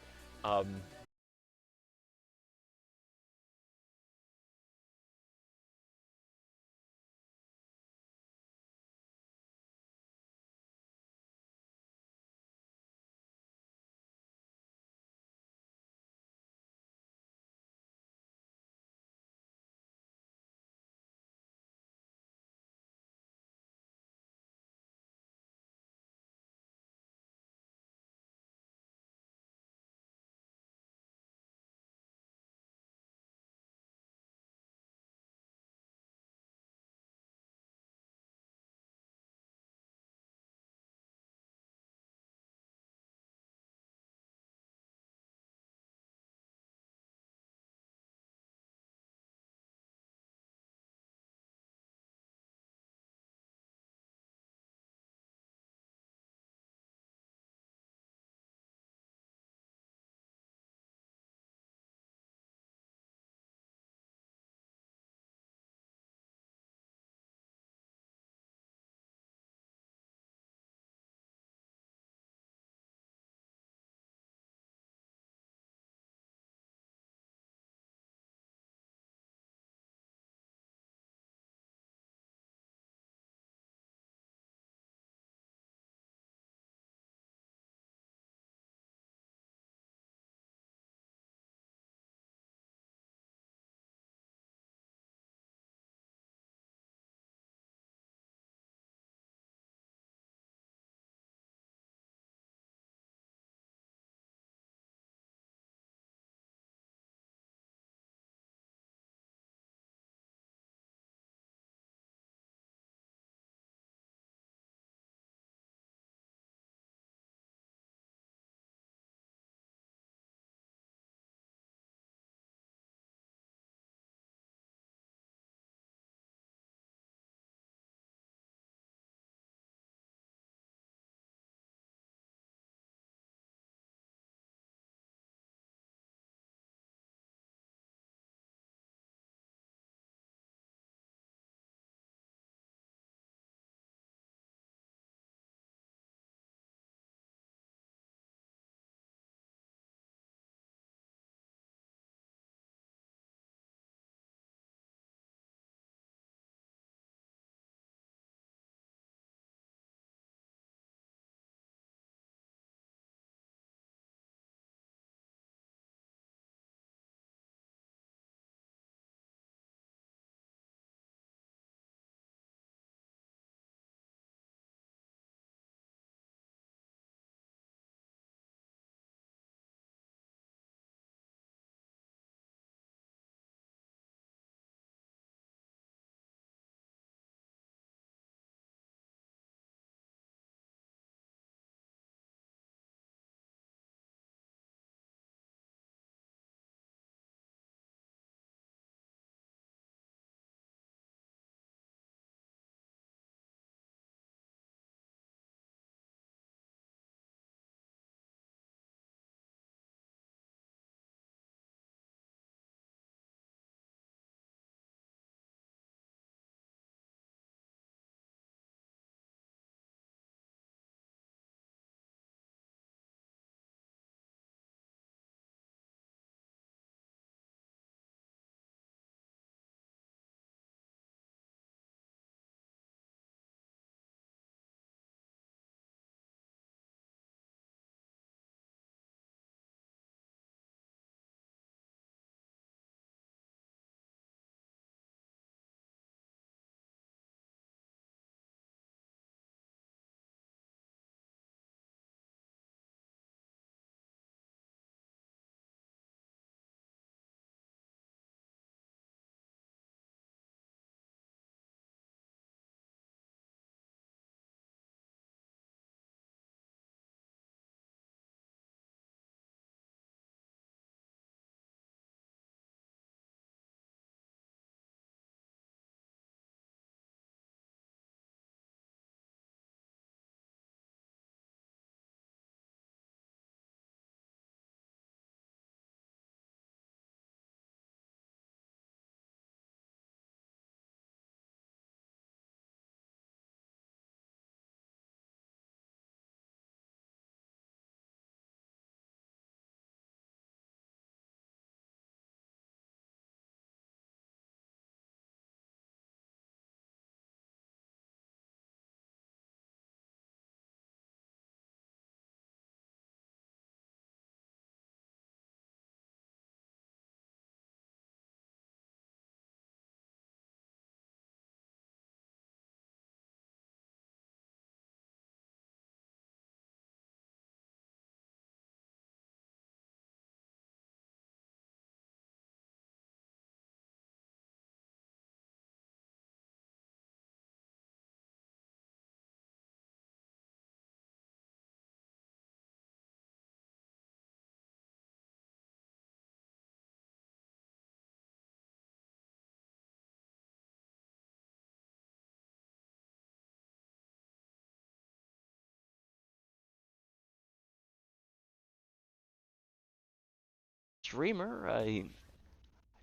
streamer. I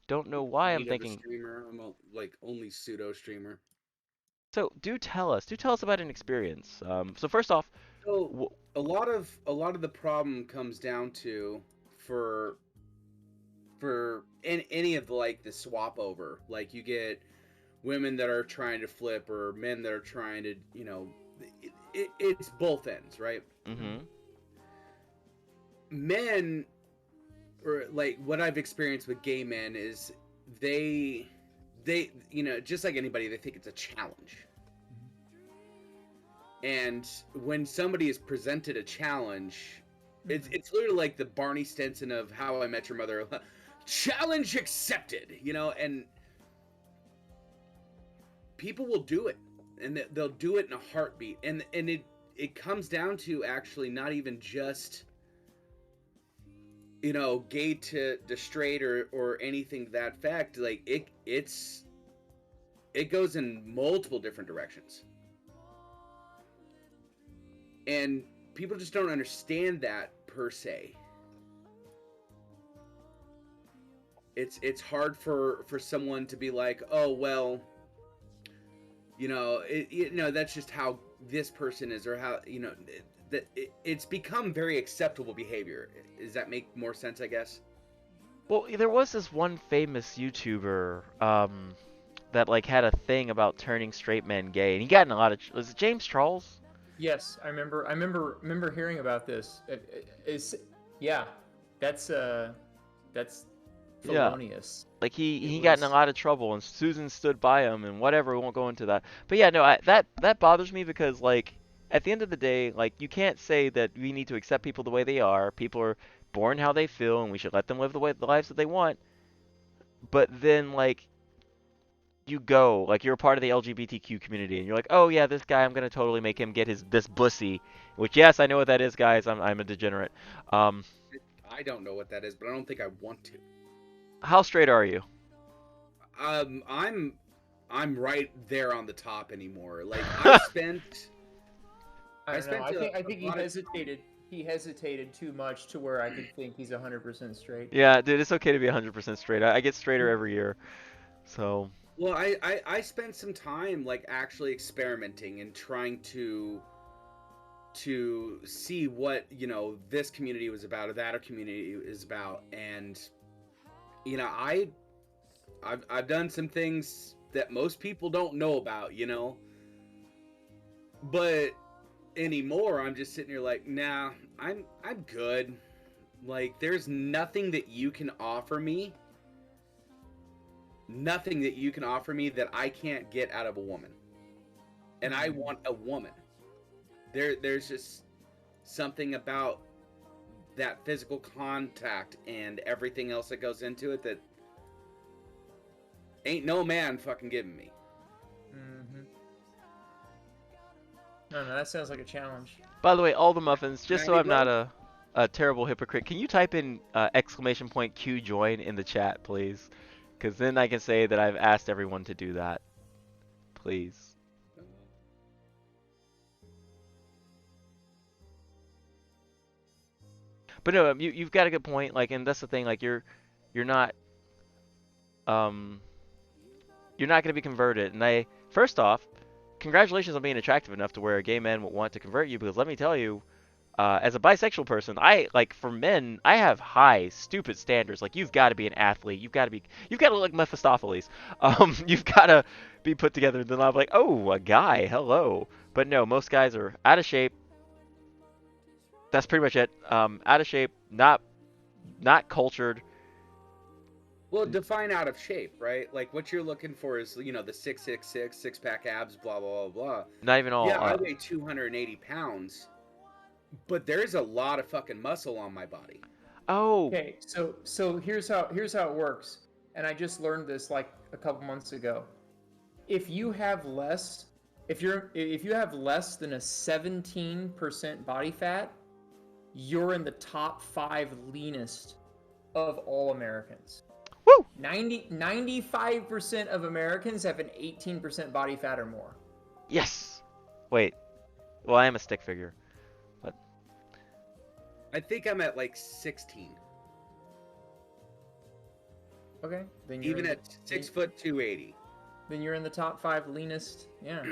don't know why I'm Native a thinking. streamer. I'm like only pseudo streamer. So do tell us. Do tell us about an experience. So first off, So a lot of the problem comes down to for any of like the swap over. Like you get women that are trying to flip or men that are trying to, it's both ends, right? mm-hmm. Men, or like what I've experienced with gay men is they just like anybody, they think it's a challenge. And when somebody is presented a challenge, it's literally like the Barney Stinson of How I Met Your Mother. Challenge accepted, and people will do it, and they'll do it in a heartbeat. And it comes down to actually not even just gay to straight or anything to that fact. Like it goes in multiple different directions. And people just don't understand that per se. It's hard for someone to be like, oh well, that's just how this person is, or how it's become very acceptable behavior. Does that make more sense? I guess. Well, there was this one famous YouTuber that like had a thing about turning straight men gay, and he got in a lot of. Was it James Charles? Yes, I remember hearing about this. Yeah, that's felonious. Like he got in a lot of trouble, and Susan stood by him, and whatever. We won't go into that. But yeah, no, that bothers me because like at the end of the day, like you can't say that we need to accept people the way they are. People are born how they feel, and we should let them live the lives that they want. But then like you're a part of the LGBTQ community, and you're like, oh yeah, this guy, I'm gonna totally make him get this bussy. Which yes, I know what that is, guys. I'm a degenerate. I don't know what that is, but I don't think I want to. How straight are you? I'm right there on the top anymore. Like I spent. I don't know. I think he hesitated. He hesitated too much to where I could think he's 100% straight. Yeah, dude, it's okay to be 100% straight. I get straighter every year, so. Well, I spent some time like actually experimenting and trying to see what this community was about or that community is about, and I've done some things that most people don't know about, but anymore I'm just sitting here like, nah, I'm good. Like there's nothing that you can offer me that I can't get out of a woman. And I want a woman. There's just something about that physical contact and everything else that goes into it that ain't no man fucking giving me. No, that sounds like a challenge. By the way, all the muffins, just so I'm bro? not a terrible hypocrite, can you type in !Q join in the chat, please? Because then I can say that I've asked everyone to do that. Please. But no, you've got a good point. Like, and that's the thing. Like, you're not gonna be converted. And first off, congratulations on being attractive enough to where a gay man would want to convert you. Because let me tell you, as a bisexual person, for men, I have high, stupid standards. Like, you've got to be an athlete. You've got to look like Mephistopheles. You've got to be put together. And then I'm like, oh, a guy, hello. But no, most guys are out of shape. That's pretty much it. Out of shape, not cultured. Well, define out of shape, right? Like what you're looking for is, the 6'6", six-pack abs, blah blah blah blah. Not even all. Yeah, I weigh 280 pounds, but there's a lot of fucking muscle on my body. Oh. Okay, so here's how it works, and I just learned this like a couple months ago. If you have less than a 17% body fat, you're in the top 5 leanest of all Americans. Woo! 95% of Americans have an 18% body fat or more. Yes. Wait. Well, I am a stick figure, but I think I'm at like 16. Okay. Then you're Even in at the, 6'2", 280. then you're in the top 5 leanest. Yeah,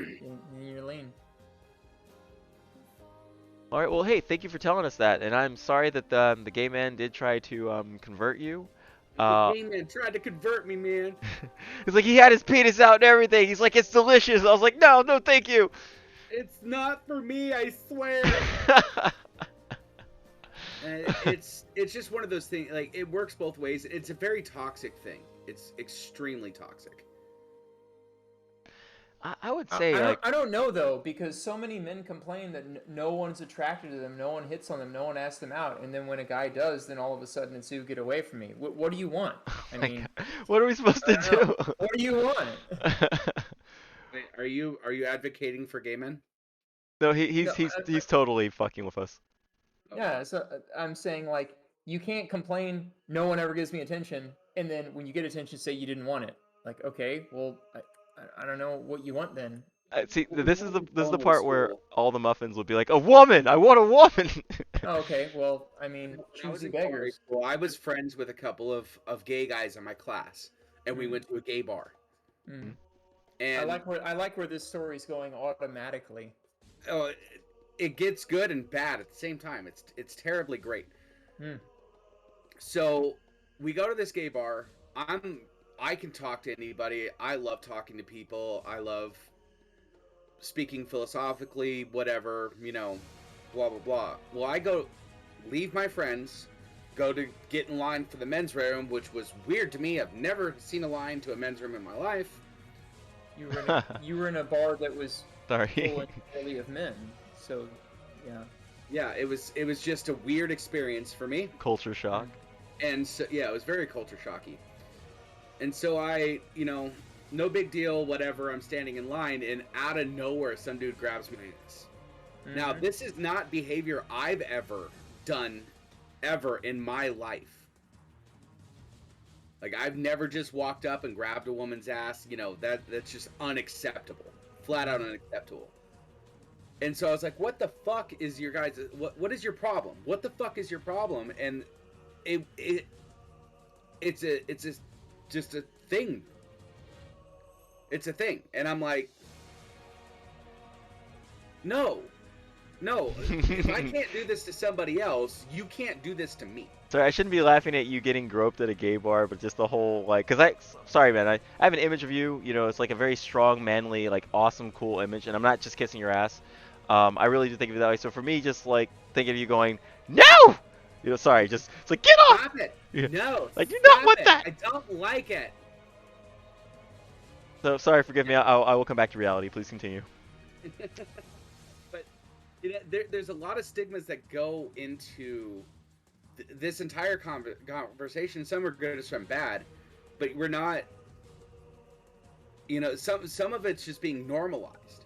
you're lean. All right. Well, hey, thank you for telling us that, and I'm sorry that the gay man did try to convert you. The gay man tried to convert me, man. It's like he had his penis out and everything. He's like, it's delicious. I was like, no, no, thank you. It's not for me, I swear. It's just one of those things. Like, it works both ways. It's a very toxic thing. It's extremely toxic. I would say I don't know though, because so many men complain that no one's attracted to them, no one hits on them, no one asks them out, and then when a guy does, then all of a sudden it's "Ooh, get away from me." What do you want? I mean, what are we supposed to do? What do you want? Wait, are you advocating for gay men? No, he's totally fucking with us. Yeah, so I'm saying like you can't complain. No one ever gives me attention, and then when you get attention, say you didn't want it. Like, okay, well, I don't know what you want then. See, this is the part where all the muffins would be like, a woman, I want a woman. Oh, okay, well, I mean, choosy beggars. Well, I was friends with a couple of gay guys in my class, and we went to a gay bar. Mm. And I like where this story's going automatically. Oh, it gets good and bad at the same time. It's terribly great. Mm. So we go to this gay bar. I can talk to anybody. I love talking to people. I love speaking philosophically, whatever, blah, blah, blah. Well, I leave my friends, go to get in line for the men's room, which was weird to me. I've never seen a line to a men's room in my life. You were in a bar that was Sorry. full entirely of men, so yeah. Yeah, it was just a weird experience for me. Culture shock. And so, yeah, it was very culture shocky. And so I, no big deal, whatever, I'm standing in line, and out of nowhere, some dude grabs my ass. Mm-hmm. Now, this is not behavior I've ever done, ever in my life. Like, I've never just walked up and grabbed a woman's ass, that's just unacceptable. Flat out unacceptable. And so I was like, what the fuck is your guys, what is your problem? What the fuck is your problem? And it's just a thing. It's a thing. And I'm like, no. If I can't do this to somebody else, you can't do this to me. Sorry, I shouldn't be laughing at you getting groped at a gay bar, but just the whole, like, sorry, man, I have an image of you, it's like a very strong, manly, like, awesome, cool image, and I'm not just kissing your ass. I really do think of it that way. So for me, just, like, thinking of you going, no! Sorry, just, it's like, get off! Stop it! Yeah. No, like, you don't want that! I don't like it! So, sorry, forgive me, I will come back to reality. Please continue. But, there's a lot of stigmas that go into this entire conversation. Some are good, some bad, but we're not, some of it's just being normalized.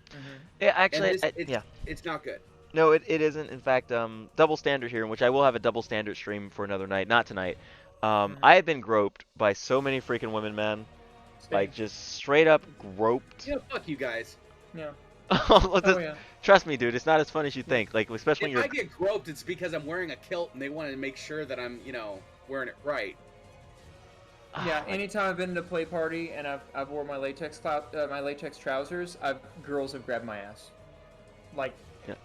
Mm-hmm. Yeah, actually, it's not good. No, it isn't. In fact, double standard here, in which I will have a double standard stream for another night, not tonight. I have been groped by so many freaking women, man. Like, just straight up groped. Yeah, fuck you guys. Yeah. Yeah. Trust me, dude, it's not as fun as you think. Like, especially if when I get groped, it's because I'm wearing a kilt and they want to make sure that I'm, wearing it right. Yeah, anytime I've been to a play party and I've wore my latex trousers, girls have grabbed my ass, like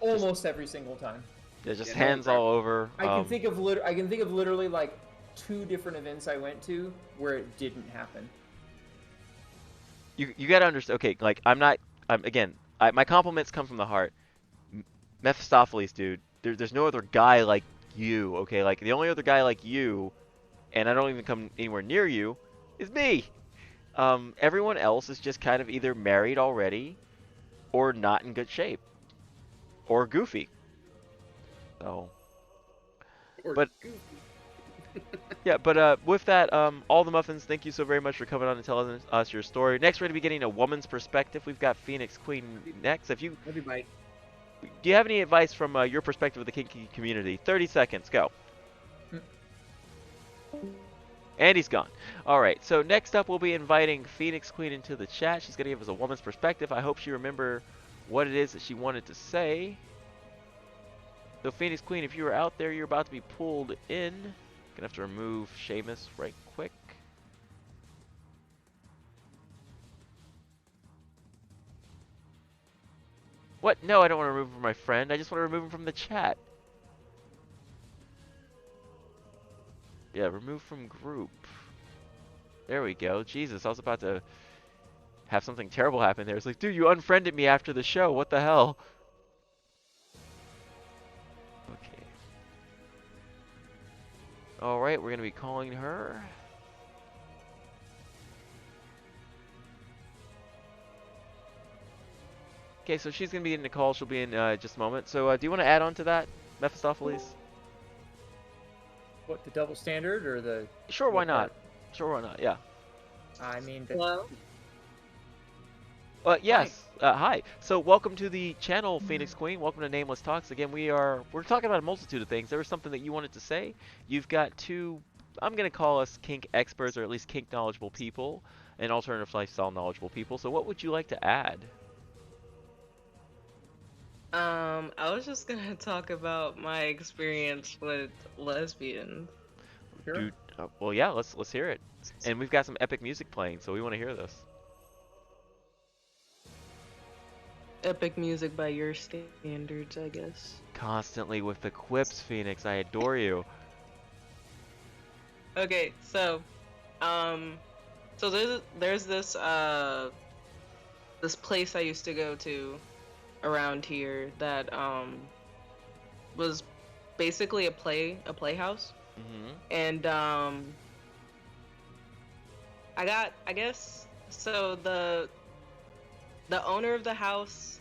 almost every single time. Yeah, just hands all over. I can think of literally like 2 different events I went to where it didn't happen. You gotta understand. Okay, like my compliments come from the heart. Mephistopheles, dude. There's no other guy like you. Okay, like the only other guy like you, and I don't even come anywhere near you, is me. Everyone else is just kind of either married already, or not in good shape, or goofy. So. Yeah, but with that, all the muffins, thank you so very much for coming on and telling us your story. Next, we're going to be getting a woman's perspective. We've got Phoenix Queen next. Do you have any advice from your perspective of the kinky community? 30 seconds, go. And he's gone. All right, so next up, we'll be inviting Phoenix Queen into the chat. She's going to give us a woman's perspective. I hope she remembers what it is that she wanted to say. So, Phoenix Queen, if you are out there, you're about to be pulled in. Gonna have to remove Seamus right quick. What? No, I don't want to remove him from my friend. I just want to remove him from the chat. Yeah, remove from group. There we go. Jesus, I was about to have something terrible happen there. It's like, dude, you unfriended me after the show. What the hell? Okay. Alright, we're going to be calling her. Okay, so she's going to be getting a call. She'll be in just a moment. So do you want to add on to that, Mephistopheles? What, the double standard or the? Sure, why what not? part? Sure, why not? Yeah. I mean, Hello? Yes. Hi. So welcome to the channel, Phoenix Queen. Welcome to Nameless Talks. Again, we're talking about a multitude of things. There was something that you wanted to say. You've got two, I'm going to call us kink experts, or at least kink knowledgeable people, and alternative lifestyle knowledgeable people. So what would you like to add? I was just gonna talk about my experience with lesbians. Sure. Dude, well, yeah, let's hear it. And we've got some epic music playing, so we want to hear this. Epic music by your standards, I guess. Constantly with the quips, Phoenix. I adore you. Okay, so, there's this this place I used to go to around here that was basically a playhouse. Mm-hmm. And I guess so the owner of the house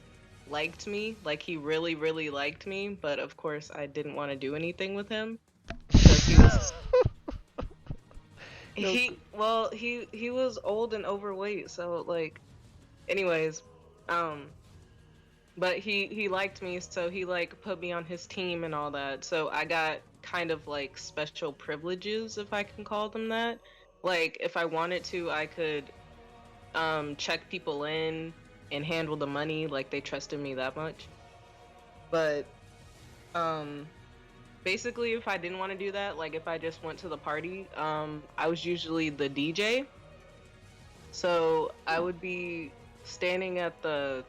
liked me, like he really really liked me, but of course I didn't want to do anything with him because he was he was old and overweight, so like anyways, but he liked me, so he like put me on his team and all that. So I got kind of like special privileges, if I can call them that. Like if I wanted to, I could check people in and handle the money, like they trusted me that much. But basically if I didn't want to do that, like if I just went to the party, I was usually the DJ. So I would be standing at the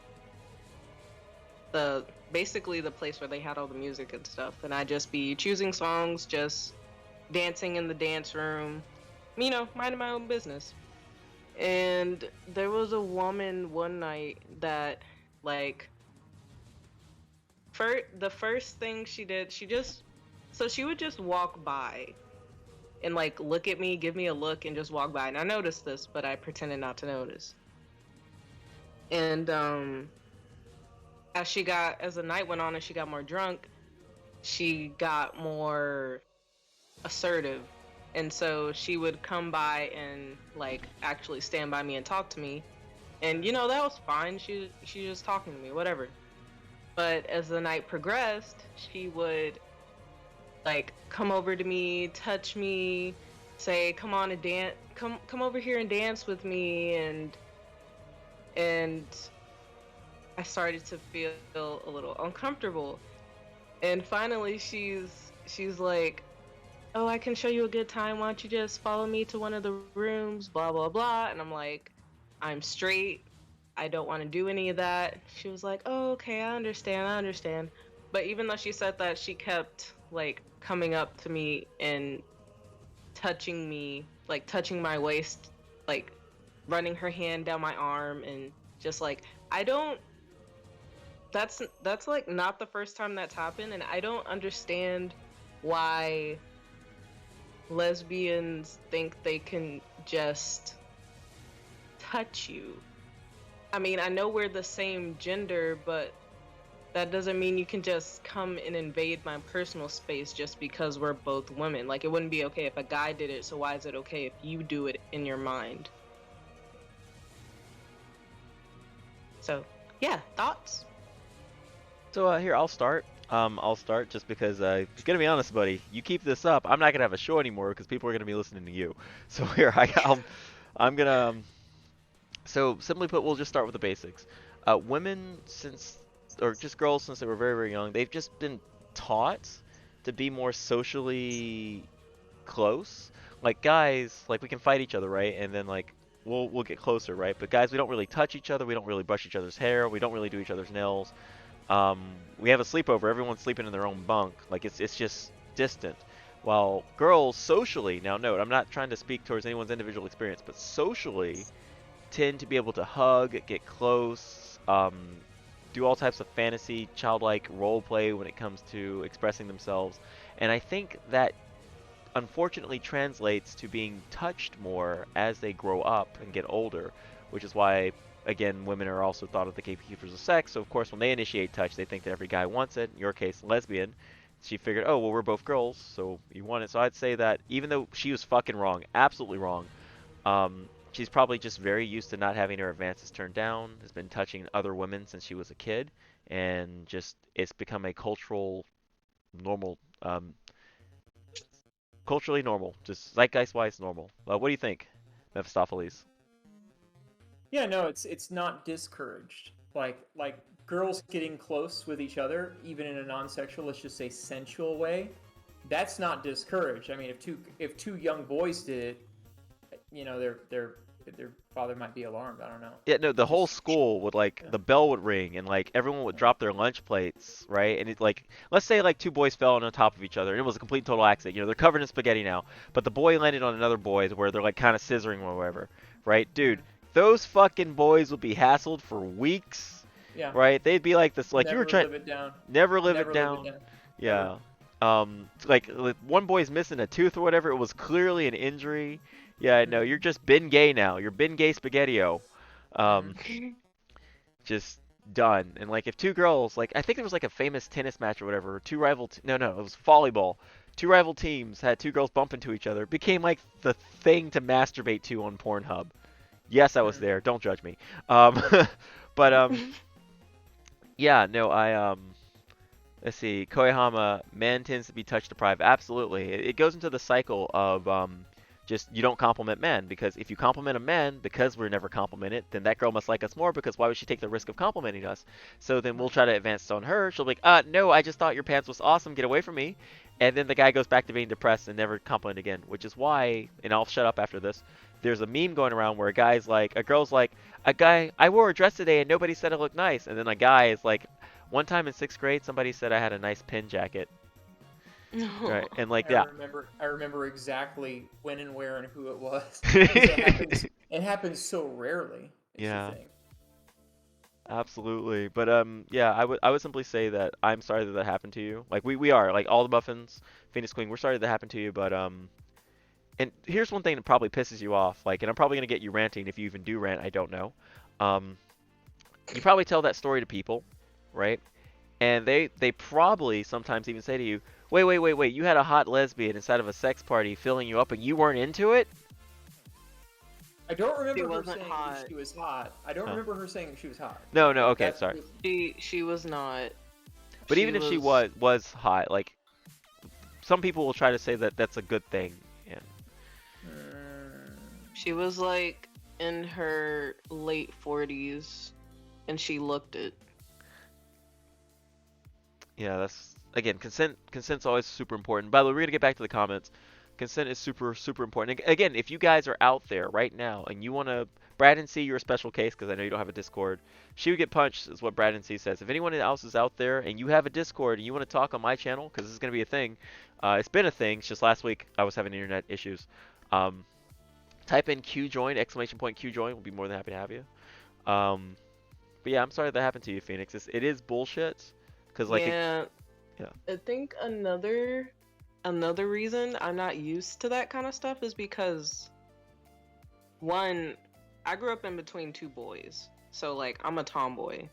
basically the place where they had all the music and stuff, and I'd just be choosing songs, just dancing in the dance room, you know, minding my own business. And there was a woman one night that, like, the first thing she did, she would just walk by and like look at me, give me a look, and just walk by. And I noticed this, but I pretended not to notice. And as the night went on and she got more drunk, she got more assertive. And so she would come by and like actually stand by me and talk to me. And you know, that was fine. She was talking to me, whatever. But as the night progressed, she would like come over to me, touch me, say, "Come on and dance, come over here and dance with me." And I started to feel a little uncomfortable. And finally she's like, "Oh, I can show you a good time. Why don't you just follow me to one of the rooms, blah, blah, blah." And I'm like, "I'm straight. I don't want to do any of that." She was like, "Oh, okay, I understand. But even though she said that, she kept like coming up to me and touching me, like touching my waist, like running her hand down my arm, and just like, that's like not the first time that's happened, and I don't understand why lesbians think they can just touch you. I mean, I know we're the same gender, but that doesn't mean you can just come and invade my personal space just because we're both women. Like, it wouldn't be okay if a guy did it, so why is it okay if you do it in your mind? So, yeah, thoughts? So here, I'll start. I'll start just because, gonna be honest, buddy, you keep this up, I'm not gonna have a show anymore because people are gonna be listening to you. So here, I'm gonna. So simply put, we'll just start with the basics. Women, or just girls, since they were very, very young, they've just been taught to be more socially close. Like guys, like we can fight each other, right? And then like we'll get closer, right? But guys, we don't really touch each other. We don't really brush each other's hair. We don't really do each other's nails. we have a sleepover, everyone's sleeping in their own bunk. Like it's just distant. While girls socially, now note, I'm not trying to speak towards anyone's individual experience, but socially tend to be able to hug, get close, do all types of fantasy, childlike role play when it comes to expressing themselves. And I think that unfortunately translates to being touched more as they grow up and get older, which is why, again, women are also thought of the gatekeepers of sex. So, of course, when they initiate touch, they think that every guy wants it. In your case, lesbian. She figured, oh, well, we're both girls, so you want it. So I'd say that even though she was fucking wrong, absolutely wrong, she's probably just very used to not having her advances turned down, has been touching other women since she was a kid, and just it's become a normal, culturally normal, just zeitgeist-wise normal. What do you think, Mephistopheles? Yeah, no, it's not discouraged. Like girls getting close with each other, even in a non-sexual, let's just say sensual way, that's not discouraged. I mean, if two young boys did it, you know, their father might be alarmed. I don't know. Yeah, no, the whole school would the bell would ring and everyone would drop their lunch plates, right? And it let's say two boys fell on top of each other and it was a complete total accident. You know, they're covered in spaghetti now, but the boy landed on another boy where they're kind of scissoring or whatever, right? Dude, those fucking boys would be hassled for weeks. Yeah. Right? They'd be like this, Never you were trying. Live it down. Never live Never it live down. it down. Yeah. One boy's missing a tooth or whatever. It was clearly an injury. Yeah, no, you're just been gay now. You're been gay spaghetti-o. Just done. And if two girls, I think there was a famous tennis match or whatever. Two rival. No, it was volleyball. Two rival teams had two girls bump into each other. It became the thing to masturbate to on Pornhub. Yes, I was there. Don't judge me. But yeah, no, let's see, Koihama, man tends to be touch deprived. Absolutely. It goes into the cycle of just you don't compliment men, because if you compliment a man because we're never complimented, then that girl must like us more, because why would she take the risk of complimenting us? So then we'll try to advance on her. She'll be like, no, I just thought your pants was awesome. Get away from me. And then the guy goes back to being depressed and never compliment again, which is why, and I'll shut up after this, there's a meme going around where a girl's like, I wore a dress today and nobody said it looked nice. And then a guy is like, one time in 6th grade, somebody said I had a nice pin jacket. Right, and I remember exactly when and where and who it was. It happens so rarely. Yeah. Absolutely, but yeah, I would simply say that I'm sorry that happened to you. We are all the Muffins, Phoenix Queen. We're sorry that happened to you, but and here's one thing that probably pisses you off. And I'm probably gonna get you ranting if you even do rant. I don't know. You probably tell that story to people, right? And they probably sometimes even say to you, wait, you had a hot lesbian inside of a sex party filling you up and you weren't into it? I don't remember her saying she was hot. I don't remember her saying she was hot. No, okay, sorry. She was not. But even if she was hot, some people will try to say that that's a good thing. Yeah. She was in her late 40s, and she looked it. Yeah, that's again, consent's always super important. By the way, we're gonna get back to the comments. Consent is super, super important. Again, if you guys are out there right now and you want to, Brad C, you're a special case because I know you don't have a Discord. She would get punched is what Brad C says. If anyone else is out there and you have a Discord and you want to talk on my channel, because this is going to be a thing, it's been a thing. It's just last week I was having internet issues. Type in QJoin, !QJoin. We'll be more than happy to have you. But yeah, I'm sorry that happened to you, Phoenix. It is bullshit. Because yeah. I think another reason I'm not used to that kind of stuff is because, one, I grew up in between two boys, so I'm a tomboy,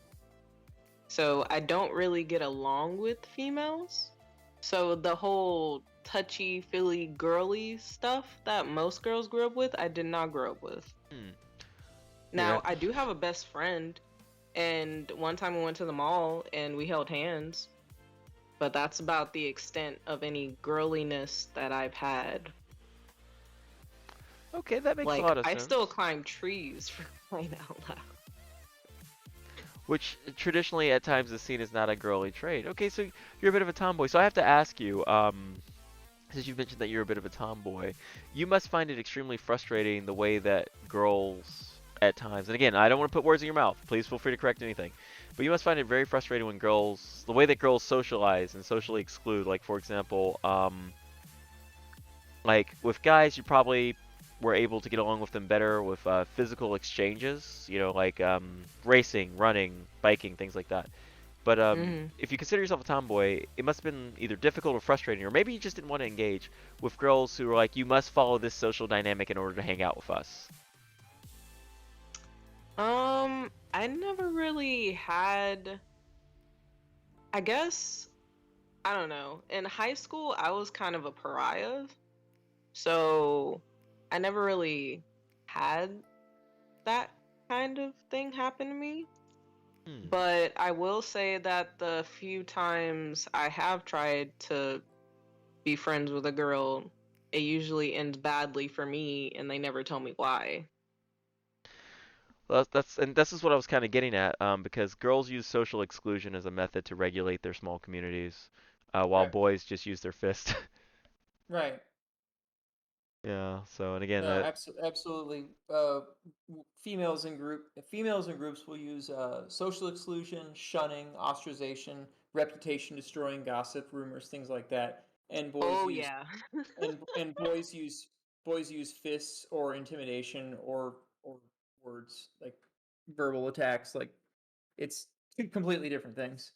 so I don't really get along with females. So the whole touchy feely girly stuff that most girls grew up with, I did not grow up with. Now I do have a best friend, and one time we went to the mall and we held hands. But that's about the extent of any girliness that I've had. Okay, that makes a lot of sense. I still climb trees, for crying out loud. Which traditionally at times is seen as not a girly trait. Okay, so you're a bit of a tomboy. So I have to ask you, since you've mentioned that you're a bit of a tomboy, you must find it extremely frustrating the way that girls at times, and again, I don't want to put words in your mouth. Please feel free to correct anything. but you must find it very frustrating when girls, the way that girls socialize and socially exclude. Like for example, like with guys, you probably were able to get along with them better with physical exchanges. You know, like racing, running, biking, things like that. But if you consider yourself a tomboy, it must have been either difficult or frustrating, or maybe you just didn't want to engage with girls who were like, you must follow this social dynamic in order to hang out with us. I never really had, I guess, I don't know. In high school, I was kind of a pariah. So I never really had that kind of thing happen to me. But I will say that the few times I have tried to be friends with a girl, it usually ends badly for me, and they never tell me why. Well, and this is what I was kind of getting at, because girls use social exclusion as a method to regulate their small communities, while Right. boys just use their fist. Right. Yeah. So, and again, No, absolutely. Females in groups will use social exclusion, shunning, ostracization, reputation destroying, gossip, rumors, things like that. And boys Oh use yeah. and boys use fists or intimidation or words like verbal attacks. Like it's two completely different things.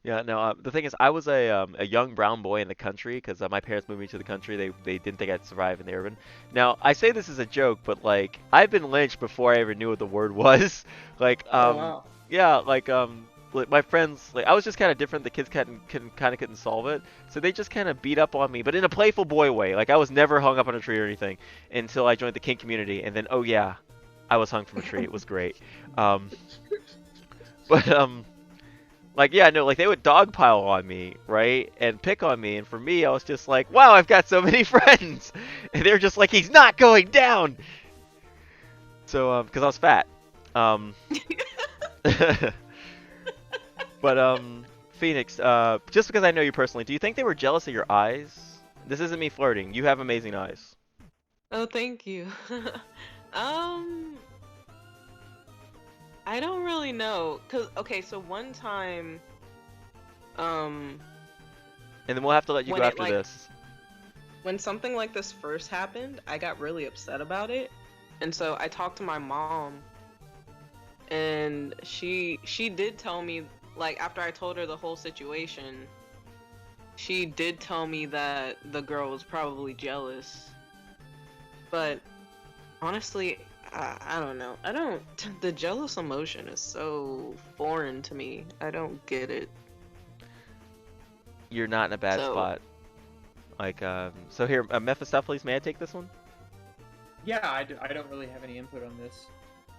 Yeah, no, the thing is, I was a young brown boy in the country because my parents moved me to the country. They didn't think I'd survive in the urban. Now, I say this as a joke, but like I've been lynched before I ever knew what the word was. Like, Oh wow. yeah, like my friends, like I was just kind of different. The kids couldn't solve it, so they just kind of beat up on me, but in a playful boy way. Like I was never hung up on a tree or anything until I joined the Kink community, and then oh yeah, I was hung from a tree. It was great. Um, but like, yeah, no, like they would dogpile on me, right? And pick on me. And for me, I was just like, wow, I've got so many friends. And they're just like, he's not going down. So, because I was fat. But, Phoenix, just because I know you personally, do you think they were jealous of your eyes? This isn't me flirting. You have amazing eyes. Oh, thank you. I don't really know, cause okay, so one time, And then we'll have to let you when go it after like this. when something like this first happened, I got really upset about it, and so I talked to my mom, and she did tell me, like after I told her the whole situation, she did tell me that the girl was probably jealous, but honestly, I don't know. The jealous emotion is so foreign to me. I don't get it. You're not in a bad So- spot. Like, so here, Mephistopheles, may I take this one? Yeah, I don't really have any input on this.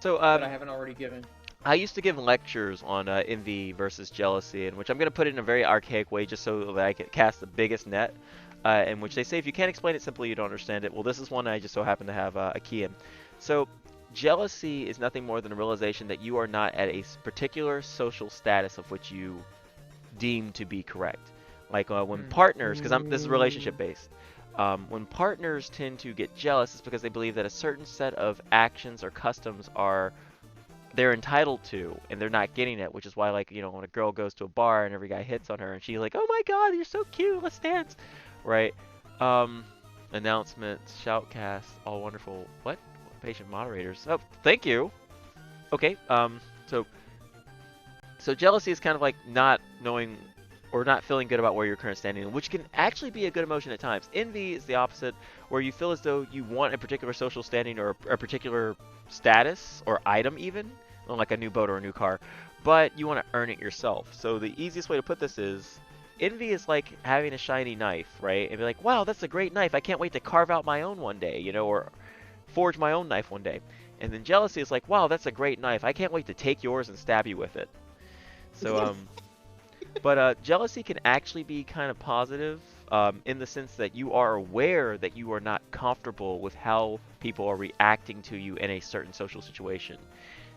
So, that I haven't already given. I used to give lectures on envy versus jealousy, in which I'm going to put it in a very archaic way just so that I can cast the biggest net, in which they say if you can't explain it simply, you don't understand it. Well, this is one I just so happen to have a key in. So, jealousy is nothing more than a realization that you are not at a particular social status of which you deem to be correct. Like when partners, because this is relationship based, when partners tend to get jealous, it's because they believe that a certain set of actions or customs they're entitled to, and they're not getting it, which is why, like, you know, when a girl goes to a bar and every guy hits on her, and she's like, oh my god, you're so cute, let's dance, right? Announcements, shoutcast, all wonderful. What? Patient moderators. Oh, thank you. Okay, so jealousy is kind of like not knowing or not feeling good about where you're currently standing, which can actually be a good emotion at times. Envy is the opposite, where you feel as though you want a particular social standing or a particular status or item even, like a new boat or a new car, but you want to earn it yourself. So the easiest way to put this is, envy is like having a shiny knife, right? And be like, wow, that's a great knife. I can't wait to carve out my own one day, you know, or forge my own knife one day. And then jealousy is like, wow, that's a great knife. I can't wait to take yours and stab you with it. So, but jealousy can actually be kind of positive, in the sense that you are aware that you are not comfortable with how people are reacting to you in a certain social situation.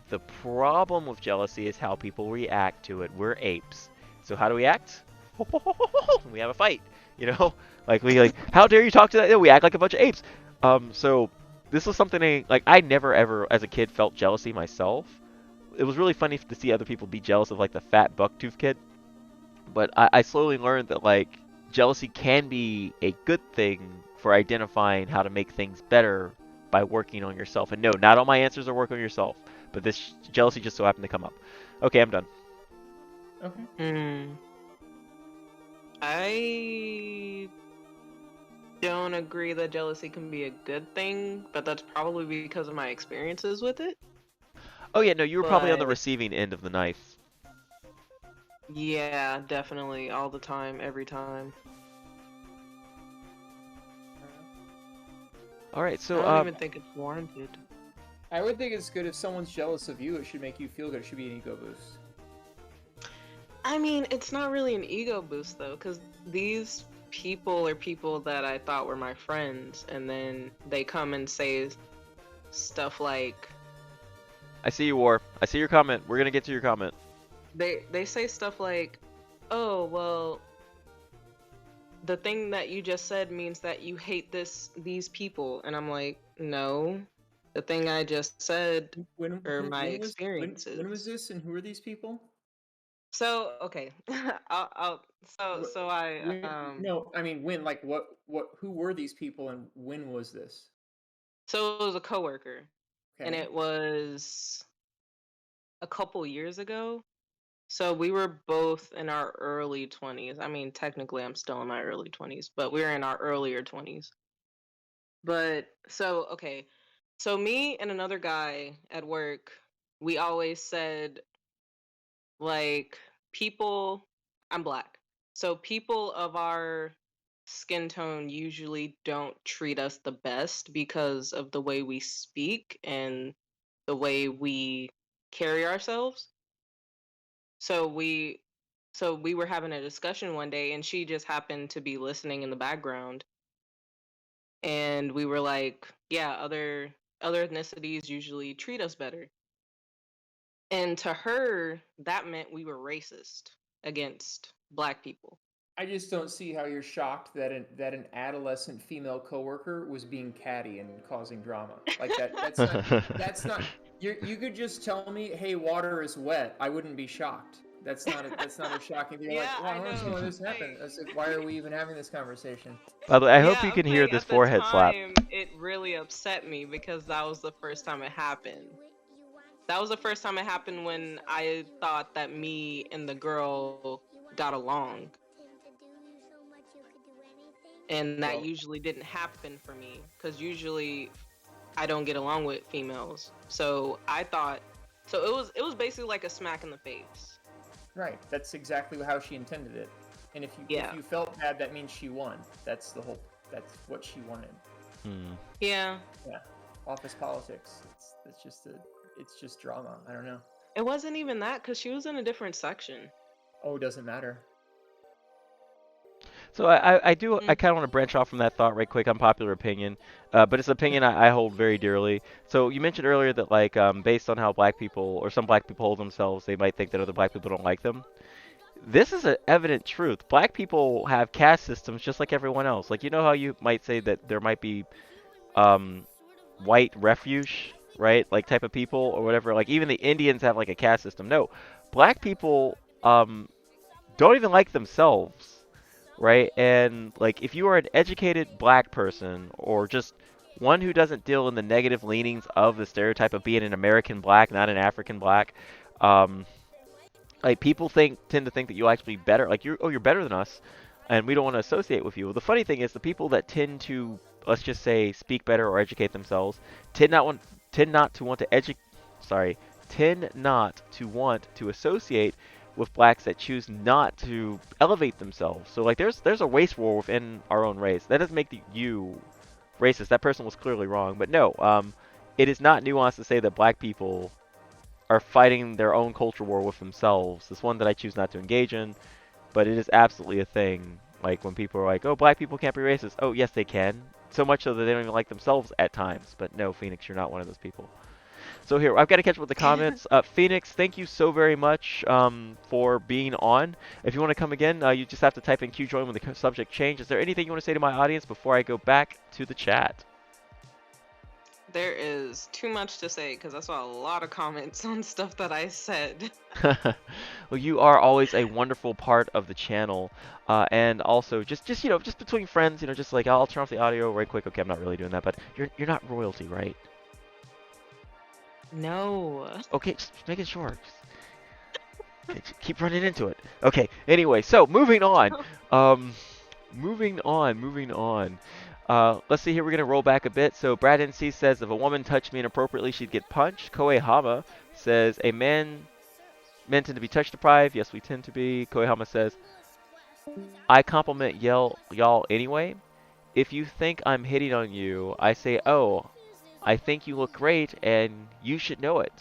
The problem with jealousy is how people react to it. We're apes. So how do we act? We have a fight, you know? Like, how dare you talk to that? We act like a bunch of apes. So this was something like I never ever as a kid felt jealousy myself. it was really funny to see other people be jealous of like the fat bucktooth kid. But I slowly learned that like jealousy can be a good thing for identifying how to make things better by working on yourself. And no, not all my answers are work on yourself, but this jealousy just so happened to come up. Okay, I'm done. Okay. I don't agree that jealousy can be a good thing, but that's probably because of my experiences with it. Oh yeah, no, you were probably on the But receiving end of the knife. yeah, definitely, all the time, every time. All right, I so don't even think it's warranted. I would think it's good if someone's jealous of you. It should make you feel good. It should be an ego boost. I mean, it's not really an ego boost though, because these people are people that I thought were my friends, and then they come and say stuff like I see you, War. I see your comment. We're gonna get to your comment. they say stuff like, "Oh, well, the thing that you just said means that you hate these people," and I'm like, "No, the thing I just said are my experiences." When was this, and who are these people? So okay, No, I mean when. Like what? Who were these people, and when was this? So it was a coworker, and Okay. it was a couple years ago. So we were both in our early 20s. I mean, technically, I'm still in my early 20s, but we were in our earlier 20s. But so, okay. So me and another guy at work, we always said, like, people, I'm black. So people of our skin tone usually don't treat us the best because of the way we speak and the way we carry ourselves. So we were having a discussion one day and she just happened to be listening in the background, and we were like, yeah, other ethnicities usually treat us better. And to her, that meant we were racist against black people. I just don't see how you're shocked that an adolescent female coworker was being catty and causing drama. Like that's not you could just tell me, "Hey, water is wet." I wouldn't be shocked. That's not a shocking thing. You're Yeah, like, "Well, I I don't understand know. why this happened." I said, "Why are we even having this conversation?" By the way, I hope Yeah, you I'm can hear saying this at the forehead slap. time it really upset me because that was the first time it happened. That was the first time it happened when I thought that me and the girl got along. And that Well, usually didn't happen for me because usually I don't get along with females. So I thought, so it was basically like a smack in the face. right. That's exactly how she intended it. And if Yeah. you felt bad, that means she won. That's what she wanted. Yeah. Yeah. Office politics. It's just drama. I don't know. It wasn't even that because she was in a different section. Oh, it doesn't matter. So I kind of want to branch off from that thought right quick. Unpopular opinion, but it's an opinion I hold very dearly. So you mentioned earlier that like based on how black people or some black people hold themselves, they might think that other black people don't like them. This is an evident truth. Black people have caste systems just like everyone else. Like you know how you might say that there might be um, white refuge, right? Like type of people or whatever. Like even the Indians have like a caste system. No, black people don't even like themselves, right? And like if you are an educated black person or just one who doesn't deal in the negative leanings of the stereotype of being an American black, not an African black, um, like people tend to think that you'll actually be better. Like you're better than us, and we don't want to associate with you. Well, the funny thing is the people that tend to, let's just say, speak better or educate themselves tend not to want to tend not to want to associate with blacks that choose not to elevate themselves. So like there's a race war within our own race. That doesn't make you racist. That person was clearly wrong. But no, it is not nuanced to say that black people are fighting their own culture war with themselves. It's one that I choose not to engage in, but it is absolutely a thing. Like when people are like, "Oh, black people can't be racist." Oh, yes, they can. So much so that they don't even like themselves at times. But no, Phoenix, you're not one of those people. So here, I've got to catch up with the comments. Phoenix, thank you so very much for being on. If you want to come again, you just have to type in Q join when the subject changes. Is there anything you want to say to my audience before I go back to the chat? there is too much to say because I saw a lot of comments on stuff that I said. Well, you are always a wonderful part of the channel, and also just just between friends, just like I'll turn off the audio right quick. Okay, I'm not really doing that, but you're not royalty, right? No. Okay, just making sure. Okay, just keep running into it. Okay. Anyway, so moving on. Moving on. Let's see here. We're gonna roll back a bit. So Brad NC says if a woman touched me inappropriately, she'd get punched. Koehama says a man men tend to be touch deprived. Yes, we tend to be. Koehama says I compliment y'all anyway. If you think I'm hitting on you, I say, oh, I think you look great and you should know it.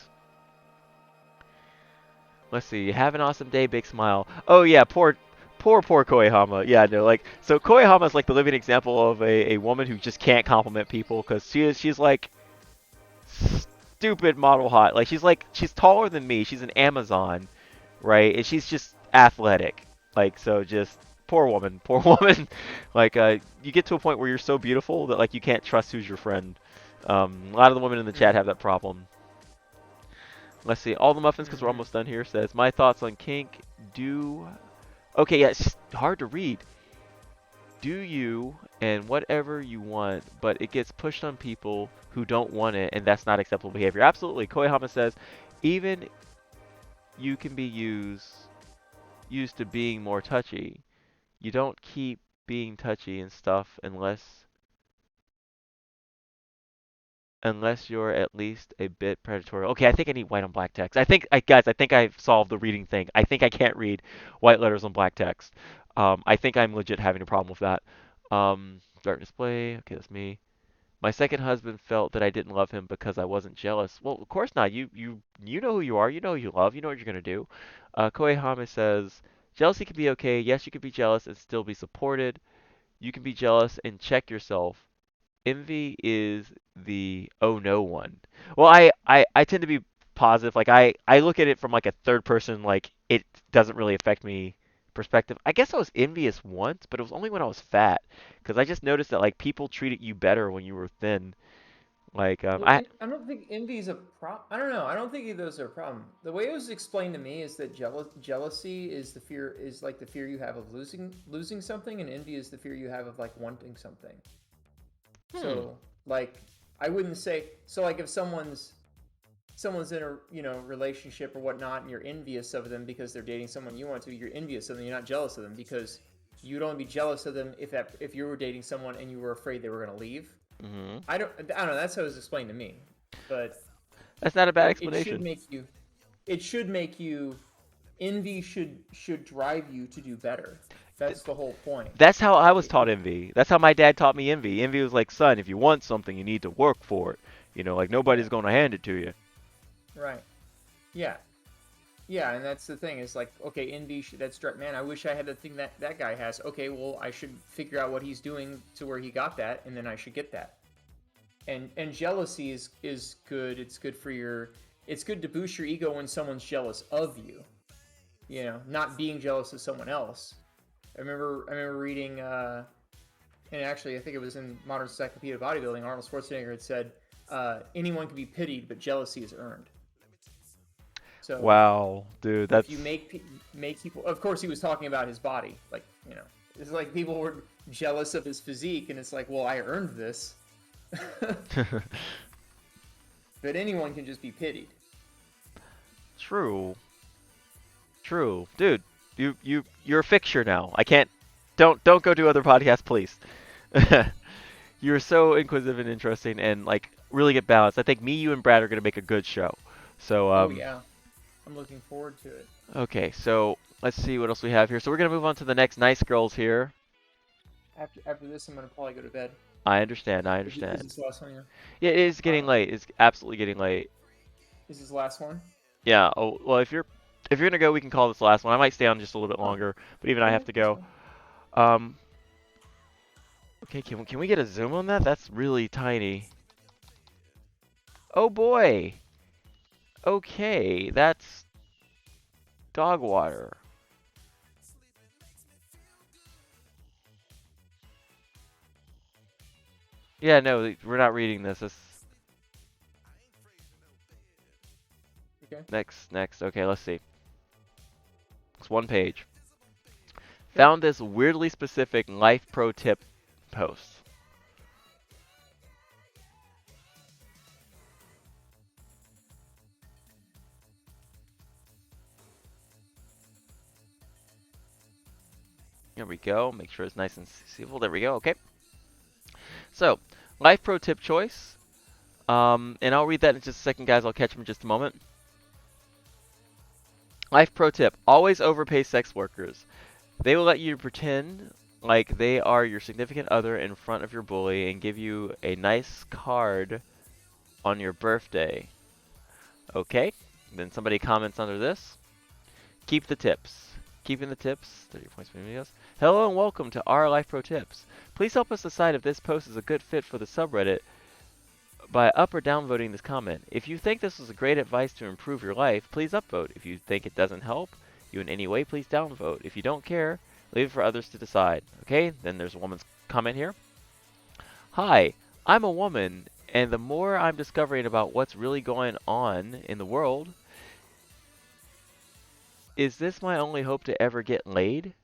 Let's see. Have an awesome day, big smile. Oh yeah, poor Koehama. Yeah, no, like so Koehama is like the living example of a woman who just can't compliment people because she's like stupid model hot. Like she's taller than me. She's an Amazon, right? And she's just athletic. Like so just poor woman, poor woman. Like you get to a point where you're so beautiful that like you can't trust who's your friend. A lot of the women in the chat have that problem. Let's see. All the muffins, because we're almost done here, says, my thoughts on kink. Okay, yeah, it's just hard to read. Do you and whatever you want, but it gets pushed on people who don't want it, and that's not acceptable behavior. Absolutely. Koehama says, even you can be used to being more touchy. You don't keep being touchy and stuff unless you're at least a bit predatory. Okay, I think I need white on black text. Guys, I think I've solved the reading thing. I think I can't read white letters on black text. I think I'm legit having a problem with that. Start display. Okay, that's me. My second husband felt that I didn't love him because I wasn't jealous. Well, of course not. You know who you are. You know who you love. You know what you're gonna do. Koei Hame says, jealousy can be okay. Yes, you can be jealous and still be supported. You can be jealous and check yourself. Envy is the oh no one. Well, I tend to be positive. Like I look at it from like a third person, like it doesn't really affect me perspective. I guess I was envious once, but it was only when I was fat. Because I just noticed that like people treated you better when you were thin. Like Well, I don't think envy is a problem. I don't know. I don't think either of those are a problem. The way it was explained to me is that jealousy is like the fear you have of losing something, and envy is the fear you have of like wanting something. So like I wouldn't say so like if someone's in a relationship or whatnot and you're envious of them because they're dating someone you want to, you're envious of them, you're not jealous of them because you'd only be jealous of them if you were dating someone and you were afraid they were going to leave. I don't know, that's how it was explained to me. But that's not a bad explanation. It should make you envy should drive you to do better. That's the whole point. That's how I was taught envy. That's how my dad taught me envy. Envy was like, son, if you want something, you need to work for it. Like nobody's going to hand it to you. Right. Yeah. Yeah, and that's the thing. Is like, okay, envy. That's man. I wish I had the thing that guy has. Okay, well, I should figure out what he's doing to where he got that, and then I should get that. And jealousy is good. It's good for it's good to boost your ego when someone's jealous of you. Not being jealous of someone else. I remember reading, and actually I think it was in Modern Encyclopedia of Bodybuilding. Arnold Schwarzenegger had said, "Anyone can be pitied, but jealousy is earned." So wow, dude, that's if you make people. Of course, he was talking about his body. Like it's like people were jealous of his physique, and it's like, well, I earned this. But anyone can just be pitied. True, dude. You're a fixture now. I can't. Don't go do other podcasts, please. You're so inquisitive and interesting, and like really get balanced. I think me, you, and Brad are gonna make a good show. So oh yeah, I'm looking forward to it. Okay, so let's see what else we have here. So we're gonna move on to the next nice girls here. After this, I'm gonna probably go to bed. I understand. Is this the last one? Yeah, it is getting late. It's absolutely getting late. Is this the last one? Yeah. Oh well, if you're gonna go, we can call this the last one. I might stay on just a little bit longer, but even I have to go. Okay, can we get a zoom on that? That's really tiny. Oh boy. Okay, that's dog water. Yeah, no, we're not reading this. Okay. Next. Okay, let's see. It's one page. Found this weirdly specific life pro tip post. There we go. Make sure it's nice and seeable. There we go. Okay. So, life pro tip choice. And I'll read that in just a second, guys. I'll catch them in just a moment. Life pro tip. Always overpay sex workers. They will let you pretend like they are your significant other in front of your bully and give you a nice card on your birthday. Okay. Then somebody comments under this. Keep the tips. Keeping the tips. 30 points for videos. Hello and welcome to our Life Pro Tips. Please help us decide if this post is a good fit for the subreddit by up or down voting this comment. If you think this is a great advice to improve your life, please upvote. If you think it doesn't help you in any way, please downvote. If you don't care, leave it for others to decide. Okay, then there's a woman's comment here. Hi, I'm a woman, and the more I'm discovering about what's really going on in the world, is this my only hope to ever get laid?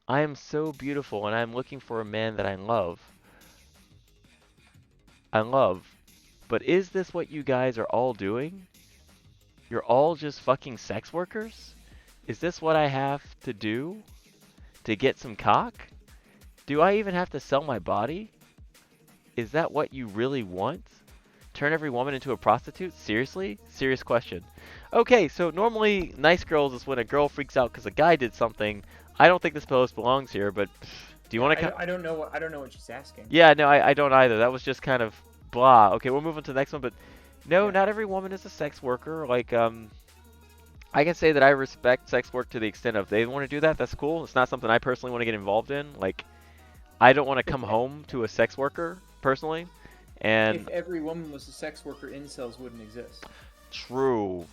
I am so beautiful, and I'm looking for a man that I love. But is this what you guys are all doing? You're all just fucking sex workers? Is this what I have to do to get some cock? Do I even have to sell my body? Is that what you really want? Turn every woman into a prostitute? Seriously? Serious question. Okay, so normally nice girls is when a girl freaks out because a guy did something. I don't think this post belongs here, but do you want to? I don't know what she's asking. Yeah, no, I don't either. That was just kind of blah. Okay, we'll move on to the next one, but no, not every woman is a sex worker. Like, I can say that I respect sex work to the extent of they want to do that. That's cool. It's not something I personally want to get involved in. Like, I don't want to come home to a sex worker personally. And if every woman was a sex worker, incels wouldn't exist. True.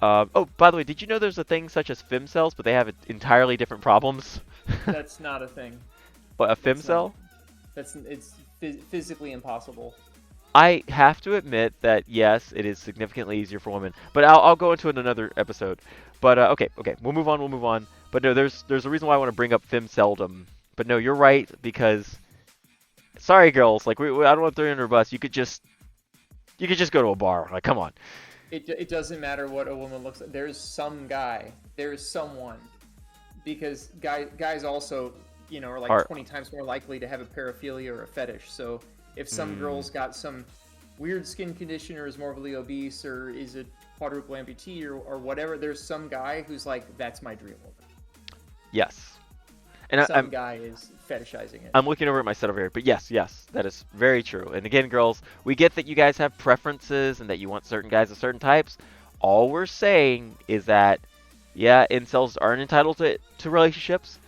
Oh, by the way, did you know there's a thing such as femcells, but they have entirely different problems? That's not a thing. What, a femcell? It's physically impossible. I have to admit that yes, it is significantly easier for women, but I'll go into it in another episode. But okay, we'll move on. But no, there's a reason why I want to bring up femcelldom. But no, you're right, because sorry girls, like I don't want to throw you under a bus. You could just go to a bar. Like, come on. It doesn't matter what a woman looks like. There's someone, because guys also, are like 20 times more likely to have a paraphilia or a fetish. So if some girl's got some weird skin condition or is morbidly obese or is a quadruple amputee or whatever, there's some guy who's like, that's my dream woman. Yes. And some guy is fetishizing it. I'm looking over at my set over here, but yes, that is very true. And again, girls, we get that you guys have preferences and that you want certain guys of certain types. All we're saying is that, yeah, incels aren't entitled to relationships,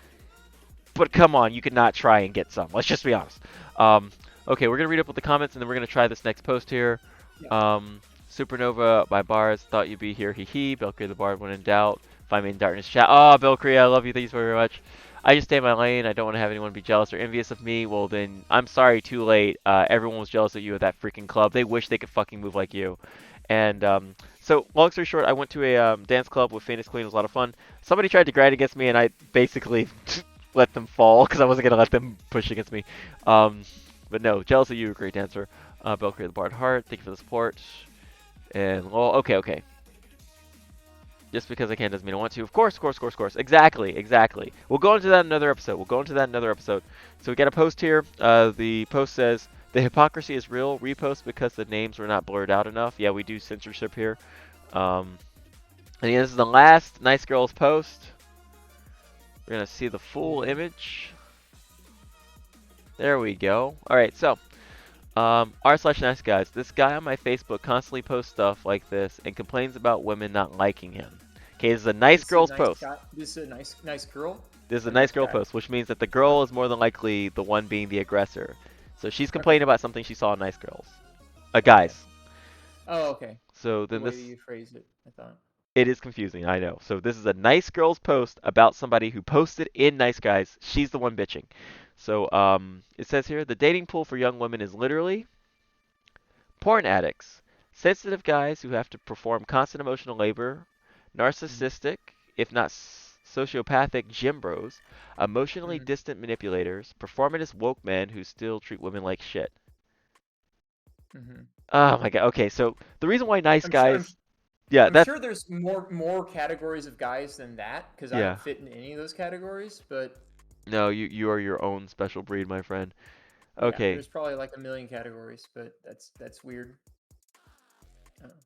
but come on, you could not try and get some. Let's just be honest. Okay, we're going to read up with the comments, and then we're going to try this next post here. Yeah. Supernova by Bars, thought you'd be here, hee hee. Belcree the Bard, when in doubt. Find me in darkness chat. Oh, Belcree, I love you. Thank you so very much. I just stay in my lane. I don't want to have anyone be jealous or envious of me. Well, then, I'm sorry, too late. Everyone was jealous of you at that freaking club. They wish they could fucking move like you. And, so, long story short, I went to a dance club with Phoenix Queen. It was a lot of fun. Somebody tried to grind against me, and I basically let them fall because I wasn't going to let them push against me. But no, jealous of you, great dancer. Belcree the Bard Heart, thank you for the support. And, well, okay. Just because I can doesn't mean I want to. Of course. Exactly. We'll go into that in another episode. So we got a post here. The post says, the hypocrisy is real. Repost because the names were not blurred out enough. Yeah, we do censorship here. And yeah, this is the last Nice Girls post. We're going to see the full image. There we go. Alright, so. r/nice guys. This guy on my Facebook constantly posts stuff like this and complains about women not liking him. Okay, this is a nice girl's post. This is a nice girl? This is a nice girl post, which means that the girl is more than likely the one being the aggressor. So she's complaining about something she saw in nice girls. Guys. Oh, okay. So then the way you phrased it, I thought. It is confusing, I know. So this is a nice girl's post about somebody who posted in Nice Guys. She's the one bitching. So it says here, the dating pool for young women is literally porn addicts, sensitive guys who have to perform constant emotional labor, narcissistic, if not sociopathic gym bros, emotionally Mm-hmm. distant manipulators, performative woke men who still treat women like shit. Mm-hmm. Oh my god. Okay, so the reason why nice I'm sure. I'm, guys, yeah, I'm that's sure there's more categories of guys than that because I yeah. don't fit in any of those categories. But No, you are your own special breed, my friend. yeah, Okay. there's probably like a million categories. But that's weird. I don't know.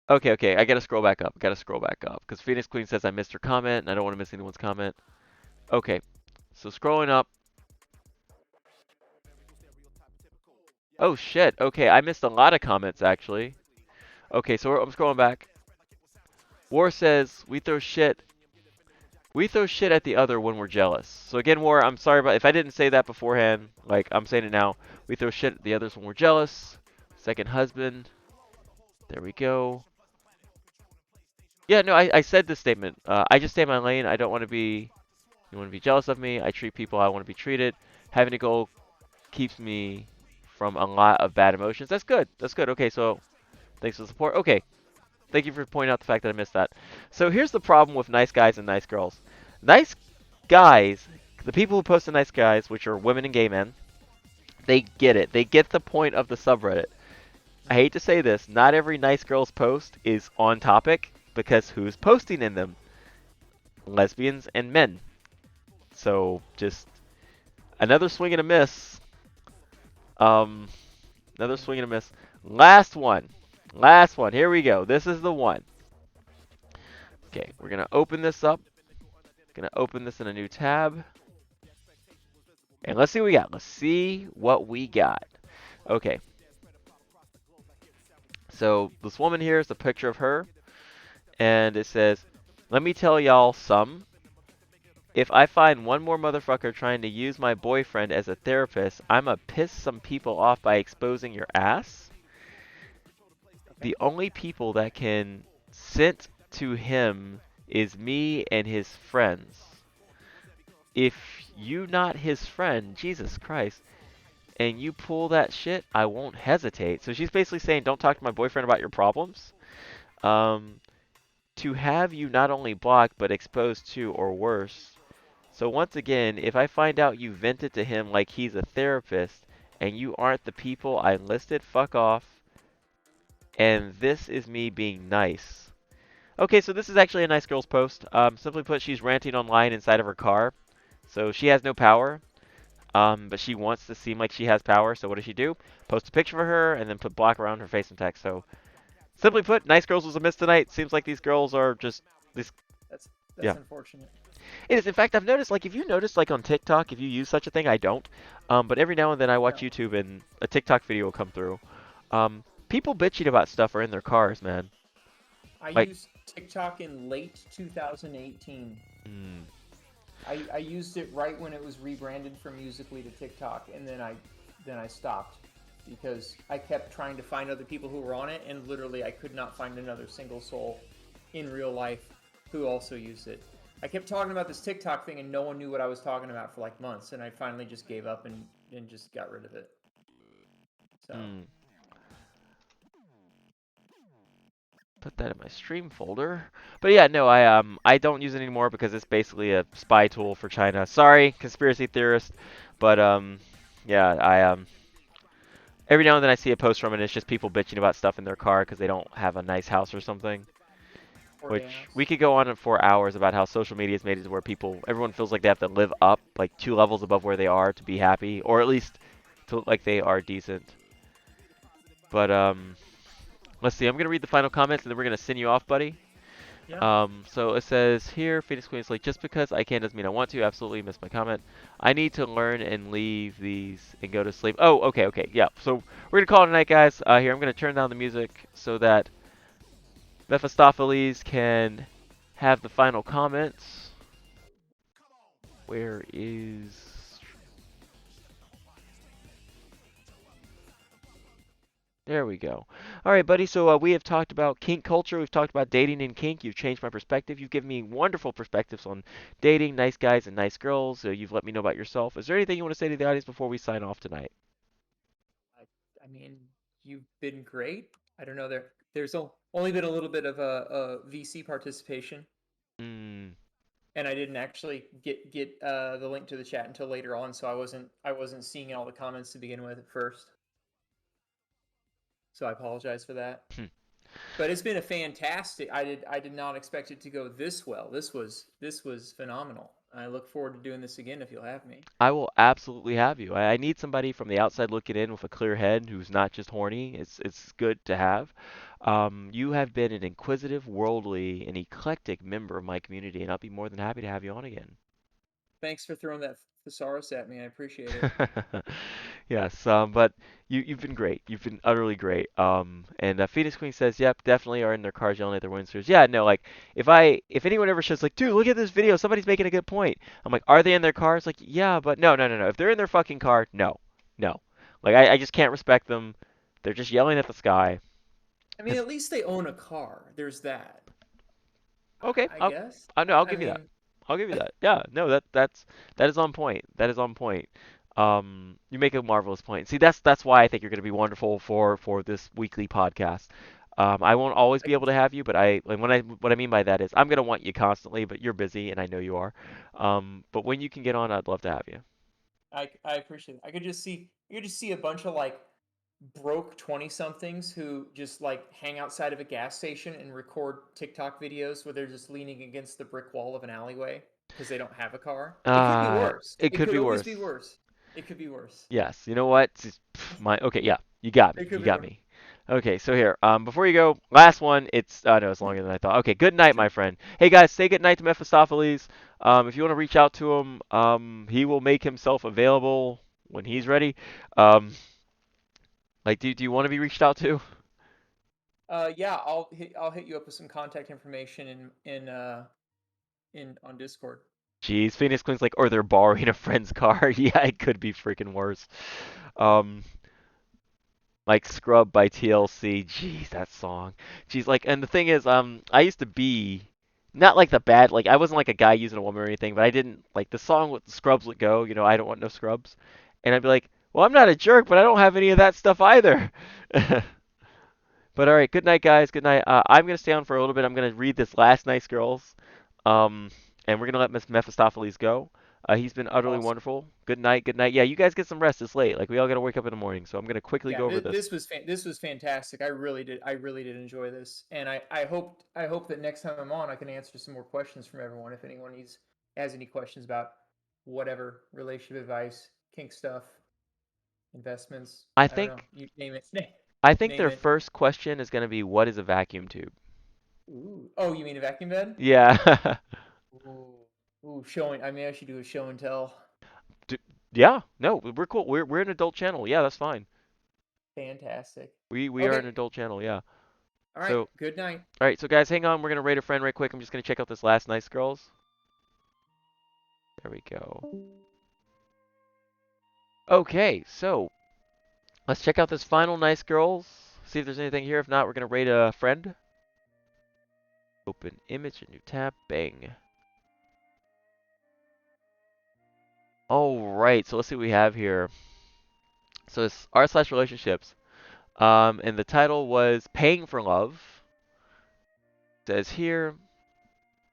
Okay. I gotta scroll back up. Gotta scroll back up because Phoenix Queen says I missed her comment, and I don't want to miss anyone's comment. Okay. So scrolling up. Oh shit. Okay, I missed a lot of comments actually. Okay, so I'm scrolling back. War says we throw shit at the other when we're jealous. So again, War, I'm sorry about if I didn't say that beforehand. Like I'm saying it now. We throw shit at the others when we're jealous. Second husband. There we go. Yeah, no, I said this statement. I just stay in my lane. I don't want to be. You want to be jealous of me. I treat people how I want to be treated. Having a goal keeps me from a lot of bad emotions. That's good. That's good. Okay, so thanks for the support. Okay, thank you for pointing out the fact that I missed that. So here's the problem with nice guys and nice girls. Nice guys, the people who post the nice guys, which are women and gay men, they get it. They get the point of the subreddit. I hate to say this, not every nice girl's post is on topic because who's posting in them? Lesbians and men. So just another swing and a miss. Um, another swing and a miss. Last one. Last one. Here we go. This is the one. Okay, we're gonna open this up. Gonna open this in a new tab. And let's see what we got. Let's see what we got. Okay. So this woman here is a picture of her. And it says, let me tell y'all some. If I find one more motherfucker trying to use my boyfriend as a therapist, I'ma piss some people off by exposing your ass. The only people that can sent to him is me and his friends. If you not his friend, Jesus Christ, and you pull that shit, I won't hesitate. So she's basically saying, don't talk to my boyfriend about your problems. Um, to have you not only blocked, but exposed to, or worse. So once again, if I find out you vented to him like he's a therapist, and you aren't the people I listed, fuck off. And this is me being nice. Okay, so this is actually a nice girl's post. Simply put, she's ranting online inside of her car. So she has no power. But she wants to seem like she has power, so what does she do? Post a picture of her and then put block around her face and text. So, simply put, nice girls was a miss tonight. Seems like these girls are just this. That's Yeah, that's unfortunate. it is. In fact, I've noticed, like, if you notice, like on TikTok, if you use such a thing, I don't. But every now and then I watch No, YouTube and a TikTok video will come through. People bitching about stuff are in their cars, man. I Like, used TikTok in late 2018. mm, I used it right when it was rebranded from Musically to TikTok, and then I stopped because I kept trying to find other people who were on it, and literally I could not find another single soul in real life who also used it. I kept talking about this TikTok thing, and no one knew what I was talking about for like months, and I finally just gave up and just got rid of it. So mm. Put that in my stream folder. But yeah, no, I don't use it anymore because it's basically a spy tool for China. Sorry, conspiracy theorist, but yeah, I every now and then I see a post from it. And it's just people bitching about stuff in their car because they don't have a nice house or something. poor Which we Danos. could go on for hours about how social media has made it to where everyone feels like they have to live up like 2 levels above where they are to be happy, or at least to look like they are decent. But let's see. I'm gonna read the final comments and then we're gonna send you off, buddy. Yeah. So it says here, Phoenix Queen is like, just because I can doesn't mean I want to. Absolutely missed my comment. I need to learn and leave these and go to sleep. Oh, okay, yeah. So we're gonna call it a night, guys. Here, I'm gonna turn down the music so that Mephistopheles can have the final comments. Where is... There we go. All right, buddy. So we have talked about kink culture. We've talked about dating in kink. You've changed my perspective. You've given me wonderful perspectives on dating, nice guys and nice girls. You've let me know about yourself. Is there anything you want to say to the audience before we sign off tonight? I, I mean, you've been great. I don't know. There's only been a little bit of a VC participation, Mm. and I didn't actually get the link to the chat until later on, so I wasn't seeing all the comments to begin with at first. So I apologize for that. Hmm. But it's been a fantastic. I did not expect it to go this well. This was phenomenal. I look forward to doing this again if you'll have me. I will absolutely have you. I need somebody from the outside looking in with a clear head who's not just horny. It's good to have. You have been an inquisitive, worldly, and eclectic member of my community, and I'll be more than happy to have you on again. Thanks for throwing that thesaurus at me. I appreciate it. Yes, but you've been great. You've been utterly great. And Phoenix Queen says, "Yep, definitely are in their cars yelling at their windscreens." Yeah, no, like if anyone ever says like, "Dude, look at this video. Somebody's making a good point." I'm like, "Are they in their cars?" Like, "Yeah, but no, no, no, no. If they're in their fucking car, no, no. Like I just can't respect them. They're just yelling at the sky." I mean, at least they own a car. There's that. Okay, I guess. no, I'll I give you that. mean, I'll give you that. Yeah, no, that is on point. That is on point. You make a marvelous point. See, that's why I think you're going to be wonderful for this weekly podcast. I won't always be able to have you, but like what I mean by that is I'm going to want you constantly, but you're busy and I know you are. But when you can get on, I'd love to have you. I appreciate it. I could just see a bunch of like broke 20 somethings who just like hang outside of a gas station and record TikTok videos where they're just leaning against the brick wall of an alleyway because they don't have a car. It could be worse. It It could could be always worse. be worse. It could be worse. Yes, you know what? Okay, yeah, you got me. It could You be got worse. me. Okay, so here, before you go, last one. It's no, it's longer than I thought. Okay, good night, my friend. Hey guys, say good night to Mephistopheles. If you want to reach out to him, he will make himself available when he's ready. Um, like, do you want to be reached out to? Yeah, I'll hit you up with some contact information in on Discord. Jeez, Phoenix Queen's like, or they're borrowing a friend's car. Yeah, it could be freaking worse. Um, like Scrub by TLC. Jeez, that song. Jeez, like, and the thing is, I used to be not like the bad, like I wasn't like a guy using a woman or anything, but I didn't like the song with the Scrubs would go, I don't want no scrubs, and I'd be like, well, I'm not a jerk, but I don't have any of that stuff either. But all right, good night, guys. Good night. I'm gonna stay on for a little bit. I'm gonna read this last Nice Girls, um, and we're gonna let Miss Mephistopheles go. He's been utterly Awesome. wonderful. Good night. Good night. Yeah, you guys get some rest. It's late. Like we all gotta wake up in the morning. So I'm gonna quickly Yeah, go over this. this was fantastic. I really did enjoy this, and I hope that next time I'm on, I can answer some more questions from everyone. If anyone has any questions about whatever relationship advice, kink stuff, investments, I I don't know, think you name it, I think name their it. first question is gonna be, what is a vacuum tube? Ooh. Oh, you mean a vacuum bed? Yeah. Ooh. Ooh, showing. I mean, I should do a show and tell. D- yeah. No, we're cool. We're an adult channel. Yeah, that's fine. Fantastic. We are an Okay. adult channel. Yeah. All right. So Good night. all right. So guys, hang on. We're gonna rate a friend right quick. I'm just gonna check out this last Nice Girls. There we go. Okay. So let's check out this final Nice Girls. See if there's anything here. If not, we're gonna rate a friend. Open image, a new tab. Bang. All right. So let's see what we have here. So it's r/relationships. And the title was Paying for Love. It says here,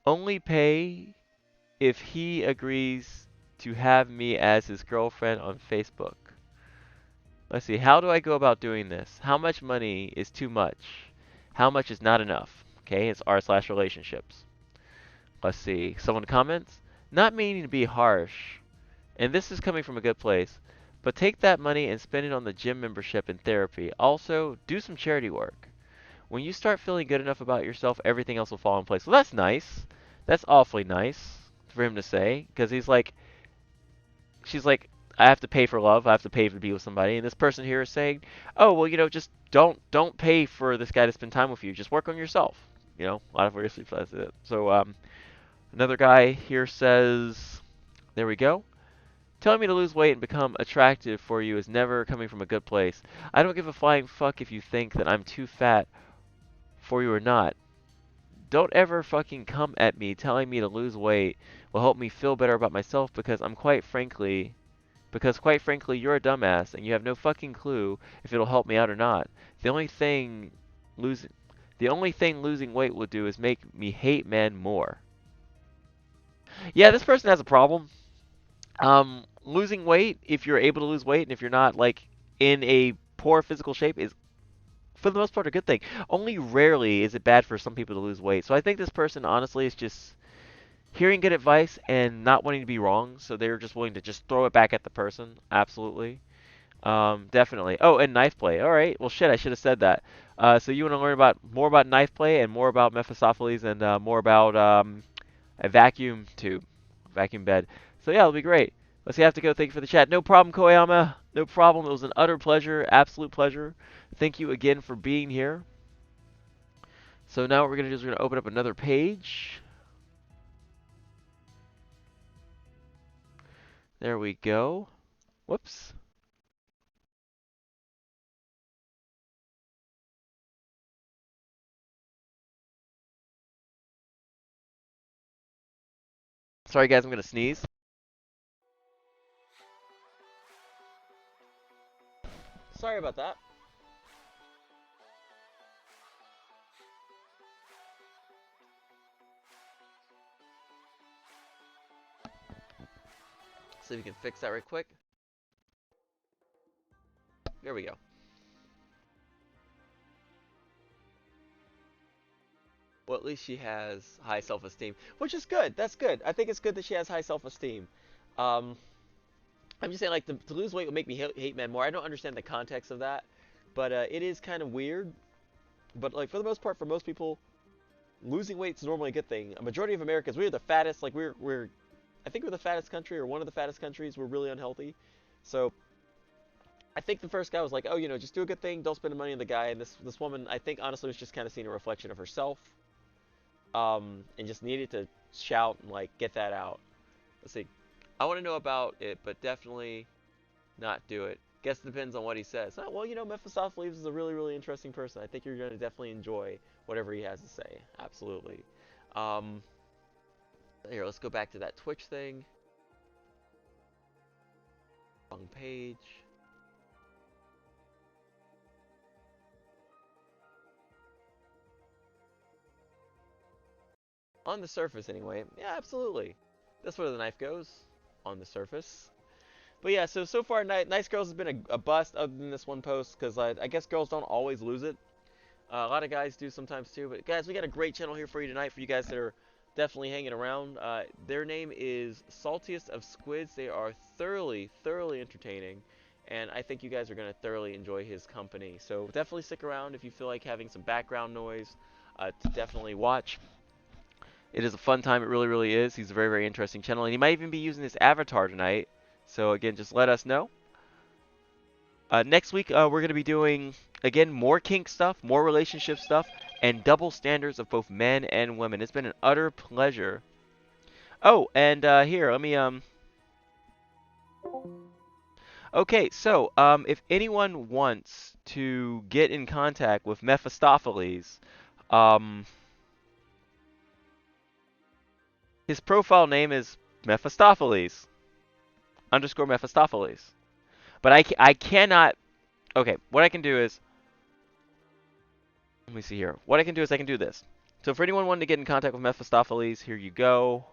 only pay if he agrees to have me as his girlfriend on Facebook. Let's see, how do I go about doing this? How much money is too much? How much is not enough? Okay, it's r/relationships. Let's see, someone comments, not meaning to be harsh, and this is coming from a good place, but take that money and spend it on the gym membership and therapy. Also, do some charity work. When you start feeling good enough about yourself, everything else will fall in place. Well, that's nice. That's awfully nice for him to say, because she's like, I have to pay for love. I have to pay to be with somebody. And this person here is saying, oh, well, just don't pay for this guy to spend time with you. Just work on yourself. A lot of where sleep. That's it. So another guy here says, there we go. Telling me to lose weight and become attractive for you is never coming from a good place. I don't give a flying fuck if you think that I'm too fat for you or not. Don't ever fucking come at me telling me to lose weight will help me feel better about myself because quite frankly you're a dumbass and you have no fucking clue if it'll help me out or not. The only thing losing the only thing losing weight will do is make me hate men more. Yeah, this person has a problem. Losing weight, if you're able to lose weight and if you're not like in a poor physical shape, is for the most part a good thing. Only rarely is it bad for some people to lose weight. So I think this person honestly is just hearing good advice and not wanting to be wrong, so they're just willing to just throw it back at the person. Absolutely. Definitely. Oh, and knife play. All right. Well, shit, I should have said that. So you want to learn about more about knife play and more about Mephistopheles and more about a vacuum tube, vacuum bed. So yeah, it'll be great. Let's see, I have to go. Thank you for the chat. No problem, Koyama. No problem. It was an utter pleasure, absolute pleasure. Thank you again for being here. So now what we're gonna do is we're gonna open up another page. There we go. Whoops. Sorry guys, I'm gonna sneeze. Sorry about that. See if we can fix that right quick. There we go. Well, at least she has high self-esteem, which is good. That's good. I think it's good that she has high self-esteem. I'm just saying, like, to lose weight will make me hate men more. I don't understand the context of that, but it is kind of weird. But, like, for the most part, for most people, losing weight is normally a good thing. A majority of Americans, we're the fattest. Like, I think we're the fattest country, or one of the fattest countries. We're really unhealthy. So, I think the first guy was like, oh, you know, just do a good thing. Don't spend the money on the guy. And this woman, I think, honestly, was just kind of seeing a reflection of herself. And just needed to shout and, like, get that out. Let's see. I want to know about it, but definitely not do it. Guess it depends on what he says. Oh, well, you know, Mephistopheles is a really, really interesting person. I think you're going to definitely enjoy whatever he has to say. Absolutely. Here, let's go back to that Twitch thing. Wrong page. On the surface, anyway. Yeah, absolutely. That's where the knife goes. On the surface. But yeah, so far, Nice Girls has been a bust other than this one post, because I guess girls don't always lose it. A lot of guys do sometimes too. But guys, we got a great channel here for you tonight for you guys that are definitely hanging around. Their name is Saltiest of Squids. They are thoroughly, thoroughly entertaining. And I think you guys are going to thoroughly enjoy his company. So definitely stick around if you feel like having some background noise to definitely watch. It is a fun time. It really, really is. He's a very, very interesting channel. And he might even be using his avatar tonight. So again, just let us know. Next week, we're going to be doing, again, more kink stuff, more relationship stuff, and double standards of both men and women. It's been an utter pleasure. Oh, and here, let me, Okay, so, if anyone wants to get in contact with Mephistopheles, his profile name is Mephistopheles, _ Mephistopheles. But I cannot, okay, what I can do is, let me see here. What I can do is I can do this. So for anyone wanting to get in contact with Mephistopheles, here you go.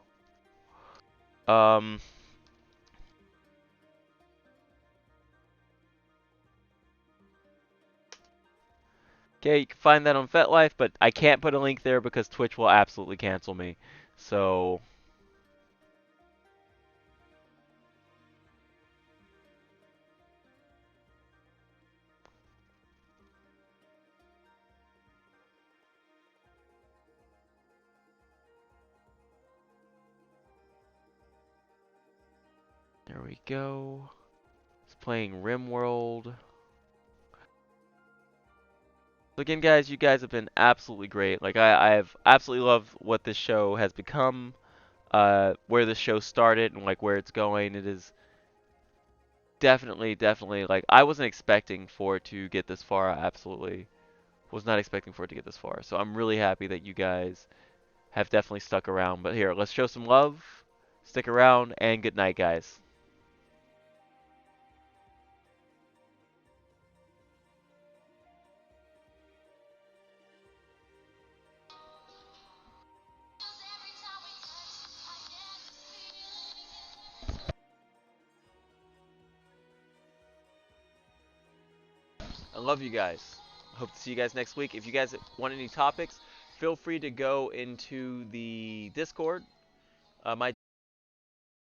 Okay, you can find that on FetLife, but I can't put a link there because Twitch will absolutely cancel me. So there we go. It's playing RimWorld. So again, guys, you guys have been absolutely great. Like I've absolutely loved what this show has become, where this show started, and like where it's going. It is definitely, definitely like I wasn't expecting for it to get this far. I absolutely was not expecting for it to get this far. So I'm really happy that you guys have definitely stuck around. But here, let's show some love. Stick around, and good night, guys. I love you guys. Hope to see you guys next week. If you guys want any topics, feel free to go into the Discord. My